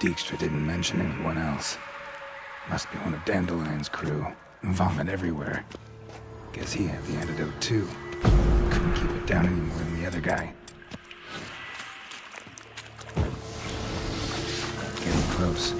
Dijkstra didn't mention anyone else. Must be one of Dandelion's crew. Vomit everywhere. Guess he had the antidote too. Couldn't keep it down any more than the other guy. Getting close.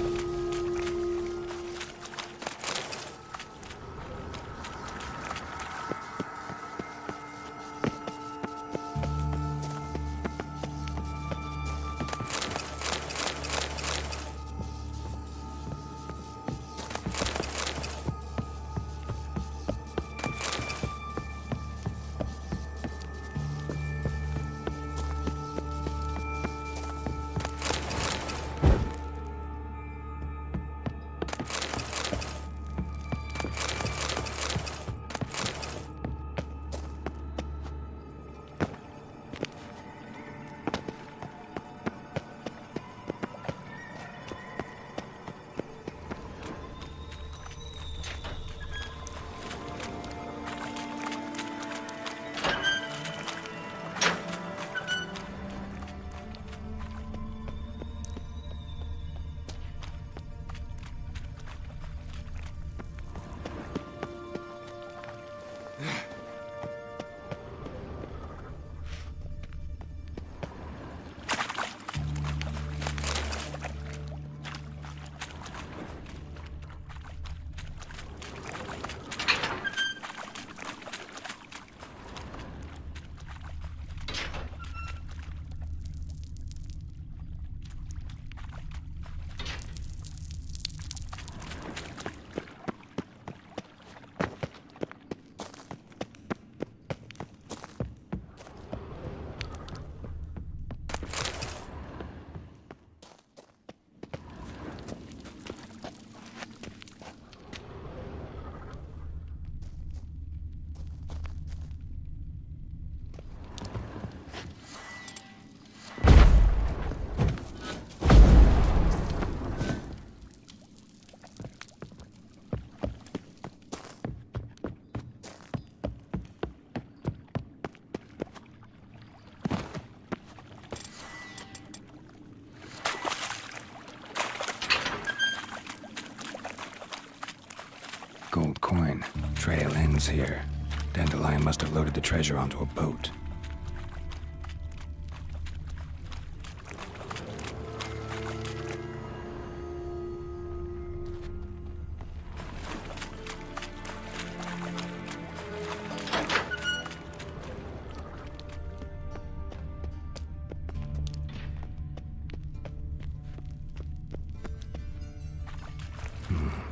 Gold coin. Trail ends here. Dandelion must have loaded the treasure onto a boat.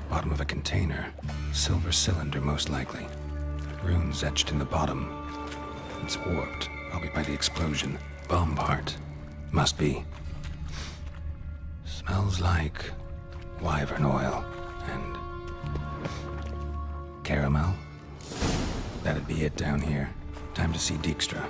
Bottom of a container. Silver cylinder, most likely. Runes etched in the bottom. It's warped, probably by the explosion. Bomb part. Must be. Smells like wyvern oil and caramel. That'd be it down here. Time to see Dijkstra.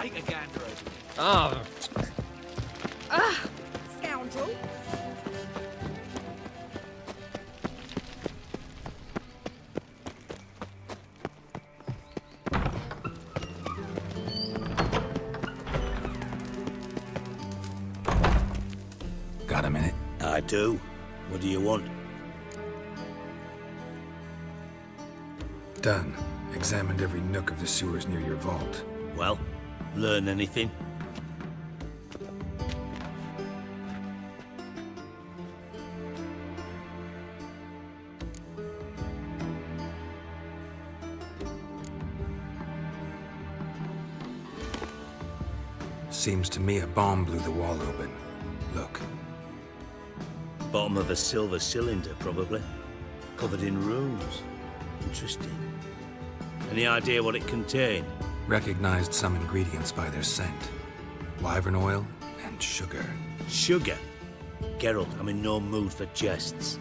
take a gander over it. Oh, Ah, scoundrel. Got a minute? I do. What do you want? Done. Examined every nook of the sewers near your vault. Well, learn anything? Seems to me a bomb blew the wall open. Look. Bottom of a silver cylinder, probably. Covered in runes. Interesting. Any idea what it contained? Recognized some ingredients by their scent. Wyvern oil and sugar. Sugar? Geralt, I'm in no mood for jests.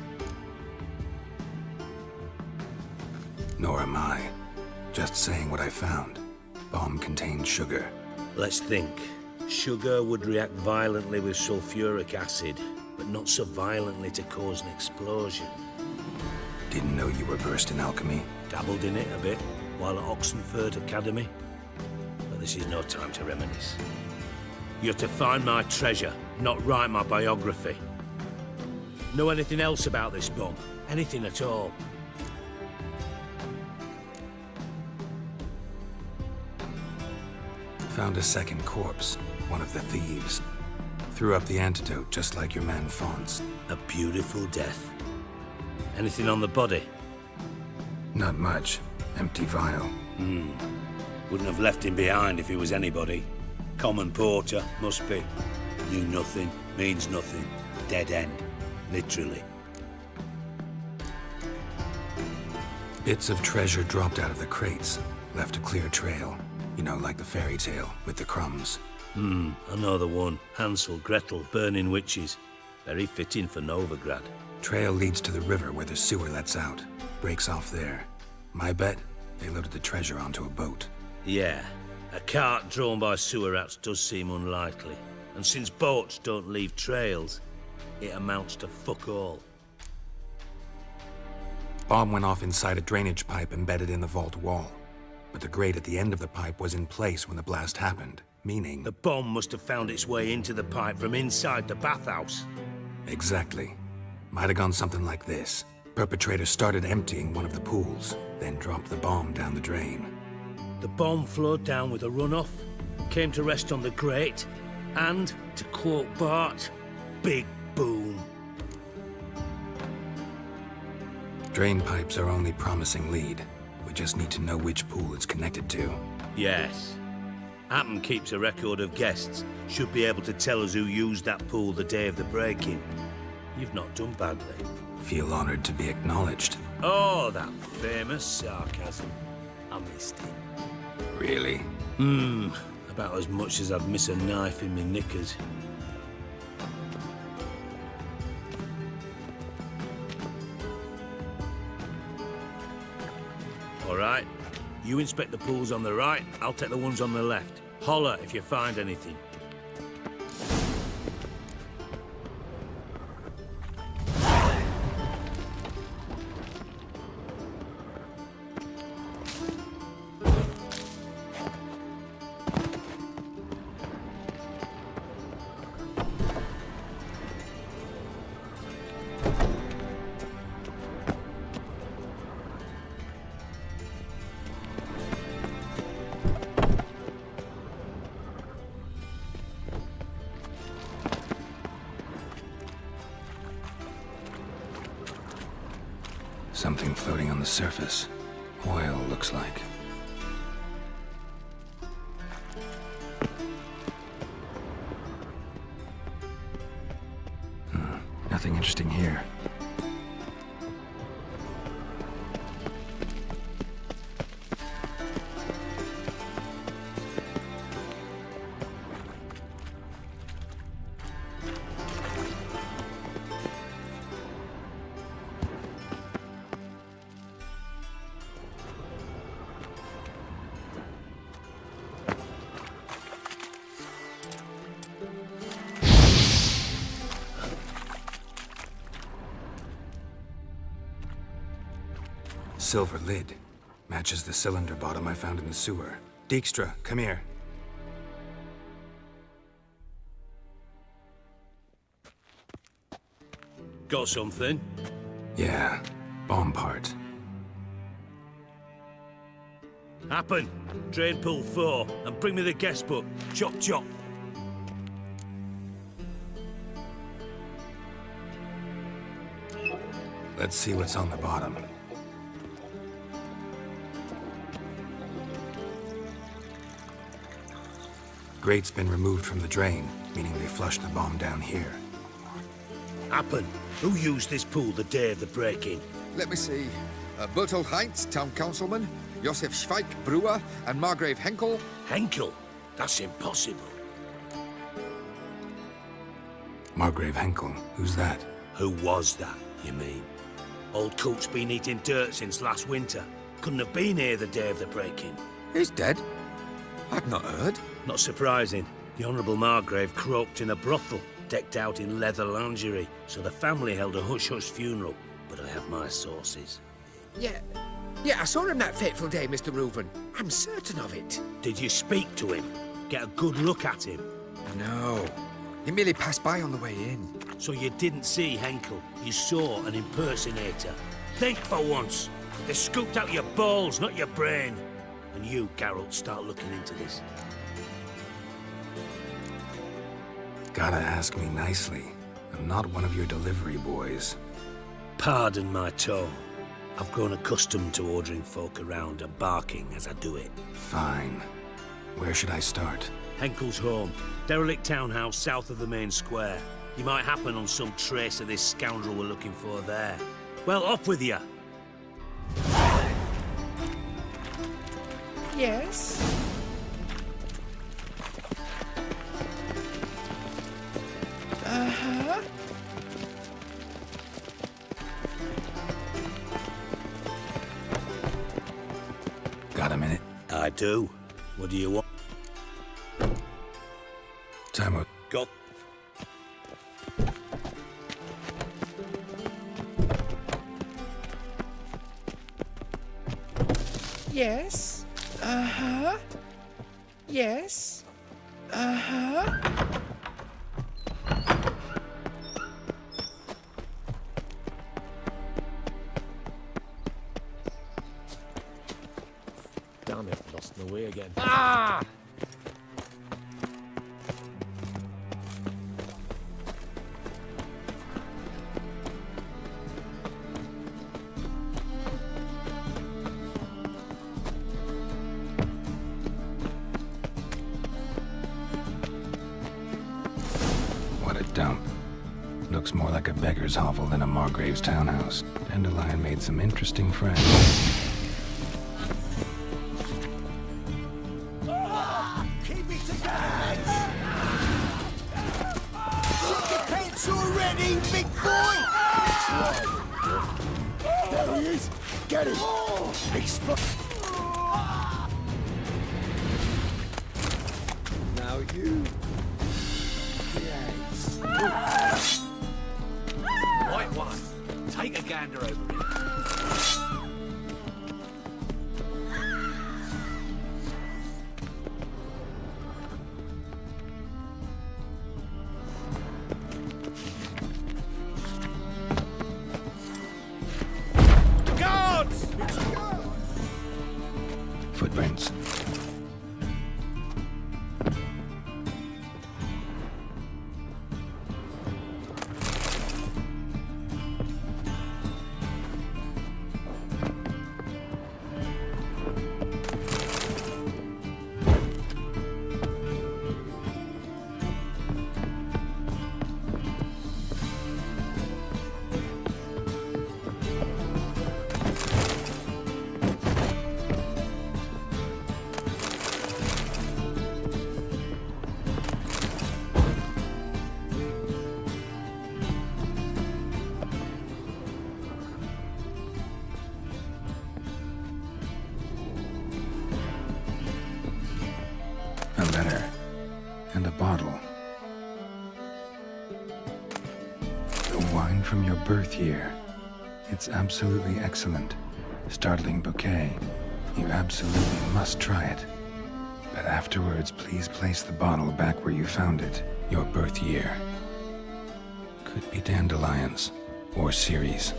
Nor am I. Just saying what I found. Bomb contained sugar. Let's think. Sugar would react violently with sulfuric acid, but not so violently to cause an explosion. Didn't know you were versed in alchemy. Dabbled in it a bit, while at Oxenford Academy. But this is no time to reminisce. You're to find my treasure, not write my biography. Know anything else about this bomb? Anything at all? Found a second corpse, one of the thieves. Threw up the antidote just like your man Fonz. A beautiful death. Anything on the body? Not much. Empty vial. Wouldn't have left him behind if he was anybody. Common porter, must be. Knew nothing, means nothing. Dead end. Literally. Bits of treasure dropped out of the crates. Left a clear trail. You know, like the fairy tale, with the crumbs. I know the one. Hansel, Gretel, burning witches. Very fitting for Novigrad. Trail leads to the river where the sewer lets out. Breaks off there. My bet, they loaded the treasure onto a boat. Yeah. A cart drawn by sewer rats does seem unlikely. And since boats don't leave trails, it amounts to fuck all. Bomb went off inside a drainage pipe embedded in the vault wall. But the grate at the end of the pipe was in place when the blast happened, meaning... The bomb must have found its way into the pipe from inside the bathhouse. Exactly. Might have gone something like this. Perpetrator started emptying one of the pools, then dropped the bomb down the drain. The bomb flowed down with a runoff, came to rest on the grate, and, to quote Bart, big boom. Drain pipes are only promising lead. We just need to know which pool it's connected to. Yes. Appen keeps a record of guests. Should be able to tell us who used that pool the day of the break-in. You've not done badly. Feel honored to be acknowledged. Oh, that famous sarcasm. I missed it. Really? About as much as I'd miss a knife in my knickers. All right. You inspect the pools on the right, I'll take the ones on the left. Holler if you find anything. Something floating on the surface. Oil, looks like. Nothing interesting here. silver lid. Matches the cylinder bottom I found in the sewer. Dijkstra, come here. Got something? Yeah, bomb part. Happen. Drain pool 4, and bring me the guest book. Chop chop. Let's see what's on the bottom. Grate's been removed from the drain, meaning they flushed the bomb down here. Happen. Who used this pool the day of the break-in? Let me see. Bertolt Heinz, town councilman, Josef Schweik, brewer, and Margrave Henkel. Henkel? That's impossible. Margrave Henkel, who's that? Who was that, you mean? Old Coot's been eating dirt since last winter. Couldn't have been here the day of the break-in. He's dead? I'd not heard. Not surprising. The Honourable Margrave croaked in a brothel, decked out in leather lingerie, so the family held a hush-hush funeral. But I have my sources. Yeah, I saw him that fateful day, Mr. Reuven. I'm certain of it. Did you speak to him? Get a good look at him? No. He merely passed by on the way in. So you didn't see Henkel? You saw an impersonator? Think for once. They scooped out your balls, not your brain. And you, Geralt, start looking into this. Gotta ask me nicely. I'm not one of your delivery boys. Pardon my tone. I've grown accustomed to ordering folk around and barking as I do it. Fine. Where should I start? Henkel's home. Derelict townhouse south of the main square. You might happen on some trace of this scoundrel we're looking for there. Well, up with you. Yes? Uh-huh. Got a minute? I do. What do you want? Time out. Got. Yes? Uh-huh. Yes? Uh-huh. Damn it, lost my way again. Ah! What a dump. Looks more like a beggar's hovel than a Margrave's townhouse. Dandelion made some interesting friends. Keep it together, mates! Shut your pants already, big boy! There he is! Get him! Now you... Right one. Take a gander over it. Guards! Footprints. A letter. And a bottle. The wine from your birth year. It's absolutely excellent. Startling bouquet. You absolutely must try it. But afterwards, please place the bottle back where you found it. Your birth year. Could be dandelions or Ceres.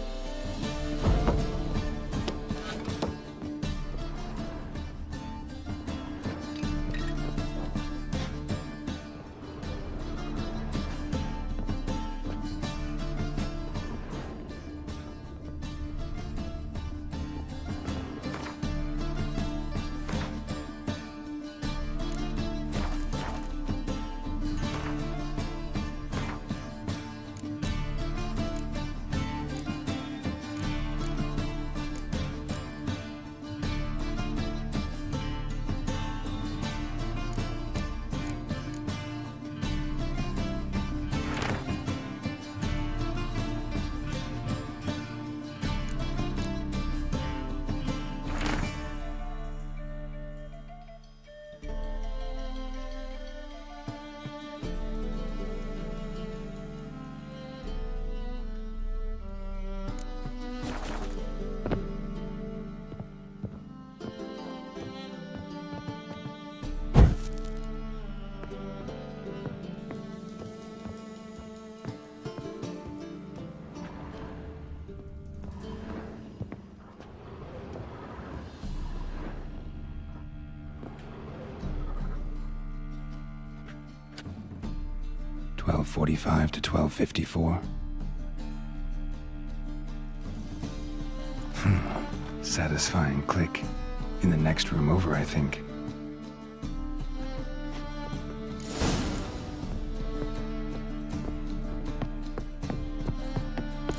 (12:45 to 12:54). Satisfying click. In the next room over, I think.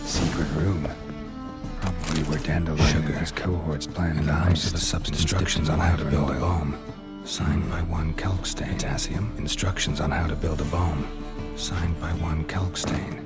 Secret room. Probably where Dandelion and his cohorts plan in the house of a substance. Instructions on how to build a bomb. Signed by one Kalkstain. Potassium. Instructions on how to build a bomb. Signed by one Kalkstain.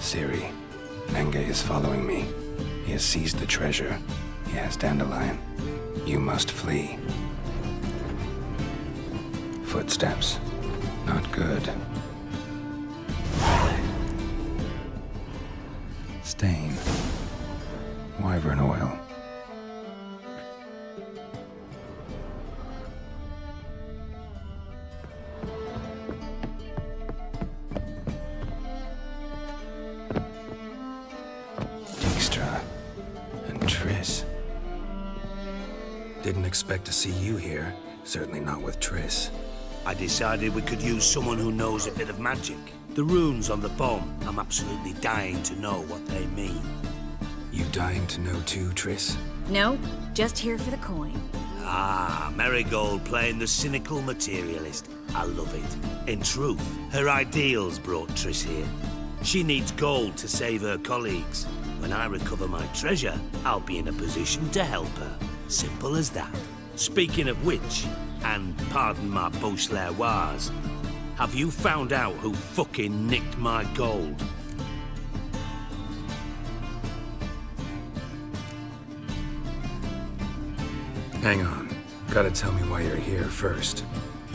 Ciri, Menge is following me. He has seized the treasure. He has Dandelion. You must flee. Footsteps. Not good. Stain. Wyvern oil. Didn't expect to see you here. Certainly not with Triss. I decided we could use someone who knows a bit of magic. The runes on the bomb, I'm absolutely dying to know what they mean. You dying to know too, Triss? No, just here for the coin. Ah, Marigold playing the cynical materialist. I love it. In truth, her ideals brought Triss here. She needs gold to save her colleagues. When I recover my treasure, I'll be in a position to help her. Simple as that. Speaking of which, and pardon my Beauclervois, have you found out who fucking nicked my gold? Hang on. Gotta tell me why you're here first.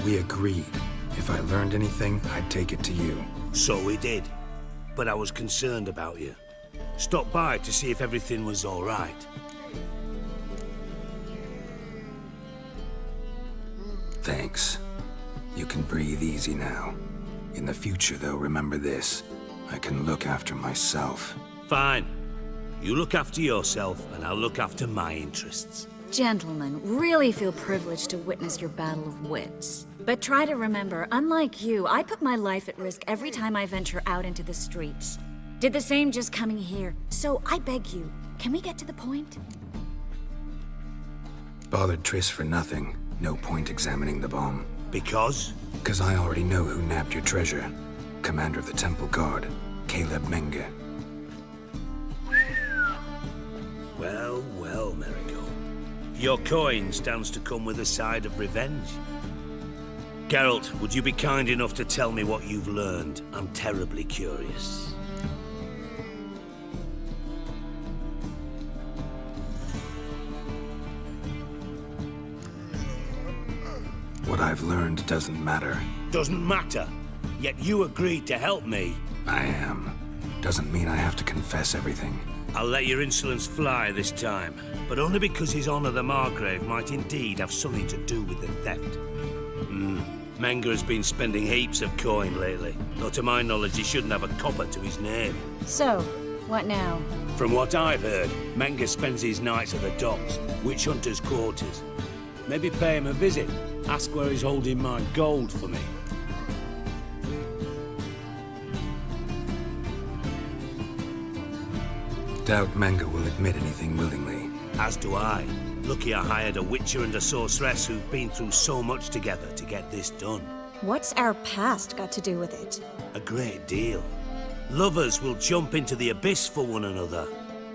We agreed. If I learned anything, I'd take it to you. So we did. But I was concerned about you. Stopped by to see if everything was all right. Thanks. You can breathe easy now. In the future, though, remember this. I can look after myself. Fine. You look after yourself, and I'll look after my interests. Gentlemen, really feel privileged to witness your battle of wits. But try to remember, unlike you, I put my life at risk every time I venture out into the streets. Did the same just coming here. So I beg you, can we get to the point? Bothered Triss for nothing. No point examining the bomb. Because? Because I already know who nabbed your treasure. Commander of the Temple Guard, Caleb Menge. Well, well, Marigold. Your coin stands to come with a side of revenge. Geralt, would you be kind enough to tell me what you've learned? I'm terribly curious. What I've learned doesn't matter. Doesn't matter. Yet you agreed to help me. I am. Doesn't mean I have to confess everything. I'll let your insolence fly this time, but only because His Honor the Margrave might indeed have something to do with the theft. Menga has been spending heaps of coin lately, though to my knowledge he shouldn't have a copper to his name. So, what now? From what I've heard, Menga spends his nights at the docks, witch hunters' quarters. Maybe pay him a visit. Ask where he's holding my gold for me. Doubt Menga will admit anything willingly. As do I. Lucky I hired a witcher and a sorceress who've been through so much together to get this done. What's our past got to do with it? A great deal. Lovers will jump into the abyss for one another.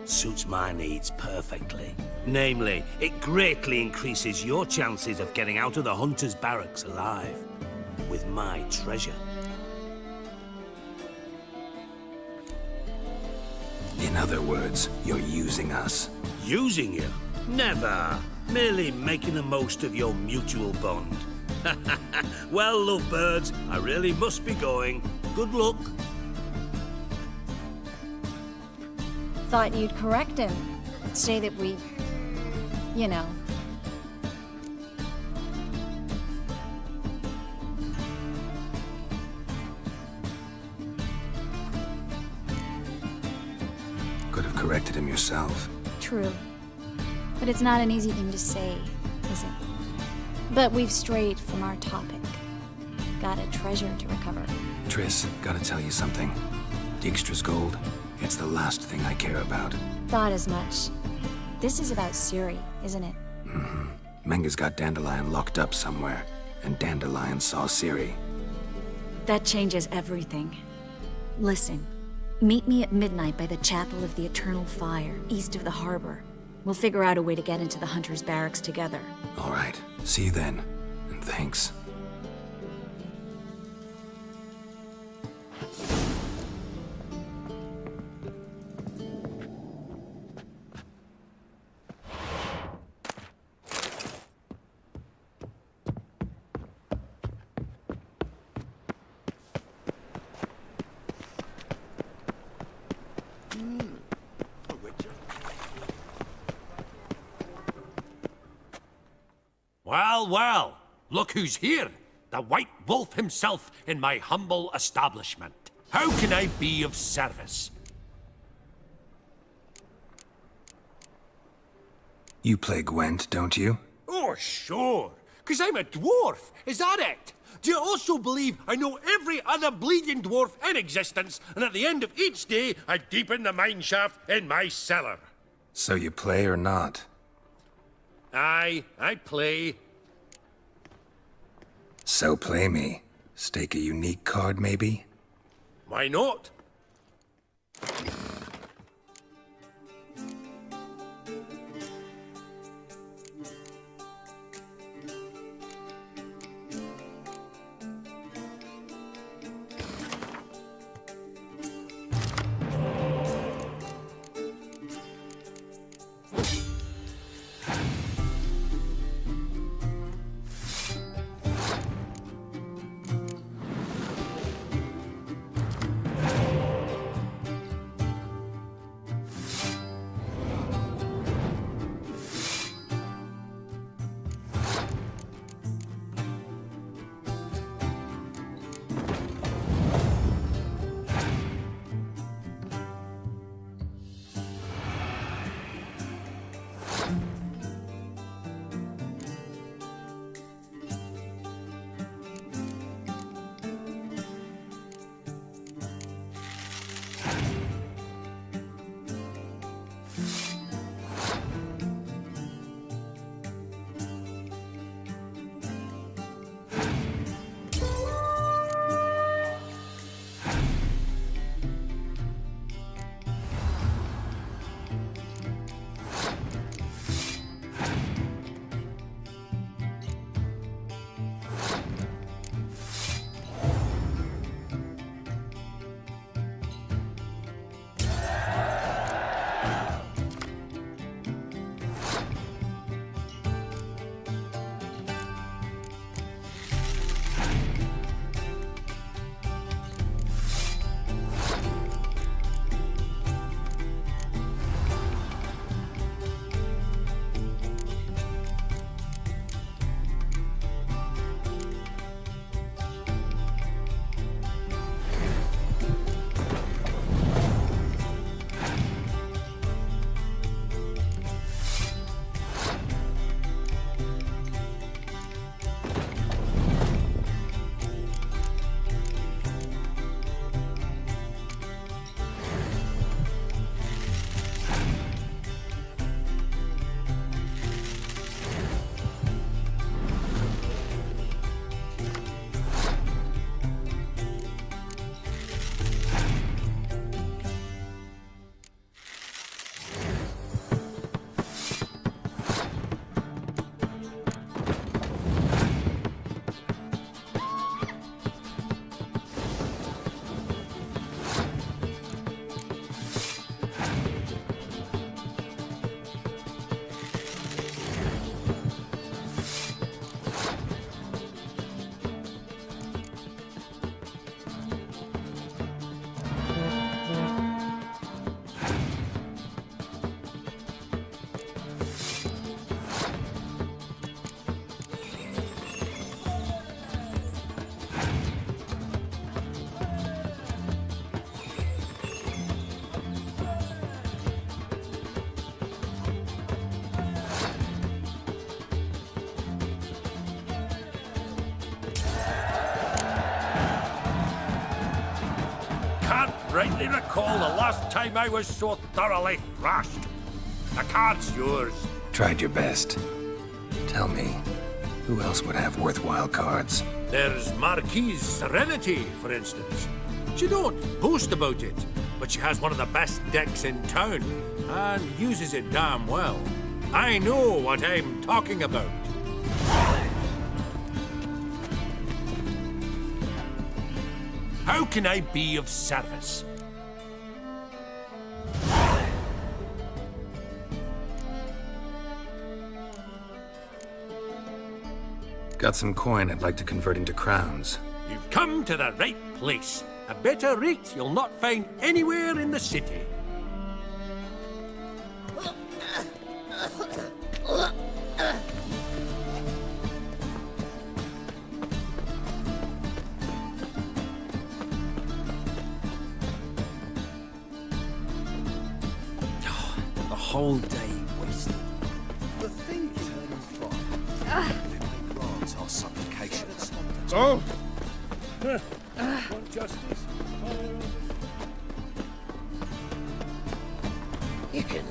Suits my needs perfectly. Namely, it greatly increases your chances of getting out of the hunter's barracks alive. With my treasure. In other words, you're using us. Using you? Never. Merely making the most of your mutual bond. Well, lovebirds, I really must be going. Good luck. Thought you'd correct him. Say that we... you know. Could have corrected him yourself. True. But it's not an easy thing to say, is it? But we've strayed from our topic. Got a treasure to recover. Triss, gotta tell you something. Dijkstra's gold, it's the last thing I care about. Thought as much. This is about Ciri, isn't it? Menga's got Dandelion locked up somewhere, and Dandelion saw Ciri. That changes everything. Listen, meet me at midnight by the Chapel of the Eternal Fire, east of the harbor. We'll figure out a way to get into the Hunter's barracks together. All right, see you then, and thanks. Well, well, look who's here. The White Wolf himself in my humble establishment. How can I be of service? You play Gwent, don't you? Oh, sure. 'Cause I'm a dwarf. Is that it? Do you also believe I know every other bleeding dwarf in existence, and at the end of each day, I deepen the mine shaft in my cellar? So you play or not? Aye, I play. So play me. Stake a unique card, maybe? Why not? can't rightly recall the last time I was so thoroughly thrashed. The card's yours. Tried your best. Tell me, who else would have worthwhile cards? There's Marquise Serenity, for instance. She don't boast about it, but she has one of the best decks in town, and uses it damn well. I know what I'm talking about. How can I be of service? Got some coin I'd like to convert into crowns. You've come to the right place. A better rate you'll not find anywhere in the city. The whole day wasted. The thing turning from. They may grant our supplications. Oh! Want justice? You can